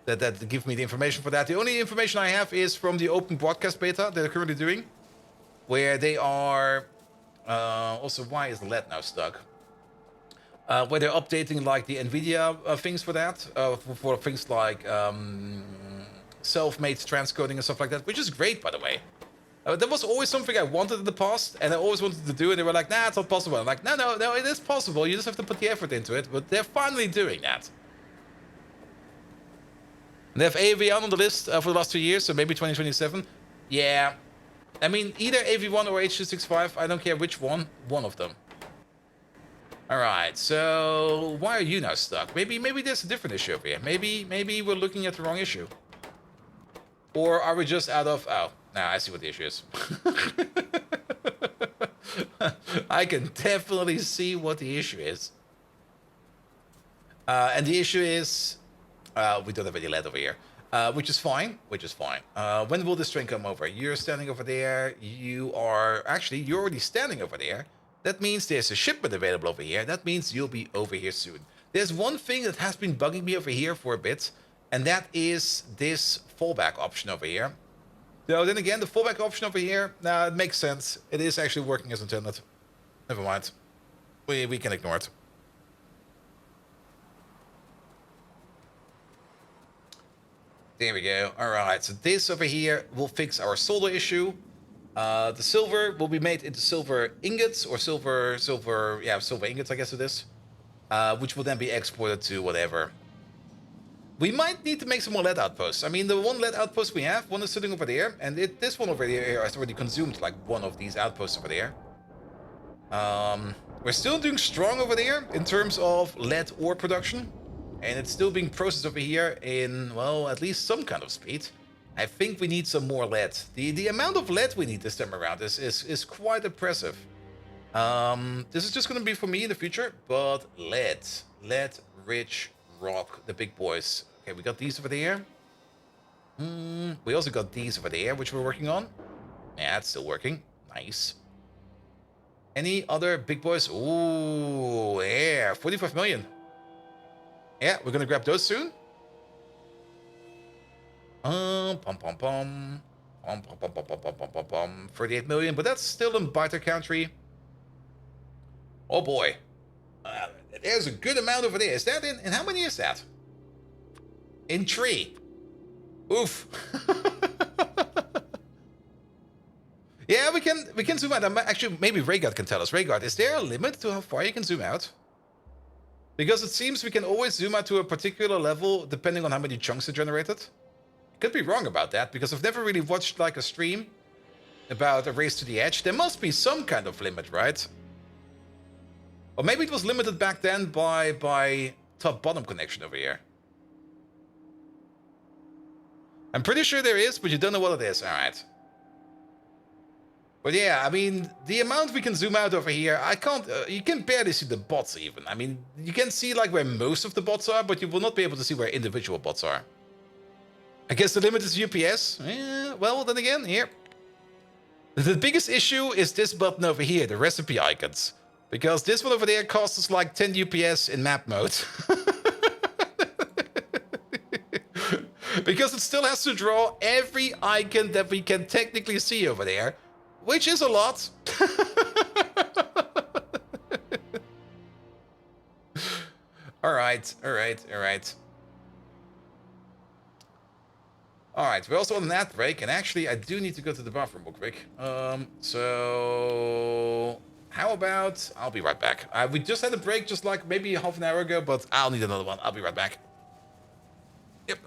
that give me the information for that. The only information I have is from the open broadcast beta they're currently doing, where they are... also, why is the LED now stuck? Where they're updating like the NVIDIA things for that, for things like self-made transcoding and stuff like that, which is great, by the way. That was always something I wanted in the past, and I always wanted to do, and they were like, nah, it's not possible. I'm like, no, it is possible. You just have to put the effort into it, but they're finally doing that. And they have AV1 on the list for the last 2 years, so maybe 2027. Yeah. I mean, either AV1 or H.265, I don't care which one of them. Alright, so why are you now stuck? Maybe there's a different issue over here. Maybe we're looking at the wrong issue. Or are we just out of... Oh, now I see what the issue is. I can definitely see what the issue is. And the issue is... we don't have any LED over here. Which is fine. When will this train come over? You're standing over there. You are... Actually, you're already standing over there. That means there's a shipment available over here. That means you'll be over here soon. There's one thing that has been bugging me over here for a bit, and that is this fallback option over here. So then again, the fallback option over here, it makes sense. It is actually working as intended. Never mind. We can ignore it. There we go. All right, so this over here will fix our solder issue. The silver will be made into silver ingots, or silver ingots, I guess it is. Which will then be exported to whatever. We might need to make some more LED outposts. I mean, the one LED outpost we have, one is sitting over there, and this one over here has already consumed like one of these outposts over there. We're still doing strong over there in terms of LED ore production, and it's still being processed over here in, well, at least some kind of speed. I think we need some more LED. The amount of LED we need this time around is quite impressive. This is just going to be for me in the future, but lead-rich rock, the big boys. Okay, we got these over there. We also got these over there, which we're working on. Yeah, it's still working. Nice. Any other big boys? Ooh, yeah, 45 million. Yeah, we're going to grab those soon. Pom pom pom. Pom pom pom pom pom pom pom pom. 38 million, but that's still in barter country. Oh boy. There's a good amount over there. Is that in how many is that? In 3. Oof. Yeah, we can zoom out. Actually, maybe Raygard can tell us. Raygard, is there a limit to how far you can zoom out? Because it seems we can always zoom out to a particular level depending on how many chunks are generated. Could be wrong about that, because I've never really watched like a stream about a race to the edge. There must be some kind of limit, right? Or maybe it was limited back then by top-bottom connection over here. I'm pretty sure there is, but you don't know what it is. All right. But yeah, I mean, the amount we can zoom out over here, I can't... you can barely see the bots even. I mean, you can see like where most of the bots are, but you will not be able to see where individual bots are. I guess the limit is UPS. Yeah, well, then again, here. The biggest issue is this button over here, the recipe icons. Because this one over there costs us like 10 UPS in map mode. Because it still has to draw every icon that we can technically see over there. Which is a lot. Alright. Alright, we're also on an ad break, and actually I do need to go to the bathroom real quick. So how about I'll be right back. We just had a break just like maybe half an hour ago, but I'll need another one. I'll be right back. Yep.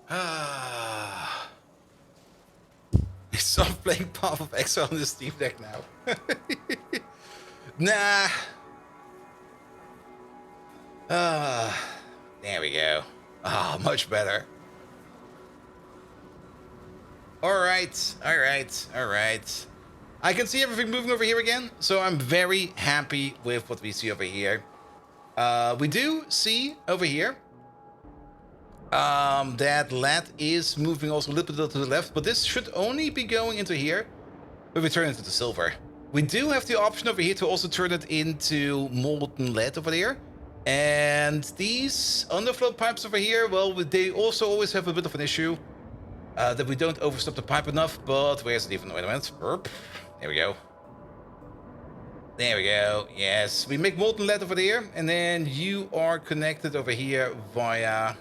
Ah. Stop playing Path of Exile on the Steam Deck now. Nah. There we go. Ah, much better. Alright, alright, alright. I can see everything moving over here again, so I'm very happy with what we see over here. We do see over here that lead is moving also a little bit to the left, but this should only be going into here when we turn it into silver. We do have the option over here to also turn it into molten lead over there. And these underflow pipes over here, well, they also always have a bit of an issue. That we don't overstop the pipe enough, but where's it even? Wait a minute. Burp. There we go. There we go. Yes, we make molten lead over there, and then you are connected over here via...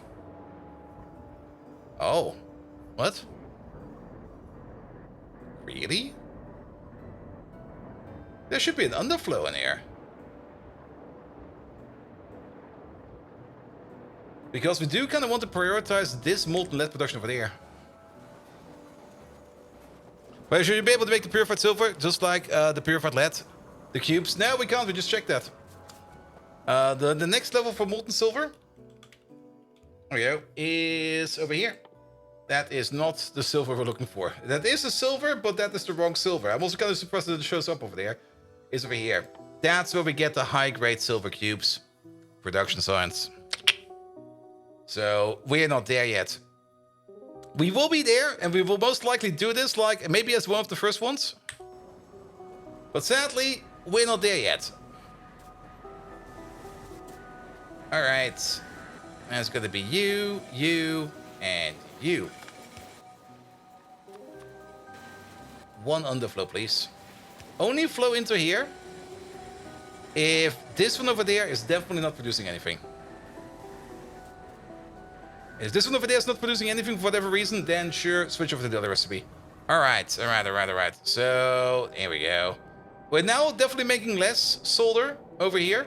Oh. What? Really? There should be an underflow in here. Because we do kind of want to prioritize this molten lead production over there. But should you be able to make the purified silver, just like the purified lead? The cubes? No, we can't. We just checked that. The next level for molten silver, there we go, is over here. That is not the silver we're looking for. That is a silver, but that is the wrong silver. I'm also kind of surprised that it shows up over there. It's over here. That's where we get the high-grade silver cubes. Production science. So, we're not there yet. We will be there, and we will most likely do this, like, maybe as one of the first ones. But sadly, we're not there yet. Alright. That's gonna be you, you, and you. One underflow, please. Only flow into here if this one over there is definitely not producing anything. If this one over there is not producing anything for whatever reason, then sure, switch over to the other recipe. Alright, alright. So, here we go. We're now definitely making less solder over here.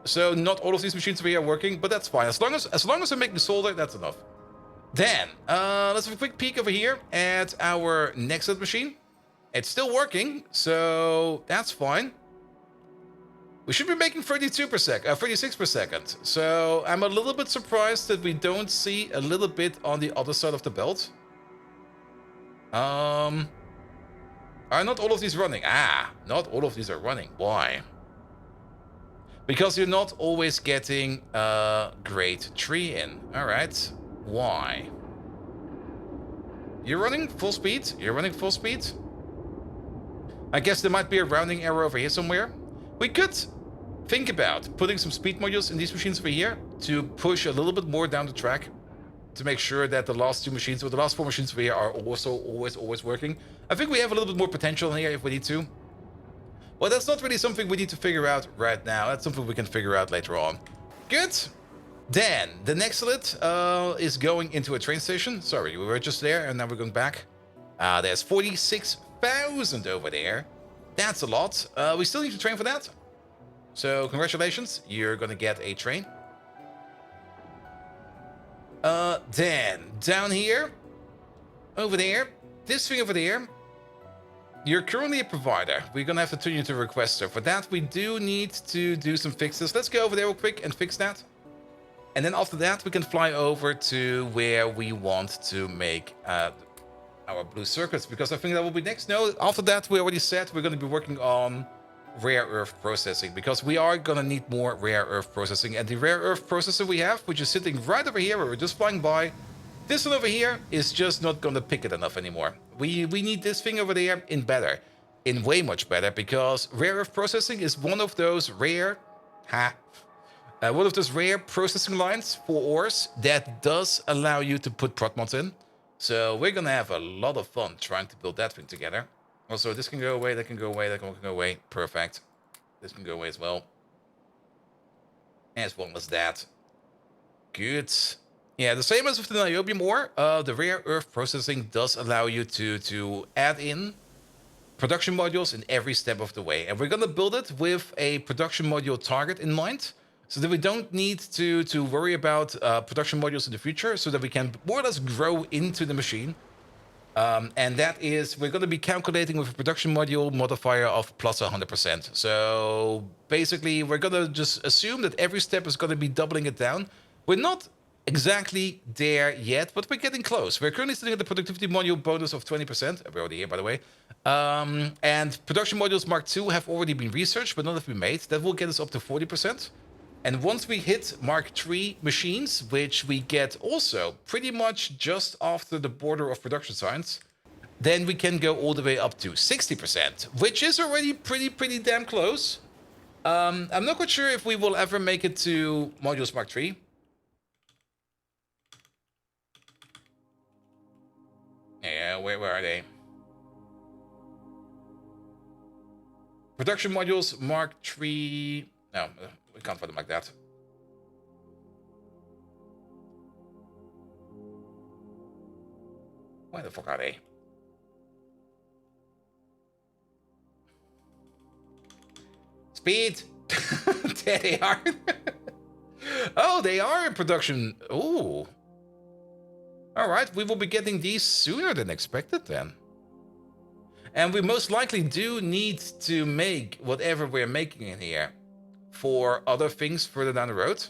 So not all of these machines over here are working, but that's fine. As long as we're making solder, that's enough. Then, let's have a quick peek over here at our next machine. It's still working, so that's fine. We should be making 36 per second. So I'm a little bit surprised that we don't see a little bit on the other side of the belt. Are not all of these running? Not all of these are running. Why? Because you're not always getting a grade 3 in. All right. Why? You're running full speed? You're running full speed? I guess there might be a rounding error over here somewhere. We could think about putting some speed modules in these machines over here to push a little bit more down the track to make sure that the last two machines, or the last four machines over here, are also always working. I think we have a little bit more potential in here if we need to. Well, that's not really something we need to figure out right now. That's something we can figure out later on. Good. Then, the next slit is going into a train station. Sorry, we were just there, and now we're going back. There's 46,000 over there. That's a lot. We still need to train for that. So, congratulations. You're going to get a train. Then, down here, over there, this thing over there, you're currently a provider. We're going to have to turn you to a requester. For that, we do need to do some fixes. Let's go over there real quick and fix that. And then after that, we can fly over to where we want to make our blue circuits, because I think that will be next. No, after that, we already said we're going to be working on rare earth processing, because we are going to need more rare earth processing. And the rare earth processor we have, which is sitting right over here where we're just flying by, this one over here is just not going to pick it enough anymore. We need this thing over there in way much better, because rare earth processing is one of those rare processing lines for ores that does allow you to put prot mods in. So we're gonna have a lot of fun trying to build that thing together. Also, this can go away, that can go away, that can go away. Perfect. This can go away as well. As well as that. Good. Yeah, the same as with the niobium ore, the rare earth processing does allow you to add in production modules in every step of the way. And we're gonna build it with a production module target in mind. so that we don't need to worry about production modules in the future, so that we can more or less grow into the machine. And that is, we're going to be calculating with a production module modifier of plus 100%. So basically, we're going to just assume that every step is going to be doubling it down. We're not exactly there yet, but we're getting close. We're currently sitting at the productivity module bonus of 20%. We're already here, by the way. And production modules Mark II have already been researched, but none have been made. That will get us up to 40%. And once we hit Mark III machines, which we get also pretty much just after the border of production science, then we can go all the way up to 60%, which is already pretty damn close. I'm not quite sure if we will ever make it to modules Mark III. Yeah, where are they? Production modules Mark III. No, we can't find them like that. Where the fuck are they? Speed! There they are. Oh, they are in production. Ooh. Alright, we will be getting these sooner than expected then. And we most likely do need to make whatever we're making in here for other things further down the road.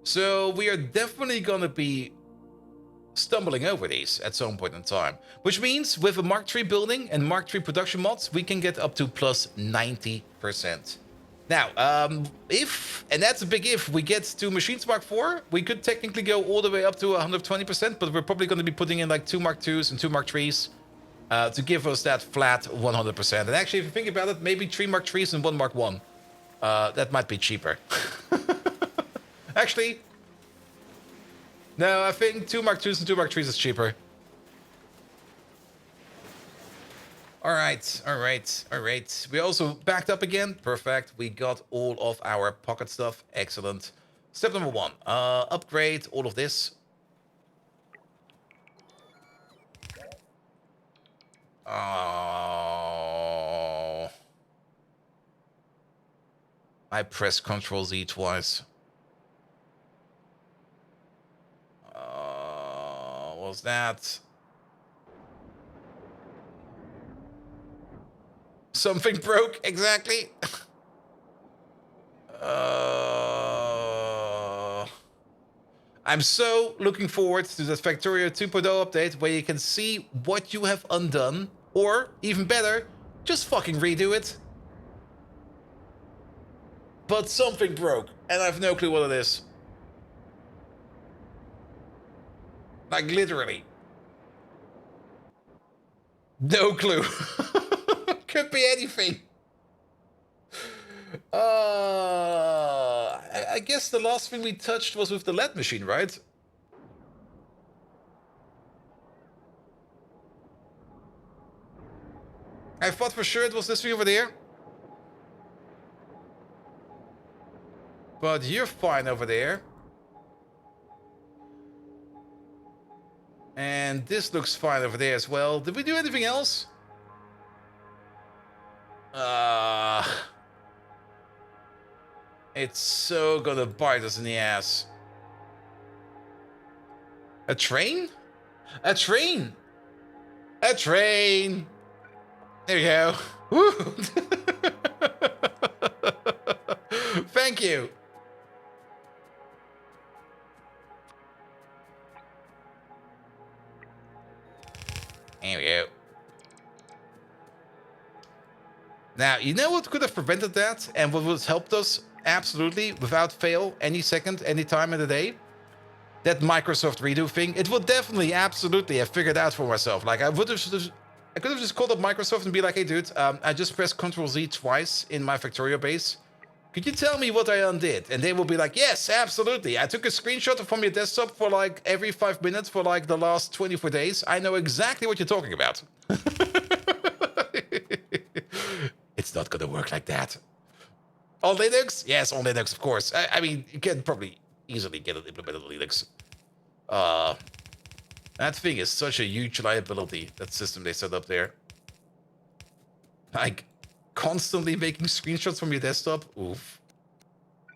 So we are definitely going to be stumbling over these at some point in time. Which means with a Mark III building and Mark III production mods, we can get up to plus 90%. Now, if, and that's a big if, we get to Machines Mark IV, we could technically go all the way up to 120%, but we're probably going to be putting in like 2 Mark IIs and 2 Mark IIIs to give us that flat 100%. And actually, if you think about it, maybe 3 Mark IIIs and 1 Mark I. That might be cheaper. Actually, no, I think 2 Mark IIs and 2 Mark IIIs is cheaper. Alright. We also backed up again. Perfect. We got all of our pocket stuff. Excellent. Step number 1. Upgrade all of this. Oh. I pressed Ctrl Z twice. What was that? Something broke, exactly. I'm so looking forward to that Factorio 2.0 update where you can see what you have undone, or even better, just fucking redo it. But something broke, and I have no clue what it is. Like, literally. No clue. Could be anything. I guess the last thing we touched was with the LED machine, right? I thought for sure it was this thing over there. But you're fine over there. And this looks fine over there as well. Did we do anything else? It's so gonna bite us in the ass. A train? A train! A train! There you go. Woo! Thank you. There we go. Now, you know what could have prevented that and what would have helped us absolutely without fail any second, any time in the day? That Microsoft redo thing. It would definitely, absolutely have figured out for myself. Like, I could have just called up Microsoft and be like, hey, dude, I just pressed Ctrl Z twice in my Factorio base. Could you tell me what I undid? And they will be like, yes, absolutely. I took a screenshot from your desktop for like every 5 minutes for like the last 24 days. I know exactly what you're talking about. It's not gonna work like that. On Linux? Yes, on Linux, of course. I mean, you can probably easily get it implemented on Linux. That thing is such a huge liability, that system they set up there. Like, constantly making screenshots from your desktop? Oof.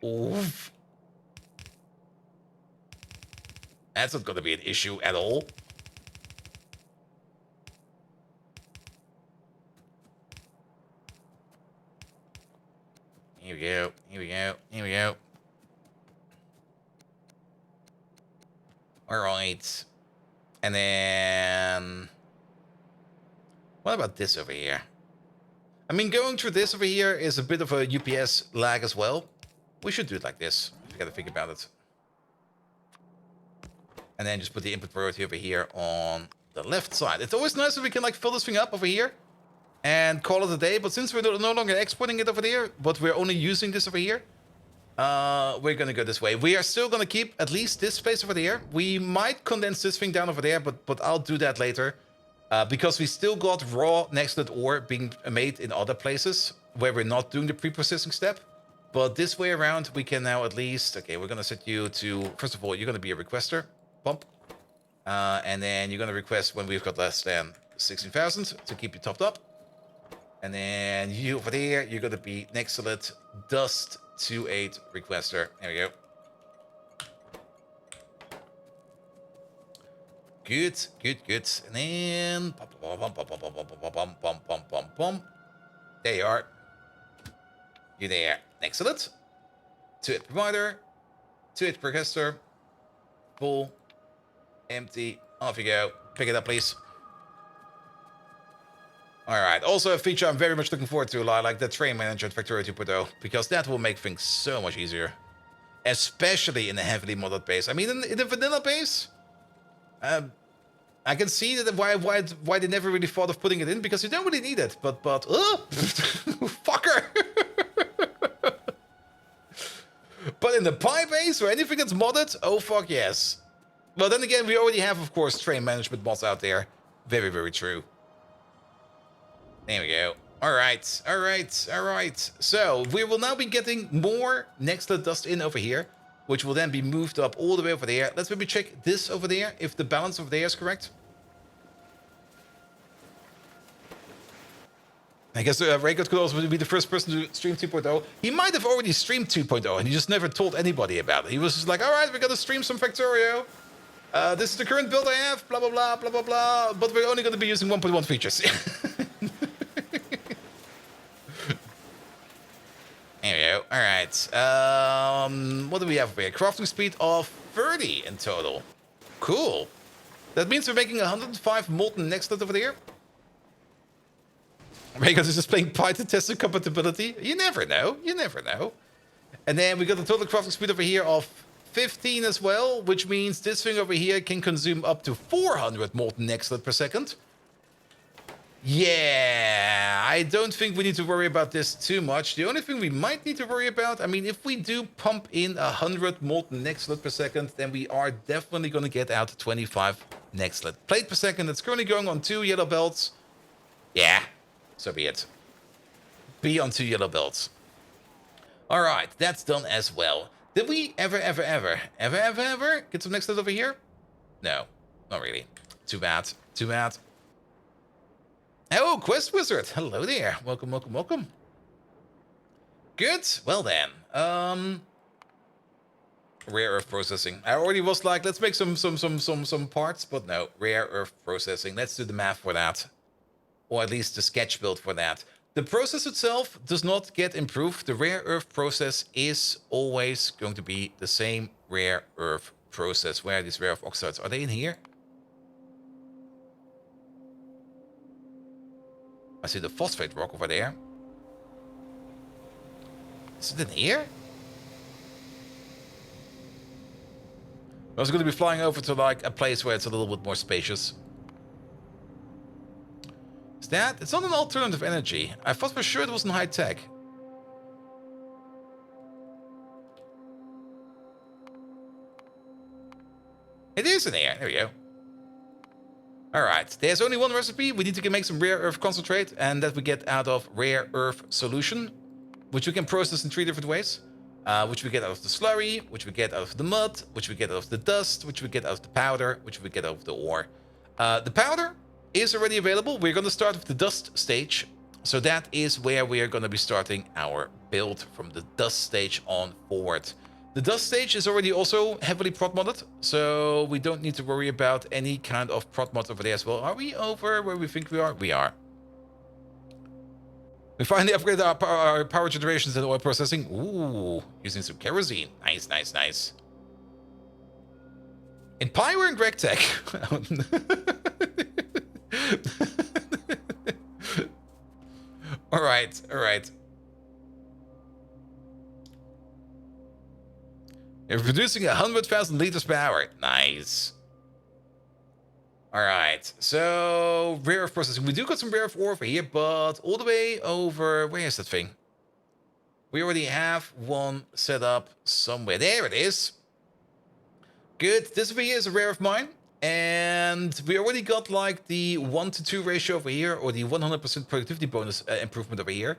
Oof. That's not going to be an issue at all. Here we go. Here we go. Here we go. All right. And then... what about this over here? I mean, going through this over here is a bit of a UPS lag as well. We should do it like this. We gotta think about it. And then just put the input priority over here on the left side. It's always nice if we can like fill this thing up over here and call it a day. But since we're no longer exporting it over there, but we're only using this over here, we're gonna go this way. We are still gonna keep at least this space over there. We might condense this thing down over there, but I'll do that later. Because we still got raw next-lit ore being made in other places where we're not doing the pre-processing step. But this way around, we can now at least... okay, we're going to set you to... first of all, you're going to be a requester. Bump. And then you're going to request when we've got less than 16,000 to keep you topped up. And then you over there, you're going to be next-lit dust 28 requester. There we go. Good, good, good. And then... there you are. You're there. Excellent. 2-hit provider. 2-hit requester. Full. Empty. Off you go. Pick it up, please. Alright. Also a feature I'm very much looking forward to, like the train manager at Factorio 2.0, because that will make things so much easier. Especially in a heavily modded base. I mean, in the vanilla base... I can see that why they never really thought of putting it in, because you don't really need it. But fucker. But in the Pi base or anything that's modded, oh fuck yes. Well, then again, we already have, of course, train management mods out there. Very, very true. There we go. All right, all right, all right. So we will now be getting more next-lit dust in over here, which will then be moved up all the way over there. Let's maybe check this over there, if the balance over there is correct. I guess Raycott could also be the first person to stream 2.0. He might have already streamed 2.0, and he just never told anybody about it. He was just like, all right, we're going to stream some Factorio. This is the current build I have, blah, blah, blah, blah, blah, blah. But we're only going to be using 1.1 features. There we go. All right. What do we have over here? Crafting speed of 30 in total. Cool. That means we're making 105 molten next-lit over there. Because it's just playing Pi to test the compatibility. You never know. You never know. And then we got the total crafting speed over here of 15 as well, which means this thing over here can consume up to 400 molten next-lit per second. Yeah, I don't think we need to worry about this too much. The only thing we might need to worry about, I mean, if we do pump in 100 molten next-lit per second, then we are definitely going to get out 25 next-lit plate per second. It's currently going on 2 yellow belts. Yeah, so be it. Be on 2 yellow belts. All right, that's done as well. Did we ever get some next-lit over here? No, not really. Too bad. Too bad. Oh, Quest Wizard. Hello there. Welcome, welcome, welcome. Good. Well then. Rare earth processing. I already was like, let's make some parts, but no. Rare earth processing. Let's do the math for that. Or at least the sketch build for that. The process itself does not get improved. The rare earth process is always going to be the same rare earth process. Where are these rare earth oxides? Are they in here? I see the phosphate rock over there. Is it in here? I was going to be flying over to like a place where it's a little bit more spacious. Is that? It's not an alternative energy. I thought for sure it was in high tech. It is in here. There we go. Alright, there's only one recipe. We need to make some rare earth concentrate, and that we get out of rare earth solution, which we can process in 3 different ways. Which we get out of the slurry, which we get out of the mud, which we get out of the dust, which we get out of the powder, which we get out of the ore. The powder is already available. We're going to start with the dust stage. So that is where we are going to be starting our build from the dust stage on forward. The dust stage is already also heavily prot modded, so we don't need to worry about any kind of prot mod over there as well. Are we over where we think we are? We are. We finally upgraded our power generations and oil processing. Ooh, using some kerosene. Nice, nice, nice. In Pyro and GregTech. All right, all right. You're producing 100,000 liters per hour. Nice. All right, so rare earth processing. We do got some rare earth ore over here, but all the way over... Where is that thing? We already have one set up somewhere. There it is. Good. This over here is a rare earth mine. And we already got like the 1-to-2 ratio over here, or the 100% productivity bonus improvement over here,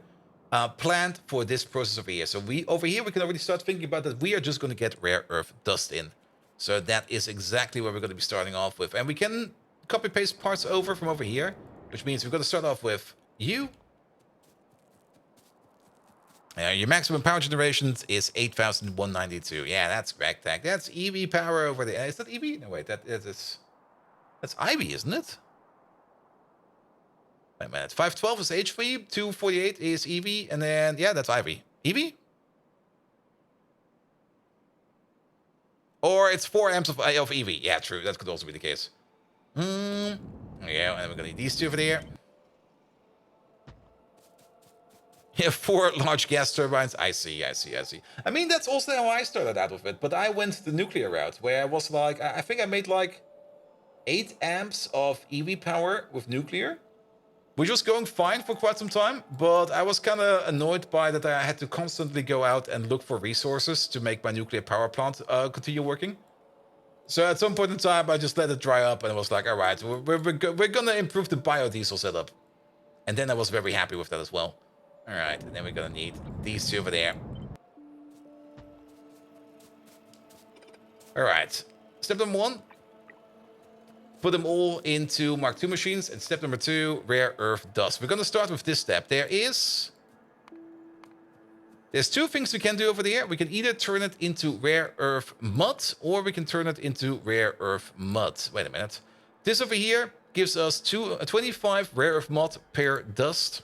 planned for this process over here. So over here, we can already start thinking about that. We are just going to get rare earth dust in. So that is exactly where we're going to be starting off with. And we can copy paste parts over from over here, which means we're going to start off with you. Your maximum power generations is 8,192. Yeah, that's GregTech. That's EV power over there. Is that EV? No, wait, that's IV, isn't it? Wait a minute. 512 is HV, 248 is EV, and then, yeah, that's IV. EV? Or it's 4 amps of EV. Yeah, true. That could also be the case. There we go. And we're going to need these two over there. Yeah, 4 large gas turbines. I see. I mean, that's also how I started out with it. But I went the nuclear route, where I was like... I think I made like 8 amps of EV power with nuclear, which was going fine for quite some time. But I was kind of annoyed by that I had to constantly go out and look for resources to make my nuclear power plant continue working. So at some point in time, I just let it dry up and was like, all right, we're going to improve the biodiesel setup. And then I was very happy with that as well. All right, and then we're going to need these two over there. All right, step number 1. Put them all into Mark II machines. And step number 2, rare earth dust. We're going to start with this step. There's 2 things we can do over there. We can either turn it into rare earth mud, or we can turn it into rare earth mud. Wait a minute. This over here gives us 25 rare earth mud per dust.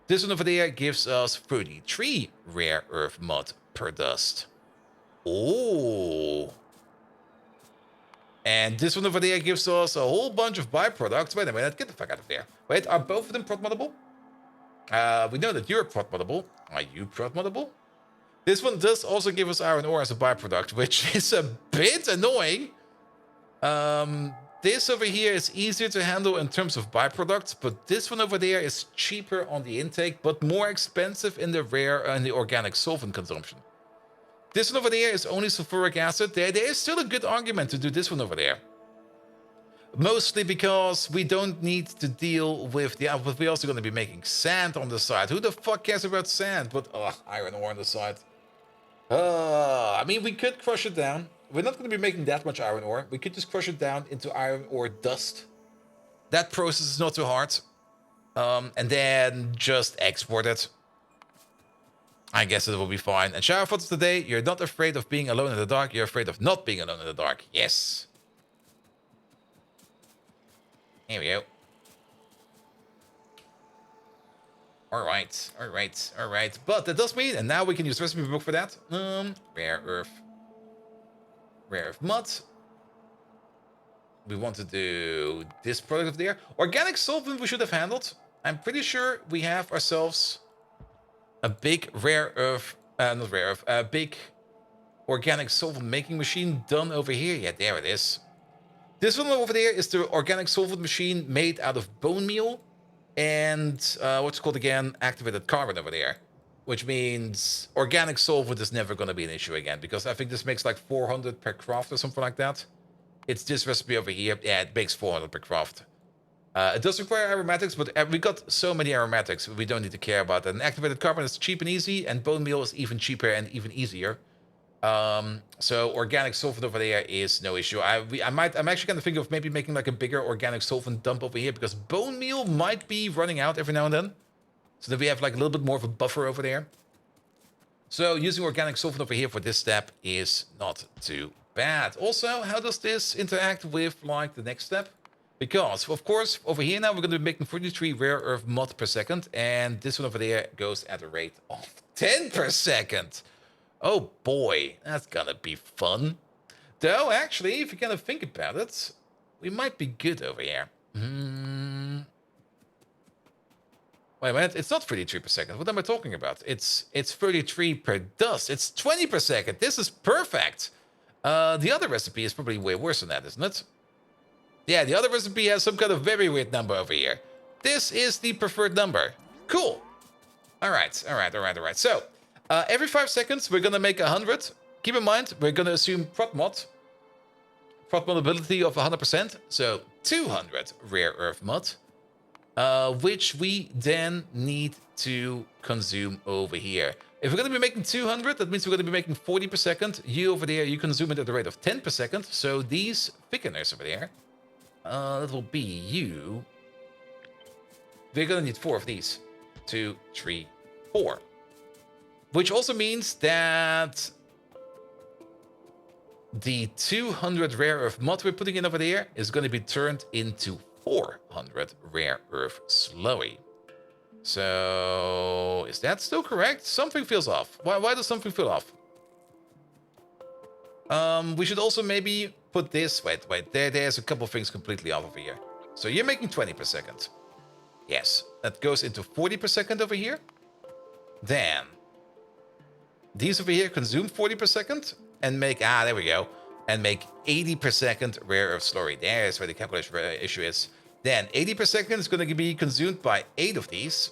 This one over there gives us 33 rare earth mud per dust. Oh. And this one over there gives us a whole bunch of byproducts. Wait a minute, get the fuck out of there. Wait, are both of them prot moddable? We know that you're prot moddable. Are you prot moddable? This one does also give us iron ore as a byproduct, which is a bit annoying. This over here is easier to handle in terms of byproducts, but this one over there is cheaper on the intake, but more expensive in the rare and the organic solvent consumption. This one over there is only sulfuric acid. There is still a good argument to do this one over there. Mostly because we don't need to deal with the... But we're also going to be making sand on the side. Who the fuck cares about sand? But, iron ore on the side. I mean, we could crush it down. We're not going to be making that much iron ore. We could just crush it down into iron ore dust. That process is not too hard. And then just export it. I guess it will be fine. And shower photos today. You're not afraid of being alone in the dark. You're afraid of not being alone in the dark. Yes. Here we go. Alright. But that does mean, and now we can use the recipe book for that. Rare earth mud. We want to do this product over there. Organic solvent we should have handled. I'm pretty sure we have ourselves a big a big organic solvent making machine done over here. Yeah, there it is. This one over there is the organic solvent machine made out of bone meal and what's it called again? Activated carbon over there. Which means organic solvent is never going to be an issue again, because I think this makes like 400 per craft or something like that. It's this recipe over here. Yeah, it makes 400 per craft. It does require aromatics, but we got so many aromatics, we don't need to care about that. And activated carbon is cheap and easy, and bone meal is even cheaper and even easier. So organic solvent over there is no issue. I'm actually going to think of maybe making like a bigger organic solvent dump over here, because bone meal might be running out every now and then. so that we have like a little bit more of a buffer over there. So using organic solvent over here for this step is not too bad. Also, how does this interact with like the next step? Because, of course, over here now we're going to be making 43 rare earth mod per second, and this one over there goes at a rate of 10 per second. Oh boy, that's gonna be fun. Though, actually, if you kind of think about it, we might be good over here. Wait a minute, it's not 33 per second. What am I talking about? It's 33 per dust. It's 20 per second. This is perfect. The other recipe is probably way worse than that, isn't it? Yeah, the other recipe has some kind of very weird number over here. This is the preferred number. Cool. All right. So, every 5 seconds, we're going to make 100. Keep in mind, we're going to assume prot modability of 100%. So, 200 rare earth mod. Which we then need to consume over here. If we're going to be making 200, that means we're going to be making 40 per second. You over there, you consume it at the rate of 10 per second. So these thickeners over there, that will be you. We're going to need 4 of these. 2, 3, 4. Which also means that the 200 rare earth mod we're putting in over there is going to be turned into 400 rare earth slurry. So, is that still correct? Something feels off. Why does something feel off? We should also maybe put this... Wait. There's a couple things completely off over here. So, you're making 20 per second. Yes, that goes into 40 per second over here. Then, these over here consume 40 per second and make... there we go. And make 80 per second rare earth slurry. There's where the calculation issue is. Then 80 per second is going to be consumed by 8 of these,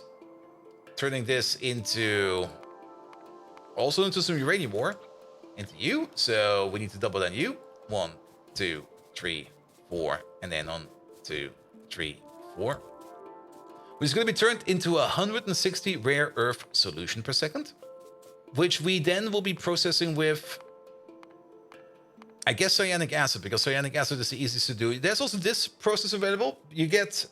turning this into also into some uranium ore into you. So we need to double down you. 1, 2, 3, 4, and then 1, 2, 3, 4. Which is going to be turned into 160 rare earth solution per second, which we then will be processing with, I guess, cyanic acid, because cyanic acid is the easiest to do. There's also this process available. You get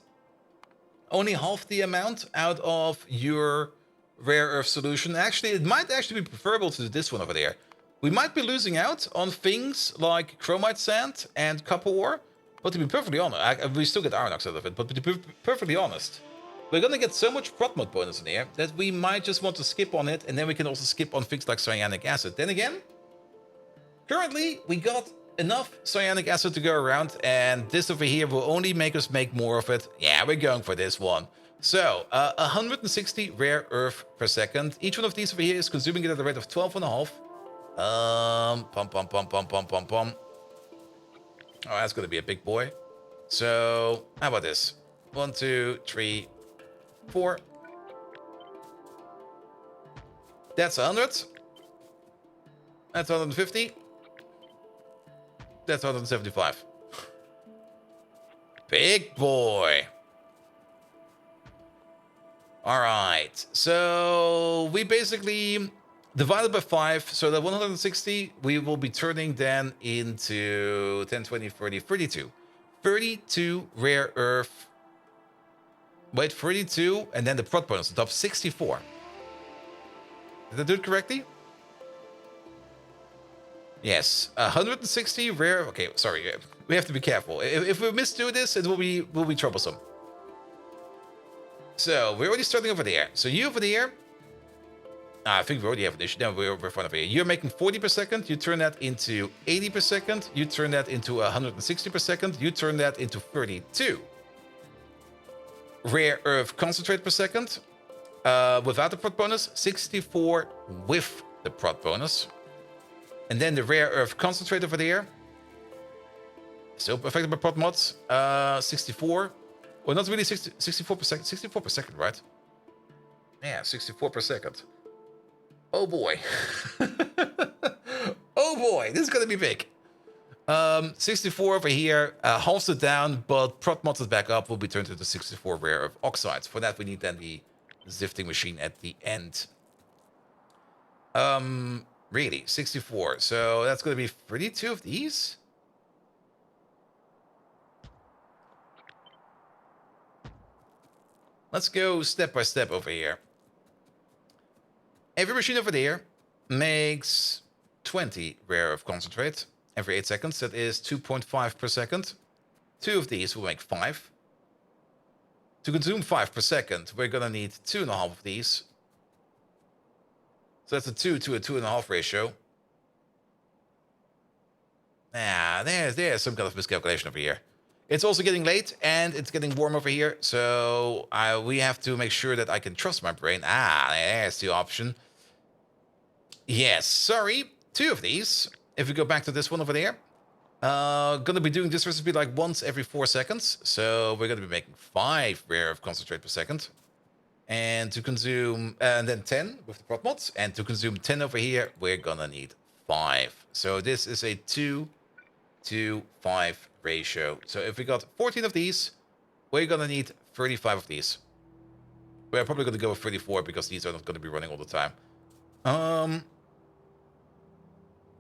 only half the amount out of your rare earth solution. Actually, it might actually be preferable to do this one over there. We might be losing out on things like chromite sand and copper ore, but to be perfectly honest, we still get iron oxide out of it, but to be perfectly honest, we're going to get so much prot mod bonus in here that we might just want to skip on it, and then we can also skip on things like cyanic acid. Then again, currently, we got enough cyanic acid to go around, and this over here will only make us make more of it. Yeah, we're going for this one. So, 160 rare earth per second. Each one of these over here is consuming it at a rate of 12.5. Pum. Oh, that's going to be a big boy. So, how about this? 1, 2, 3, 4. That's 100. That's 150. That's 175. Big boy. All right. So we basically divided by 5. So that 160 we will be turning then into 10, 20, 30, 32. 32 rare earth. Wait, 32, and then the prot bonus on top, 64. Did I do it correctly? Yes, 160 rare. Okay, sorry, we have to be careful. If we misdo this, it will be troublesome. So we're already starting over there. So you over there. I think we already have an issue. No, we're fine over here. You're making 40 per second. You turn that into 80 per second. You turn that into 160 per second. You turn that into 32 rare earth concentrate per second. Without the prot bonus, 64 with the prot bonus. And then the rare earth concentrate over there. Still affected by prot mods. 64. Well, not really 64 per second. 64 per second, right? Yeah, 64 per second. Oh boy. Oh boy, this is gonna be big. 64 over here, halves it down, but prot mods it back up, will be turned into 64 rare earth oxides. For that, we need then the zifting machine at the end. Really, 64. So that's going to be 32 of these. Let's go step by step over here. Every machine over there makes 20 rare earth concentrate every 8 seconds. That is 2.5 per second. 2 of these will make 5. To consume 5 per second, we're gonna need 2.5 of these. So that's a 2 to a 2.5 ratio. Ah, there's some kind of miscalculation over here. It's also getting late, and it's getting warm over here, so we have to make sure that I can trust my brain. Ah, there's the option. Yes, sorry, 2 of these. If we go back to this one over there, gonna be doing this recipe like once every 4 seconds, so we're gonna be making 5 rare earth concentrate per second. And to consume, and then 10 with the prop mods, and to consume 10 over here, we're gonna need 5. So this is a 2 to 5 ratio. So if we got 14 of these, we're gonna need 35 of these. We're probably gonna go with 34 because these are not gonna be running all the time.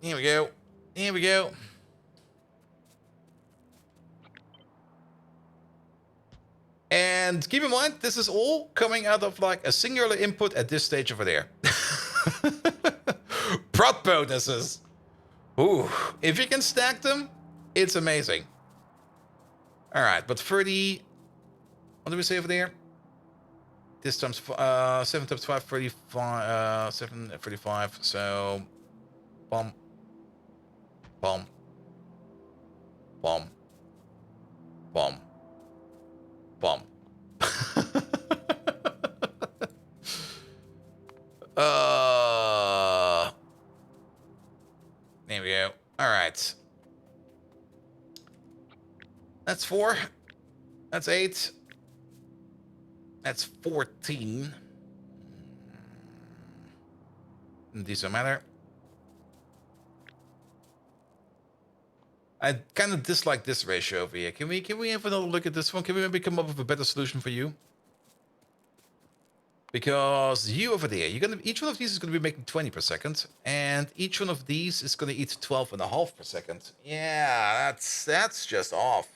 Here we go. Here we go. And keep in mind, this is all coming out of like a singular input at this stage over there. Prot bonuses. Ooh, if you can stack them, it's amazing. All right, but 30, what do we say over there? This times 7 times 5, 35, 7, 35. So, bomb, bomb, bomb, bomb, bomb. There we go. All right. That's 4. That's 8. That's 14. These don't matter. I kind of dislike this ratio over here. Can we have another look at this one? Can we maybe come up with a better solution for you? Because you over there, each one of these is gonna be making 20 per second, and each one of these is gonna eat 12.5 per second. Yeah, that's just off.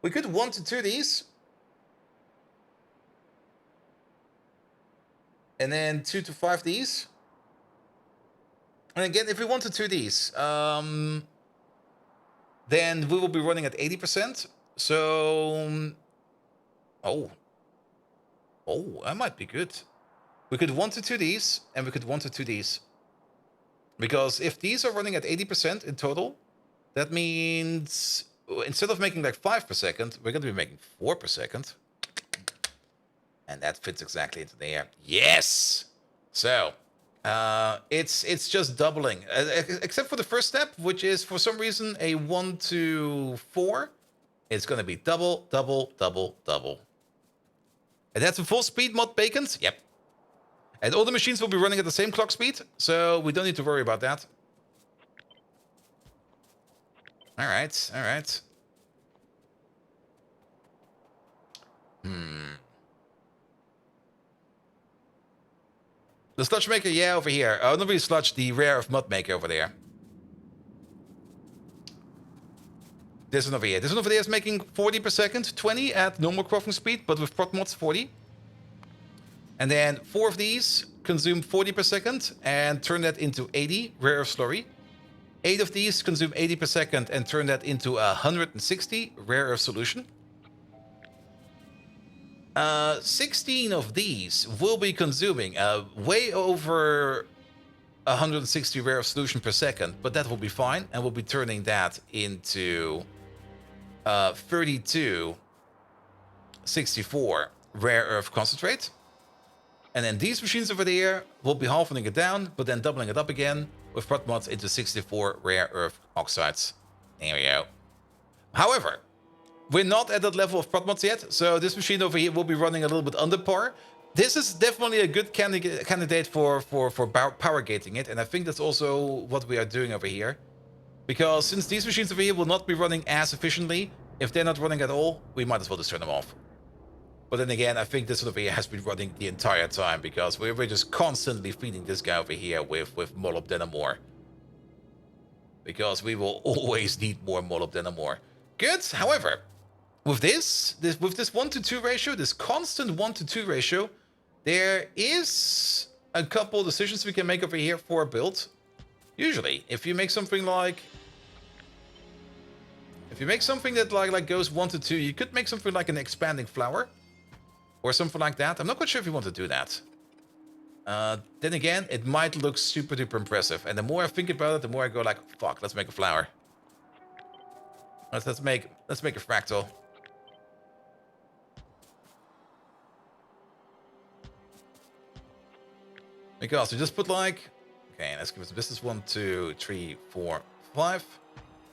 We could 1 to 2 these, and then 2 to 5 these. And again, if we 1 to 2 these, then we will be running at 80%. So, oh, that might be good. We could 1 to 2 these, and we could 1 to 2 these. Because if these are running at 80% in total, that means instead of making like 5 per second, we're going to be making 4 per second. And that fits exactly into there. Yes! So, it's just doubling. Except for the first step, which is for some reason a 1 to 4. It's going to be double, double, double, double. And that's a full speed mod bacons? Yep. And all the machines will be running at the same clock speed, so we don't need to worry about that. Alright, alright. The sludge maker, yeah, over here. Oh, not really sludge, the rare earth mod maker over there. This one over here. This one over there is making 40 per second, 20 at normal crafting speed, but with prot mods 40. And then 4 of these consume 40 per second and turn that into 80 rare earth slurry. 8 of these consume 80 per second and turn that into 160 rare earth solution. 16 of these will be consuming way over 160 rare earth solution per second, but that will be fine, and we'll be turning that into 3264 rare earth concentrate. And then these machines over there will be halving it down, but then doubling it up again with prot mods into 64 rare earth oxides. There we go. However, we're not at that level of prot mods yet, so this machine over here will be running a little bit under par. This is definitely a good candidate for power gating it, and I think that's also what we are doing over here. Because since these machines over here will not be running as efficiently, if they're not running at all, we might as well just turn them off. But then again, I think this one over here has been running the entire time, because we're just constantly feeding this guy over here with molybdenum ore. Because we will always need more molybdenum ore. Good, however, with this 1-to-2 ratio, this constant 1-to-2 ratio, there is a couple decisions we can make over here for a build. Usually, if you make something like... If you make something that like goes 1-to-2, you could make something like an expanding flower. Or something like that. I'm not quite sure if you want to do that. Then again, it might look super duper impressive. And the more I think about it, the more I go like, fuck, let's make a flower. Let's make a fractal. Because we just put like... Okay, let's give it this is 1, 2, 3, 4, 5.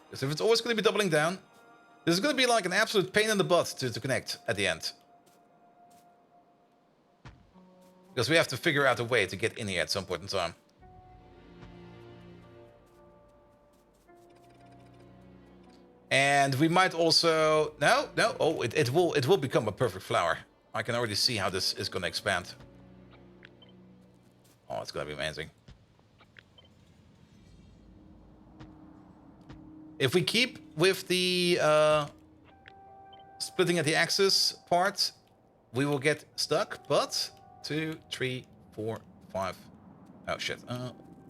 Because if it's always going to be doubling down, this is going to be like an absolute pain in the butt to connect at the end. Because we have to figure out a way to get in here at some point in time. And we might also... No. Oh, it will become a perfect flower. I can already see how this is going to expand. Oh, it's going to be amazing. If we keep with the splitting at the axis part, we will get stuck, but 2, 3, 4, 5. Oh shit.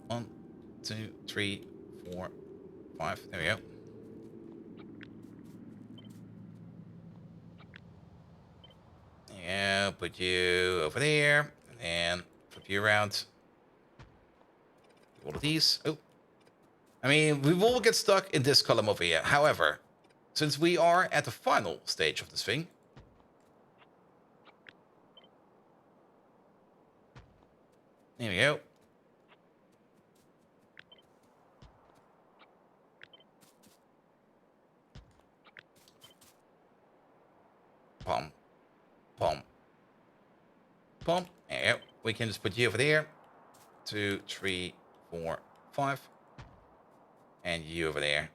1, 2, 3, 4, 5. There we go. Yeah, put you over there, and flip you around. All of these. Oh. I mean, we will get stuck in this column over here. However, since we are at the final stage of this thing, there we go. Pom. Pom. Pom. There you go. We can just put you over there. 2, 3, 4, 5. And you over there.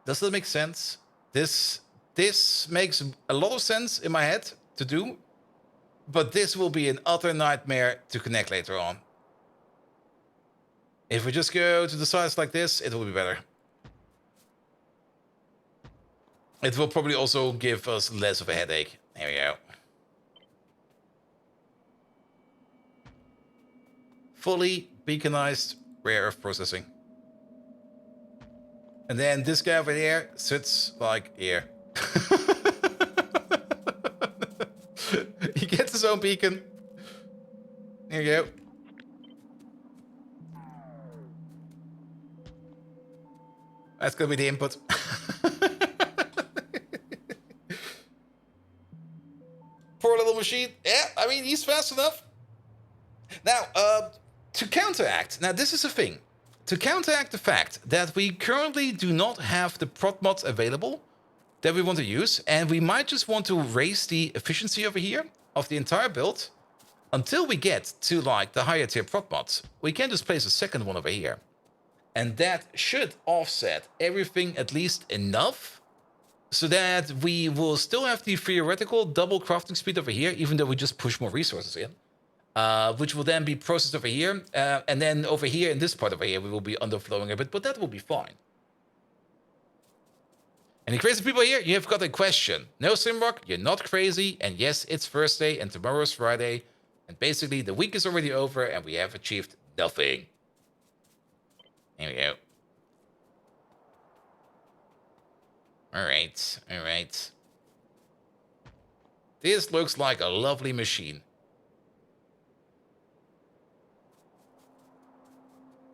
Does that make sense? This makes a lot of sense in my head to do, but this will be an utter nightmare to connect later on. If we just go to the sides like this, it will be better. It will probably also give us less of a headache. There we go. Fully beaconized rare earth processing. And then this guy over there sits like here. He gets his own beacon. There you go. That's gonna be the input. Poor little machine. Yeah, I mean, he's fast enough. Now, to counteract, now this is the thing. To counteract the fact that we currently do not have the prot mods available that we want to use, and we might just want to raise the efficiency over here of the entire build until we get to like the higher tier prot mods, we can just place a second one over here. And that should offset everything at least enough so that we will still have the theoretical double crafting speed over here, even though we just push more resources in. Which will then be processed over here. And then over here, in this part over here, we will be underflowing a bit, but that will be fine. Any crazy people here? You have got a question. No, Simrock, you're not crazy. And yes, it's Thursday and tomorrow is Friday. And basically, the week is already over and we have achieved nothing. There we go. Alright, alright. This looks like a lovely machine.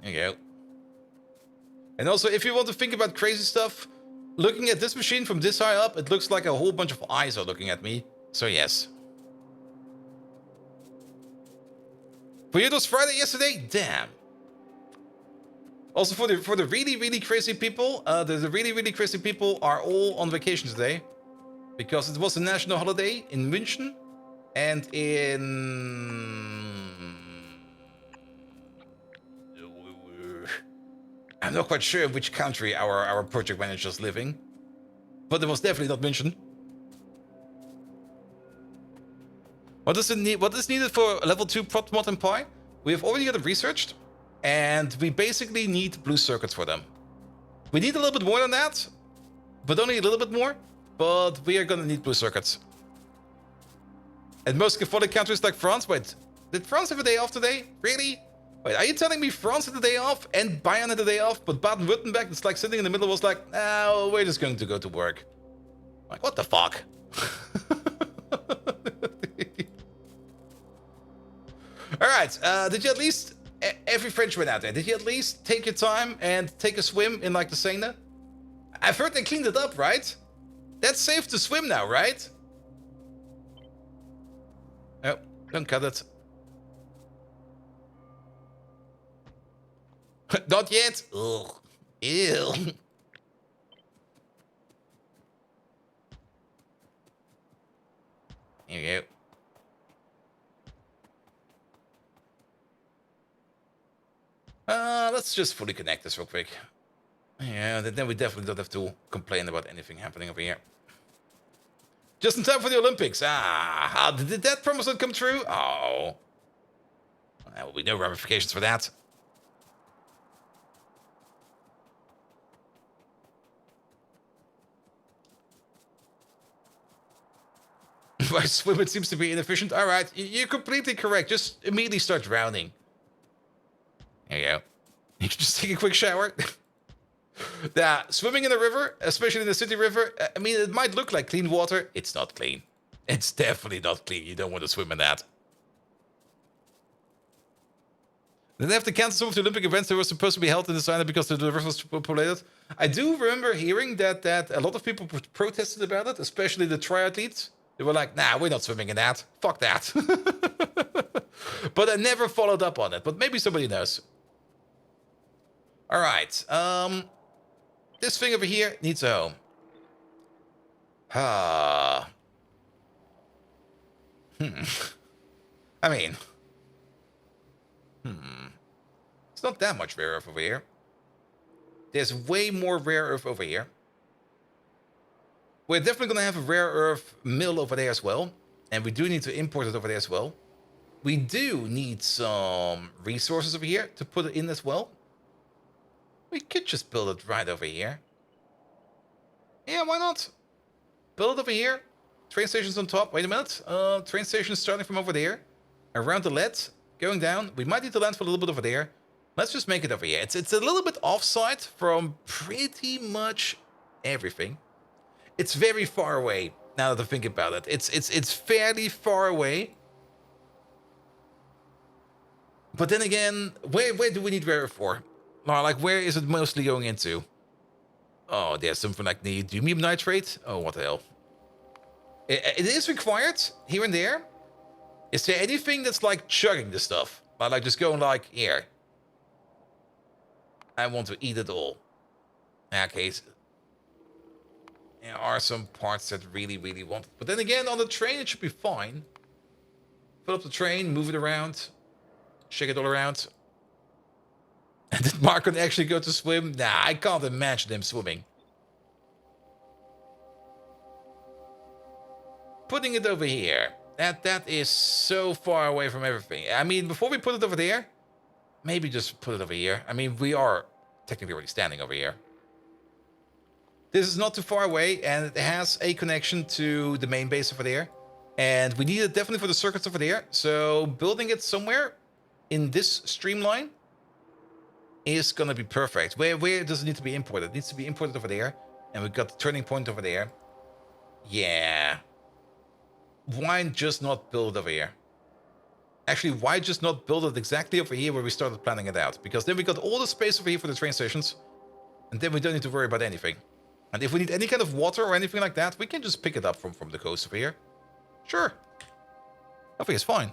There you go. And also, if you want to think about crazy stuff, looking at this machine from this high up, it looks like a whole bunch of eyes are looking at me. So yes. For you, it was Friday yesterday? Damn. Also, for the really, really crazy people, the really, really crazy people are all on vacation today. Because it was a national holiday in München and in... I'm not quite sure which country our project manager is living, but it was definitely not München. What is needed for level 2 prot mod and pi? We have already got it researched, and we basically need blue circuits for them. We need a little bit more than that, but only a little bit more. But we are gonna need blue circuits. And most Catholic countries like France. Wait, did France have a day off today? Really? Wait, are you telling me France had a day off and Bayern had a day off, but Baden-Württemberg, it's like sitting in the middle, was like, no, we're just going to go to work. Like, what the fuck? Alright, did you at least, every Frenchman out there, did you at least take your time and take a swim in like the Seine? I've heard they cleaned it up, right? That's safe to swim now, right? Oh, don't cut it. Not yet. Ugh. Ew. Here you go. Let's just fully connect this real quick. Yeah, then we definitely don't have to complain about anything happening over here. Just in time for the Olympics. Ah, did that promise not come true? Oh. There will be no ramifications for that. By swim, it seems to be inefficient. All right, you're completely correct. Just immediately start drowning. There you go. You can just take a quick shower. Yeah, swimming in a river, especially in the city river, I mean, it might look like clean water. It's not clean. It's definitely not clean. You don't want to swim in that. Then they have to cancel some of the Olympic events that were supposed to be held in the China because the river was populated. I do remember hearing that a lot of people protested about it, especially the triathletes. They were like, nah, we're not swimming in that. Fuck that. But I never followed up on it. But maybe somebody knows. All right. This thing over here needs a home. I mean. It's not that much rare earth over here. There's way more rare earth over here. We're definitely going to have a rare earth mill over there as well. And we do need to import it over there as well. We do need some resources over here to put it in as well. We could just build it right over here. Yeah, why not? Build it over here. Train station's on top. Wait a minute. Train station is starting from over there. Around the lead. Going down. We might need to land for a little bit over there. Let's just make it over here. It's a little bit offside from pretty much everything. It's very far away, now that I think about it. It's fairly far away. But then again, where do we need rare earth for? Like, where is it mostly going into? Oh, there's something like the Dumium nitrate. Oh, what the hell. It is required here and there. Is there anything that's like chugging the stuff? Like just going like, here. I want to eat it all. Okay. There are some parts that really, really want it. But then again, on the train, it should be fine. Fill up the train, move it around. Shake it all around. And did Marco actually go to swim? Nah, I can't imagine him swimming. Putting it over here. That is so far away from everything. I mean, before we put it over there, maybe just put it over here. I mean, we are technically already standing over here. This is not too far away, and it has a connection to the main base over there. And we need it definitely for the circuits over there. So building it somewhere in this streamline is going to be perfect. Where does it need to be imported? It needs to be imported over there. And we've got the turning point over there. Yeah. Why just not build it over here? Actually, why just not build it exactly over here where we started planning it out? Because then we got all the space over here for the train stations. And then we don't need to worry about anything. And if we need any kind of water or anything like that, we can just pick it up from the coast over here. Sure. I think it's fine.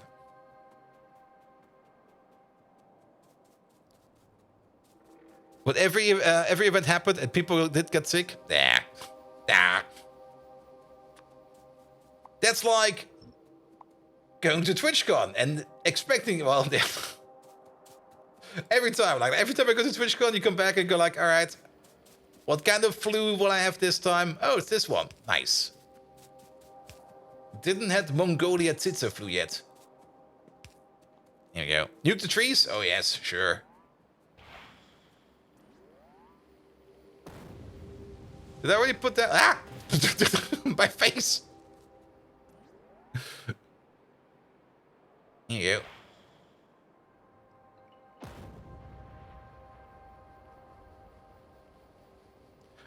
But every event happened and people did get sick. Nah. That's like going to TwitchCon and expecting, well, every time I go to TwitchCon, you come back and go like, all right, what kind of flu will I have this time? Oh, it's this one. Nice. Didn't have Mongolia Tsitsa flu yet. Here we go. Nuke the trees? Oh, yes, sure. Did I already put that? Ah! My face! Here you go.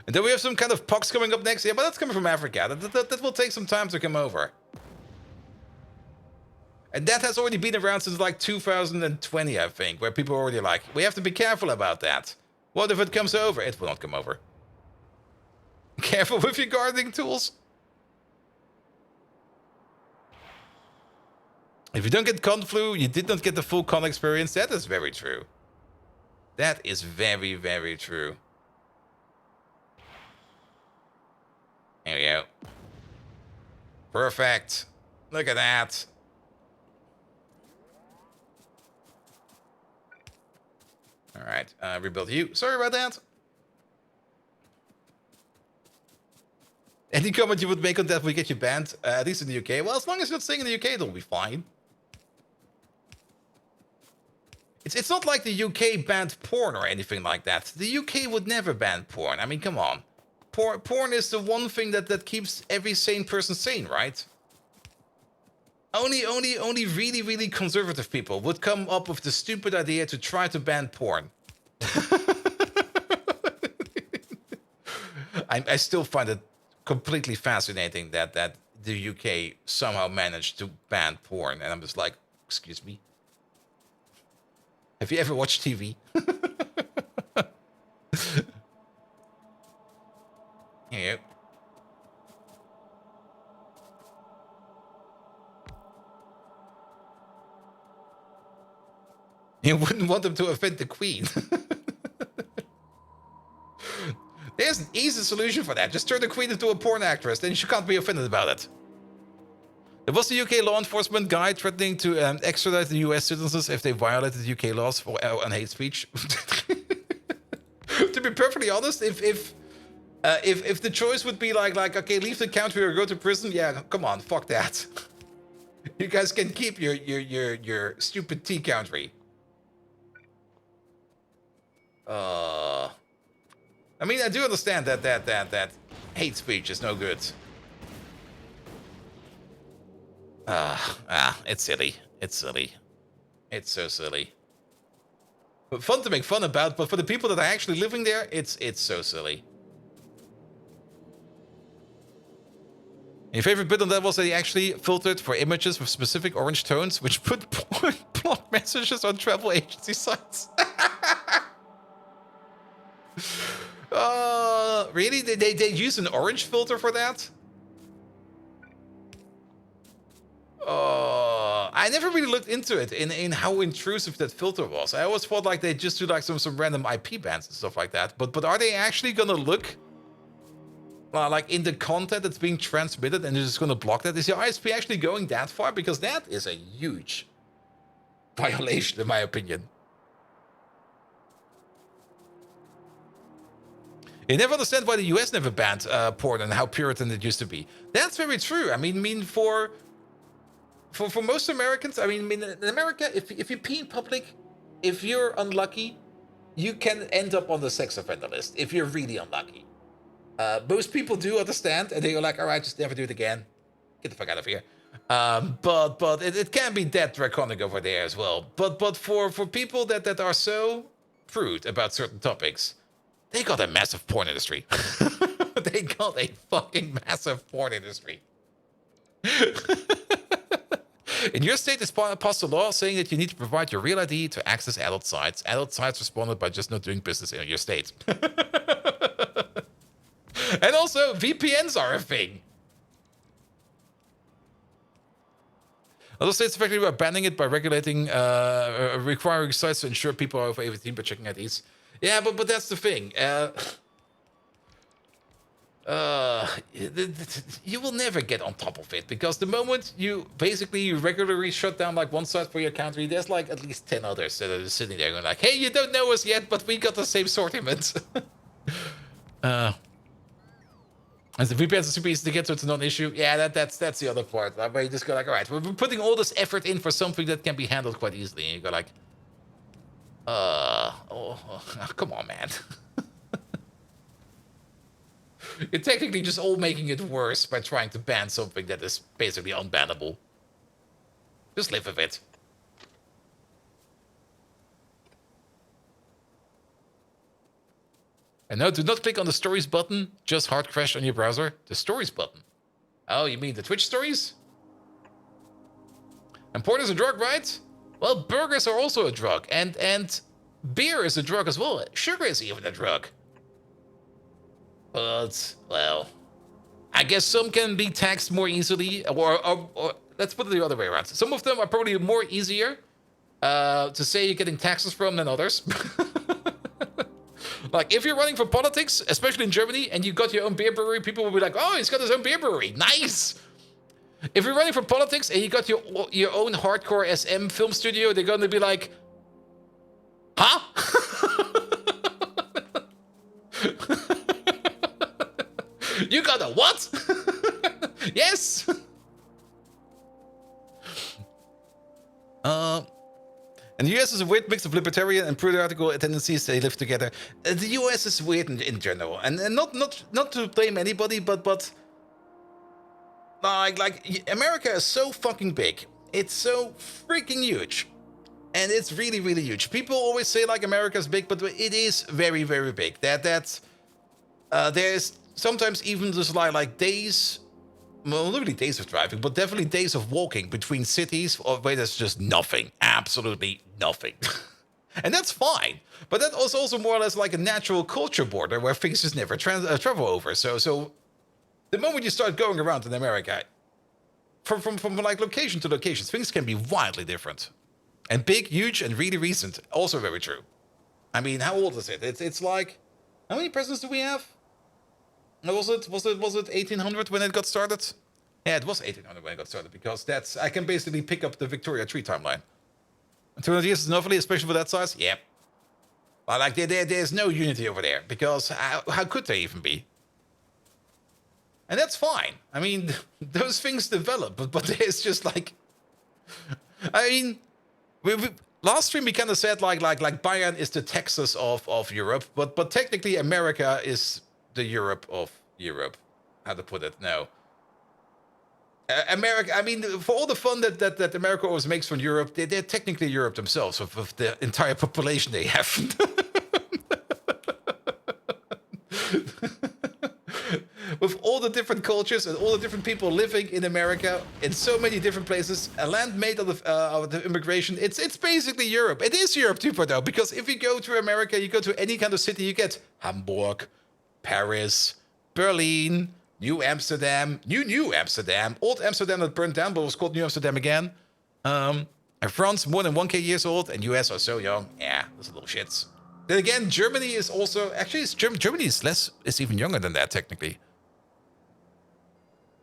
And then we have some kind of pox coming up next. Yeah, but that's coming from Africa. That will take some time to come over. And that has already been around since like 2020, I think, where people are already like, we have to be careful about that. What if it comes over? It will not come over. Careful with your gardening tools. If you don't get con flu, you did not get the full con experience. That is very true. That is very, very true. There we go. Perfect. Look at that. All right, rebuild you. Sorry about that. Any comment you would make on that will get you banned, at least in the UK. Well, as long as you're not staying in the UK, it'll be fine. It's not like the UK banned porn or anything like that. The UK would never ban porn. I mean, come on. Porn is the one thing that keeps every sane person sane, right? Only really, really conservative people would come up with the stupid idea to try to ban porn. I still find it completely fascinating that the UK somehow managed to ban porn, and I'm just like, excuse me. Have you ever watched TV? Here you go. You wouldn't want them to offend the Queen. There's an easy solution for that. Just turn the Queen into a porn actress, then she can't be offended about it. There was the UK law enforcement guy threatening to extradite the US citizens if they violated UK laws on hate speech. To be perfectly honest, if the choice would be like okay, leave the country or go to prison, yeah, come on, fuck that. You guys can keep your stupid tea country. I mean, I do understand that hate speech is no good. It's silly. It's silly. It's so silly. But fun to make fun about, but for the people that are actually living there, it's so silly. Your favorite bit on that was that he actually filtered for images with specific orange tones, which put block messages on travel agency sites. Really? They use an orange filter for that? I never really looked into it in how intrusive that filter was. I always thought like they just do like some random IP bans and stuff like that. But are they actually gonna look like in the content that's being transmitted and they're just gonna block that? Is the ISP actually going that far? Because that is a huge violation in my opinion. You never understand why the US never banned porn and how Puritan it used to be. That's very true. I mean for most Americans, I mean in America, if you pee in public, if you're unlucky, you can end up on the sex offender list if you're really unlucky. Most people do understand, and they're like, all right, just never do it again. Get the fuck out of here. But it can be that draconic over there as well. But for people that are so prude about certain topics, they got a massive porn industry. They got a fucking massive porn industry. In your state, is passed a law saying that you need to provide your real ID to access adult sites. Adult sites responded by just not doing business in your state. And also, VPNs are a thing. Other states effectively are banning it by regulating, requiring sites to ensure people are over 18 by checking IDs. Yeah, but that's the thing. You will never get on top of it because the moment you basically regularly shut down like one site for your country, there's like at least 10 others that are sitting there going like, hey, you don't know us yet, but we got the same sortiment. And the VPNs are super easy to get, so it's not an issue. Yeah, that's the other part. Where you just go like, all right, we're putting all this effort in for something that can be handled quite easily. And you go like, come on, man. You're technically just all making it worse by trying to ban something that is basically unbannable. Just live with it. And no, do not click on the stories button. Just hard crash on your browser. The stories button. Oh, you mean the Twitch stories? And porn is a drug, right? Well, burgers are also a drug. And beer is a drug as well. Sugar is even a drug. But, well, I guess some can be taxed more easily. Or let's put it the other way around. Some of them are probably more easier to say you're getting taxes from than others. Like, if you're running for politics, especially in Germany, and you got your own beer brewery, people will be like, oh, he's got his own beer brewery. Nice! If you're running for politics and you got your own hardcore SM film studio, they're going to be like, huh? You got a what? Yes! And the US is a weird mix of libertarian and patriarchal tendencies. They live together. The US is weird in general, and not to blame anybody, but like America is so fucking big. It's so freaking huge, and it's really really huge. People always say like America's big, but it is very very big. There's sometimes even just like days. Well, not really days of driving, but definitely days of walking between cities where there's just nothing. Absolutely nothing. And that's fine. But that is also more or less like a natural culture border where things just never travel over. So the moment you start going around in America, from like location to location, things can be wildly different. And big, huge, and really recent. Also very true. I mean, how old is it? It's like, how many presidents do we have? Was it 1800 when it got started? Yeah, it was 1800 when it got started, because I can basically pick up the Victoria Tree timeline. 200 years is enough, especially for that size? Yeah. But like there's no unity over there, because how could there even be? And that's fine. I mean, those things develop, but there's just like, I mean, last stream we kind of said like Bayern is the Texas of Europe, but technically America is the Europe of Europe. How to put it? No. America, I mean, for all the fun that America always makes from Europe, they're technically Europe themselves, with the entire population they have. With all the different cultures and all the different people living in America in so many different places, a land made out of the immigration, it's basically Europe. It is Europe 2.0, because if you go to America, you go to any kind of city, you get Hamburg, Paris, Berlin, New Amsterdam, New Amsterdam, Old Amsterdam that burned down but was called New Amsterdam again. And France more than 1k years old, and US are so young. Yeah, those little shits. Then again, Germany is also actually Germany is even younger than that technically.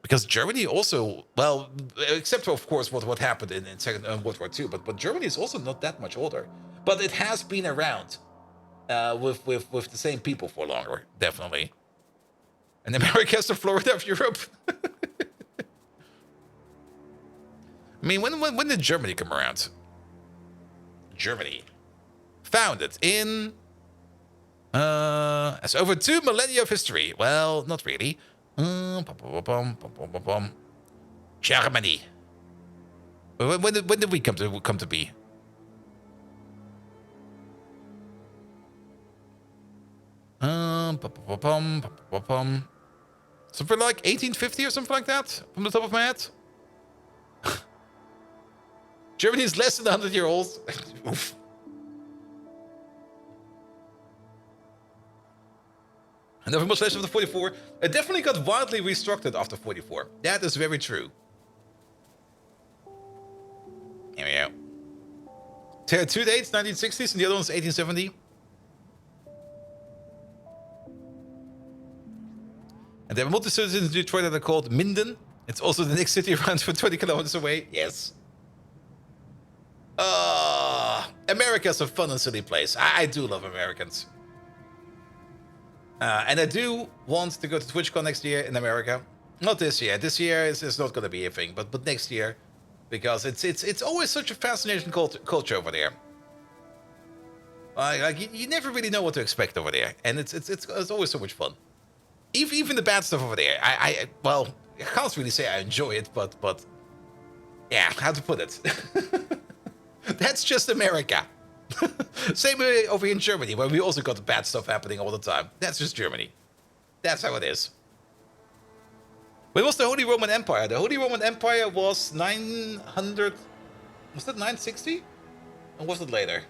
Because Germany also, well, except for of course what happened in Second World War II, but Germany is also not that much older. But it has been around. With the same people for longer, definitely. And America is the Florida of Europe. I mean, when did Germany come around? Germany. Founded in... has over 2 millennia of history. Well, not really. Germany. When did we come to be? Something like 1850 or something like that, from the top of my head. Germany is less than 100 years old. Oof. And nothing much less after 44. It definitely got wildly restructured after 44. That is very true. Here we go. There are 2 dates, 1960s, and the other one's 1870. And there are multi-cities in Detroit that are called Minden. It's also the next city around for 20 kilometers away. Yes. America's a fun and silly place. I do love Americans. And I do want to go to TwitchCon next year in America. Not this year. This year is not going to be a thing, but next year, because it's always such a fascinating culture over there. Like you never really know what to expect over there, and it's always so much fun. even the bad stuff over there. Well, I can't really say I enjoy it, but yeah, how to put it? That's just America. Same way over here in Germany, where we also got the bad stuff happening all the time. That's just Germany. That's how it is. When was the Holy Roman Empire? The Holy Roman Empire was 900... Was that 960? Or was it later?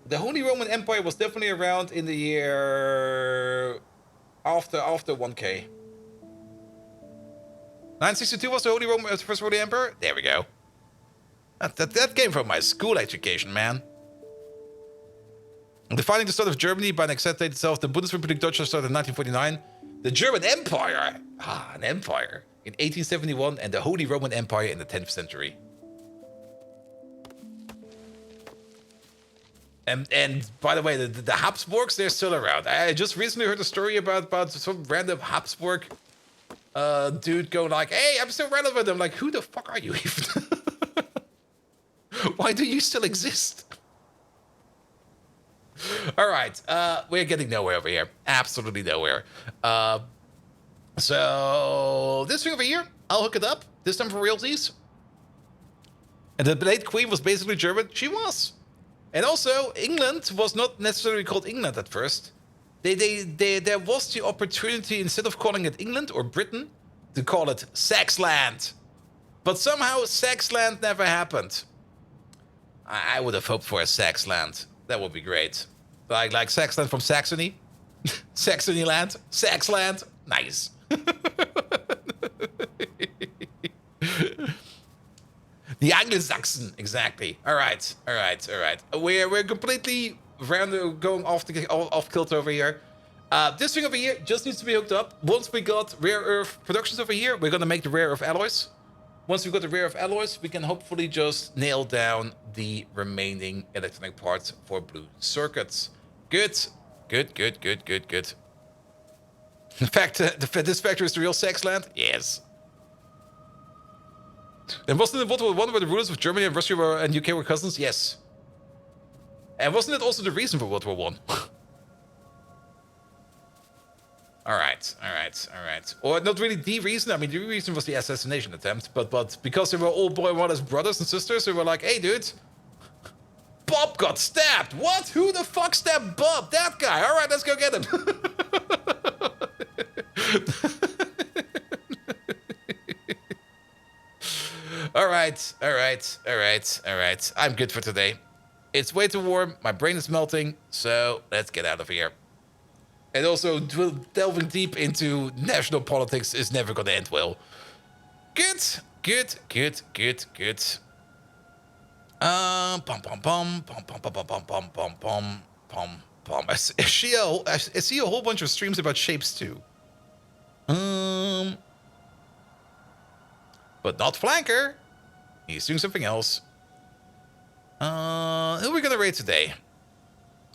The Holy Roman Empire was definitely around in the year... After 1K. 962 was the Holy Roman... First Holy Emperor? There we go. That came from my school education, man. Defining the start of Germany by an exact date itself, the Bundesrepublik Deutschland started in 1949. The German Empire, an empire, in 1871, and the Holy Roman Empire in the 10th century. And by the way, the Habsburgs, they're still around. I just recently heard a story about some random Habsburg dude going like, hey, I'm still relevant. I'm like, who the fuck are you even? Why do you still exist? All right, we're getting nowhere over here. Absolutely nowhere. So this thing over here, I'll hook it up. This time for realsies. And the late queen was basically German. She was. And also, England was not necessarily called England at first. There was the opportunity, instead of calling it England or Britain, to call it Saxland. But somehow, Saxland never happened. I would have hoped for a Saxland. That would be great. Like Saxland from Saxony. Saxony land. Saxland. Nice. The Anglo-Saxon, exactly. All right. We're completely going off kilter over here. This thing over here just needs to be hooked up. Once we got rare earth productions over here, we're gonna make the rare earth alloys. Once we've got the rare earth alloys, we can hopefully just nail down the remaining electronic parts for blue circuits. Good. In fact, this factory is the real Saxland? Yes. And wasn't it World War I where the rulers of Germany and Russia and UK were cousins? Yes. And wasn't it also the reason for World War I? All right. Or not really the reason. I mean, the reason was the assassination attempt, but because they were all brothers and sisters, they were like, hey, dude, Bob got stabbed. What? Who the fuck stabbed Bob? That guy. All right, let's go get him. All right. I'm good for today. It's way too warm. My brain is melting. So let's get out of here. And also, delving deep into national politics is never going to end well. Good. I see a whole bunch of streams about shapes too. But not Flanker. He's doing something else. Who are we gonna raid today?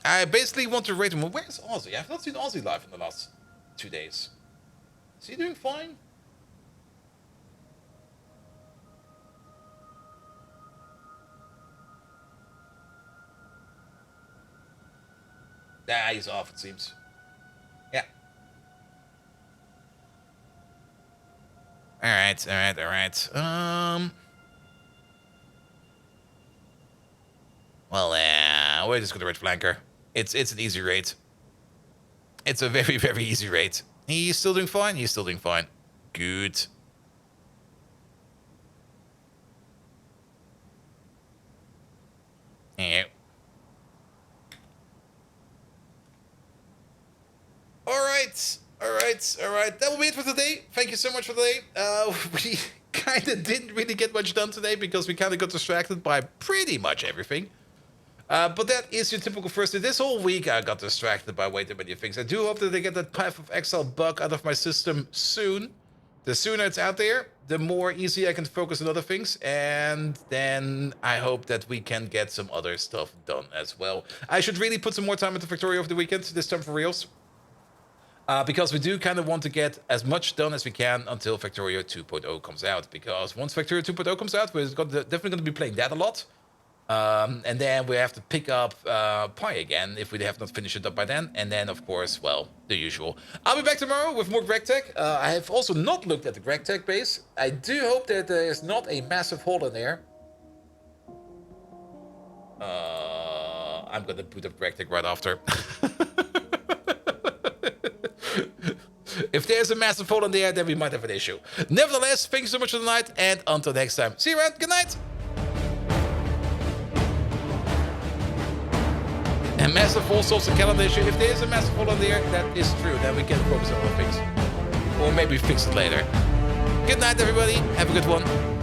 I basically want to rate him. Where's Ozzy? I've not seen Ozzy live in the last 2 days. Is he doing fine? Nah, he's off, it seems. Yeah. Alright. Well, we're just gonna raid Flanker. It's an easy raid. It's a very, very easy raid. He's still doing fine? He's still doing fine. Good. Yeah. All right. That will be it for today. Thank you so much for today. We kind of didn't really get much done today because we kind of got distracted by pretty much everything. But that is your typical first day. This whole week I got distracted by way too many things. I do hope that they get that Path of Exile bug out of my system soon. The sooner it's out there, the more easy I can focus on other things. And then I hope that we can get some other stuff done as well. I should really put some more time into Factorio over the weekend, this time for reals. Because we do kind of want to get as much done as we can until Factorio 2.0 comes out. Because once Factorio 2.0 comes out, we're definitely going to be playing that a lot. And then we have to pick up Pi again if we have not finished it up by then. And then, of course, well, the usual. I'll be back tomorrow with more GregTech. I have also not looked at the GregTech base. I do hope that there is not a massive hole in there. I'm going to boot up GregTech right after. If there's a massive hole in there, then we might have an issue. Nevertheless, thank you so much for the night, and until next time. See you around. Good night. And massive hole solves the calendar issue. If there is a massive hole in there, that is true. Then we can focus on other things. Or maybe fix it later. Good night, everybody. Have a good one.